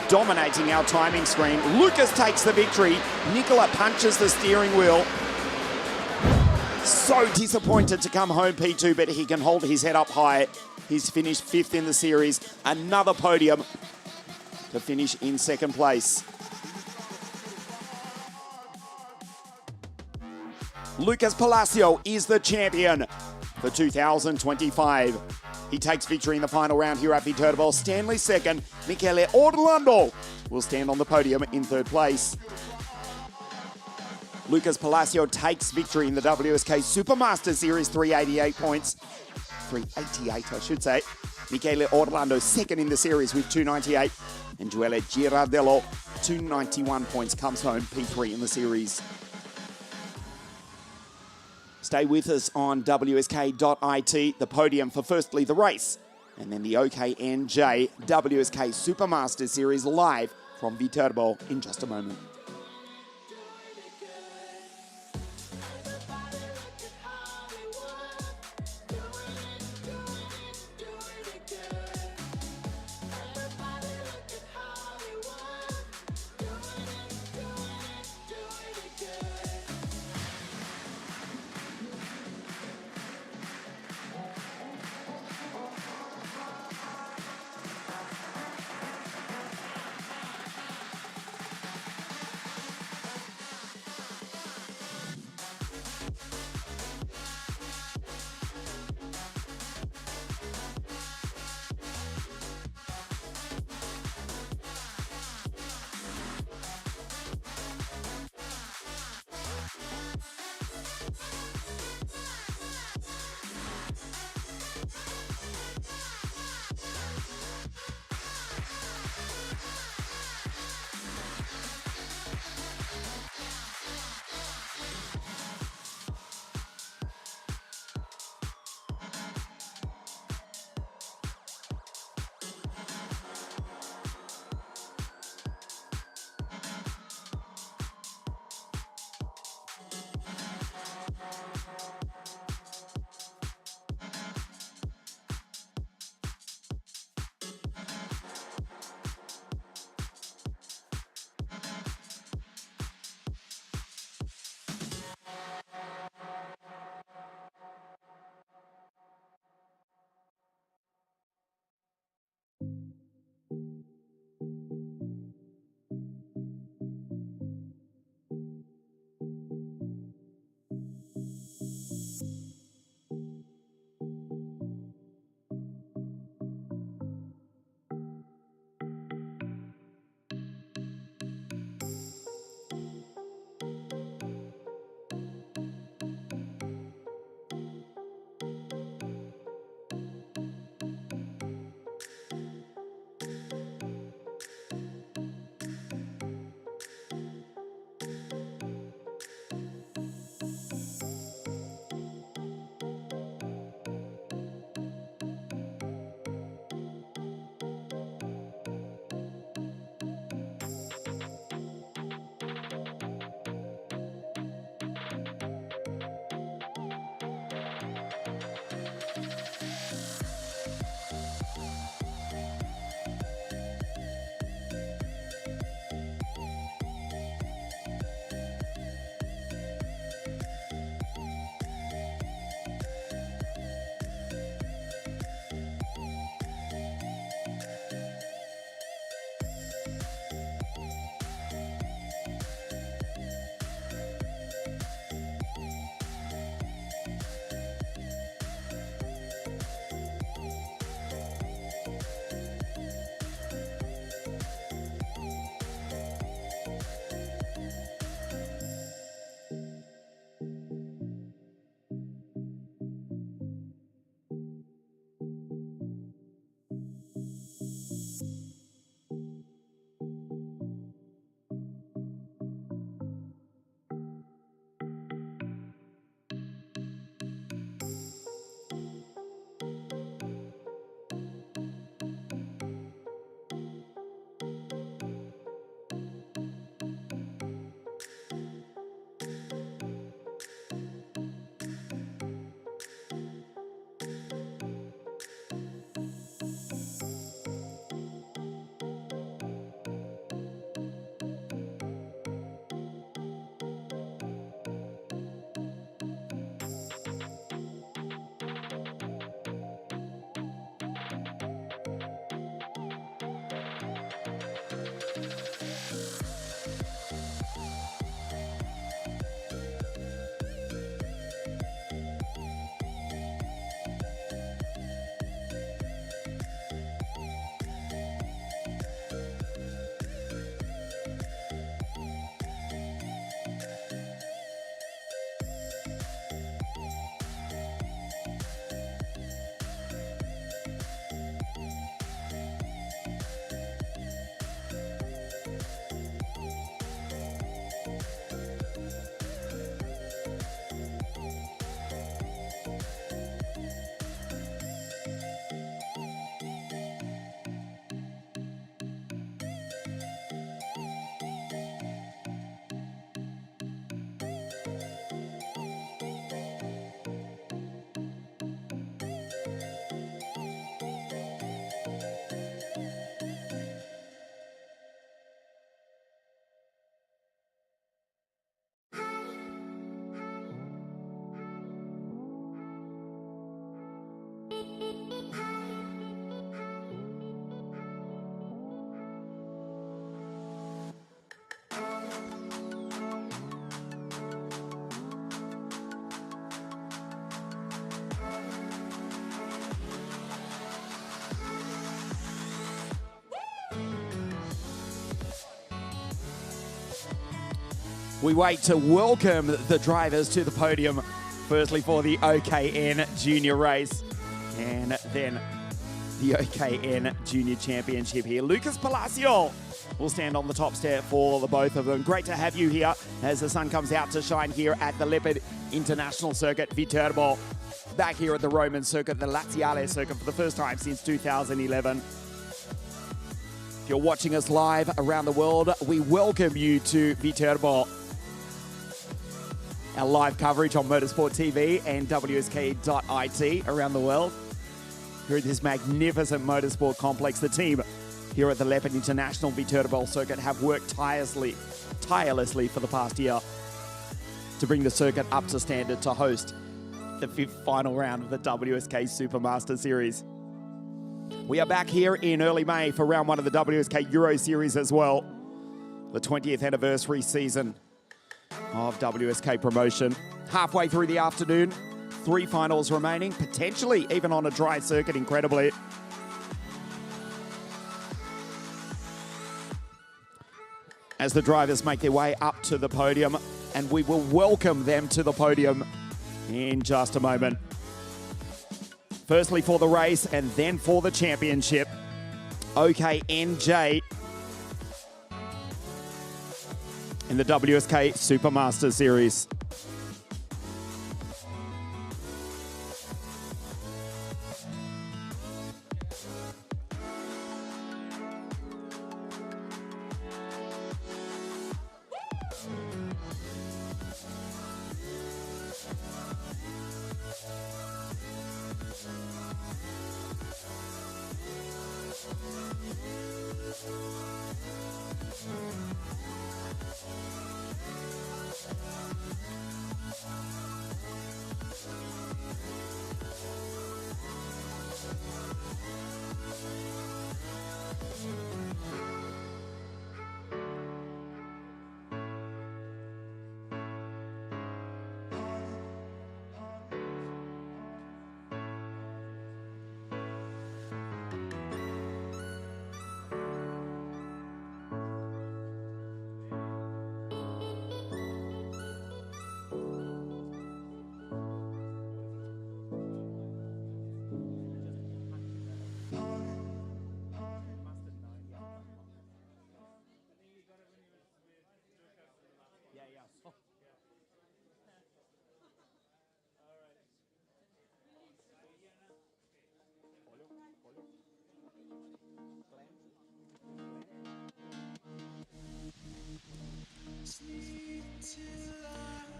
dominating our timing screen. Lucas takes the victory. Nicola punches the steering wheel. So disappointed to come home P2, but he can hold his head up high. He's finished 5th in the series. Another podium to finish in 2nd place. Lucas Palacio is the champion for 2025. He takes victory in the final round here at VITERBO. Stanley second. Michele Orlando will stand on the podium in 3rd place. Lucas Palacio takes victory in the WSK Supermaster Series, 388 points. 388, I should say. Michele Orlando second in the series with 298. And Joele Girardello, 291 points, comes home P3 in the series. Stay with us on WSK.it, the podium for firstly the race, and then the OKNJ WSK Supermaster Series live from VITERBO in just a moment. We wait to welcome the drivers to the podium, firstly for the OKN Junior race, and then the OKN Junior Championship here. Lucas Palacio will stand on the top step for the both of them. Great to have you here as the sun comes out to shine here at the Leopard International Circuit, VITERBO. Back here at the Roman Circuit, the Laziale Circuit, for the first time since 2011. If you're watching us live around the world, we welcome you to VITERBO. Our live coverage on Motorsport TV and WSK.IT around the world. Here at this magnificent motorsport complex, the team here at the Leopard International VITERBO Circuit have worked tirelessly for the past year to bring the circuit up to standard to host the 5th final round of the WSK Supermaster Series. We are back here in early May for round 1 of the WSK Euro Series as well. The 20th anniversary season of WSK promotion. Halfway through the afternoon, 3 finals remaining, potentially even on a dry circuit, incredibly. As the drivers make their way up to the podium, and we will welcome them to the podium in just a moment. Firstly for the race and then for the championship, OKNJ in the WSK Supermaster Series.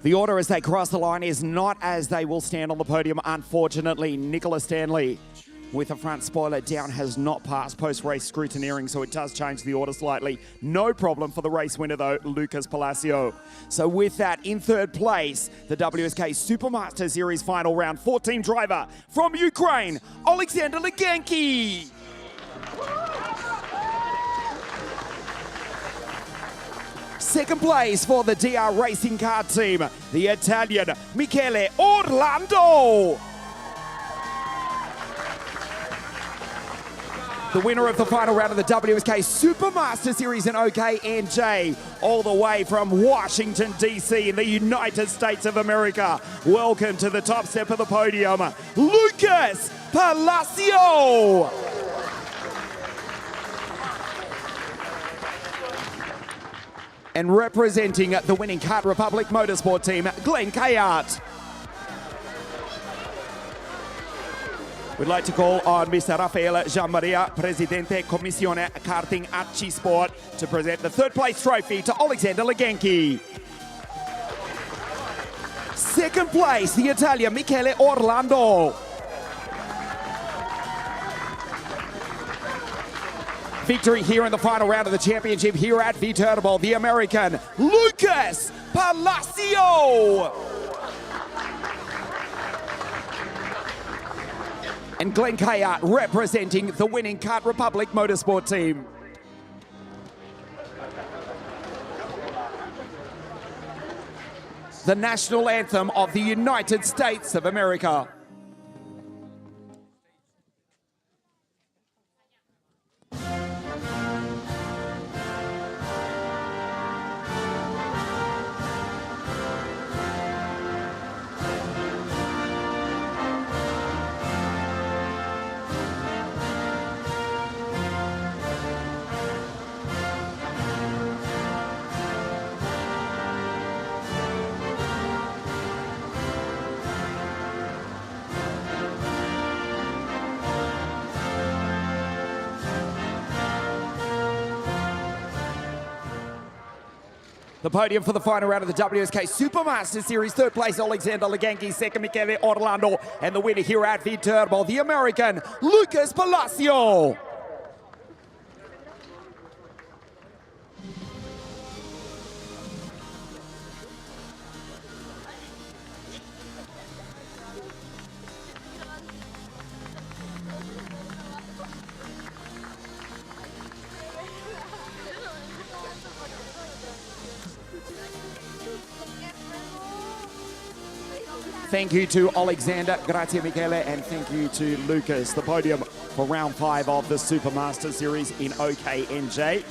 The order as they cross the line is not as they will stand on the podium, unfortunately. Nicola Stanley with the front spoiler down has not passed post-race scrutineering, so it does change the order slightly. No problem for the race winner though, Lucas Palacio. So with that, in 3rd place, the WSK Supermaster Series final round 14 driver from Ukraine, Alexander Leganki. Second place for the DR Racing Car team, the Italian Michele Orlando. The winner of the final round of the WSK Supermaster Series in OKNJ, all the way from Washington, D.C. in the United States of America. Welcome to the top step of the podium, Lucas Palacio. And representing the winning Kart Republic Motorsport team, Glenn Kayart. We'd like to call on Mr. Rafael Gianmaria, Presidente Commissione Karting Acci Sport, to present the 3rd place trophy to Alexander Leganki. 2nd place, the Italian Michele Orlando. Victory here in the final round of the championship here at VITERBO, the American Lucas Palacio. And Glenn Kayart representing the winning Kart Republic Motorsport team. The national anthem of the United States of America. The podium for the final round of the WSK Supermaster Series. Third place, Alexander Leganki. Second, Michele Orlando. And the winner here at VITERBO, the American, Lucas Palacio. Thank you to Alexander, grazie Michele, and thank you to Lucas. The podium for round 5 of the Supermaster Series in OKNJ.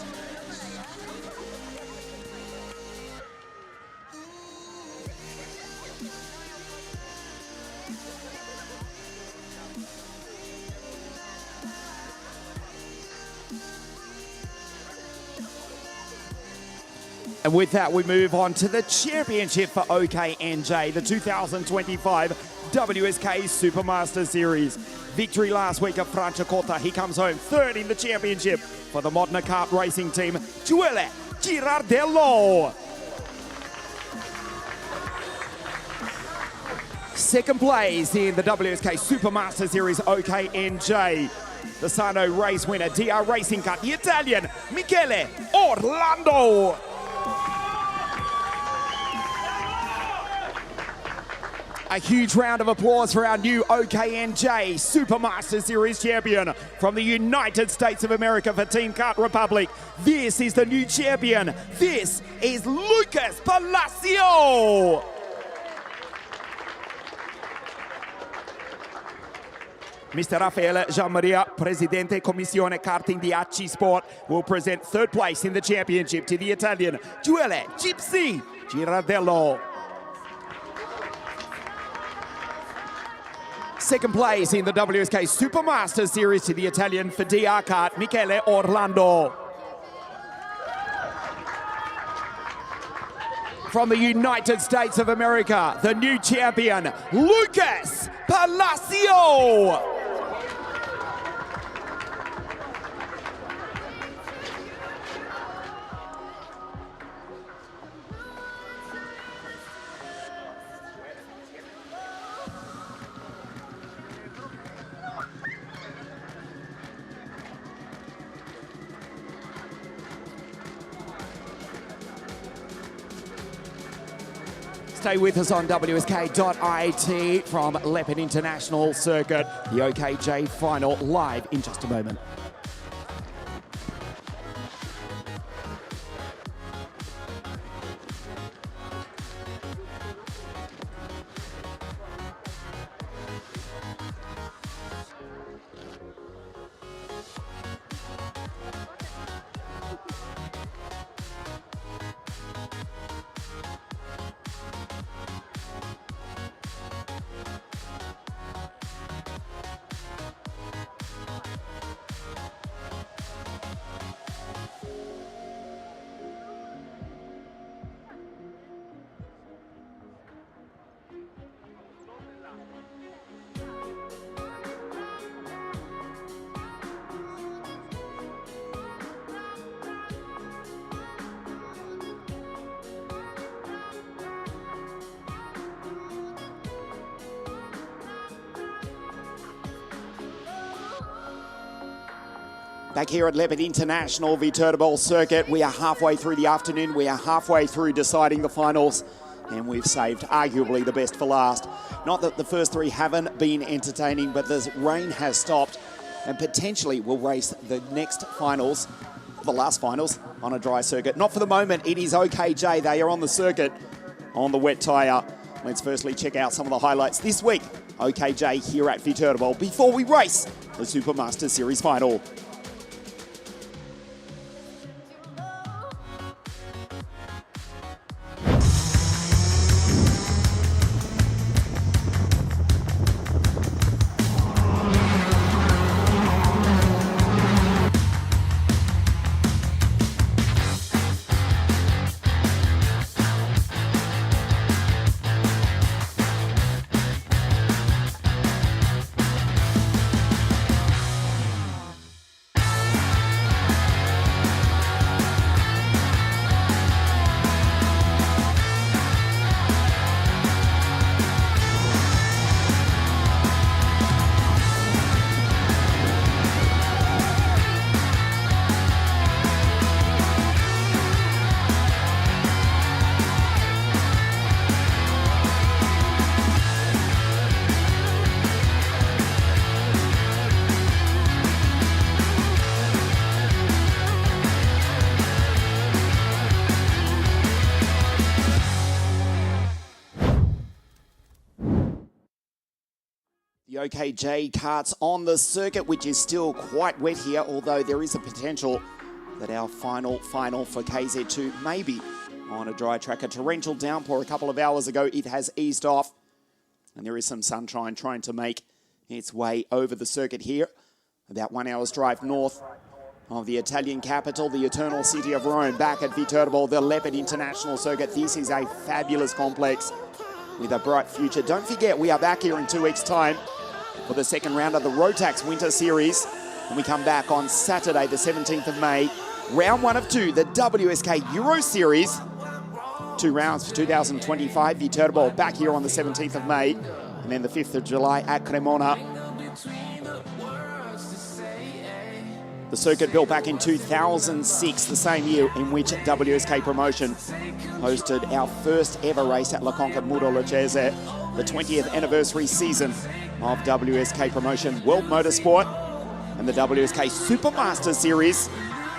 And with that, we move on to the championship for OKNJ, the 2025 WSK Supermaster Series. Victory last week of Franciacorta. He comes home third in the championship for the Modena Kart racing team, Giuele Girardello. Second place in the WSK Supermaster Series OKNJ. The Sano race winner, DR Racing Car, the Italian, Michele Orlando. A huge round of applause for our new OKNJ Supermaster Series champion from the United States of America for Team Kart Republic. This is the new champion. This is Lucas Palacio. Mr. Raffaele Gianmaria, Presidente Commissione Karting di AC Sport, will present third place in the championship to the Italian, Giuele Gypsy Girardello. Second place in the WSK Supermaster Series to the Italian for DR Kart, Michele Orlando. From the United States of America, the new champion, Lucas Palacio. Stay with us on WSK.it from Leopard International Circuit. The OKJ final live in just a moment. Back here at Leopard International VITERBO Circuit, we are halfway through the afternoon. We are halfway through deciding the finals, and we've saved arguably the best for last. Not that the first three haven't been entertaining, but the rain has stopped and potentially will race the next finals, the last finals, on a dry circuit. Not for the moment, it is OKJ. They are on the circuit on the wet tyre. Let's firstly check out some of the highlights this week. OKJ here at VITERBO before we race the Supermaster Series final. OKJ karts on the circuit, which is still quite wet here, although there is a potential that our final for KZ2 may be on a dry track. A torrential downpour a couple of hours ago. It has eased off, and there is some sunshine trying to make its way over the circuit here. About 1 hour's drive north of the Italian capital, the eternal city of Rome, back at VITERBO, the Leopard International Circuit. This is a fabulous complex with a bright future. Don't forget, we are back here in 2 weeks' time for the second round of the Rotax Winter Series. And we come back on Saturday, the 17th of May. Round 1 of 2, the WSK Euro Series. 2 rounds for 2025. VITERBO back here on the 17th of May. And then the 5th of July at Cremona. The circuit built back in 2006, the same year in which WSK Promotion hosted our first ever race at La Conca Muro Lucchese, the 20th anniversary season of WSK Promotion World Motorsport, and the WSK Supermaster Series,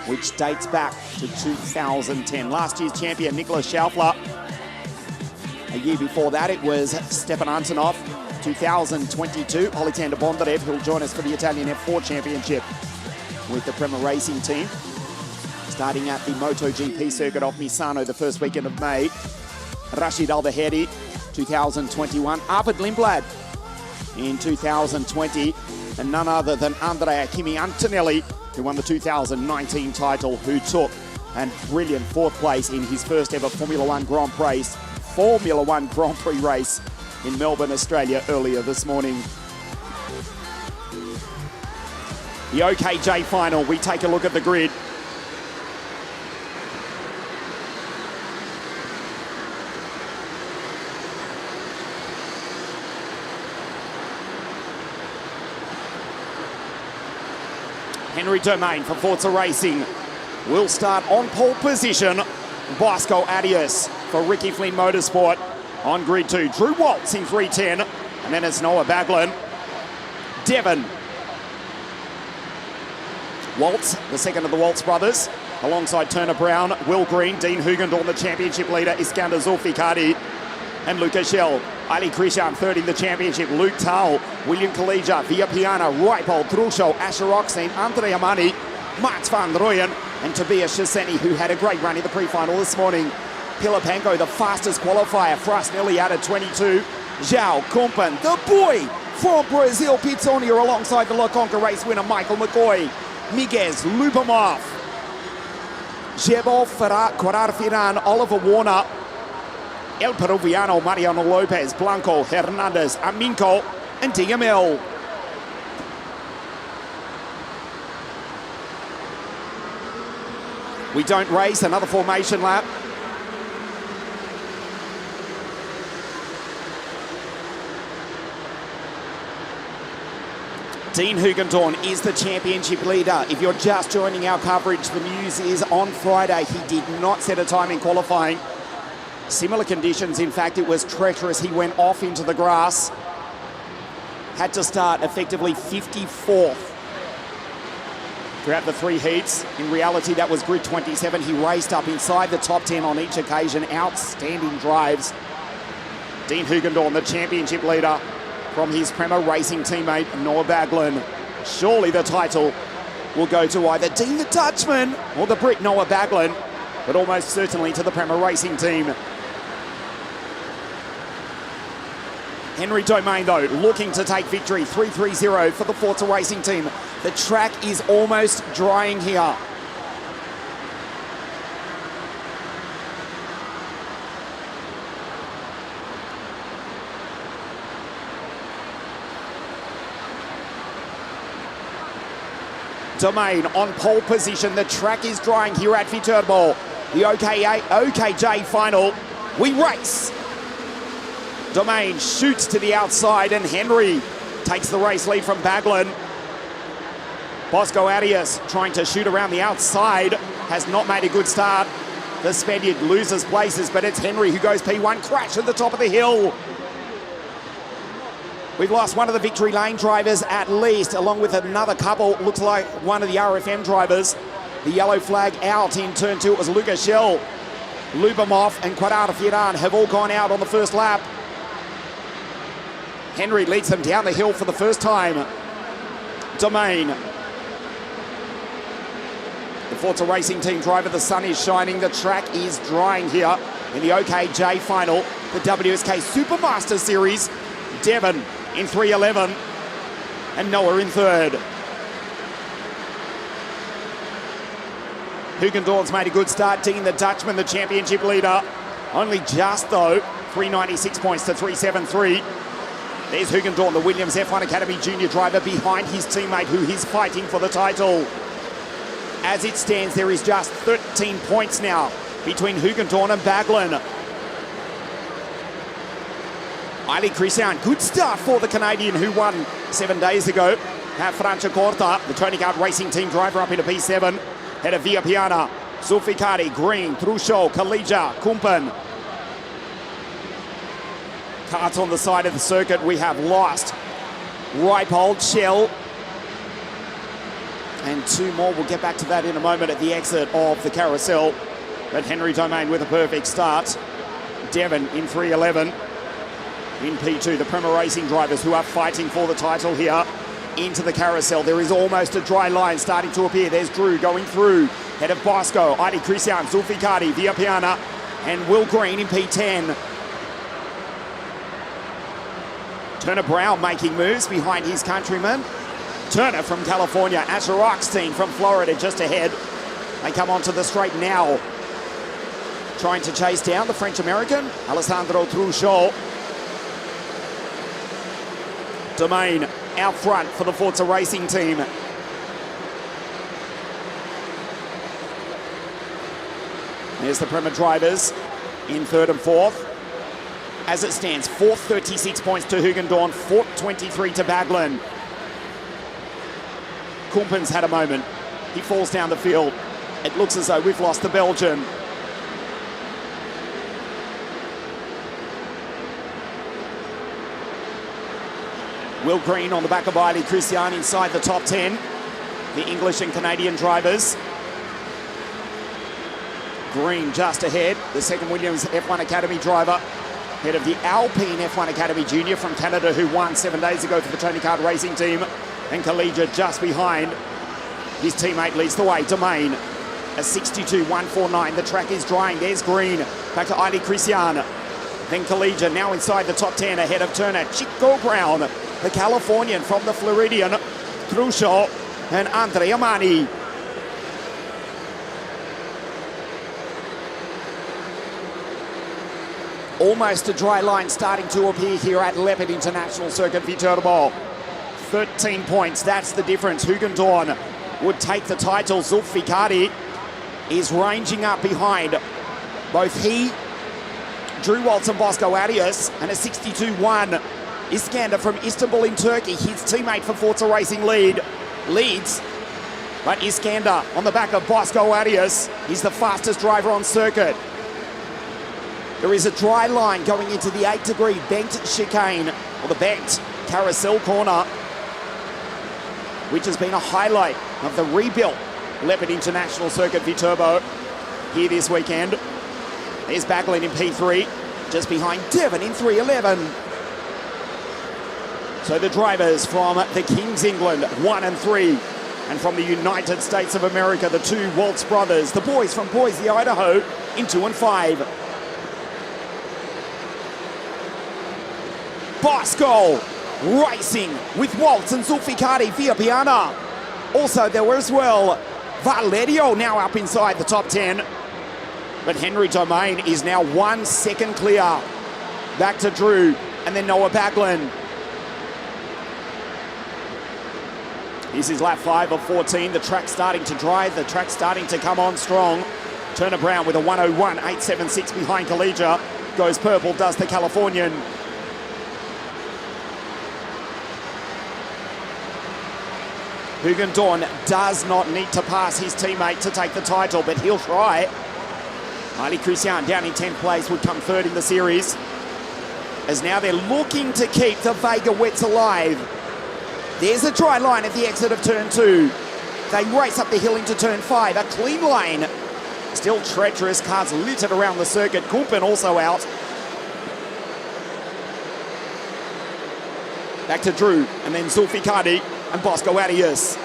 which dates back to 2010. Last year's champion, Nicholas Schaufler. A year before that, it was Stepan Antonov. 2022, Alexander Bondarev, who'll join us for the Italian F4 Championship with the Prema Racing team. Starting at the MotoGP circuit off Misano the first weekend of May. Rashid Al-Baheri, 2021. Arvid Lindblad in 2020. And none other than Andrea Kimi Antonelli, who won the 2019 title, who took a brilliant 4th place in his first ever Formula One Grand Prix race in Melbourne, Australia earlier this morning. The OKJ final, we take a look at the grid. Henry Domain for Forza Racing will start on pole position. Bosco Adios for Ricky Flynn Motorsport on grid 2. Drew Waltz in 310, and then it's Noah Baglan. Devon Waltz, the second of the Waltz brothers, alongside Turner Brown, Will Green, Dean Hugendorn, the championship leader, Iskander Zulfikari, and Luca Schell. Ali Krishan third in the championship, Luke Tal, William Kalija, Via Piana, Raipold, Trusho, Asher Oxen, Andrea Mani, Mats van Rooyen, and Tobias Shaseni, who had a great run in the pre-final this morning. Pilapenko, the fastest qualifier, Frasnelli out at 22. Zhao Kumpan, the boy from Brazil, Pizzoni, alongside the La Conca race winner, Michael McCoy. Miguez Lubomov, Jebo Quararfiran, Oliver Warner, El Peruviano, Mariano Lopez, Blanco, Hernandez, Aminco, and DML. We don't race, another formation lap. Dean Hugendorn is the championship leader. If you're just joining our coverage, the news is on Friday. He did not set a time in qualifying. Similar conditions, in fact, it was treacherous. He went off into the grass. Had to start effectively 54th throughout the 3 heats. In reality, that was grid 27. He raced up inside the top 10 on each occasion. Outstanding drives. Dean Hugendorn, the championship leader, from his Prema Racing teammate, Noah Baglan. Surely the title will go to either Dean the Dutchman or the Brit Noah Baglan, but almost certainly to the Prema Racing team. Henry Domain, though, looking to take victory. 3-3-0 for the Forza Racing team. The track is almost drying here. Domain on pole position. The track is drying here at VITERBO. The OKJ final. We race. Domain shoots to the outside, and Henry takes the race lead from Baglan. Bosco Arias trying to shoot around the outside. Has not made a good start. The Spaniard loses places, but it's Henry who goes P1. Crash at the top of the hill. We've lost one of the victory lane drivers at least, along with another couple. Looks like one of the RFM drivers. The yellow flag out in turn 2. It was Luca Schell. Lubomov and Quararfiran have all gone out on the first lap. Henry leads them down the hill for the first time. Domain. The Forza Racing Team driver, the sun is shining, the track is drying here in the OKJ final, the WSK Supermaster Series. Devon in 3:11 and Noah in third. Hugendorn's made a good start. Dean, the Dutchman, the championship leader. Only just, though, 396 points to 373. There's Hugendorn, the Williams F1 Academy junior driver, behind his teammate who is fighting for the title. As it stands, there is just 13 points now between Hugendorn and Baglin. Ali Christian, good start for the Canadian who won 7 days ago. Franciacorta, the Tony Kart Racing Team driver, up into P7. Head of Via Piana, Zulfikari, Green, Trusho, Kalija, Kumpen. Karts on the side of the circuit, we have lost Reipold, Shell, and two more. We'll get back to that in a moment at the exit of the carousel. But Henry Domain with a perfect start. Devon in 3:11. In P2, the Prema Racing drivers who are fighting for the title here into the carousel. There is almost a dry line starting to appear. There's Drew going through. Head of Bosco, Adi Christian, Zulfikari, Via Piana, and Will Green in P10. Turner Brown making moves behind his countryman. Turner from California, Asher Oxtein from Florida just ahead. They come onto the straight now. Trying to chase down the French-American, Alessandro Trusho. Domain out front for the Forza Racing Team. There's the Prema drivers in third and fourth. As it stands, fourth 36 points to Hugendorn, fourth 23 to Baglin. Kumpen's had a moment. He falls down the field. It looks as though we've lost the Belgian. Will Green on the back of Ali Christian inside the top 10. The English and Canadian drivers. Green just ahead. The second Williams F1 Academy driver. Head of the Alpine F1 Academy junior from Canada who won 7 days ago for the Tony Kart Racing Team. And Kalija just behind. His teammate leads the way. Domain. A 62.149. The track is drying. There's Green. Back to Ali Christian. Then Kalija now inside the top 10 ahead of Turner. Chico Brown, the Californian from the Floridian. Trusho and Andrea Mani. Almost a dry line starting to appear here at Leopard International Circuit VITERBO. 13 points, that's the difference. Hugendorn would take the title. Zulfikari is ranging up behind both he, Drew Waltz and Bosco Arias, and a 62.1. Iskander from Istanbul in Turkey, his teammate for Forza Racing leads. But Iskander on the back of Bosco Arias, he's the fastest driver on circuit. There is a dry line going into the 8-degree bent chicane, or the bent carousel corner, which has been a highlight of the rebuilt Leopard International Circuit VITERBO here this weekend. There's Baglin in P3, just behind Devon in 3:11. So the drivers from the Kings England, 1 and 3, and from the United States of America, the two Waltz brothers, the boys from Boise, Idaho, in 2 and 5. Bosco racing with Waltz and Zulfikari Via Piana. Also there as well, Valerio now up inside the top 10. But Henry Domain is now 1 second clear. Back to Drew and then Noah Baglin. This is lap 5 of 14. The track's starting to dry. The track's starting to come on strong. Turner Brown with a 101.876 behind Kalija. Goes purple, does the Californian. Hugendorn does not need to pass his teammate to take the title, but he'll try. Ali Christian down in 10th place would come third in the series. As now they're looking to keep the Vega Wets alive. There's a dry line at the exit of turn 2. They race up the hill into turn 5, a clean lane. Still treacherous, cars littered around the circuit. Kumpen also out. Back to Drew, and then Zulfikadi and Bosco Arias.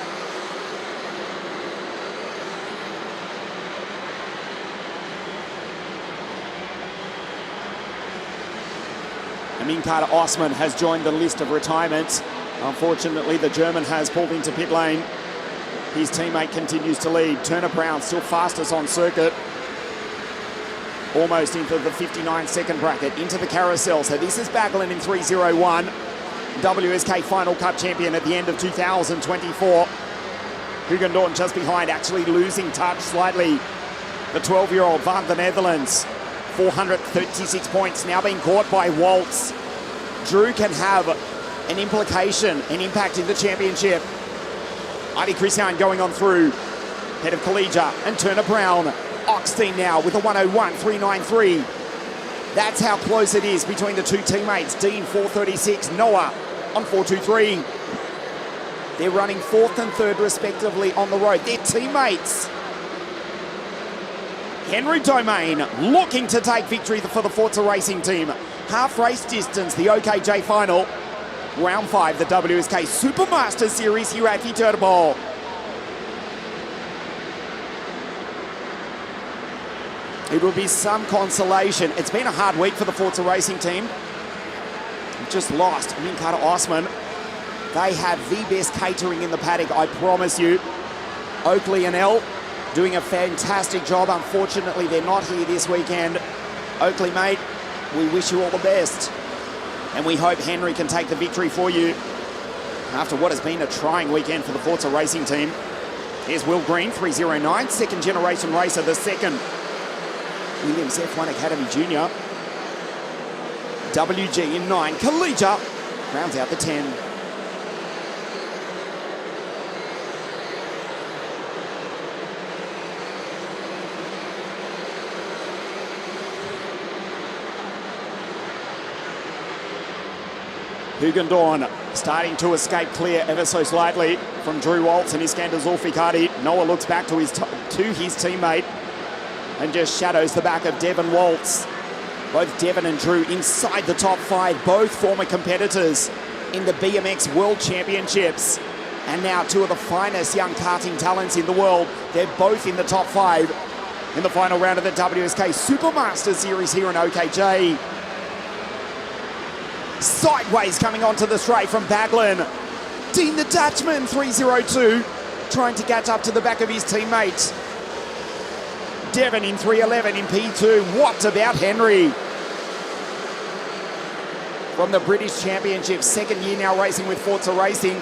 Amin Carter Osman has joined the list of retirements. Unfortunately, the German has pulled into pit lane. His teammate continues to lead. Turner Brown still fastest on circuit. Almost into the 59-second bracket, into the carousel. So this is Baglin in 3:01. WSK Final Cup champion at the end of 2024. Hugendorn just behind, actually losing touch slightly. The 12-year-old Van the Netherlands. 436 points, now being caught by Waltz. Drew can have an implication, an impact in the championship. Adi Christian going on through. Head of Collegia and Turner Brown. Oxtein now with a 101.393. That's how close it is between the two teammates. Dean 436, Noah on 423. They're running fourth and third respectively on the road. They're teammates. Henry Domain looking to take victory for the Forza Racing team. Half race distance, the OKJ final. Round 5, the WSK Supermaster Series here at VITERBO. It will be some consolation. It's been a hard week for the Forza Racing team. Just lost Amin Carter Osman. They have the best catering in the paddock, I promise you. Oakley and L doing a fantastic job. Unfortunately, they're not here this weekend. Oakley, mate, we wish you all the best. And we hope Henry can take the victory for you after what has been a trying weekend for the Forza Racing team. Here's Will Green, 309, second generation racer, the second Williams F1 Academy Junior. WG in 9, Collegia rounds out the 10. Hugendorn starting to escape clear ever so slightly from Drew Waltz and Iskander Zulfikadi. Noah looks back to his teammate and just shadows the back of Devon Waltz. Both Devon and Drew inside the top 5, both former competitors in the BMX World Championships. And now two of the finest young karting talents in the world. They're both in the top 5 in the final round of the WSK Supermaster Series here in OKJ. Sideways coming onto the straight from Baglin. Dean the Dutchman, 302, trying to catch up to the back of his teammates. Devon in 311 in P2. What about Henry? From the British Championship, second year now racing with Forza Racing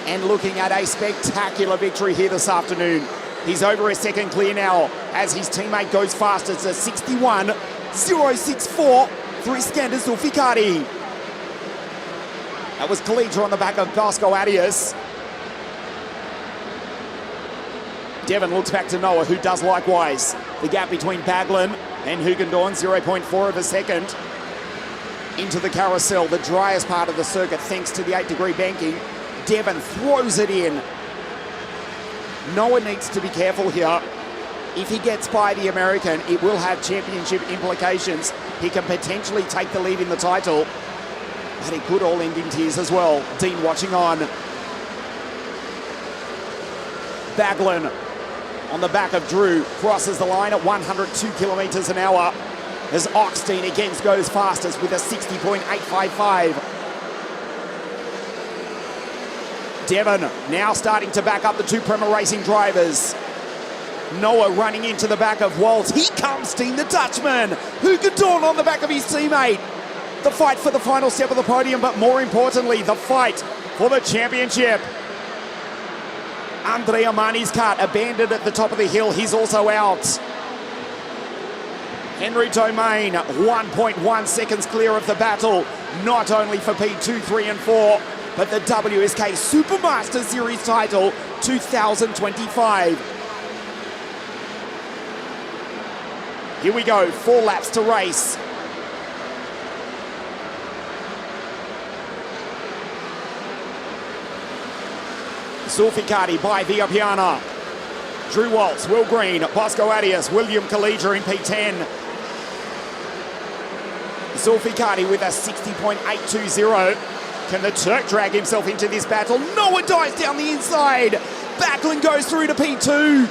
and looking at a spectacular victory here this afternoon. He's over a second clear now as his teammate goes fast. It's a 61.064 for Iskander Zulfikadi. That was Collegia on the back of Bosco Arias. Devon looks back to Noah, who does likewise. The gap between Baglin and Hugendorn, 0.4 of a second. Into the carousel, the driest part of the circuit, thanks to the 8-degree banking. Devon throws it in. Noah needs to be careful here. If he gets by the American, it will have championship implications. He can potentially take the lead in the title, but it could all end in tears as well. Dean watching on. Baglin on the back of Drew crosses the line at 102 kilometers an hour as Oxtein again goes fastest with a 60.855. Devon now starting to back up the two Prema Racing drivers. Noah running into the back of Waltz. Here comes Dean the Dutchman. Hugendorn on the back of his teammate. The fight for the final step of the podium, but more importantly, the fight for the championship. Andrea Mani's cut abandoned at the top of the hill. He's also out. Henry Domain, 1.1 seconds clear of the battle, not only for P2, 3 and 4, but the WSK Supermaster Series title 2025. Here we go, 4 laps to race. Zulfikadi by Villapiana. Drew Waltz, Will Green, Bosco Arias, William Collegia in P10. Zulfikadi with a 60.820. Can the Turk drag himself into this battle? Noah dives down the inside. Backlund goes through to P2.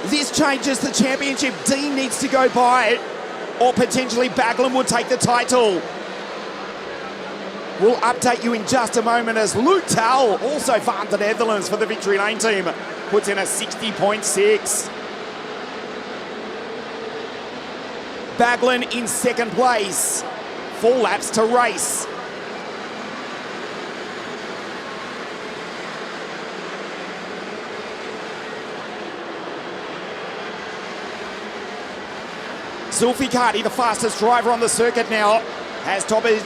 This changes the championship. Dean needs to go by it, or potentially Backlund will take the title. We'll update you in just a moment as Luke Tal, also from the Netherlands for the Victory Lane team, puts in a 60.6. Backlund in second place. 4 laps to race. Zulfikari, the fastest driver on the circuit now, as Tobias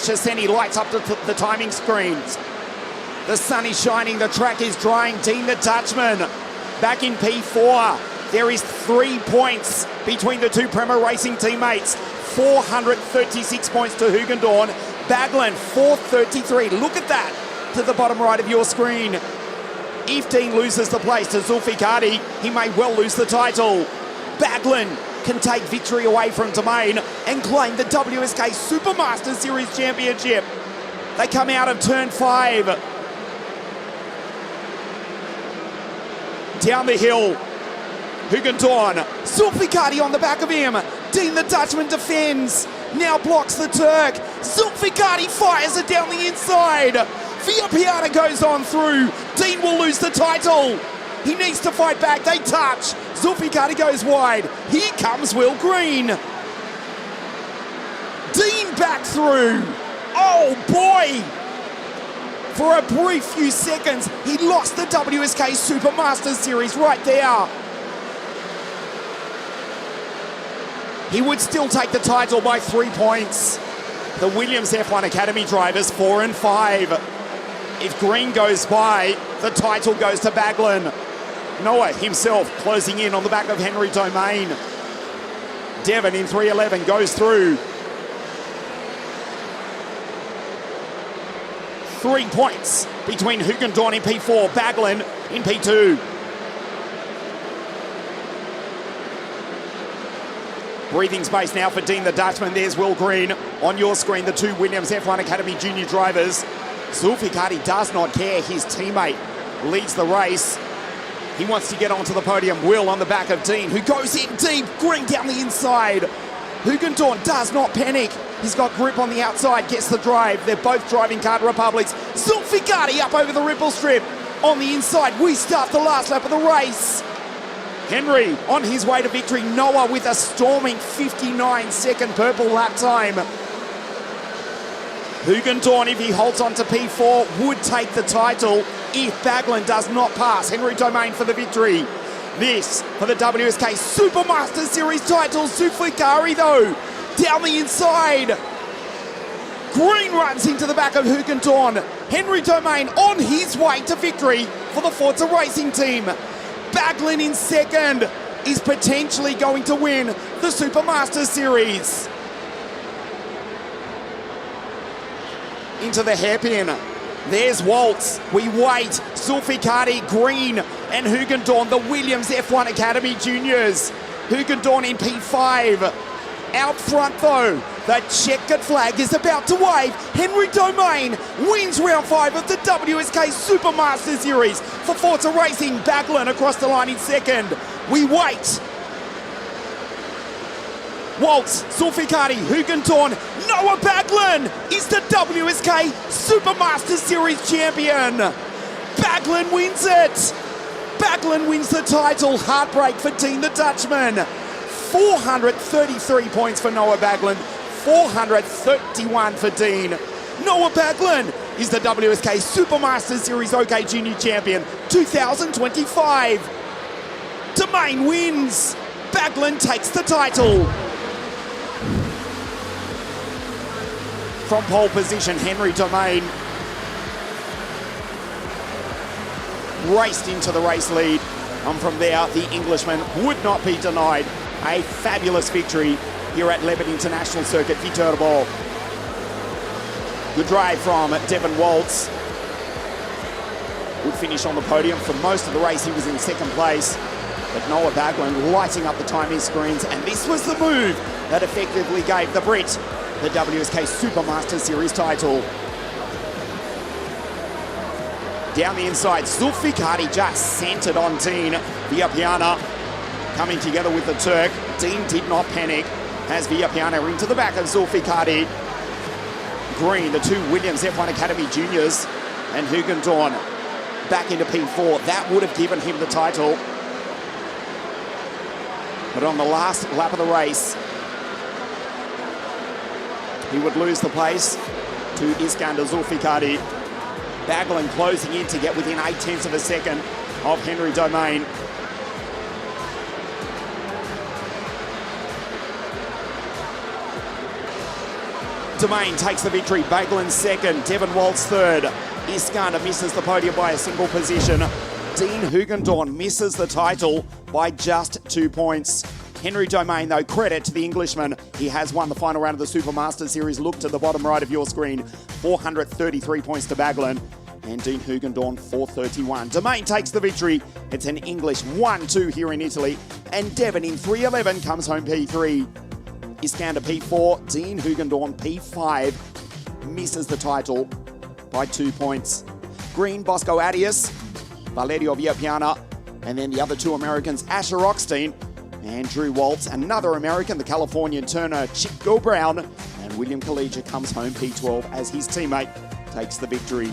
Cheseni lights up the timing screens. The sun is shining, the track is drying. Dean the Dutchman back in P4. There is 3 points between the two Prema Racing teammates. 436 points to Hugendorn. Backlund, 433. Look at that to the bottom right of your screen. If Dean loses the place to Zulfikari, he may well lose the title. Backlund can take victory away from Domain and claim the WSK Supermaster Series Championship. They come out of turn 5. Down the hill, Hugendorn, Zulfikari on the back of him. Dean the Dutchman defends, now blocks the Turk. Zulfikari fires it down the inside. Villapiana goes on through. Dean will lose the title. He needs to fight back, they touch. Zulfikari goes wide. Here comes Will Green. Dean back through. Oh boy! For a brief few seconds, he lost the WSK Supermaster Series right there. He would still take the title by 3 points. The Williams F1 Academy drivers 4 and 5. If Green goes by, the title goes to Backlund. Noah himself closing in on the back of Henry Domain. Devon in 311 goes through. 3 points between Hugendorn in P4, Backlund in P2. Breathing space now for Dean the Dutchman. There's Will Green on your screen, the 2 Williams F1 Academy junior drivers. Zulfikari does not care. His teammate leads the race. He wants to get onto the podium. Will on the back of Dean, who goes in deep. Green down the inside. Hugendorn does not panic. He's got grip on the outside, gets the drive. They're both driving Kart Republics. Zulfikari up over the ripple strip. On the inside, we start the last lap of the race. Henry on his way to victory. Noah with a storming 59-second purple lap time. Hugendorn, if he holds on to P4, would take the title if Backlund does not pass. Henry Domain for the victory. This for the WSK Supermaster Series title. Zulfikari though, down the inside. Green runs into the back of Hugendorn. Henry Domain on his way to victory for the Forza Racing team. Backlund in second is potentially going to win the Supermaster Series. Into the hairpin. There's Waltz. We wait. Zulfikari, Green, and Hugendorn, the Williams F1 Academy juniors. Hugendorn in P5. Out front though, the checkered flag is about to wave. Henry Domain wins round 5 of the WSK Supermaster Series for Forza Racing. Backlund across the line in second. We wait. Waltz, Zulfikari, Hugendorn, Noah Backlund is the WSK Supermaster Series champion. Backlund wins it. Backlund wins the title. Heartbreak for Dean the Dutchman. 433 points for Noah Backlund, 431 for Dean. Noah Backlund is the WSK Supermaster Series OK Junior Champion 2025. Domain wins. Backlund takes the title. From pole position, Henry Domain raced into the race lead. And from there, the Englishman would not be denied a fabulous victory here at Leopard International Circuit, VITERBO. Good drive from Devon Waltz. Would finish on the podium. For most of the race, he was in second place. But Noah Backlund lighting up the timing screens, and this was the move that effectively gave the Brit the WSK Supermaster Series title. Down the inside, Zulfikari just centered on Dean. Villapiana coming together with the Turk. Dean did not panic. Has Villapiana into the back of Zulfikari. Green, the two Williams F1 Academy juniors, and Hugendorn back into P4. That would have given him the title. But on the last lap of the race, he would lose the place to Iskander Zulfikari. Baglan closing in to get within 0.8 of a second of Henry Domain. Domain takes the victory. Baglan second. Devon Waltz third. Iskander misses the podium by a single position. Dean Hugendorn misses the title by just 2 points. Henry Domain, though, credit to the Englishman. He has won the final round of the Supermaster Series. Look to the bottom right of your screen. 433 points to Baglan. And Dean Hugendorn, 431. Domain takes the victory. It's an English 1-2 here in Italy. And Devon in 3:11 comes home P3. Iskander P4, Dean Hugendorn P5 misses the title by 2 points. Green, Bosco Adius, Valerio Villapiana, and then the other two Americans, Asher Rockstein and Drew Waltz. Another American, the Californian Turner, Chico Brown, and William Collegia comes home P12 as his teammate takes the victory.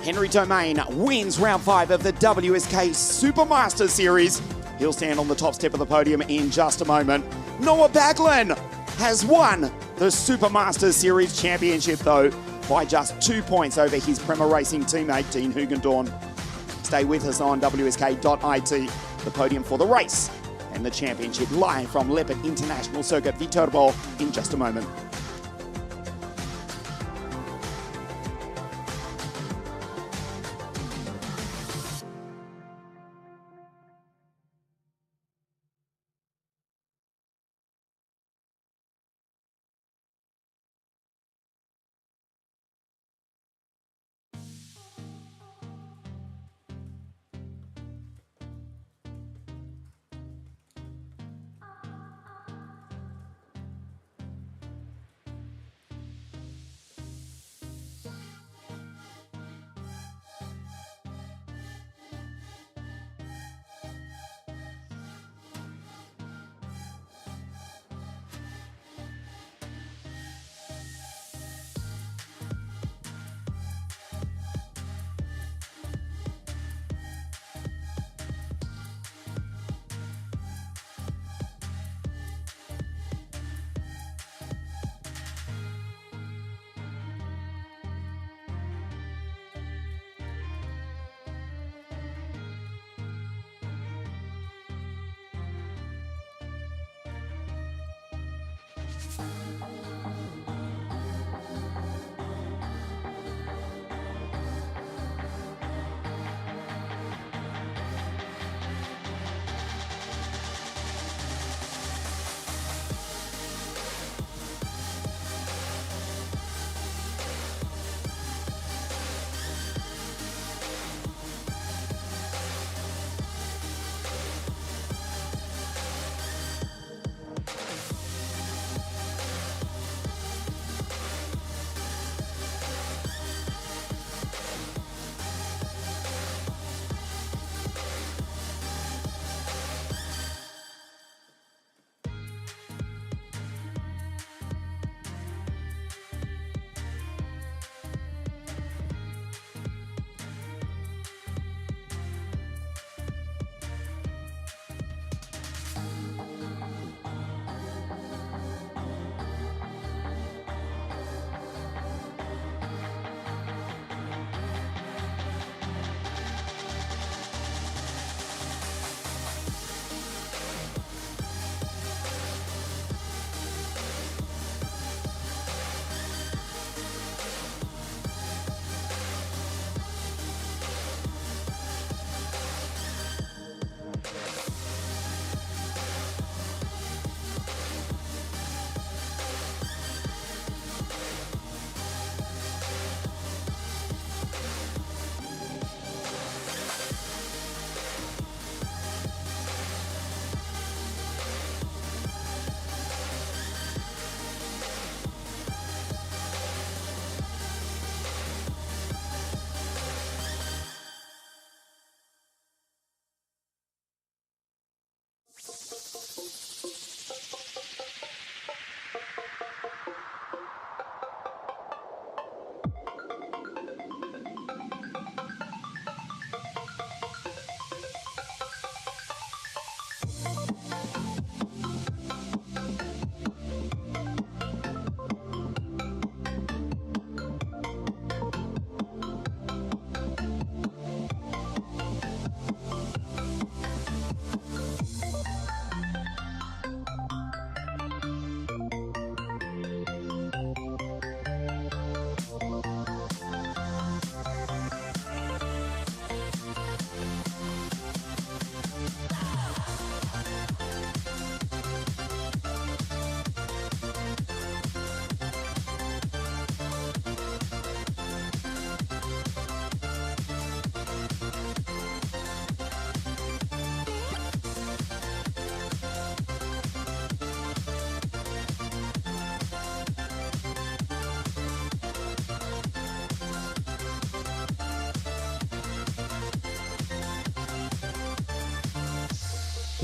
Henry Domain wins round 5 of the WSK Supermaster Series. He'll stand on the top step of the podium in just a moment. Noah Baglan has won the Supermaster Series Championship, though, by just 2 points over his Prema Racing teammate, Dean Hugendorn. Stay with us on WSK.it, the podium for the race and the championship, live from Leopard International Circuit VITERBO in just a moment.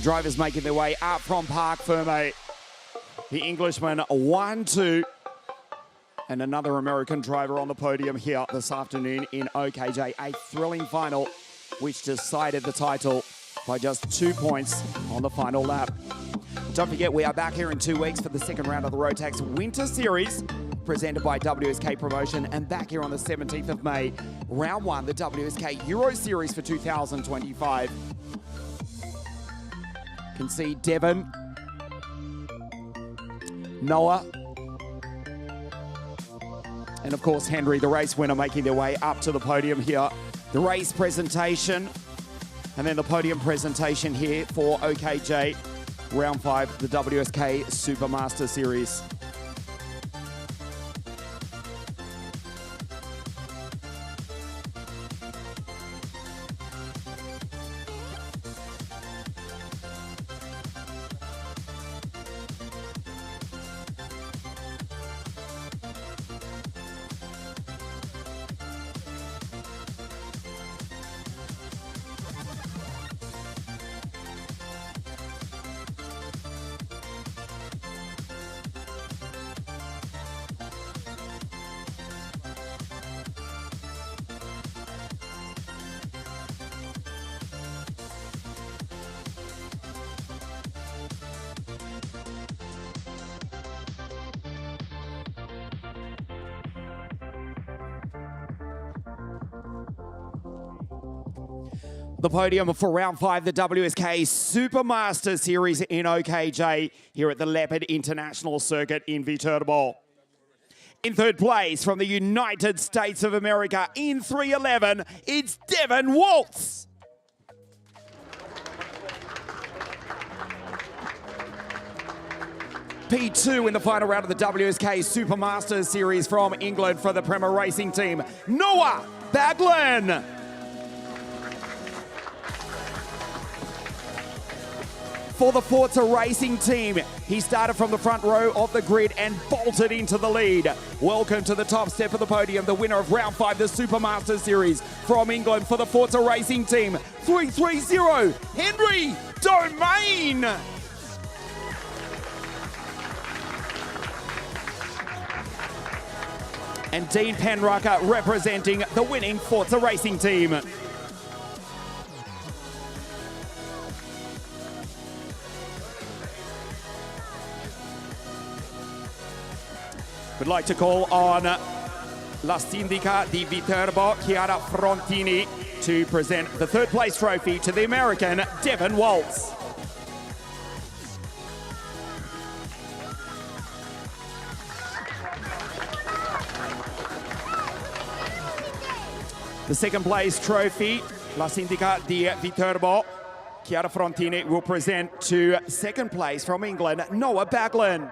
The drivers making their way up from Parc Ferme. The Englishman 1-2. And another American driver on the podium here this afternoon in OKJ. A thrilling final which decided the title by just 2 points on the final lap. Don't forget, we are back here in 2 weeks for the second round of the Rotax Winter Series, presented by WSK Promotion, and back here on the 17th of May, round 1, the WSK Euro Series for 2025. You can see Devon, Noah, and of course Henry, the race winner, making their way up to the podium here. The race presentation, and then the podium presentation here for OKJ, round 5, the WSK Supermaster Series. The podium for round 5, the WSK Supermaster Series in OKJ here at the Leopard International Circuit in VITERBO. In third place from the United States of America in 3:11, it's Devon Waltz. P2 in the final round of the WSK Supermaster Series from England for the Premier Racing Team, Noah Baglin. For the Forza Racing Team, he started from the front row of the grid and bolted into the lead. Welcome to the top step of the podium, the winner of round 5, the Supermaster Series from England for the Forza Racing Team, 330, Henry Domain. And Dean Penrucker representing the winning Forza Racing Team. Would like to call on La Sindica di Viterbo, Chiara Frontini, to present the third place trophy to the American Devon Waltz. The second place trophy, La Sindica di Viterbo, Chiara Frontini, will present to second place from England, Noah Baglin.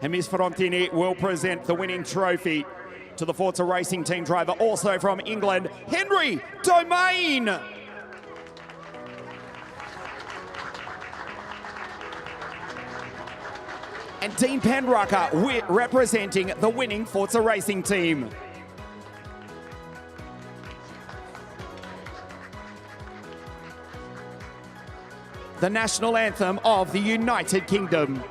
And Ms. Frontini will present the winning trophy to the Forza Racing Team driver, also from England, Henry Domain. And Dean Penrucker representing the winning Forza Racing Team. The national anthem of the United Kingdom.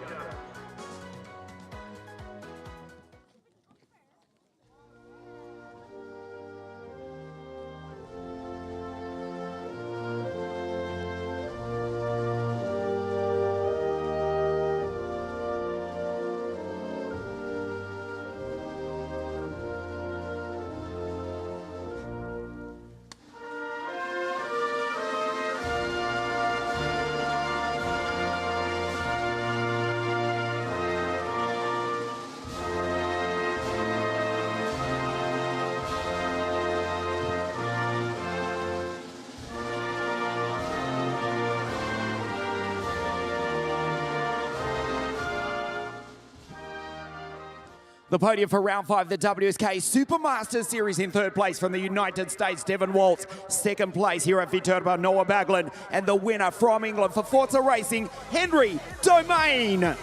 The podium for round 5, the WSK Supermaster Series in third place from the United States, Devon Waltz. Second place here at VITERBO, Noah Baglin. And the winner from England for Forza Racing, Henry Domain.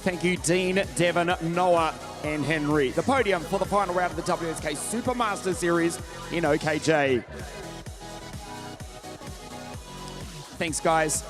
Thank you, Dean, Devon, Noah, and Henry. The podium for the final round of the WSK Supermaster Series in OKJ. Thanks, guys.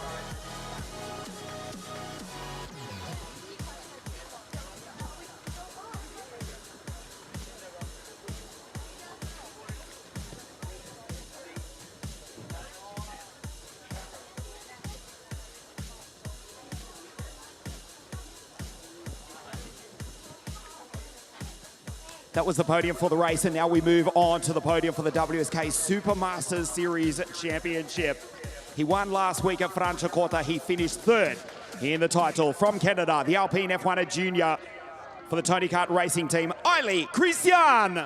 That was the podium for the race, and now we move on to the podium for the WSK Supermasters Series Championship. He won last week at Franciacorta. He finished third in the title. From Canada, the Alpine F1 Junior for the Tony Kart Racing Team, Eiley Christian.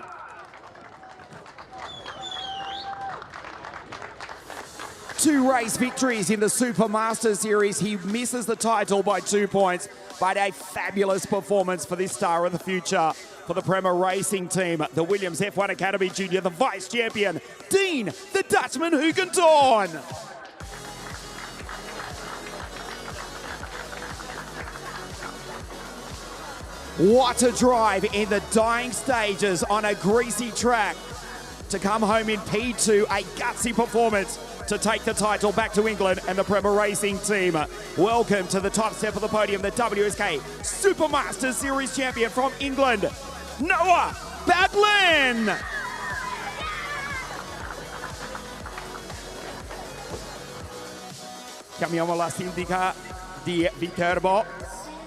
Two race victories in the Supermaster Series. He misses the title by 2 points, but a fabulous performance for this star of the future. For the Prema Racing Team, the Williams F1 Academy Junior, the vice champion, Dean, the Dutchman Hoogendoorn. What a drive in the dying stages on a greasy track to come home in P2, a gutsy performance to take the title back to England and the Prema Racing Team. Welcome to the top step of the podium, the WSK Supermaster Series champion from England, Noah Badlin. Cambiamo la sindica di Viterbo.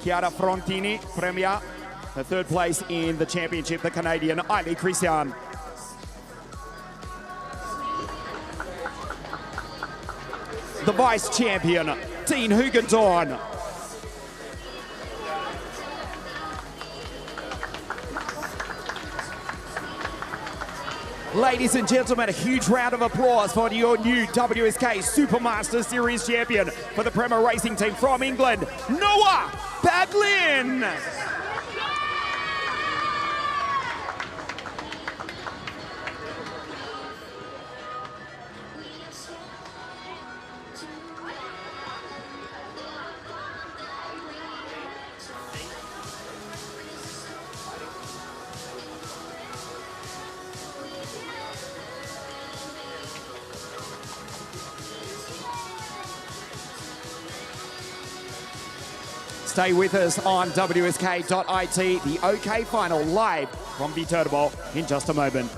Chiara Frontini premia the third place in the championship, the Canadian Eiley Christian. The vice champion, Dean Hoogendoorn. Ladies and gentlemen, a huge round of applause for your new WSK Supermaster Series champion for the Prema Racing Team from England, Noah Badlin. Stay with us on WSK.it, the OK Final live from VITERBO in just a moment.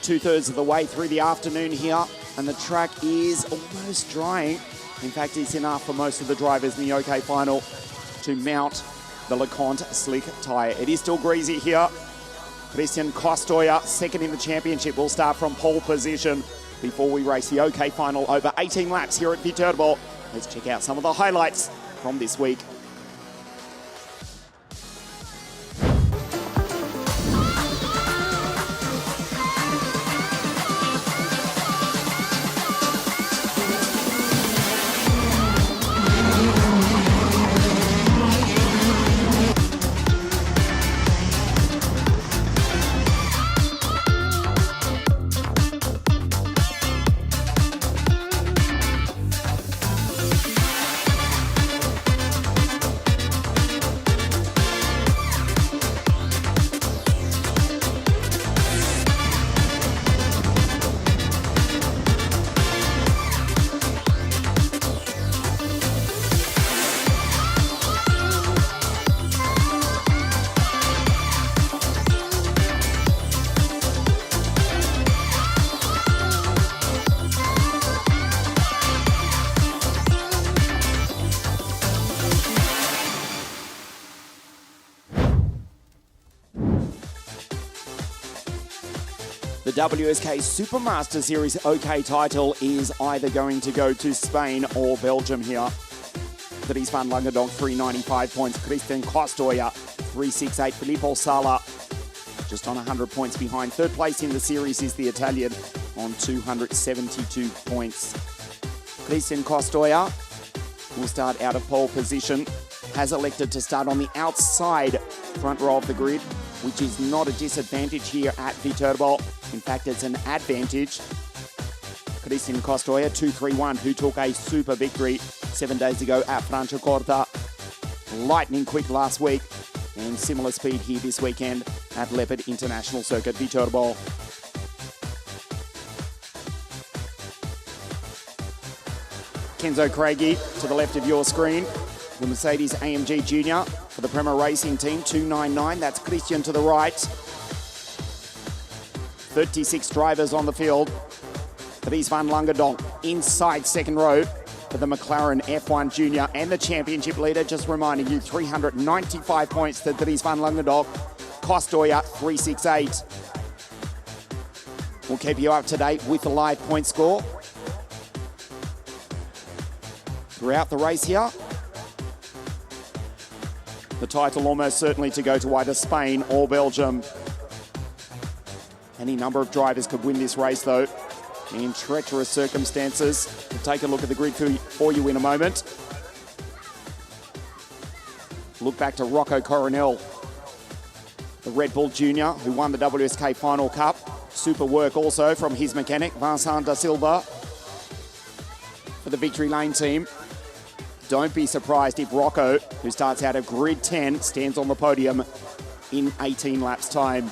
Two-thirds of the way through the afternoon here, and the track is almost drying. In fact, it's enough for most of the drivers in the OK Final to mount the LeConte slick tyre. It is still greasy here. Christian Costoya, second in the championship, will start from pole position before we race the OK Final over 18 laps here at VITERBO. Let's check out some of the highlights from this week. The WSK Supermaster Series OK title is either going to go to Spain or Belgium here. Dries van Langendonk, 395 points. Christian Kostoja, 368. Filippo Sala, just on 100 points behind. Third place in the series is the Italian on 272 points. Christian Kostoja will start out of pole position. Has elected to start on the outside front row of the grid, which is not a disadvantage here at VITERBO. In fact, it's an advantage. Christian Kostoja, 2-3-1, who took a super victory 7 days ago at Franciacorta. Lightning quick last week, and similar speed here this weekend at Leopard International Circuit VITERBO. Kenzo Craigie to the left of your screen. The Mercedes AMG Junior for the Prema Racing Team, 299. That's Christian to the right. 36 drivers on the field. Dries van Langendonk inside second row for the McLaren F1 Junior and the championship leader. Just reminding you, 395 points to Dries van Langendonk. Kostoja, 368. We'll keep you up to date with the live point score throughout the race here. The title almost certainly to go to either Spain or Belgium. Any number of drivers could win this race, though, in treacherous circumstances. We'll take a look at the grid for you in a moment. Look back to Rocco Coronel, the Red Bull Junior, who won the WSK Final Cup. Super work also from his mechanic, Vincent da Silva, for the Victory Lane team. Don't be surprised if Rocco, who starts out of grid 10, stands on the podium in 18 laps' time.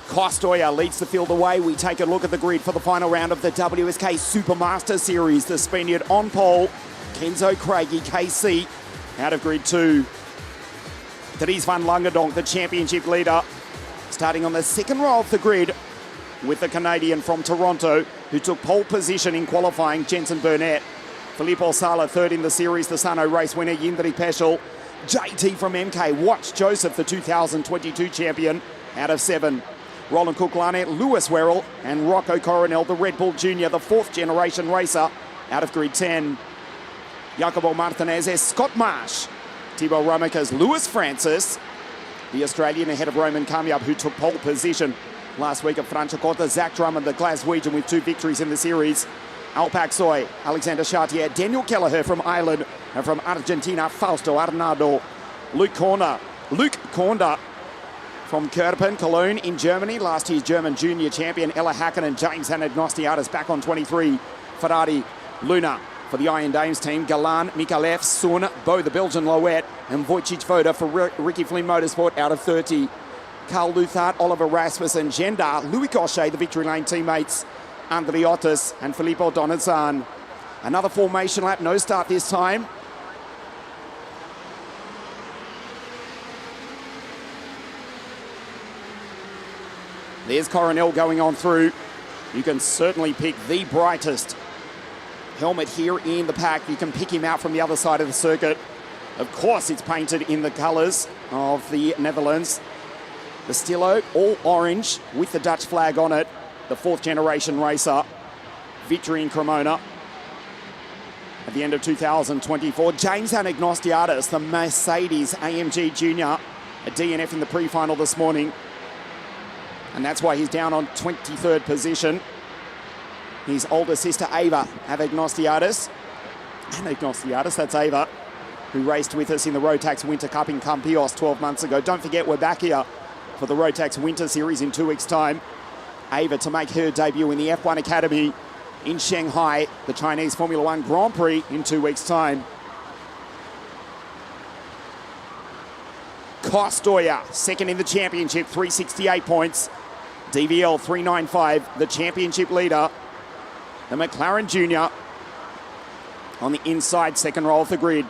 Kostoja leads the field away. We take a look at the grid for the final round of the WSK Supermaster Series. The Spaniard on pole, Kenzo Craigie, KC, out of grid 2. Dries van Langendonk, the championship leader, starting on the second row of the grid with the Canadian from Toronto, who took pole position in qualifying, Jensen Burnett. Filippo Sala, third in the series, the Sano race winner, Jindri Peschel. JT from MK, Watch Joseph, the 2022 champion, out of 7. Roland Kuklane, Lewis Werrell, and Rocco Coronel, the Red Bull Junior, the 4th generation racer, out of grid 10. Jacobo Martinez, Scott Marsh. Thibaut Romica's Lewis Francis, the Australian ahead of Roman Kamiab, who took pole position last week at Franciacorta. Zach Drummond, the Glaswegian, with 2 victories in the series. Alpac Soy, Alexander Chartier, Daniel Kelleher from Ireland, and from Argentina, Fausto Arnaldo. Luke Korner from Kerpen, Cologne in Germany. Last year's German junior champion, Ella Hakkinen, James Anagnostiadis back on 23. Ferrari, Luna for the Iron Dames team. Galan, Mikalev, Sun, Bo the Belgian Loet, and Wojciech Voda for Ricky Flynn Motorsport out of 30. Carl Luthart, Oliver Rasmussen, Gendar, Louis Cochet, the Victory Lane teammates, André Otis and Filippo Donizan. Another formation lap, no start this time. There's Coronel going on through. You can certainly pick the brightest helmet here in the pack. You can pick him out from the other side of the circuit. Of course, it's painted in the colours of the Netherlands. The Stilo, all orange with the Dutch flag on it. The 4th generation racer, victory in Cremona at the end of 2024. James Anagnostiadis, the Mercedes AMG Junior, a DNF in the pre-final this morning. And that's why he's down on 23rd position. His older sister, Ava Anagnostiadis, that's Ava, who raced with us in the Rotax Winter Cup in Campios 12 months ago. Don't forget, we're back here for the Rotax Winter Series in 2 weeks' time. Ava to make her debut in the F1 Academy in Shanghai, the Chinese Formula One Grand Prix in 2 weeks' time. Kostoja, second in the championship, 368 points. DVL, 395, the championship leader. The McLaren Junior on the inside second row of the grid.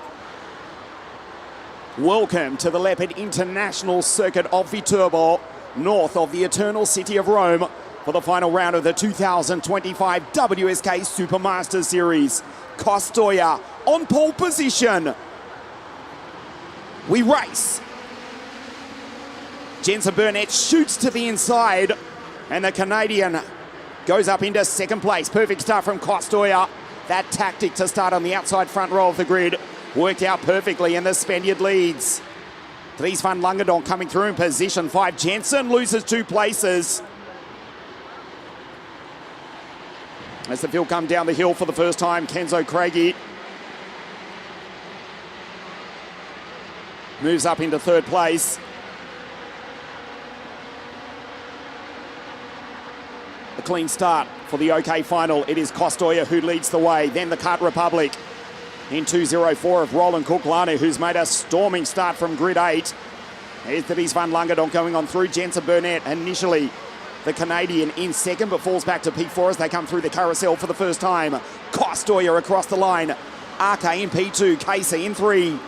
Welcome to the Leopard International Circuit of VITERBO, north of the eternal city of Rome, for the final round of the 2025 WSK Supermaster Series. Kostoja on pole position. We race. Jensen Burnett shoots to the inside, and the Canadian goes up into second place. Perfect start from Costoya. That tactic to start on the outside front row of the grid worked out perfectly, and the Spaniard leads. Dries van Langendonk coming through in position 5. Jensen loses 2 places as the field come down the hill for the first time. Kenzo Craigie moves up into 3rd place. A clean start for the OK final. It is Costoya who leads the way. Then the Kart Republic in 2:04 of Roland Kuklane, who's made a storming start from grid 8. Here's Dries van Langendonk going on through. Jensen Burnett initially the Canadian in second, but falls back to P4 as they come through the carousel for the first time. Costoya across the line. RK in P2, Casey in 3.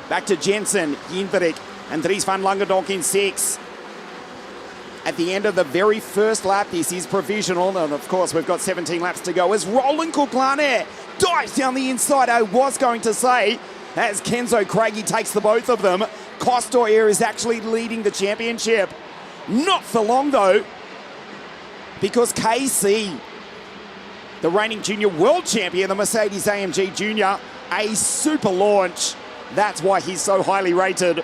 Back to Jensen, Jindrik, and Dries van Langendonk in 6. At the end of the very first lap, this is provisional, and of course we've got 17 laps to go as Roland Kuklane dives down the inside. I was going to say, as Kenzo Craigie takes the both of them, Costoya is actually leading the championship. Not for long though, because KC, the reigning junior world champion, the Mercedes AMG Junior, a super launch. That's why he's so highly rated.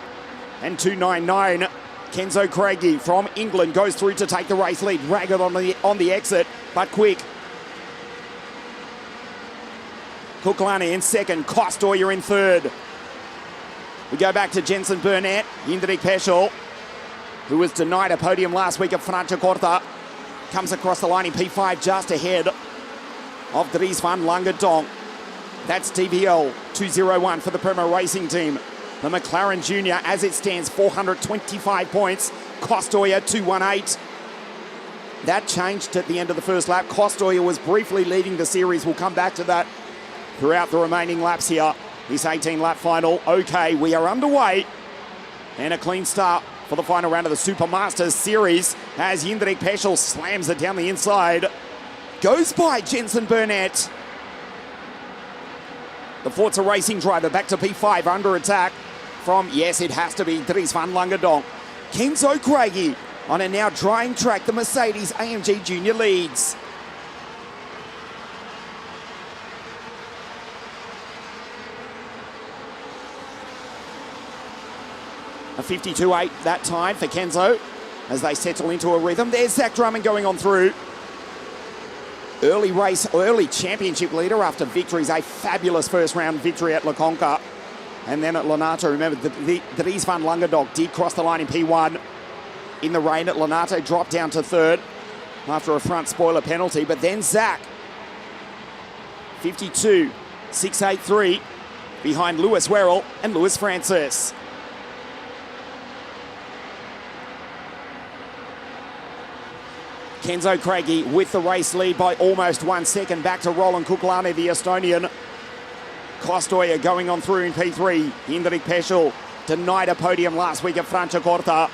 And 299, Kenzo Craigie from England goes through to take the race lead. Ragged on the exit, but quick. Kuklane in second, Costoya in 3rd. We go back to Jensen Burnett, Jindrik Peschel, who was denied a podium last week at Franciacorta, comes across the line in P5 just ahead of Dries van Langendonk. That's TVL 201 for the Prema Racing Team. The McLaren Junior, as it stands, 425 points. Costoya 218. That changed at the end of the first lap. Costoya was briefly leading the series. We'll come back to that throughout the remaining laps here. This 18-lap final. Okay, we are underway. And a clean start for the final round of the Supermasters Series as Jindrik Peschel slams it down the inside. Goes by Jensen Burnett. The Forza Racing driver back to P5 under attack from, yes, it has to be Dries van Langendonk. Kenzo Craigie on a now drying track. The Mercedes AMG Junior leads. A 52.8 that time for Kenzo as they settle into a rhythm. There's Zach Drummond going on through. Early championship leader after victories. A fabulous first round victory at La Conca. And then at Lonato, remember, Dries van Langendonk did cross the line in P1 in the rain at Lonato, dropped down to 3rd after a front spoiler penalty. But then Zach, 52.683 behind Lewis Werrell and Lewis Francis. Kenzo Craigie with the race lead by almost 1 second. Back to Roland Kuklane, the Estonian. Costoya going on through in P3. Jindrik Peschel denied a podium last week at Franciacorta.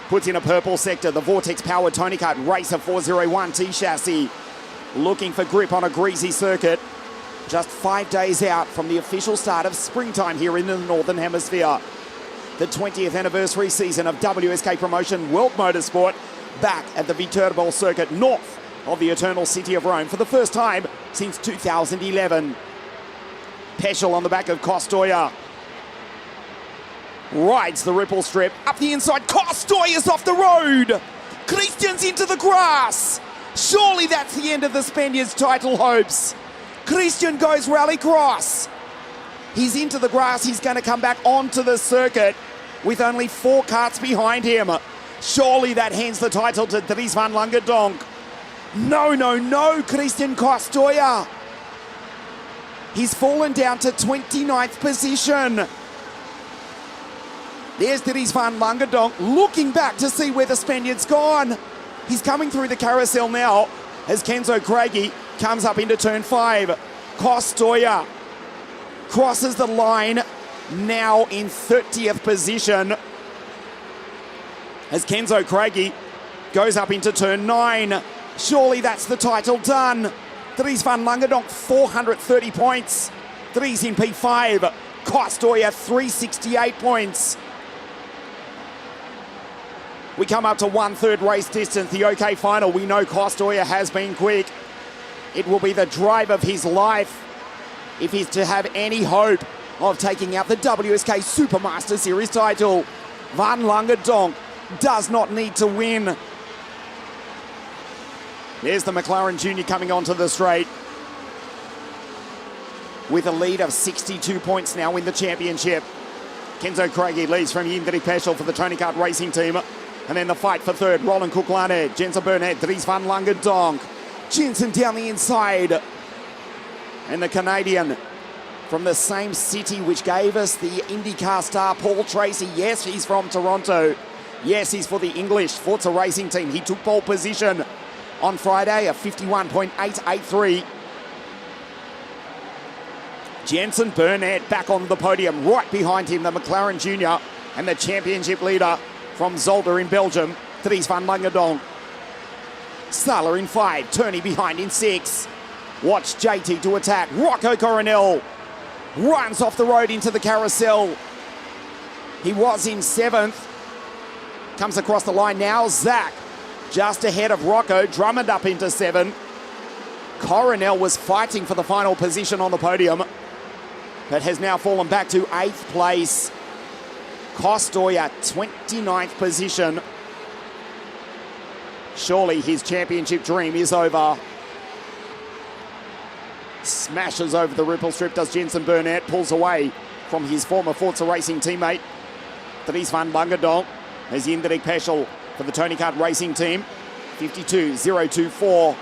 Puts in a purple sector. The Vortex powered Tony Kart Racer 401 T-chassis. Looking for grip on a greasy circuit. Just 5 days out from the official start of springtime here in the Northern Hemisphere. The 20th anniversary season of WSK Promotion World Motorsport back at the VITERBO circuit north of the Eternal City of Rome for the first time since 2011. Peschel on the back of Costoya. Rides the ripple strip up the inside. Costoya's off the road. Christian's into the grass. Surely that's the end of the Spaniard's title hopes. Christian goes rallycross. He's into the grass. He's going to come back onto the circuit with only 4 karts behind him. Surely that hands the title to Dries van Langendonk. No, Christian Costoya. He's fallen down to 29th position. There's Dries van Langendonk looking back to see where the Spaniard's gone. He's coming through the carousel now as Kenzo Craigie comes up into turn 5. Costoya crosses the line now in 30th position as Kenzo Craigie goes up into turn 9. Surely that's the title done. Dries van Langendonk, 430 points. Dries in P5. Costoya, 368 points. We come up to 1/3 race distance, the OK final. We know Costoya has been quick. It will be the drive of his life if he's to have any hope of taking out the WSK Supermaster Series title. Van Langerdonk does not need to win. There's the McLaren Junior coming onto the straight with a lead of 62 points now in the championship. Kenzo Craigie leads from Jindrik Peschel for the Tony Kart Racing team. And then the fight for third, Roland Koeklane, Jensen Burnett, Dries van Langerdonk. Jensen down the inside. And the Canadian from the same city which gave us the IndyCar star, Paul Tracy. Yes, he's from Toronto. Yes, he's for the English Forza Racing team. He took pole position on Friday, a 51.883. Jensen Burnett back on the podium. Right behind him, the McLaren Junior and the championship leader from Zolder in Belgium, Dries van Langerdonk. Sala in 5, Turney behind in 6. Watch JT to attack. Rocco Coronel runs off the road into the carousel. He was in 7th. Comes across the line now. Zach just ahead of Rocco. Drummond up into 7. Coronel was fighting for the final position on the podium, but has now fallen back to 8th place. Costoya, 29th position. Surely his championship dream is over. Smashes over the ripple strip, does Jensen Burnett. Pulls away from his former Forza Racing teammate, Dries van Langerdonk. As Jindrik Peschel for the Tony Kart Racing team, 52.024.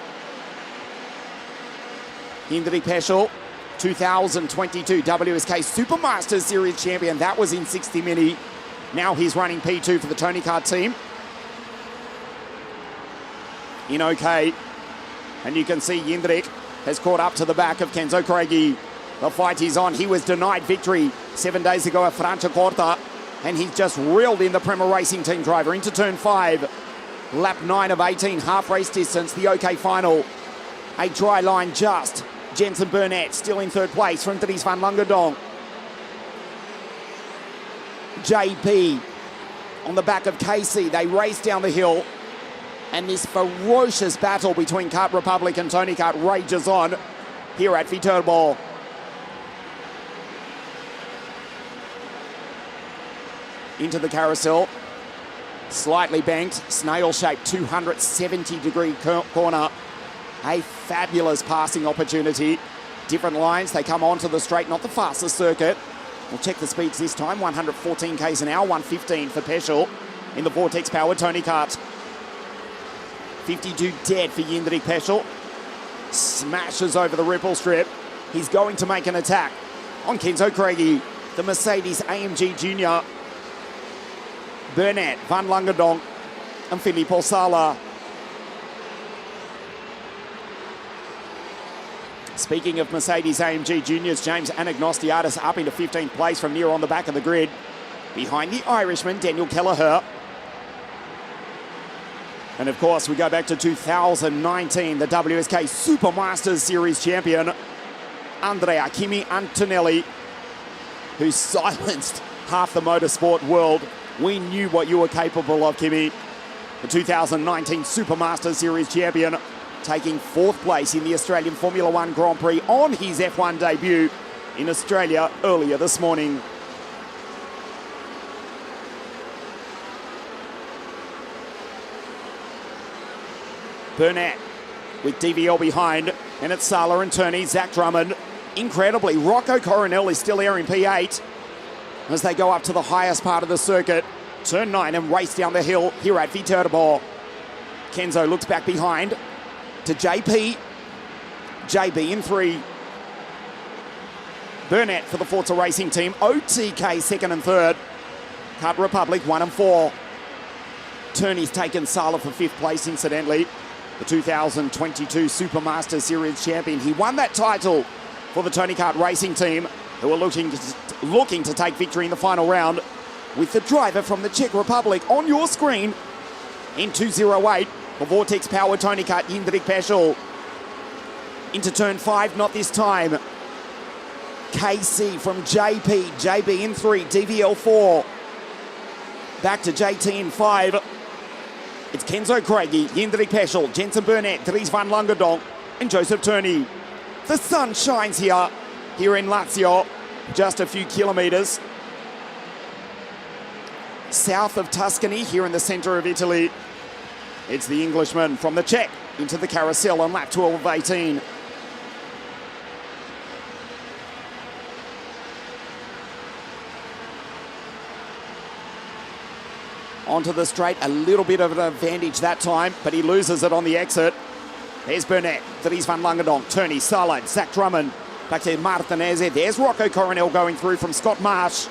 Jindrik Peschel, 2022 WSK Supermaster Series champion. That was in 60 Mini. Now he's running P2 for the Tony Kart team in OK. And you can see Jindrik has caught up to the back of Kenzo Craigie. The fight is on. He was denied victory 7 days ago at Franciacorta, and he's just reeled in the Prema Racing team driver into turn 5. Lap 9 of 18, half race distance, the OK final. A dry line just. Jensen Burnett still in 3rd place from Dries van Langerdonk. JP on the back of Casey. They race down the hill, and this ferocious battle between Kart Republic and Tony Kart rages on here at VITERBO. Into the carousel, slightly banked, snail-shaped 270-degree corner. A fabulous passing opportunity. Different lines, they come onto the straight, not the fastest circuit. We'll check the speeds this time, 114 k's an hour, 115 for Peschel in the Vortex-powered Tony Kart. 52 dead for Jindrik Peschel. Smashes over the ripple strip. He's going to make an attack on Kenzo Craigie, the Mercedes AMG Junior. Burnett, Van Langerdonk, and Filippo Sala. Speaking of Mercedes AMG Juniors, James Anagnostiadis up into 15th place from near on the back of the grid. Behind the Irishman, Daniel Kelleher. And of course, we go back to 2019, the WSK Supermasters Series champion, Andrea Kimi Antonelli, who silenced half the motorsport world. We knew what you were capable of, Kimi. The 2019 Supermasters Series champion, taking 4th place in the Australian Formula One Grand Prix on his F1 debut in Australia earlier this morning. Burnett with DVL behind, and it's Sala and Turney, Zach Drummond. Incredibly, Rocco Coronel is still there in P8 as they go up to the highest part of the circuit. Turn 9 and race down the hill here at VITERBO. Kenzo looks back behind to JP. JB in 3. Burnett for the Forza Racing team. OTK 2nd and 3rd. Kart Republic 1 and 4. Turney's taken Sala for 5th place, incidentally. The 2022 Supermaster Series champion. He won that title for the Tony Kart Racing team, who are looking to take victory in the final round with the driver from the Czech Republic on your screen in 208. The Vortex-powered Tony Kart, Jindrik Peschel. Into turn 5, not this time. KC from JP. JB in 3, DVL 4. Back to JT in 5. It's Kenzo Craigie, Jindrik Peschel, Jensen Burnett, Dries van Langendonk, and Joseph Turney. The sun shines here in Lazio, just a few kilometres south of Tuscany, here in the centre of Italy. It's the Englishman from the Czech into the carousel on lap 12 of 18. Onto the straight, a little bit of an advantage that time, but he loses it on the exit. There's Burnett, Dries van Langendonk, Turney, Salad, Zach Drummond, back to Martinez. There's Rocco Coronel going through from Scott Marsh,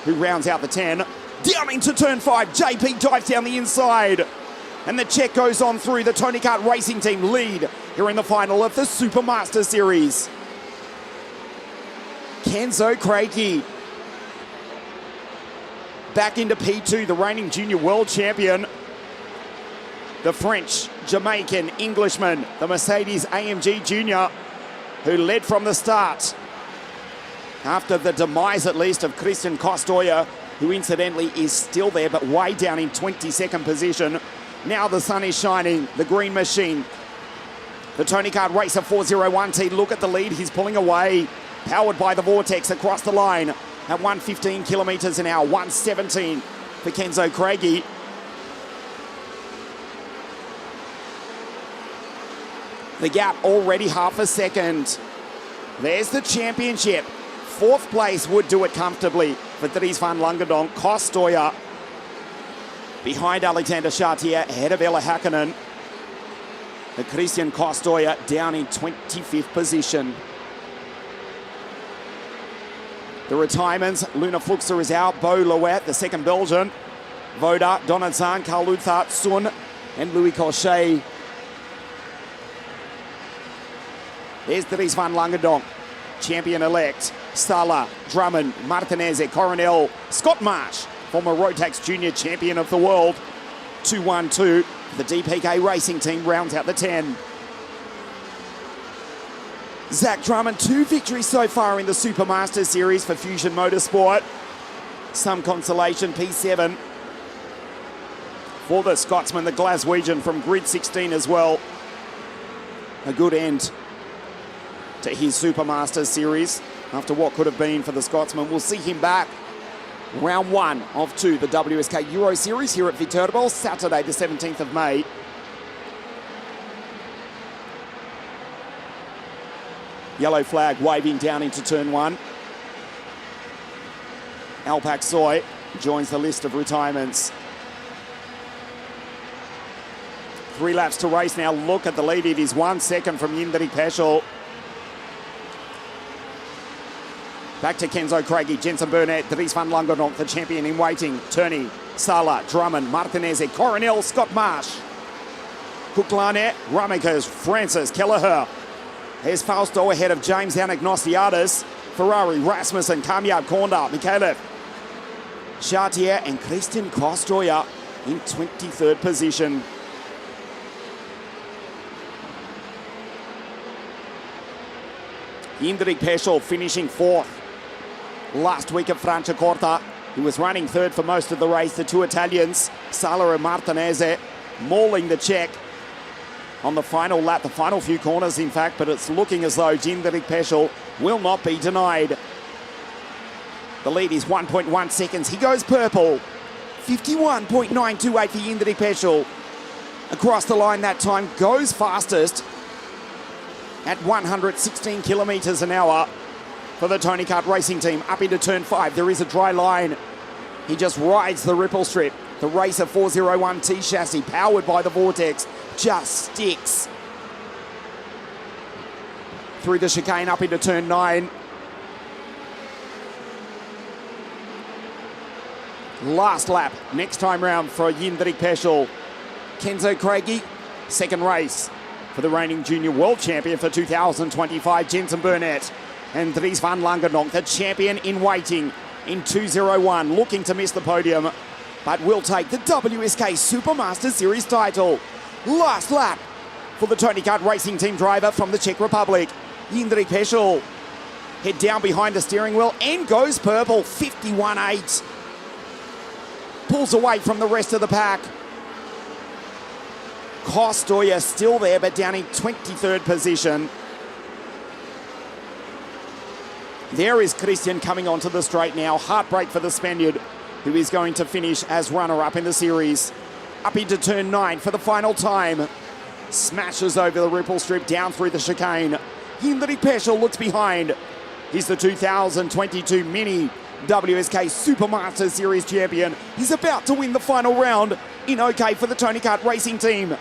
who rounds out the 10. Down into turn 5, JP dives down the inside. And the Czech goes on through. The Tony Kart Racing Team lead here in the final of the Supermaster Series. Kenzo Craigie back into P2, the reigning junior world champion. The French, Jamaican, Englishman, the Mercedes AMG Junior, who led from the start. After the demise, at least, of Christian Costoya, who incidentally is still there, but way down in 22nd position. Now the sun is shining, the green machine. The Tony Kart Racer 401T, look at the lead, he's pulling away. Powered by the Vortex across the line at 115 kilometres an hour, 117 for Kenzo Craigie. The gap already half a second. There's the championship. Fourth place would do it comfortably for Dries van Langendonk. Costoya behind Alexander Chartier, ahead of Ella Hakkinen. The Christian Costoya down in 25th position. The retirements, Luna Fuchser is out, Bo Louet, the second Belgian, Voda, Donaldson, Carl Luthart, Sun, and Louis Cochet. There's Dries van Langendonk, champion-elect. Sala, Drummond, Martinez, Coronel, Scott Marsh, former Rotax Junior champion of the world. 2-1-2. The DPK Racing Team rounds out the 10. Zach Drummond, 2 victories so far in the Supermaster Series for Fusion Motorsport. Some consolation, P7 for the Scotsman, the Glaswegian from Grid 16 as well. A good end to his Supermaster Series after what could have been for the Scotsman. We'll see him back round 1 of 2, the WSK Euro Series here at VITERBO, Saturday the 17th of May. Yellow flag waving down into turn 1. Alpak Soy joins the list of retirements. 3 laps to race now. Look at the lead. It is 1 second from Jindrik Peschel. Back to Kenzo Craigie, Jensen Burnett, Dries van Langendonk, the champion in waiting. Turney, Sala, Drummond, Martinez, Coronel, Scott Marsh. Kuklane, Ramekers, Francis, Kelleher. Here's Fausto ahead of James Anagnostiadis. Ferrari, Rasmussen, Kamyab, Kornda, Mikhailov, Chartier, and Christian Costoya in 23rd position. Jindrik Peschel finishing 4th. Last week at Franciacorta, he was running 3rd for most of the race. The 2 Italians, Sala and Martinez, mauling the Czech on the final lap, the final few corners in fact, but it's looking as though Jindrik Peschel will not be denied. The lead is 1.1 seconds. He goes purple. 51.928 for Jindrik Peschel. Across the line that time, goes fastest at 116 kilometres an hour for the Tony Kart Racing Team. Up into turn 5, there is a dry line. He just rides the ripple strip. The Racer 401T chassis, powered by the Vortex, just sticks through the chicane up into turn 9. Last lap, next time round for Jindrik Peschel. Kenzo Craigie, second race for the reigning junior world champion for 2025, Jensen Burnett. And Dries van Langendonk, the champion in waiting in 201, looking to miss the podium, but will take the WSK Supermaster Series title. Last lap for the Tony Kart Racing Team driver from the Czech Republic, Jindrik Peschel. Head down behind the steering wheel and goes purple, 51.8. Pulls away from the rest of the pack. Kostoya still there, but down in 23rd position. There is Christian coming onto the straight now. Heartbreak for the Spaniard, who is going to finish as runner-up in the series. Up into turn 9 for the final time. Smashes over the ripple strip, down through the chicane. Hendrik Peschel looks behind. He's the 2022 Mini WSK Supermaster Series champion. He's about to win the final round in OK for the Tony Kart Racing team.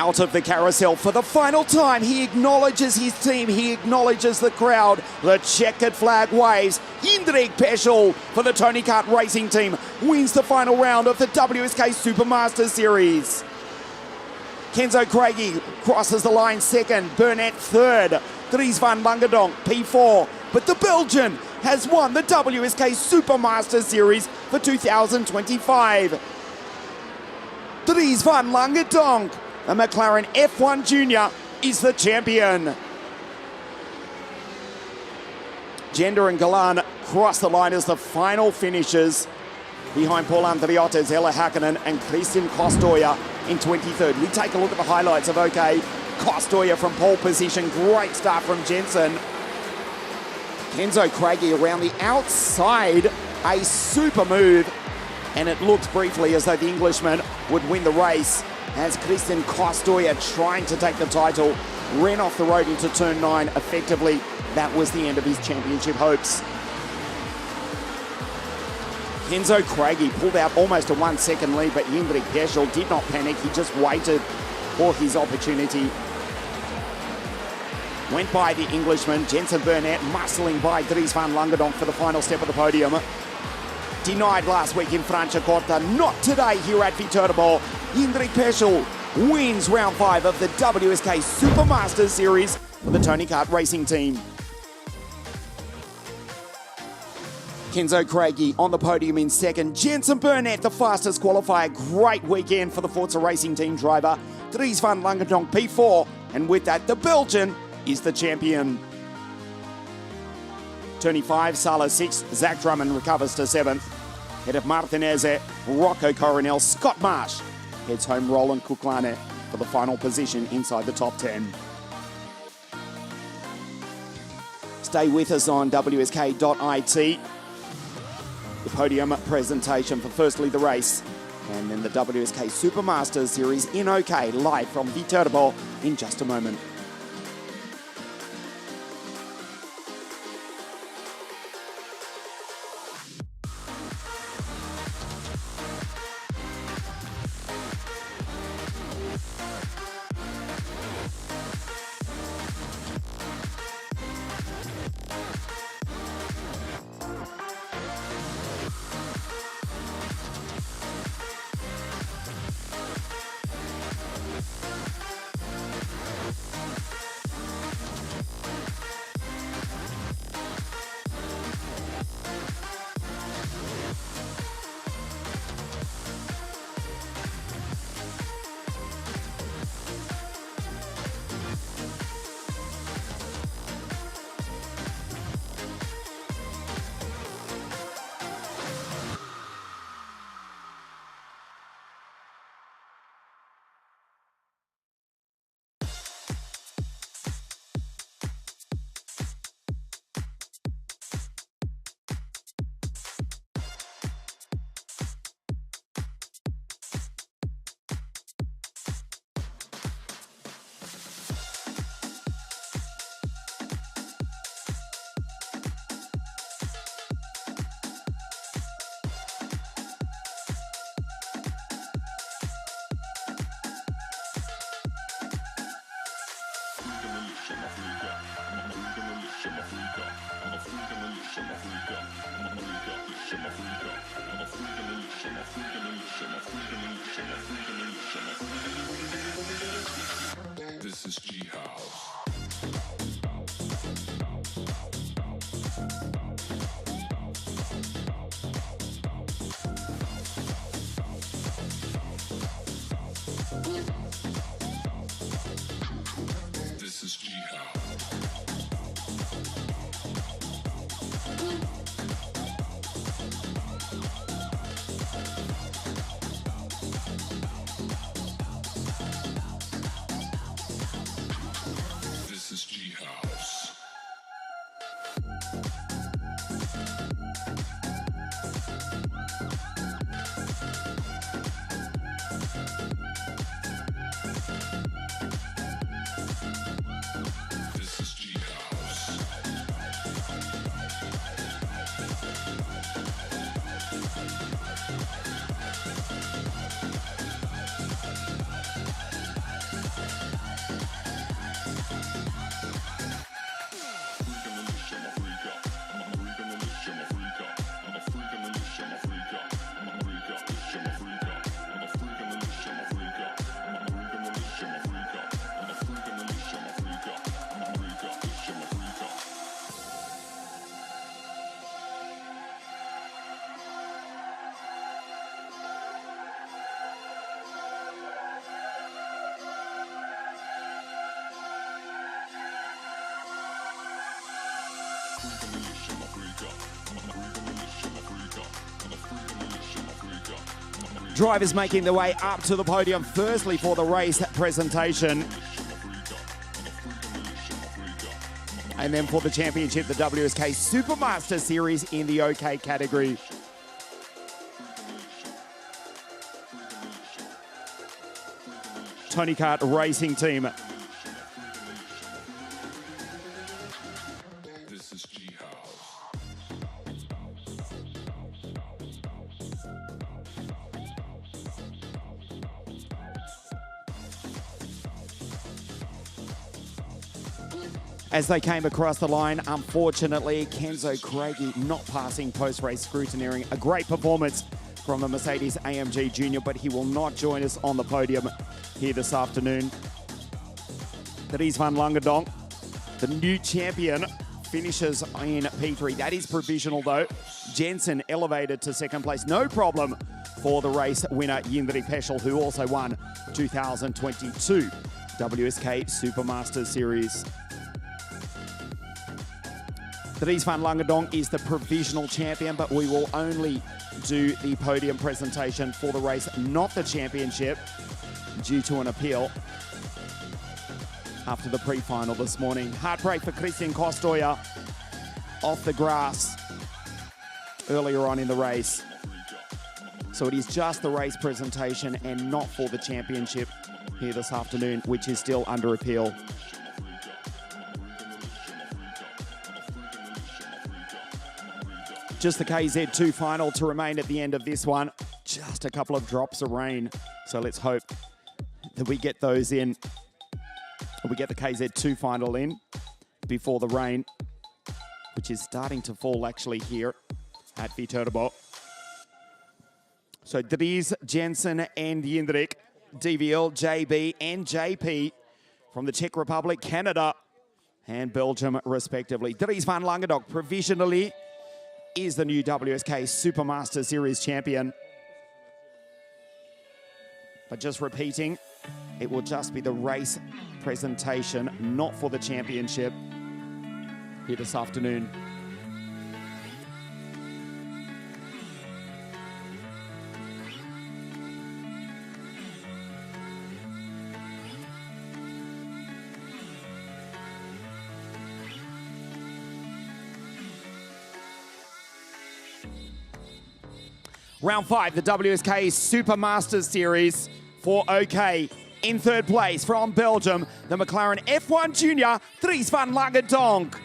Out of the carousel for the final time. He acknowledges his team. He acknowledges the crowd. The checkered flag waves. Hendrik Peschel for the Tony Kart Racing team wins the final round of the WSK Supermaster Series. Kenzo Craigie crosses the line second. Burnett third. Dries van Langedonk P4. But the Belgian has won the WSK Supermaster Series for 2025. Dries van Langedonk, a McLaren F1 Junior, is the champion. Gender and Galan cross the line as the final finishers. Behind Paul Andriotis, Ella Hakkinen and Christian Kostoya in 23rd. We take a look at the highlights of OK. Kostoya from pole position. Great start from Jensen. Kenzo Craigie around the outside. A super move. And it looks briefly as though the Englishman would win the race as Christian Kostoya, trying to take the title, ran off the road into turn 9 effectively. That was the end of his championship hopes. Kenzo Craigie pulled out almost a 1 second lead, but Hendrik Peschel did not panic. He just waited for his opportunity. Went by the Englishman. Jensen Burnett muscling by Dries van Langedonk for the final step of the podium. Denied last week in Franciacorta, not today here at VITERBO. Hendrik Peschel wins round 5 of the WSK Supermaster Series for the Tony Kart Racing team. Kenzo Craigie on the podium in second. Jensen Burnett, the fastest qualifier. Great weekend for the Forza Racing team driver. Dries van Langedonk P4. And with that, the Belgian is the champion. Turning 5, Sala 6, Zach Drummond recovers to 7th. Ahead of Martinez, Rocco Coronel, Scott Marsh heads home Roland Kuklane for the final position inside the top 10. Stay with us on WSK.it. The podium presentation for firstly the race and then the WSK Supermaster Series in OK live from VITERBO in just a moment. This is G House. This is G House. Drivers making their way up to the podium, firstly for the race presentation. And then for the championship, the WSK Supermaster Series in the OK category. Tony Kart Racing Team. This is G House. As they came across the line, unfortunately, Kenzo Craigie not passing post-race scrutineering. A great performance from the Mercedes AMG Junior, but he will not join us on the podium here this afternoon. Dries van Langendonk, the new champion, finishes in P3. That is provisional though. Jensen elevated to second place, no problem for the race winner Jindrik Peschel, who also won 2022 WSK Supermaster Series. Dries van Langendonk is the provisional champion, but we will only do the podium presentation for the race, not the championship, due to an appeal after the pre-final this morning. Heartbreak for Christian Kostoja off the grass earlier on in the race. So it is just the race presentation and not for the championship here this afternoon, which is still under appeal. Just the KZ2 final to remain at the end of this one. Just a couple of drops of rain. So let's hope that we get those in. We get the KZ2 final in before the rain, which is starting to fall actually here at VITERBO. So Dries, Jensen and Jindrik, DVL, JB and JP from the Czech Republic, Canada and Belgium respectively. Dries van Langendonk provisionally is the new WSK Supermaster Series champion. But just repeating, it will just be the race presentation, not for the championship here this afternoon. Round 5, the WSK Supermasters Series for OK. In third place from Belgium, the McLaren F1 Junior, Dries van Langendonk.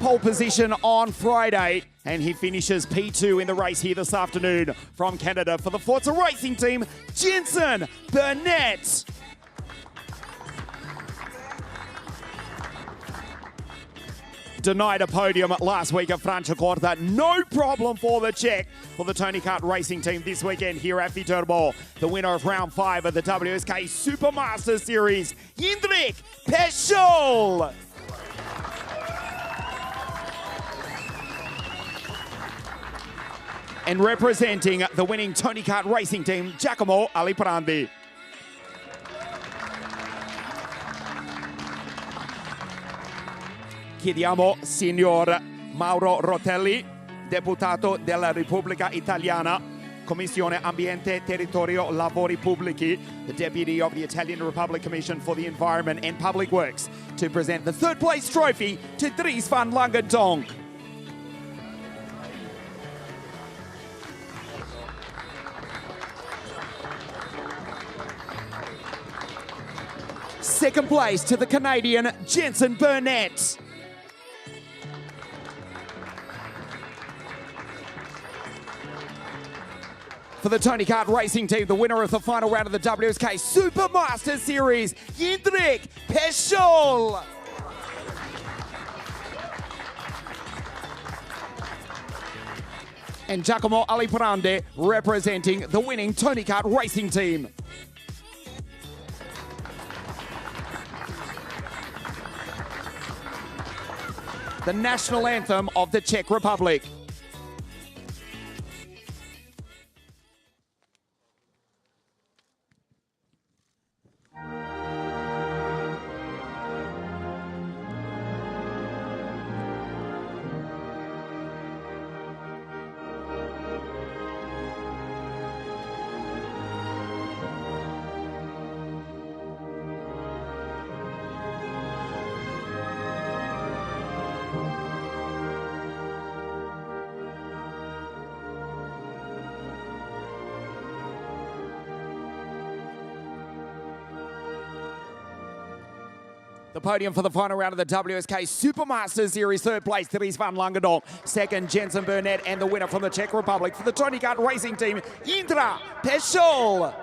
Pole position on Friday, and he finishes P2 in the race here this afternoon from Canada for the Forza Racing Team, Jensen Burnett. Denied a podium last week at Franciacorta. No problem for the Czech for the Tony Kart Racing Team this weekend here at VITERBO. The winner of round 5 of the WSK Supermaster Series, Jindrik Peschel. And representing the winning Tony Kart Racing Team, Giacomo Aliprandi. Chiediamo signor Mauro Rotelli, deputato della Repubblica Italiana, Commissione Ambiente, Territorio, Lavori Pubblici, the Deputy of the Italian Republic Commission for the Environment and Public Works, to present the third place trophy to Dries van Langendonk. Second place to the Canadian Jensen Burnett. For the Tony Kart Racing Team, the winner of the final round of the WSK Supermaster Series, Jindrik Peschel. And Giacomo Aliprandi representing the winning Tony Kart Racing Team. The national anthem of the Czech Republic. The podium for the final round of the WSK Supermaster Series. Third place, Dries van Langendonk. Second, Jensen Burnett. And the winner from the Czech Republic for the Tony Kart Racing Team, Indra Pešol.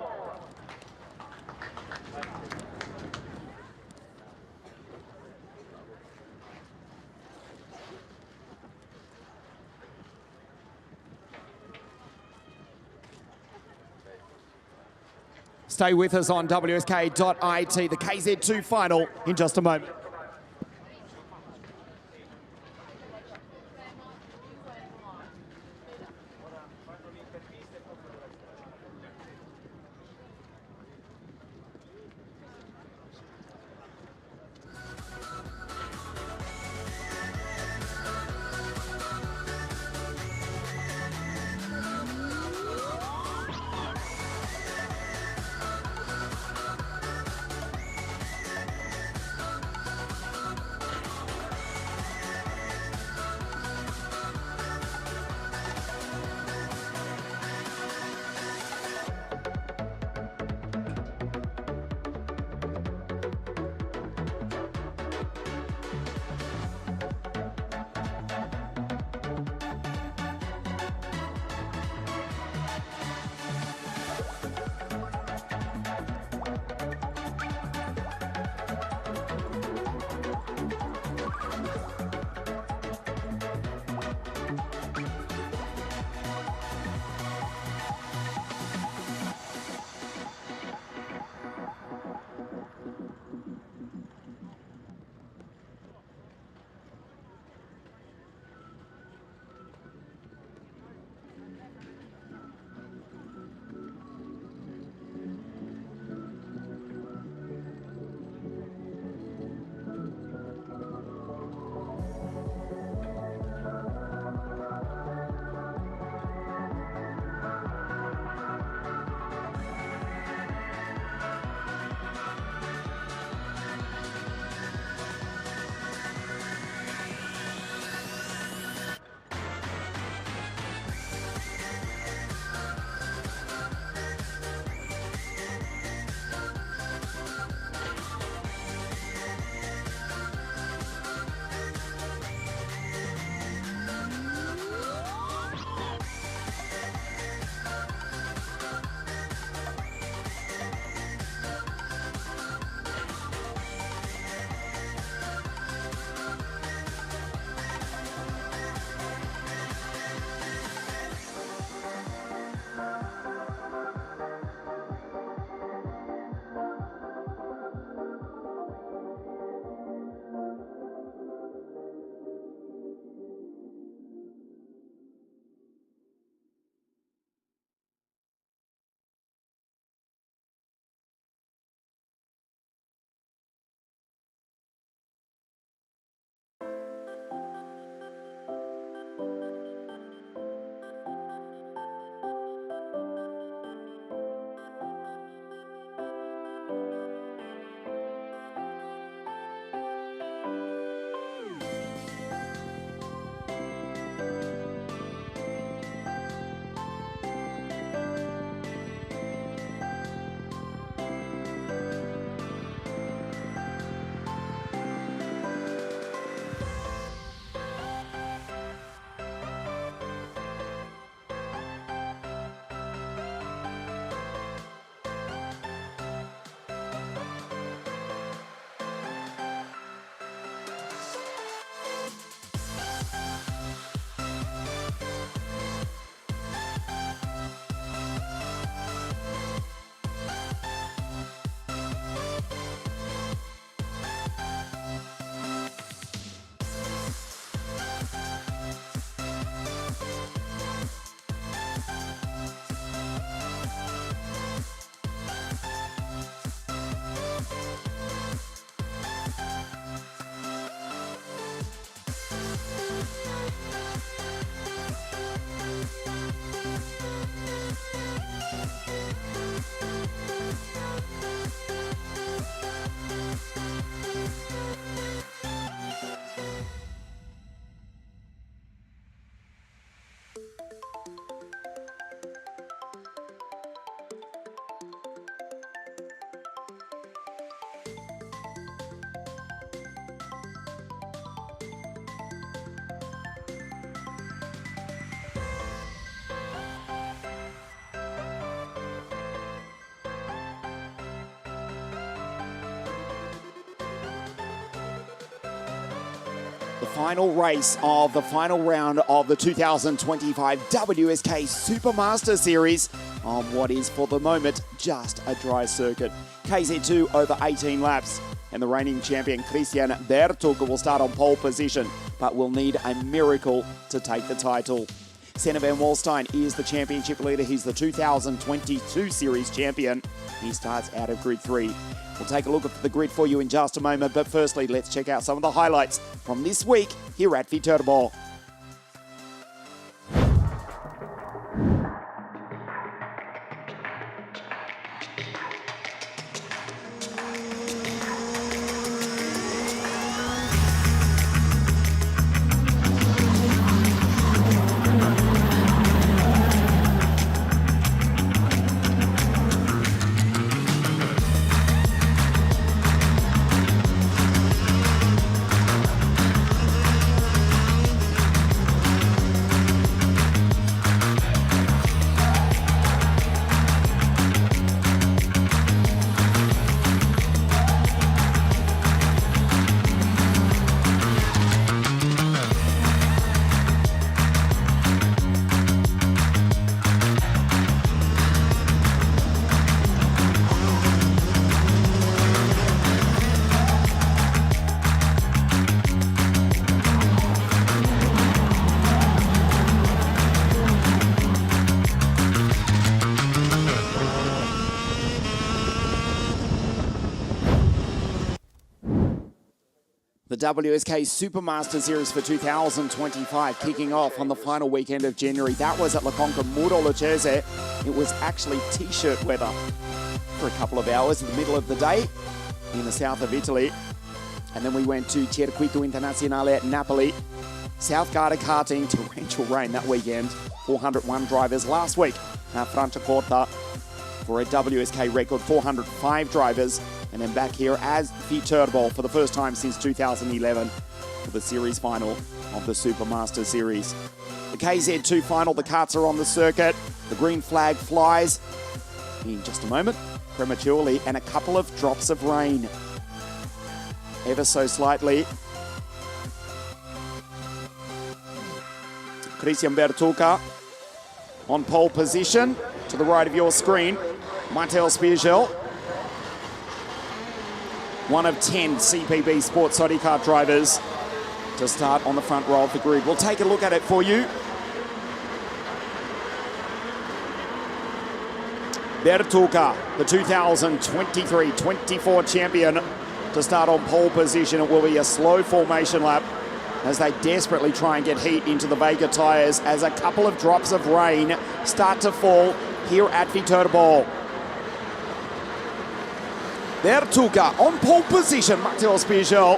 Stay with us on WSK.it. The KZ2 final in just a moment. The final race of the final round of the 2025 WSK Supermaster Series on what is for the moment just a dry circuit. KZ2 over 18 laps, and the reigning champion Christian Bertug will start on pole position, but will need a miracle to take the title. Senna van Wallstein is the championship leader. He's the 2022 Series champion. He starts out of grid 3. We'll take a look at the grid for you in just a moment, but firstly, let's check out some of the highlights from this week here at VITERBO. The WSK Supermaster Series for 2025 kicking off on the final weekend of January. That was at La Conca Muro Lucchese. It was actually t-shirt weather for a couple of hours in the middle of the day in the south of Italy. And then we went to Circuito Internazionale at Napoli. South Garda karting, torrential rain that weekend. 401 drivers last week at Franciacorta for a WSK record 405 drivers. And then back here as VITERBO for the first time since 2011 for the series final of the Supermaster Series. The KZ2 final, the karts are on the circuit. The green flag flies in just a moment, prematurely, and a couple of drops of rain. Ever so slightly. Christian Bertug on pole position to the right of your screen. Matteo Spiegel, one of 10 CPB Sports Sodi Kart drivers to start on the front row of the grid. We'll take a look at it for you. Bertug, the 2023-24 champion, to start on pole position. It will be a slow formation lap as they desperately try and get heat into the Vega tyres as a couple of drops of rain start to fall here at VITERBO. Bertug on pole position, Matteo Spiegel,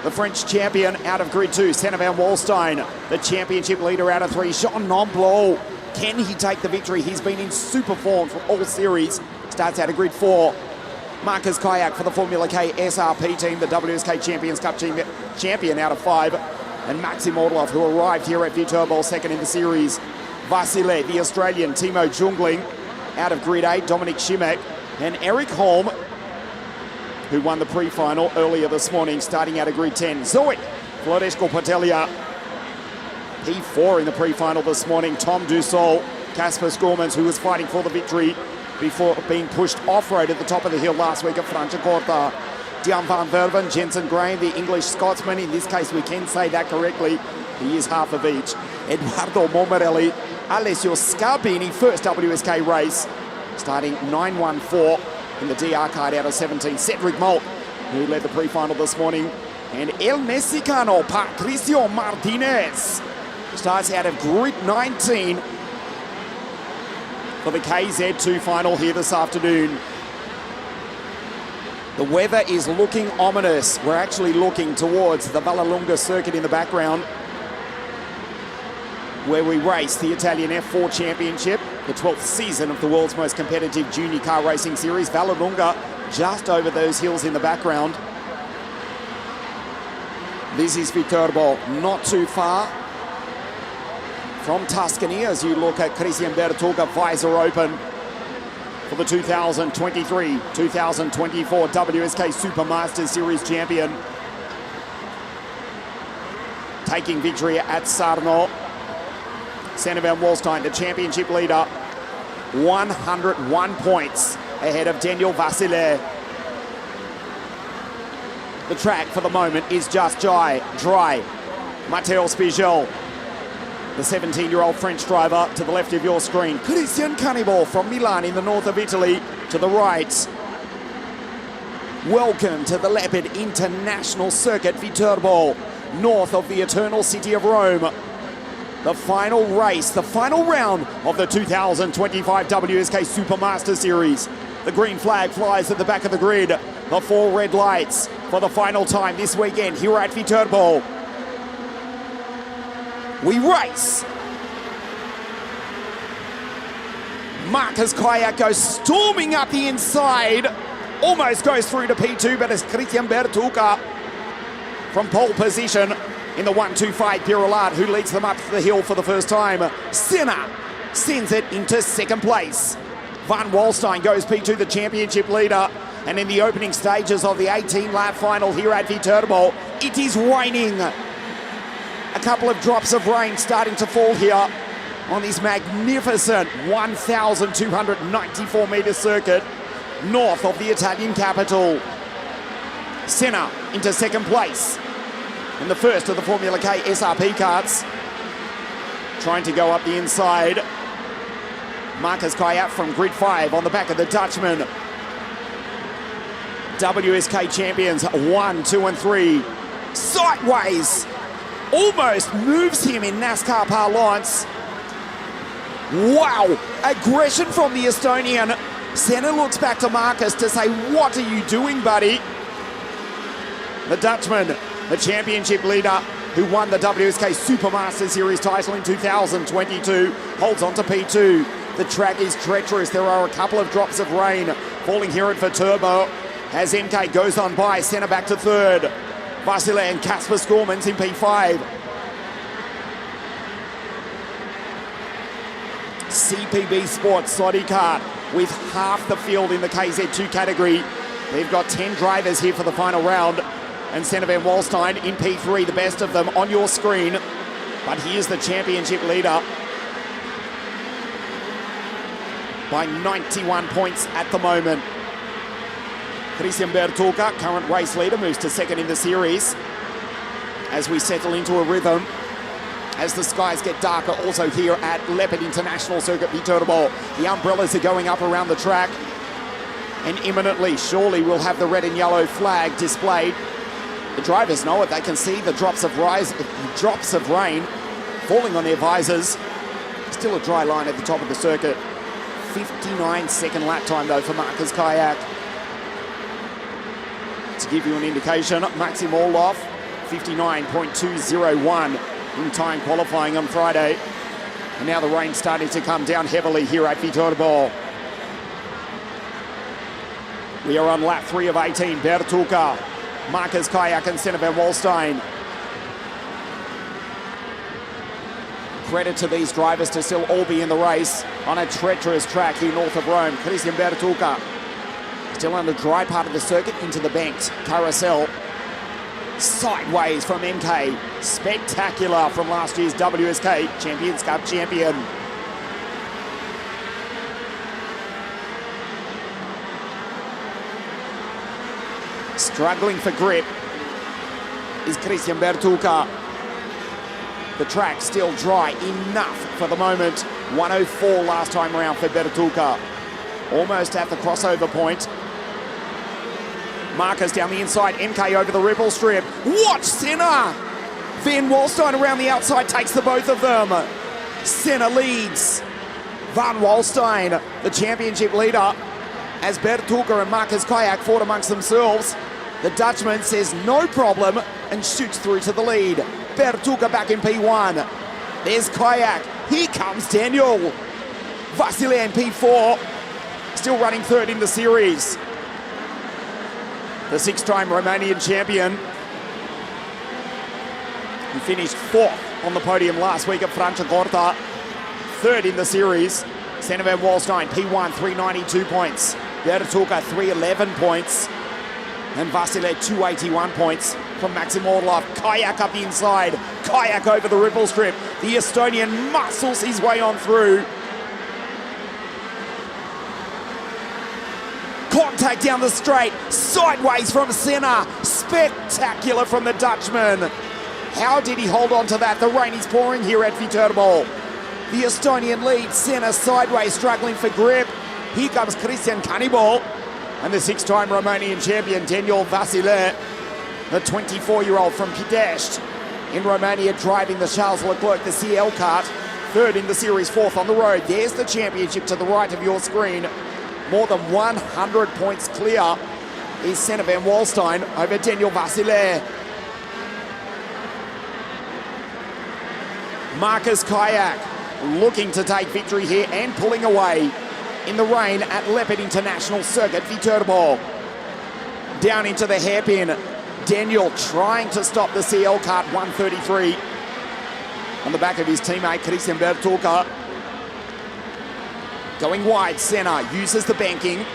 the French champion out of grid 2. Senna van Wallstein, the championship leader out of 3. Jean Nomblot, can he take the victory? He's been in super form from all series. Starts out of grid 4. Marcus Kayak for the Formula K SRP team, the WSK Champions Cup team champion out of 5. And Maxim Orlov, who arrived here at VITERBO second in the series. Vasile, the Australian, Timo Jungling out of grid 8. Dominic Šimek and Eric Holm, who won the pre-final earlier this morning, starting out of grid 10. Zoe Floresco-Patelia, P4 in the pre-final this morning. Tom Dussol, Casper Skormans, who was fighting for the victory before being pushed off-road at the top of the hill last week at Franciacorta. Dion van Verven, Jensen Graham, the English Scotsman. In this case, we can say that correctly. He is half of each. Eduardo Momorelli, Alessio Scarbini, first WSK race, starting 9-1-4. In the DR card out of 17, Cedric Molt, who led the pre-final this morning. And El Mexicano, Patricio Martinez, starts out of grid 19 for the KZ2 final here this afternoon. The weather is looking ominous. We're actually looking towards the Vallelunga circuit in the background, where we race the Italian F4 Championship, the 12th season of the world's most competitive junior car racing series. Vallelunga just over those hills in the background. This is VITERBO, not too far from Tuscany as you look at Christian Bertug, visor open for the 2023-2024 WSK Supermaster Series champion. taking victory at Sarno. Senna van Wallstein, the championship leader, 101 points ahead of Daniel Vasile. The track for the moment is just dry. Matteo Spiegel, the 17-year-old French driver, to the left of your screen. Christian Cannibal from Milan in the north of Italy to the right. Welcome to the Leopard International Circuit, Viterbo, north of the eternal city of Rome. The final race, the final round of the 2025 WSK Supermaster Series. The green flag flies at the back of the grid. The 4 red lights for the final time this weekend here at Viterbo. We race. Marcus Kayak goes storming up the inside. Almost goes through to P2, but it's Christian Bertucca from pole position in the 1-2-5 Piroulat, who leads them up the hill for the first time. Senna sends it into second place. Van Wallstein goes P2, the championship leader. And in the opening stages of the 18-lap final here at Viterbo, it is raining. A couple of drops of rain starting to fall here on this magnificent 1,294-metre circuit north of the Italian capital. Senna into second place in the first of the Formula K SRP karts. Trying to go up the inside. Marcus Kayak from grid 5 on the back of the Dutchman. WSK champions 1, 2 and 3. Sideways. Almost moves him in NASCAR parlance. Wow. Aggression from the Estonian. Senna looks back to Marcus to say, what are you doing, buddy? The Dutchman, the championship leader who won the WSK Supermaster Series title in 2022, holds on to P2. The track is treacherous. There are a couple of drops of rain falling here at VITERBO as MK goes on by. Senna back to third. Vasile and Kasper Skormans in P5. CPB Sports Slotty kart with half the field in the KZ2 category. They've got 10 drivers here for the final round. And Senna van Wallstein in P3, the best of them on your screen. But here's the championship leader by 91 points at the moment. Christian Bertucca, current race leader, moves to second in the series as we settle into a rhythm as the skies get darker also here at Leopard International Circuit Viterbo. The umbrellas are going up around the track and imminently, surely, we'll have the red and yellow flag displayed. The drivers know it. They can see the drops of rain falling on their visors. Still a dry line at the top of the circuit. 59-second lap time though for Marcus Kayak. To give you an indication, Maxim Orlov, 59.201 in time qualifying on Friday. And now the rain starting to come down heavily here at Viterbo. We are on lap 3 of 18. Bertucca, Marcus Kayak and Senna van Wallstein. Credit to these drivers to still all be in the race on a treacherous track here north of Rome. Christian Bertucca still on the dry part of the circuit into the banked carousel. Sideways from MK. Spectacular from last year's WSK Champions Cup champion. Struggling for grip is Christian Bertucca. The track still dry enough for the moment. 104 last time around for Bertucca. Almost at the crossover point. Marcus down the inside, MK over the ripple strip. Watch Senna! Van Wallstein around the outside takes the both of them. Senna leads. Van Wallstein, the championship leader, as Bertucca and Marcus Kayak fought amongst themselves. The Dutchman says no problem and shoots through to the lead. Bertucca back in P1. There's Kayak. Here comes Daniel. Vasile in P4. Still running third in the series. The 6-time Romanian champion, who finished 4th on the podium last week at Franciacorta, 3rd in the series. Senna van Wallstein, P1, 392 points. Bertucca, 311 points. And Vasile, 281 points. from Maxim Orlov. Kayak up the inside. Kayak over the ripple strip. The Estonian muscles his way on through. Contact down the straight. Sideways from Senna. Spectacular from the Dutchman. How did he hold on to that? The rain is pouring here at VITERBO. The Estonian lead. Senna sideways, struggling for grip. Here comes Cristian Cannibal. And the six-time Romanian champion, Daniel Vasile, the 24-year-old from Pitești in Romania, driving the Charles Leclerc, the CL kart, third in the series, fourth on the road. There's the championship to the right of your screen. More than 100 points clear is Senna van Walstein over Daniel Vasile. Marcus Kayak looking to take victory here and pulling away in the rain at Leopard International Circuit, VITERBO. Down into the hairpin. Daniel trying to stop the CL kart, 133. On the back of his teammate, Cristian Bertuca. Going wide, Senna uses the banking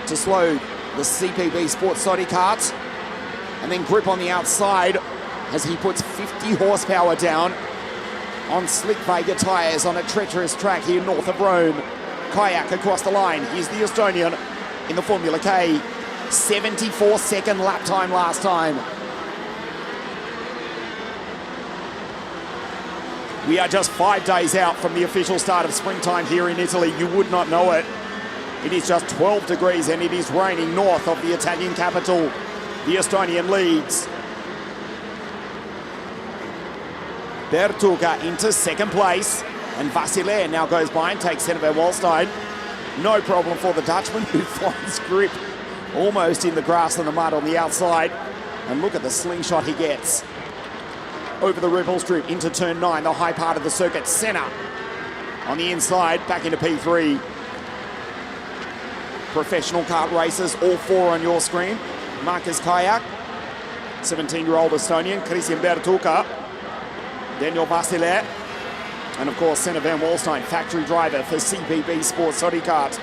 to slow the CPB Sports Sodi karts. And then grip on the outside as he puts 50 horsepower down on slick Vega tyres on a treacherous track here north of Rome. Kayak across the line. Here's the Estonian in the Formula K. 74-second lap time last time. We are just 5 days out from the official start of springtime here in Italy. You would not know it. It is just 12 degrees and it is raining north of the Italian capital. The Estonian leads. Bertuca into second place. And Vasile now goes by and takes Senna van Walstein. No problem for the Dutchman, who finds grip almost in the grass and the mud on the outside. And look at the slingshot he gets. Over the ripple strip into turn 9, the high part of the circuit. Senna on the inside, back into P3. Professional kart racers, all four on your screen. Marcus Kayak, 17-year-old Estonian. Cristian Bertuca, Daniel Vasile, and of course Senna van Walstein, factory driver for CPB Sports Sodi kart.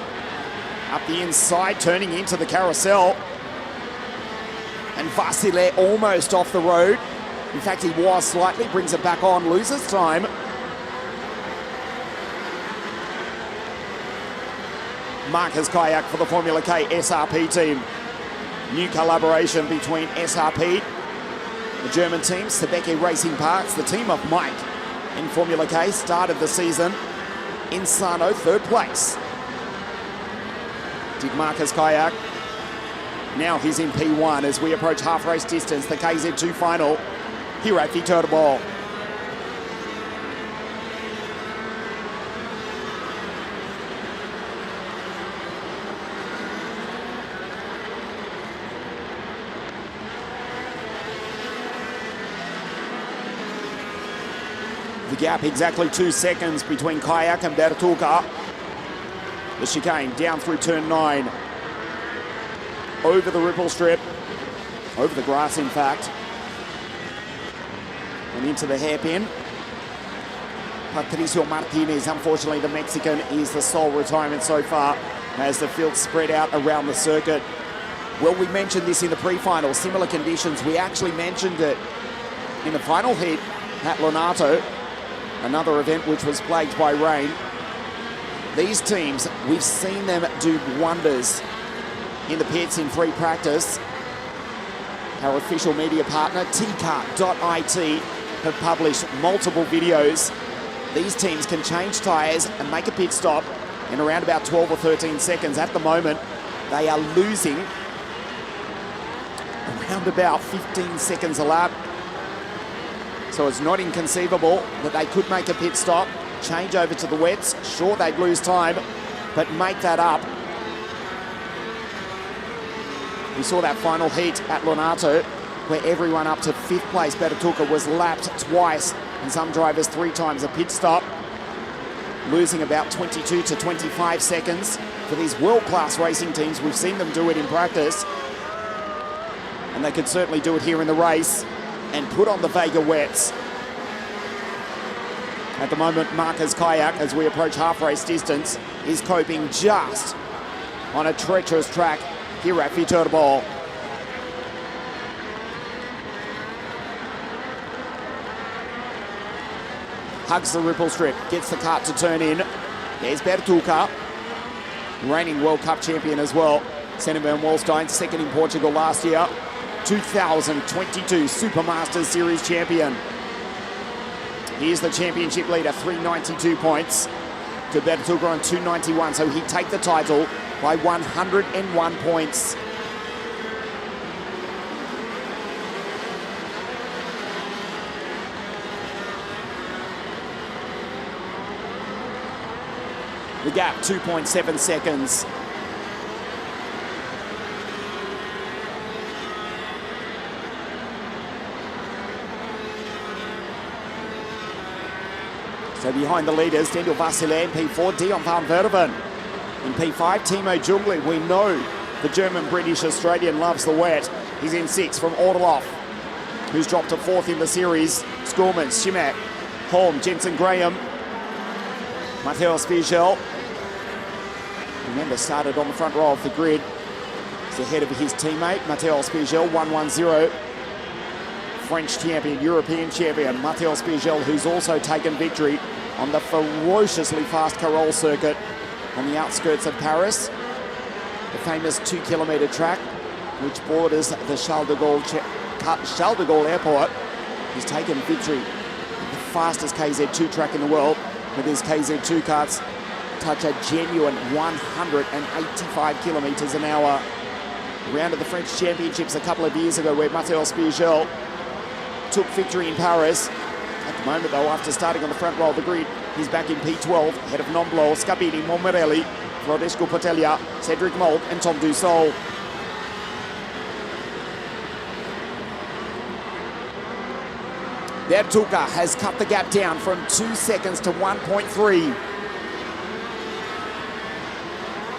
Up the inside, turning into the carousel. And Vasile almost off the road. In fact, he was slightly, brings it back on, loses time. Marcus Kayak for the Formula K SRP team. New collaboration between SRP, the German team, Sebeke Racing Parts, the team of Mike in Formula K, started the season in Sano, third place. Did Marcus Kayak. Now he's in P1 as we approach half race distance, the KZ2 final here at VITERBO. The gap exactly 2 seconds between Kayak and Bertuca. The chicane down through turn 9. Over the ripple strip. Over the grass, in fact. And into the hairpin. Patricio Martinez, unfortunately the Mexican, is the sole retirement so far as the field spread out around the circuit. Well, we mentioned this in the pre-final, similar conditions. We actually mentioned it in the final heat at Lonato, another event which was plagued by rain. These teams, we've seen them do wonders in the pits in free practice. Our official media partner, tcart.it, have published multiple videos. These teams can change tyres and make a pit stop in around about 12 or 13 seconds. At the moment, they are losing around about 15 seconds a lap. So it's not inconceivable that they could make a pit stop, change over to the wets. Sure, they'd lose time, but make that up. We saw that final heat at Lonato where everyone up to 5th place, Bertuca, was lapped twice, and some drivers 3 times a pit stop, losing about 22 to 25 seconds. For these world-class racing teams, we've seen them do it in practice, and they could certainly do it here in the race and put on the Vega wets. At the moment, Marcus Kayak, as we approach half race distance, is coping just on a treacherous track here at VITERBO. hugs the ripple strip, gets the cart to turn in. There's Bertuca, reigning World Cup champion as well. Senna Van Wallstein, second in Portugal last year. 2022 Supermasters Series champion. Here's the championship leader, 392 points to Bertuca on 291, so he'd take the title by 101 points. The gap, 2.7 seconds. So behind the leaders, Daniel Vasile in P4, Dion van Verven. In P5, Timo Jungli. We know the German-British-Australian loves the wet. He's in 6 from Ordeloff, who's dropped to 4th in the series. Skorman, Shimak, Holm, Jensen Graham, Matteo Spiegel. Remember, started on the front row of the grid. He's ahead of his teammate, Matteo Spiegel, 1-1-0. French champion, European champion, Matteo Spiegel, who's also taken victory on the ferociously fast Carole circuit on the outskirts of Paris. The famous 2-kilometre track, which borders the Charles de Gaulle Airport. He's taken victory. The fastest KZ2 track in the world, with his KZ2 carts touch a genuine 185 kilometres an hour. Round of the French Championships a couple of years ago, where Matteo Spiegel took victory in Paris. At the moment, though, after starting on the front row of the grid, he's back in P12, ahead of Nomblo, Scabini, Monmerelli, Rodescu Potelia, Cedric Moult and Tom Dussol. Bertuca has cut the gap down from 2 seconds to 1.3.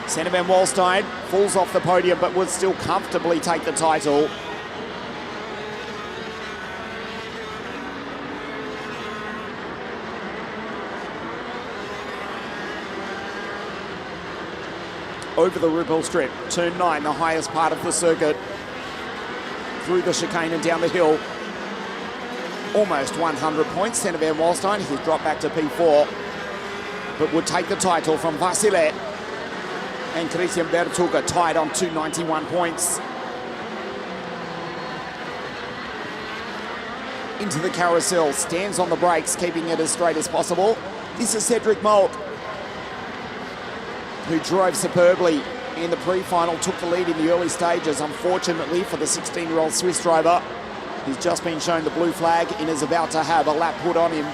Senna Van Wallstein falls off the podium but would still comfortably take the title. Over the ripple strip, turn 9, the highest part of the circuit. Through the chicane and down the hill. Almost 100 points. Senna Van Wallstein, he's dropped back to P4, but would take the title from Vasile. And Christian Bertuca tied on 291 points. Into the carousel, stands on the brakes, keeping it as straight as possible. This is Cedric Moult, who drove superbly in the pre-final, took the lead in the early stages. Unfortunately for the 16-year-old Swiss driver, he's just been shown the blue flag and is about to have a lap put on him.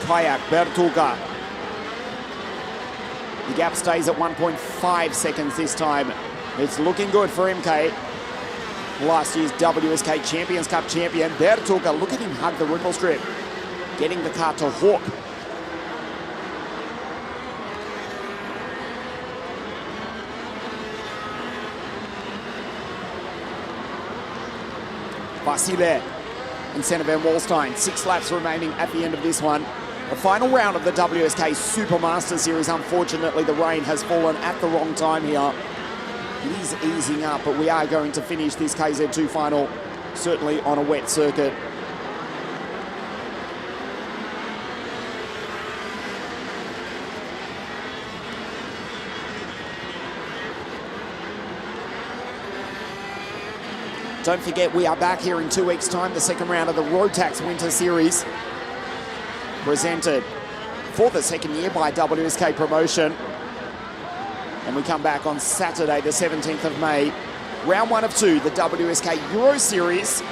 Kayak, Bertuca. The gap stays at 1.5 seconds this time. It's looking good for MK. Last year's WSK Champions Cup champion, Bertuca. Look at him hug the ripple strip, getting the car to hook. Vasile and Senna Van Wallstein. 6 laps remaining at the end of this one. The final round of the WSK Supermaster Series. Unfortunately, the rain has fallen at the wrong time here. It is easing up, but we are going to finish this KZ2 final, certainly on a wet circuit. Don't forget, we are back here in 2 weeks' time, the second round of the Rotax Winter Series, presented for the second year by WSK Promotion. And we come back on Saturday, the 17th of May. Round 1 of 2, the WSK Euro Series,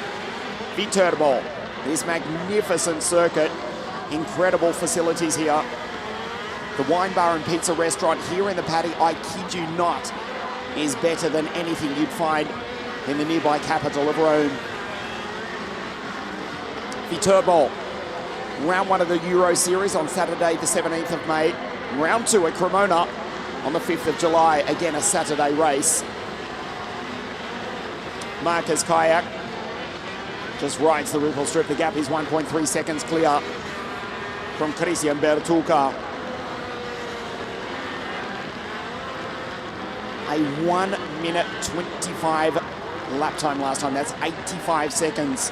VITERBO. This magnificent circuit, incredible facilities here. The wine bar and pizza restaurant here in the paddy, I kid you not, is better than anything you'd find in the nearby capital of Rome. VITERBO. Round 1 of the Euro Series on Saturday, the 17th of May. Round 2 at Cremona on the 5th of July, again a Saturday race. Marcus Kayak just rides the ripple strip. The gap is 1.3 seconds clear from Christian Bertuca. a 1 minute 25 lap time last time. That's 85 seconds.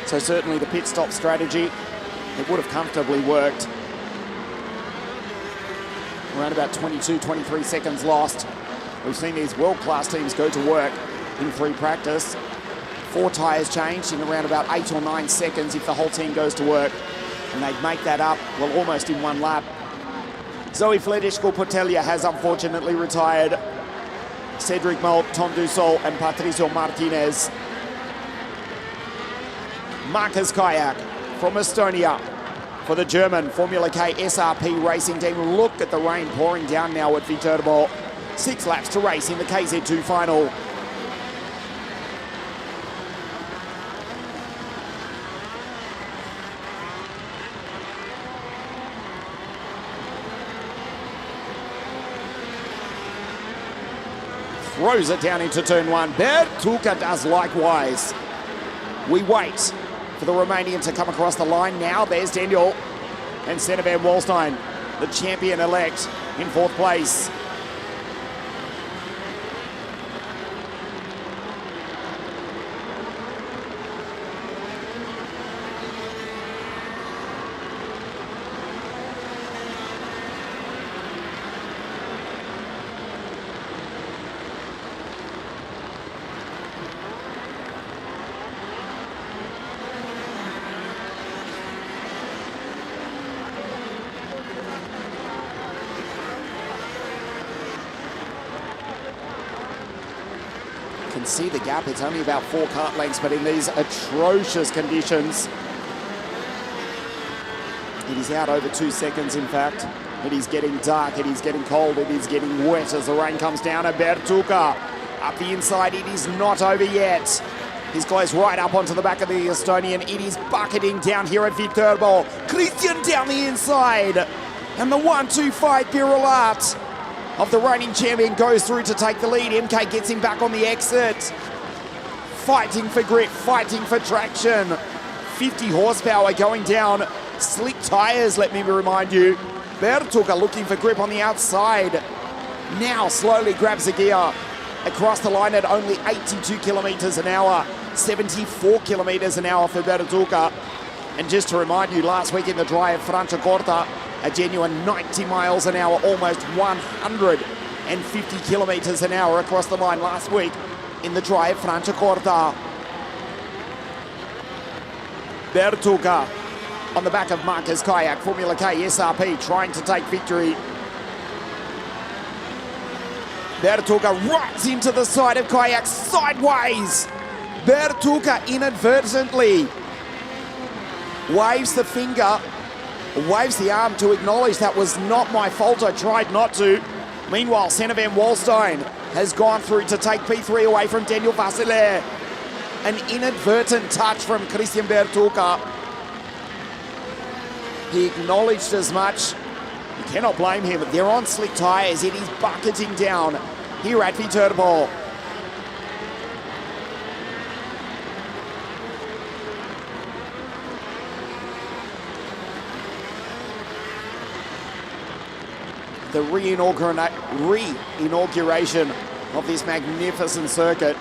So certainly the pit stop strategy, it would have comfortably worked. Around about 22, 23 seconds lost. We've seen these world-class teams go to work in free practice. 4 tyres changed in around about 8 or 9 seconds if the whole team goes to work. And they'd make that up, well, almost in 1 lap. Zoe Fledeshko-Portelia has unfortunately retired. Cedric Moult, Tom Dussel and Patricio Martinez. Marcus Kayak from Estonia for the German Formula K SRP racing team. Look at the rain pouring down now at VITERBO. 6 laps to race in the KZ2 final. Throws it down into turn 1. Bertuca does likewise. We wait for the Romanian to come across the line now. There's Daniel and Senna van Wallstein, the champion-elect, in 4th place. Can see the gap, it's only about 4 kart lengths, but in these atrocious conditions, it is out over 2 seconds in fact. It is getting dark, it is getting cold, it is getting wet as the rain comes down. And Bertuca up the inside, it is not over yet. He's close right up onto the back of the Estonian. It is bucketing down here at VITERBO. Christian down the inside. And the 1-2-5 Piroulat of the reigning champion goes through to take the lead. MK gets him back on the exit. Fighting for grip, fighting for traction. 50 horsepower going down. Slick tyres, let me remind you. Bertuca looking for grip on the outside. Now slowly grabs a gear. Across the line at only 82 kilometres an hour. 74 kilometres an hour for Bertuca. And just to remind you, last week in the dry at Franciacorta, a genuine 90 miles an hour, almost 150 kilometres an hour across the line last week in the dry at Franciacorta. Bertuca on the back of Marcus Kayak, Formula K SRP, trying to take victory. Bertuca right into the side of Kayak, sideways. Bertuca inadvertently waves the finger, waves the arm to acknowledge that was not my fault, I tried not to. Meanwhile, Senna van Wallstein has gone through to take P3 away from Daniel Vasile. An inadvertent touch from Christian Bertuca. He acknowledged as much. You cannot blame him. They're on slick tyres. It is bucketing down here at VITERBO. The re-inauguration of this magnificent circuit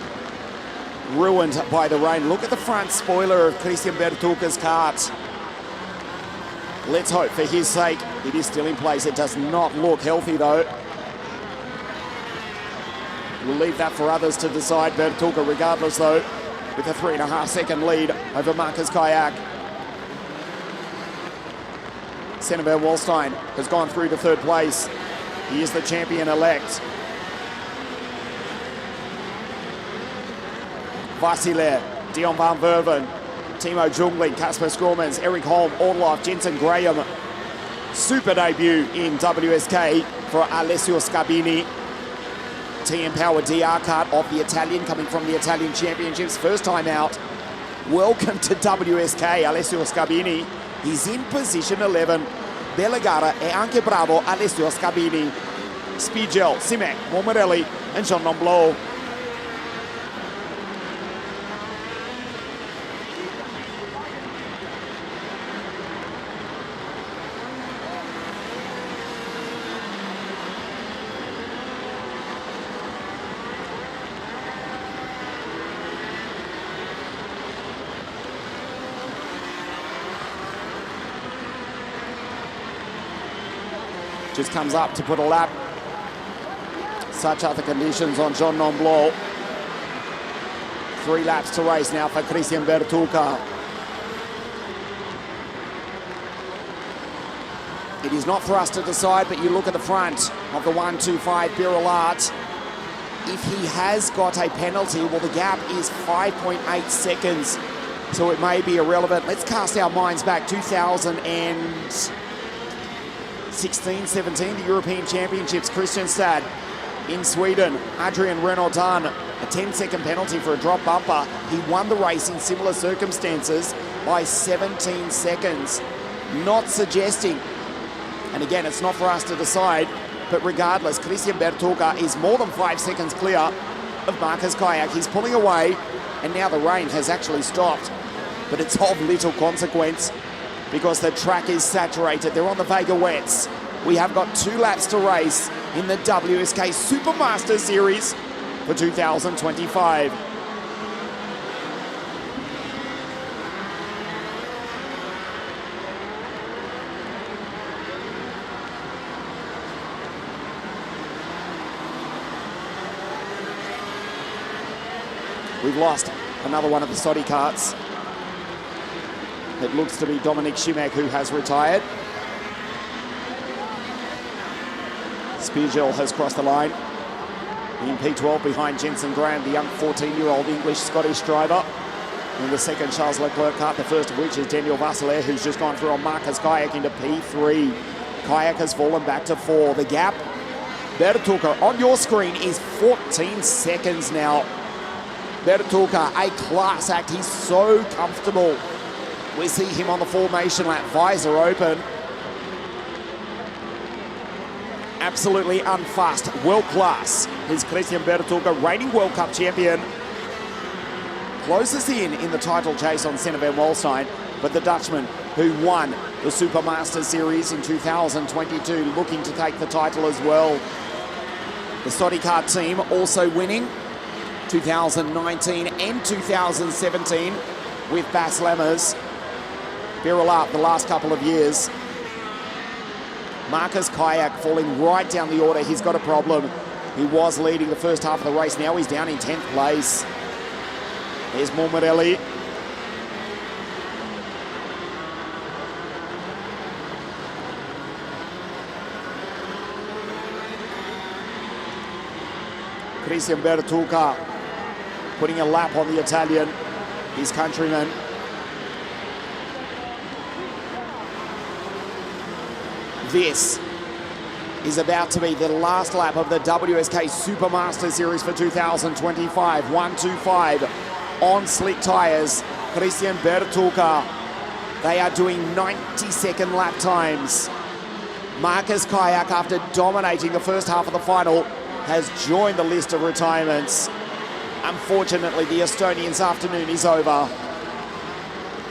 ruined by the rain. Look at the front spoiler of Christian Bertuca's kart. Let's hope for his sake it is still in place. It does not look healthy though. We'll leave that for others to decide. Bertuca regardless though, with a 3.5 second lead over Marcus Kayak. Senna van Wallstein has gone through to 3rd place. He is the champion-elect. Vasile, Dion van Verven, Timo Jungling, Casper Skromans, Eric Holm, Orloff, Jensen Graham. Super debut in WSK for Alessio Scabini. TM Power DR kart of the Italian, coming from the Italian Championships. First time out. Welcome to WSK, Alessio Scabini. He's in position 11. Bella gara e anche bravo Alessio Scabini. Spiegel, Simek, Momorelli and Jean Nomblo. just comes up to put a lap. Such are the conditions on Jean Nomblot. 3 laps to race now for Christian Bertucca. It is not for us to decide, but you look at the front of the 125 Birilat. If he has got a penalty, well, the gap is 5.8 seconds, so it may be irrelevant. Let's cast our minds back 2016-17, the European Championships, Kristianstad in Sweden. Adrian Renaudin, a 10-second penalty for a drop bumper. He won the race in similar circumstances by 17 seconds. Not suggesting, and again, it's not for us to decide, but regardless, Christian Bertucca is more than 5 seconds clear of Marcus Kayak. He's pulling away, and now the rain has actually stopped. But it's of little consequence because the track is saturated. They're on the Vega Wets. We have got 2 laps to race in the WSK Supermaster Series for 2025. We've lost another one of the Soddy carts. It looks to be Dominic Šimek who has retired. Spiegel has crossed the line in P12 behind Jensen Graham, the young 14-year-old English-Scottish driver. In the second Charles Leclerc kart, the first of which is Daniel Vasile, who's just gone through on Marcus Kayak into P3. Kayak has fallen back to 4. The gap, Bertucca, on your screen, is 14 seconds now. Bertucca, a class act. He's so comfortable. We see him on the formation lap, visor open. Absolutely unfussed, world class. Is Christian Bertucca, reigning World Cup champion. Closes in the title chase on Senna van Wolstein, but the Dutchman who won the Supermaster Series in 2022 looking to take the title as well. The Soddy kart team also winning 2019 and 2017 with Bas Lammers. Birilat the last couple of years. Marcus Kayak falling right down the order. He's got a problem. He was leading the first half of the race. Now he's down in 10th place. There's Mormarelli. Christian Bertucca putting a lap on the Italian, his countryman. This is about to be the last lap of the WSK Supermaster Series for 2025. 125 on slick tyres. Christian Bertucca. They are doing 90-second lap times. Marcus Kayak, after dominating the first half of the final, has joined the list of retirements. Unfortunately, the Estonian's afternoon is over.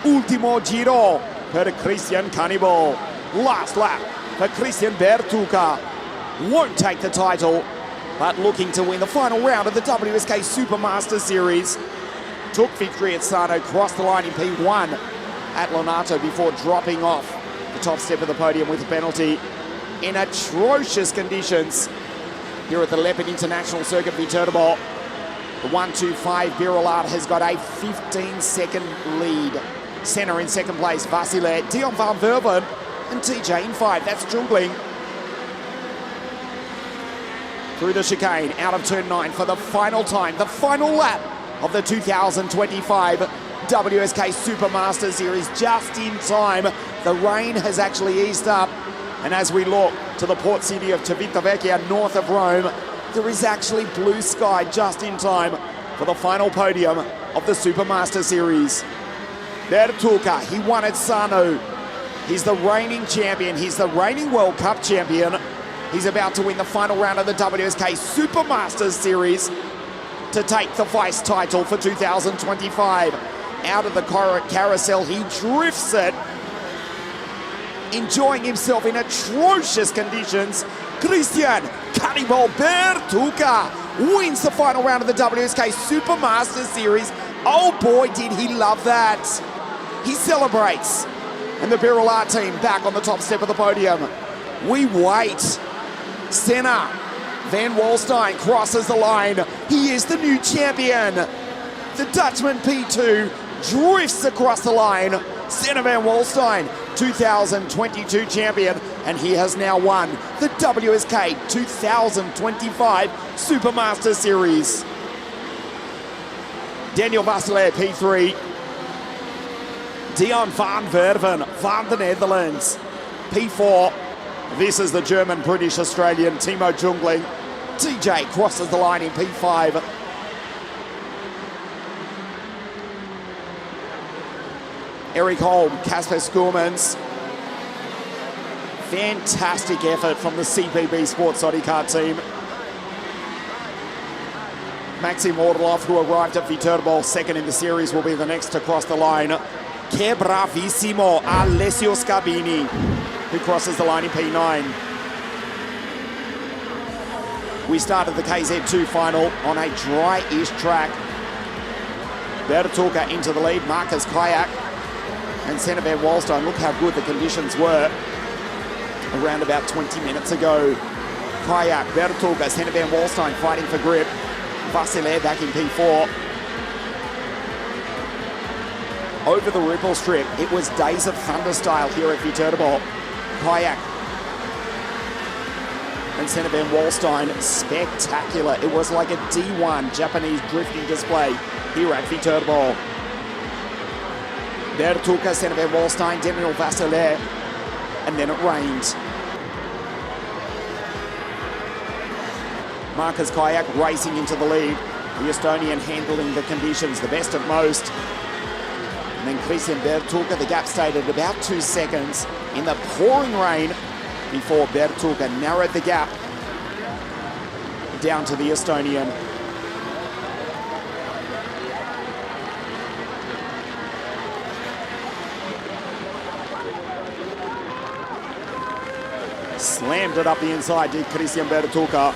Ultimo giro per Christian Cannibal. Last lap for Christian Bertucca. Won't take the title, but looking to win the final round of the WSK Supermaster Series. Took victory at Sano, crossed the line in P1 at Lonato before dropping off the top step of the podium with a penalty in atrocious conditions here at the Leopard International Circuit, VITERBO. The 125 Birilat has got a 15-second lead. Senna in second place, Vasile, Dion van Verven, and TJ in 5. That's Jungling. Through the chicane, out of turn 9 for the final time, the final lap of the 2025 WSK Supermaster Series. Just in time, the rain has actually eased up. And as we look to the port city of Civitavecchia, north of Rome, there is actually blue sky just in time for the final podium of the Supermaster Series. Bertucca, he won at Sano. He's the reigning champion. He's the reigning World Cup champion. He's about to win the final round of the WSK Supermasters Series to take the vice title for 2025. Out of the carousel, he drifts it, enjoying himself in atrocious conditions. Christian Cannibal Bertucca wins the final round of the WSK Supermaster Series. Oh boy, did he love that. He celebrates. And the Birilat team back on the top step of the podium. We wait. Senna Van Walstein crosses the line. He is the new champion. The Dutchman P2 drifts across the line. Senna Van Walstein, 2022 champion, and he has now won the WSK 2025 Supermaster Series. Daniel Vasile, P3. Dion van Verven van the Netherlands, P4. This is the German, British, Australian Timo Jungling. TJ crosses the line in P5. Eric Holm, Kasper Schoolmans. Fantastic effort from the CPB Sports Bodycar team. Maxim Orlov, who arrived at VITERBO second in the series, will be the next to cross the line. Que bravissimo, Alessio Scabini, who crosses the line in P9. We started the KZ2 final on a dry-ish track. Bertulka into the lead, Marcus Kayak and Senna Van Walstein. Look how good the conditions were around about 20 minutes ago. Kayak, Bertulka, Senna Van Walstein fighting for grip. Vasile back in P4. Over the ripple strip, it was days of thunder style here at VITERBO. Kayak and Senna Van Walstein, spectacular. It was like a D1 Japanese drifting display here at VITERBO. Bertulka, Senna Van Walstein, Daniel Vasile, and then it rained. Marcus Kayak racing into the lead. The Estonian handling the conditions the best of most. And then Christian Bertulka, the gap stayed at about 2 seconds in the pouring rain before Bertulka narrowed the gap down to the Estonian. Slammed it up the inside, did Christian Bertulka.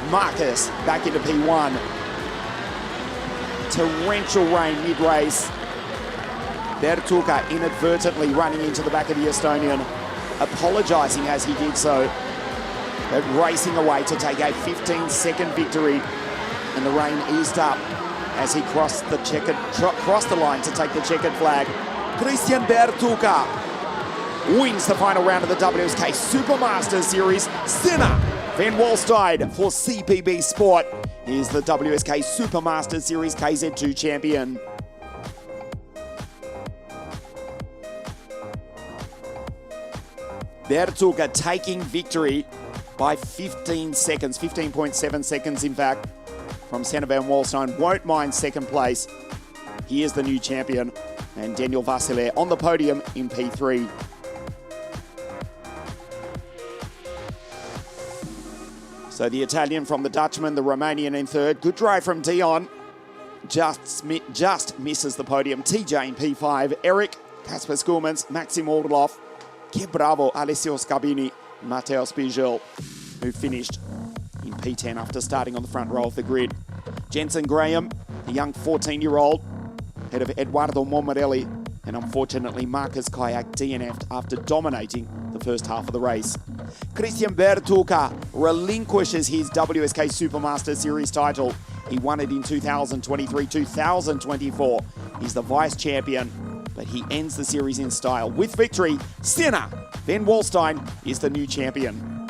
Marcus back into P1. Torrential rain mid-race. Bertulka inadvertently running into the back of the Estonian, apologising as he did so, but racing away to take a 15-second victory. And the rain eased up as he crossed the line to take the checkered flag. Christian Bertulka wins the final round of the WSK Supermaster Series. Senna Van Walstein for CPB Sport is the WSK Supermaster Series KZ2 champion. Bertulka taking victory by 15 seconds, 15.7 seconds in fact, from Senna Van Walstein. Won't mind second place. He is the new champion. And Daniel Vasile on the podium in P3. So the Italian from the Dutchman, the Romanian in third. Good drive from Dion. Just misses the podium. TJ in P5. Eric, Kasper Schoolmans, Maxim Orlov, Que bravo, Alessio Scabini, Matteo Spigel, who finished in P10 after starting on the front row of the grid. Jensen Graham, the young 14-year-old, ahead of Eduardo Momorelli, and unfortunately Marcus Kayak DNF'd after dominating the first half of the race. Christian Bertulka relinquishes his WSK Supermaster Series title. He won it in 2023, 2024. He's the vice champion, but he ends the series in style with victory. Senna Van Walstein is the new champion.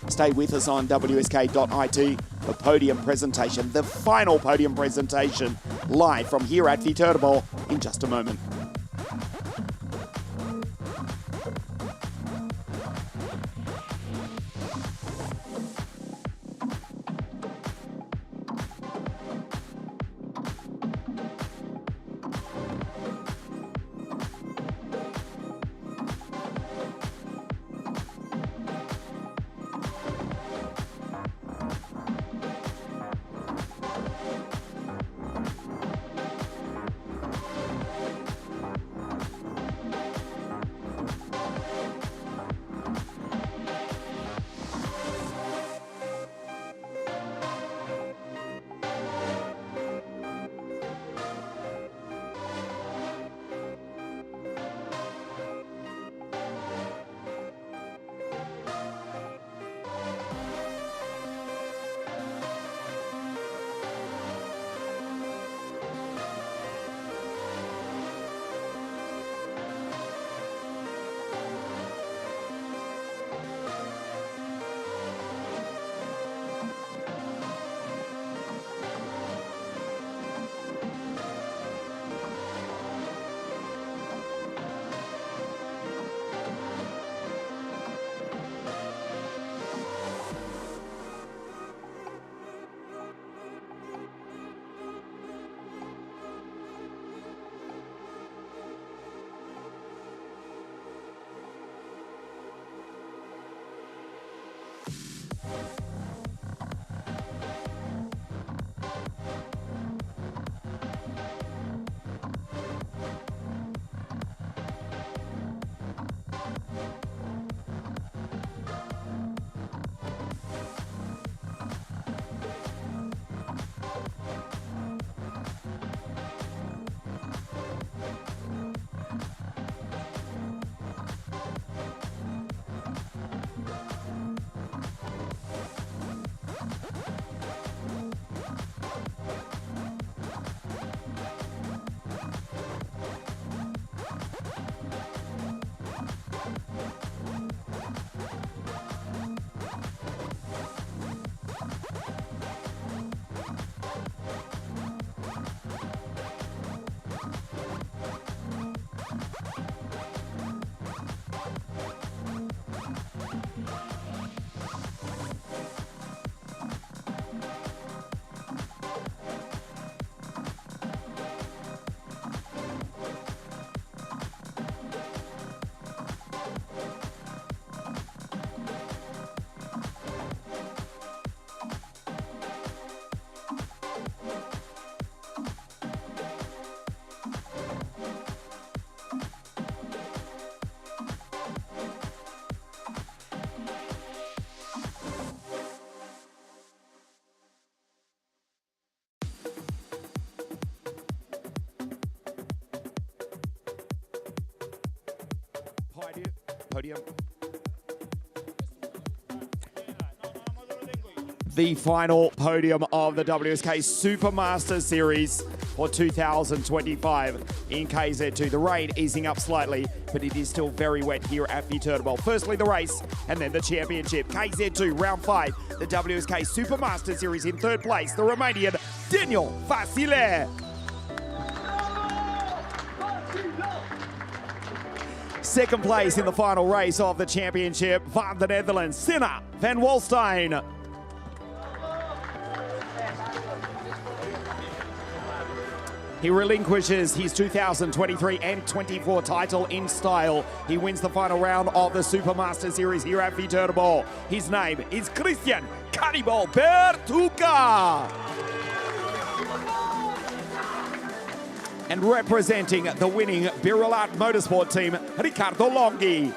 Stay with us on WSK.it. The podium presentation, the final podium presentation, live from here at VITERBO in just a moment. podium. The final podium of the WSK Supermaster Series for 2025 in KZ2. The rain easing up slightly, but it is still very wet here at VITERBO. Firstly, the race, and then the championship. KZ2, round 5, the WSK Supermaster Series in third place, the Romanian Daniel Vasile. Second place in the final race of the championship, van the Netherlands, Senna van Walstein. He relinquishes his 2023 and 24 title in style. He wins the final round of the Supermaster Series here at VITERBO. His name is Cristian Cannibal Bertuca. And representing the winning Birolat Motorsport team, Riccardo Longhi.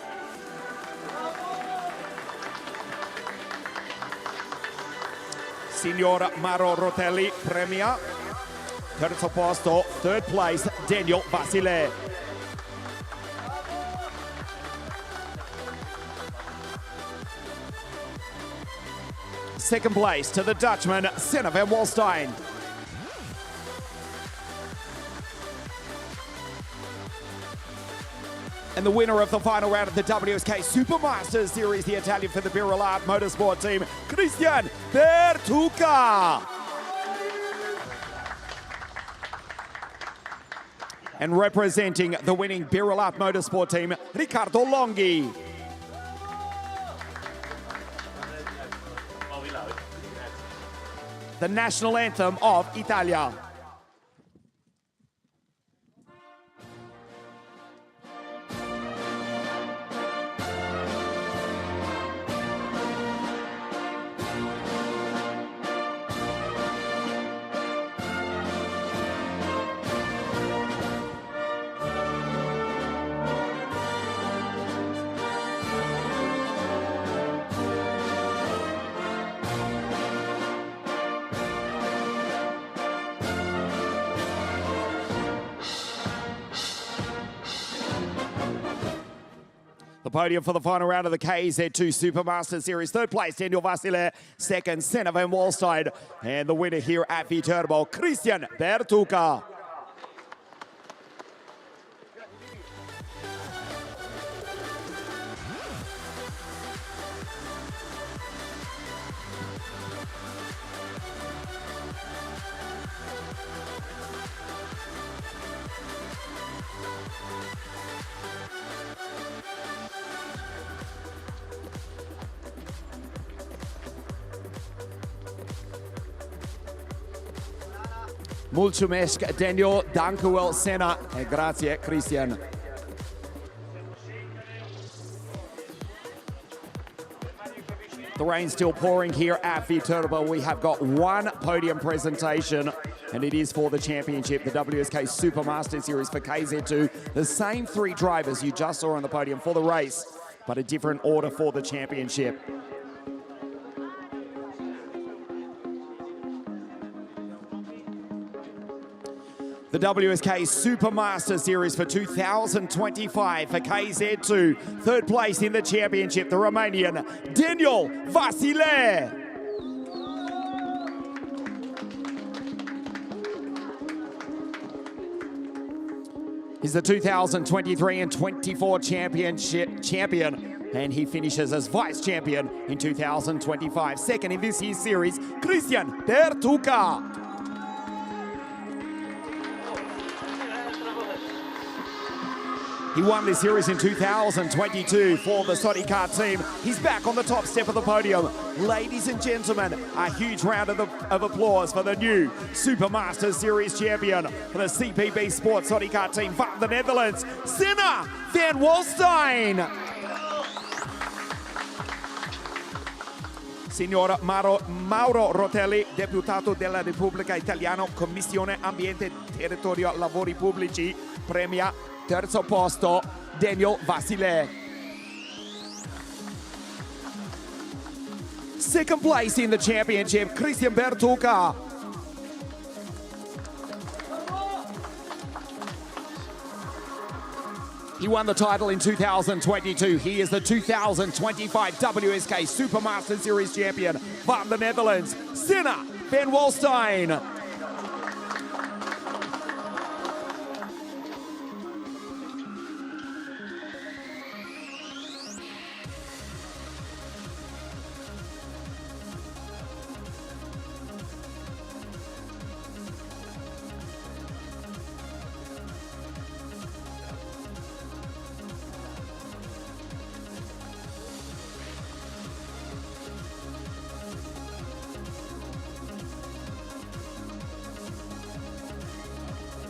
Signor Maro Rotelli premia. Terzo posto, third place, Daniel Vasile. Second place to the Dutchman, Senna van Walstein. And the winner of the final round of the WSK Supermaster Series, the Italian for the Birolat Motorsport team, Cristian Bertuca. And representing the winning Birolat Motorsport team, Riccardo Longhi. The national anthem of Italia. The podium for the final round of the KZ2 Supermaster Series. Third place, Daniel Vasile. Second, Senna van Walstein. And the winner here at VITERBO, Cristian Bertuca. Mulțumesc, Daniel, dankjewel, Senna, and grazie, Cristian. The rain's still pouring here at VITERBO. We have got one podium presentation, and it is for the championship, the WSK Supermaster Series for KZ2. The same three drivers you just saw on the podium for the race, but a different order for the championship. The WSK Supermaster Series for 2025 for KZ2. Third place in the championship, the Romanian Daniel Vasile. He's the 2023 and 24 champion, and he finishes as vice champion in 2025. Second in this year's series, Cristian Bertuca. He won this series in 2022 for the Sodi Car team. He's back on the top step of the podium. Ladies and gentlemen, a huge round of applause for the new Supermaster Series champion for the CPB Sports Sodi Car team from the Netherlands, Senna van Walstein. Signor Mauro Rotelli, deputato della Repubblica Italiana, Commissione Ambiente, Territorio, Lavori Pubblici, premia. Terzo posto, Daniel Vasile. Second place in the championship, Cristian Bertuca. He won the title in 2022. He is the 2025 WSK Supermaster Series champion from the Netherlands, Sinner Van Walstein.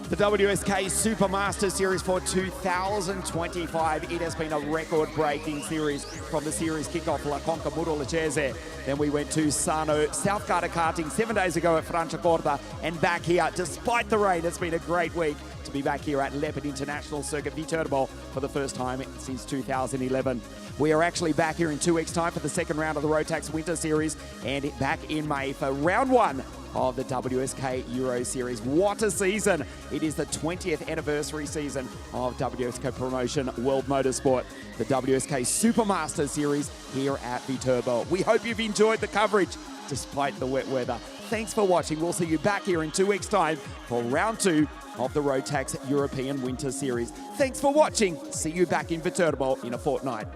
The WSK Supermaster Series for 2025. It has been a record-breaking series from the series kickoff La Conca Murolacese. Then we went to Sano, South Garda karting 7 days ago at Franciacorta and back here. Despite the rain, it's been a great week to be back here at Leopard International Circuit VITERBO for the first time since 2011. We are actually back here in 2 weeks' time for the second round of the Rotax Winter Series and back in May for round 1 of the WSK Euro Series. What a season! It is the 20th anniversary season of WSK Promotion World Motorsport, the WSK Supermaster Series here at VITERBO. We hope you've enjoyed the coverage despite the wet weather. Thanks for watching. We'll see you back here in 2 weeks' time for round 2 of the Rotax European Winter Series. Thanks for watching. See you back in VITERBO in a fortnight.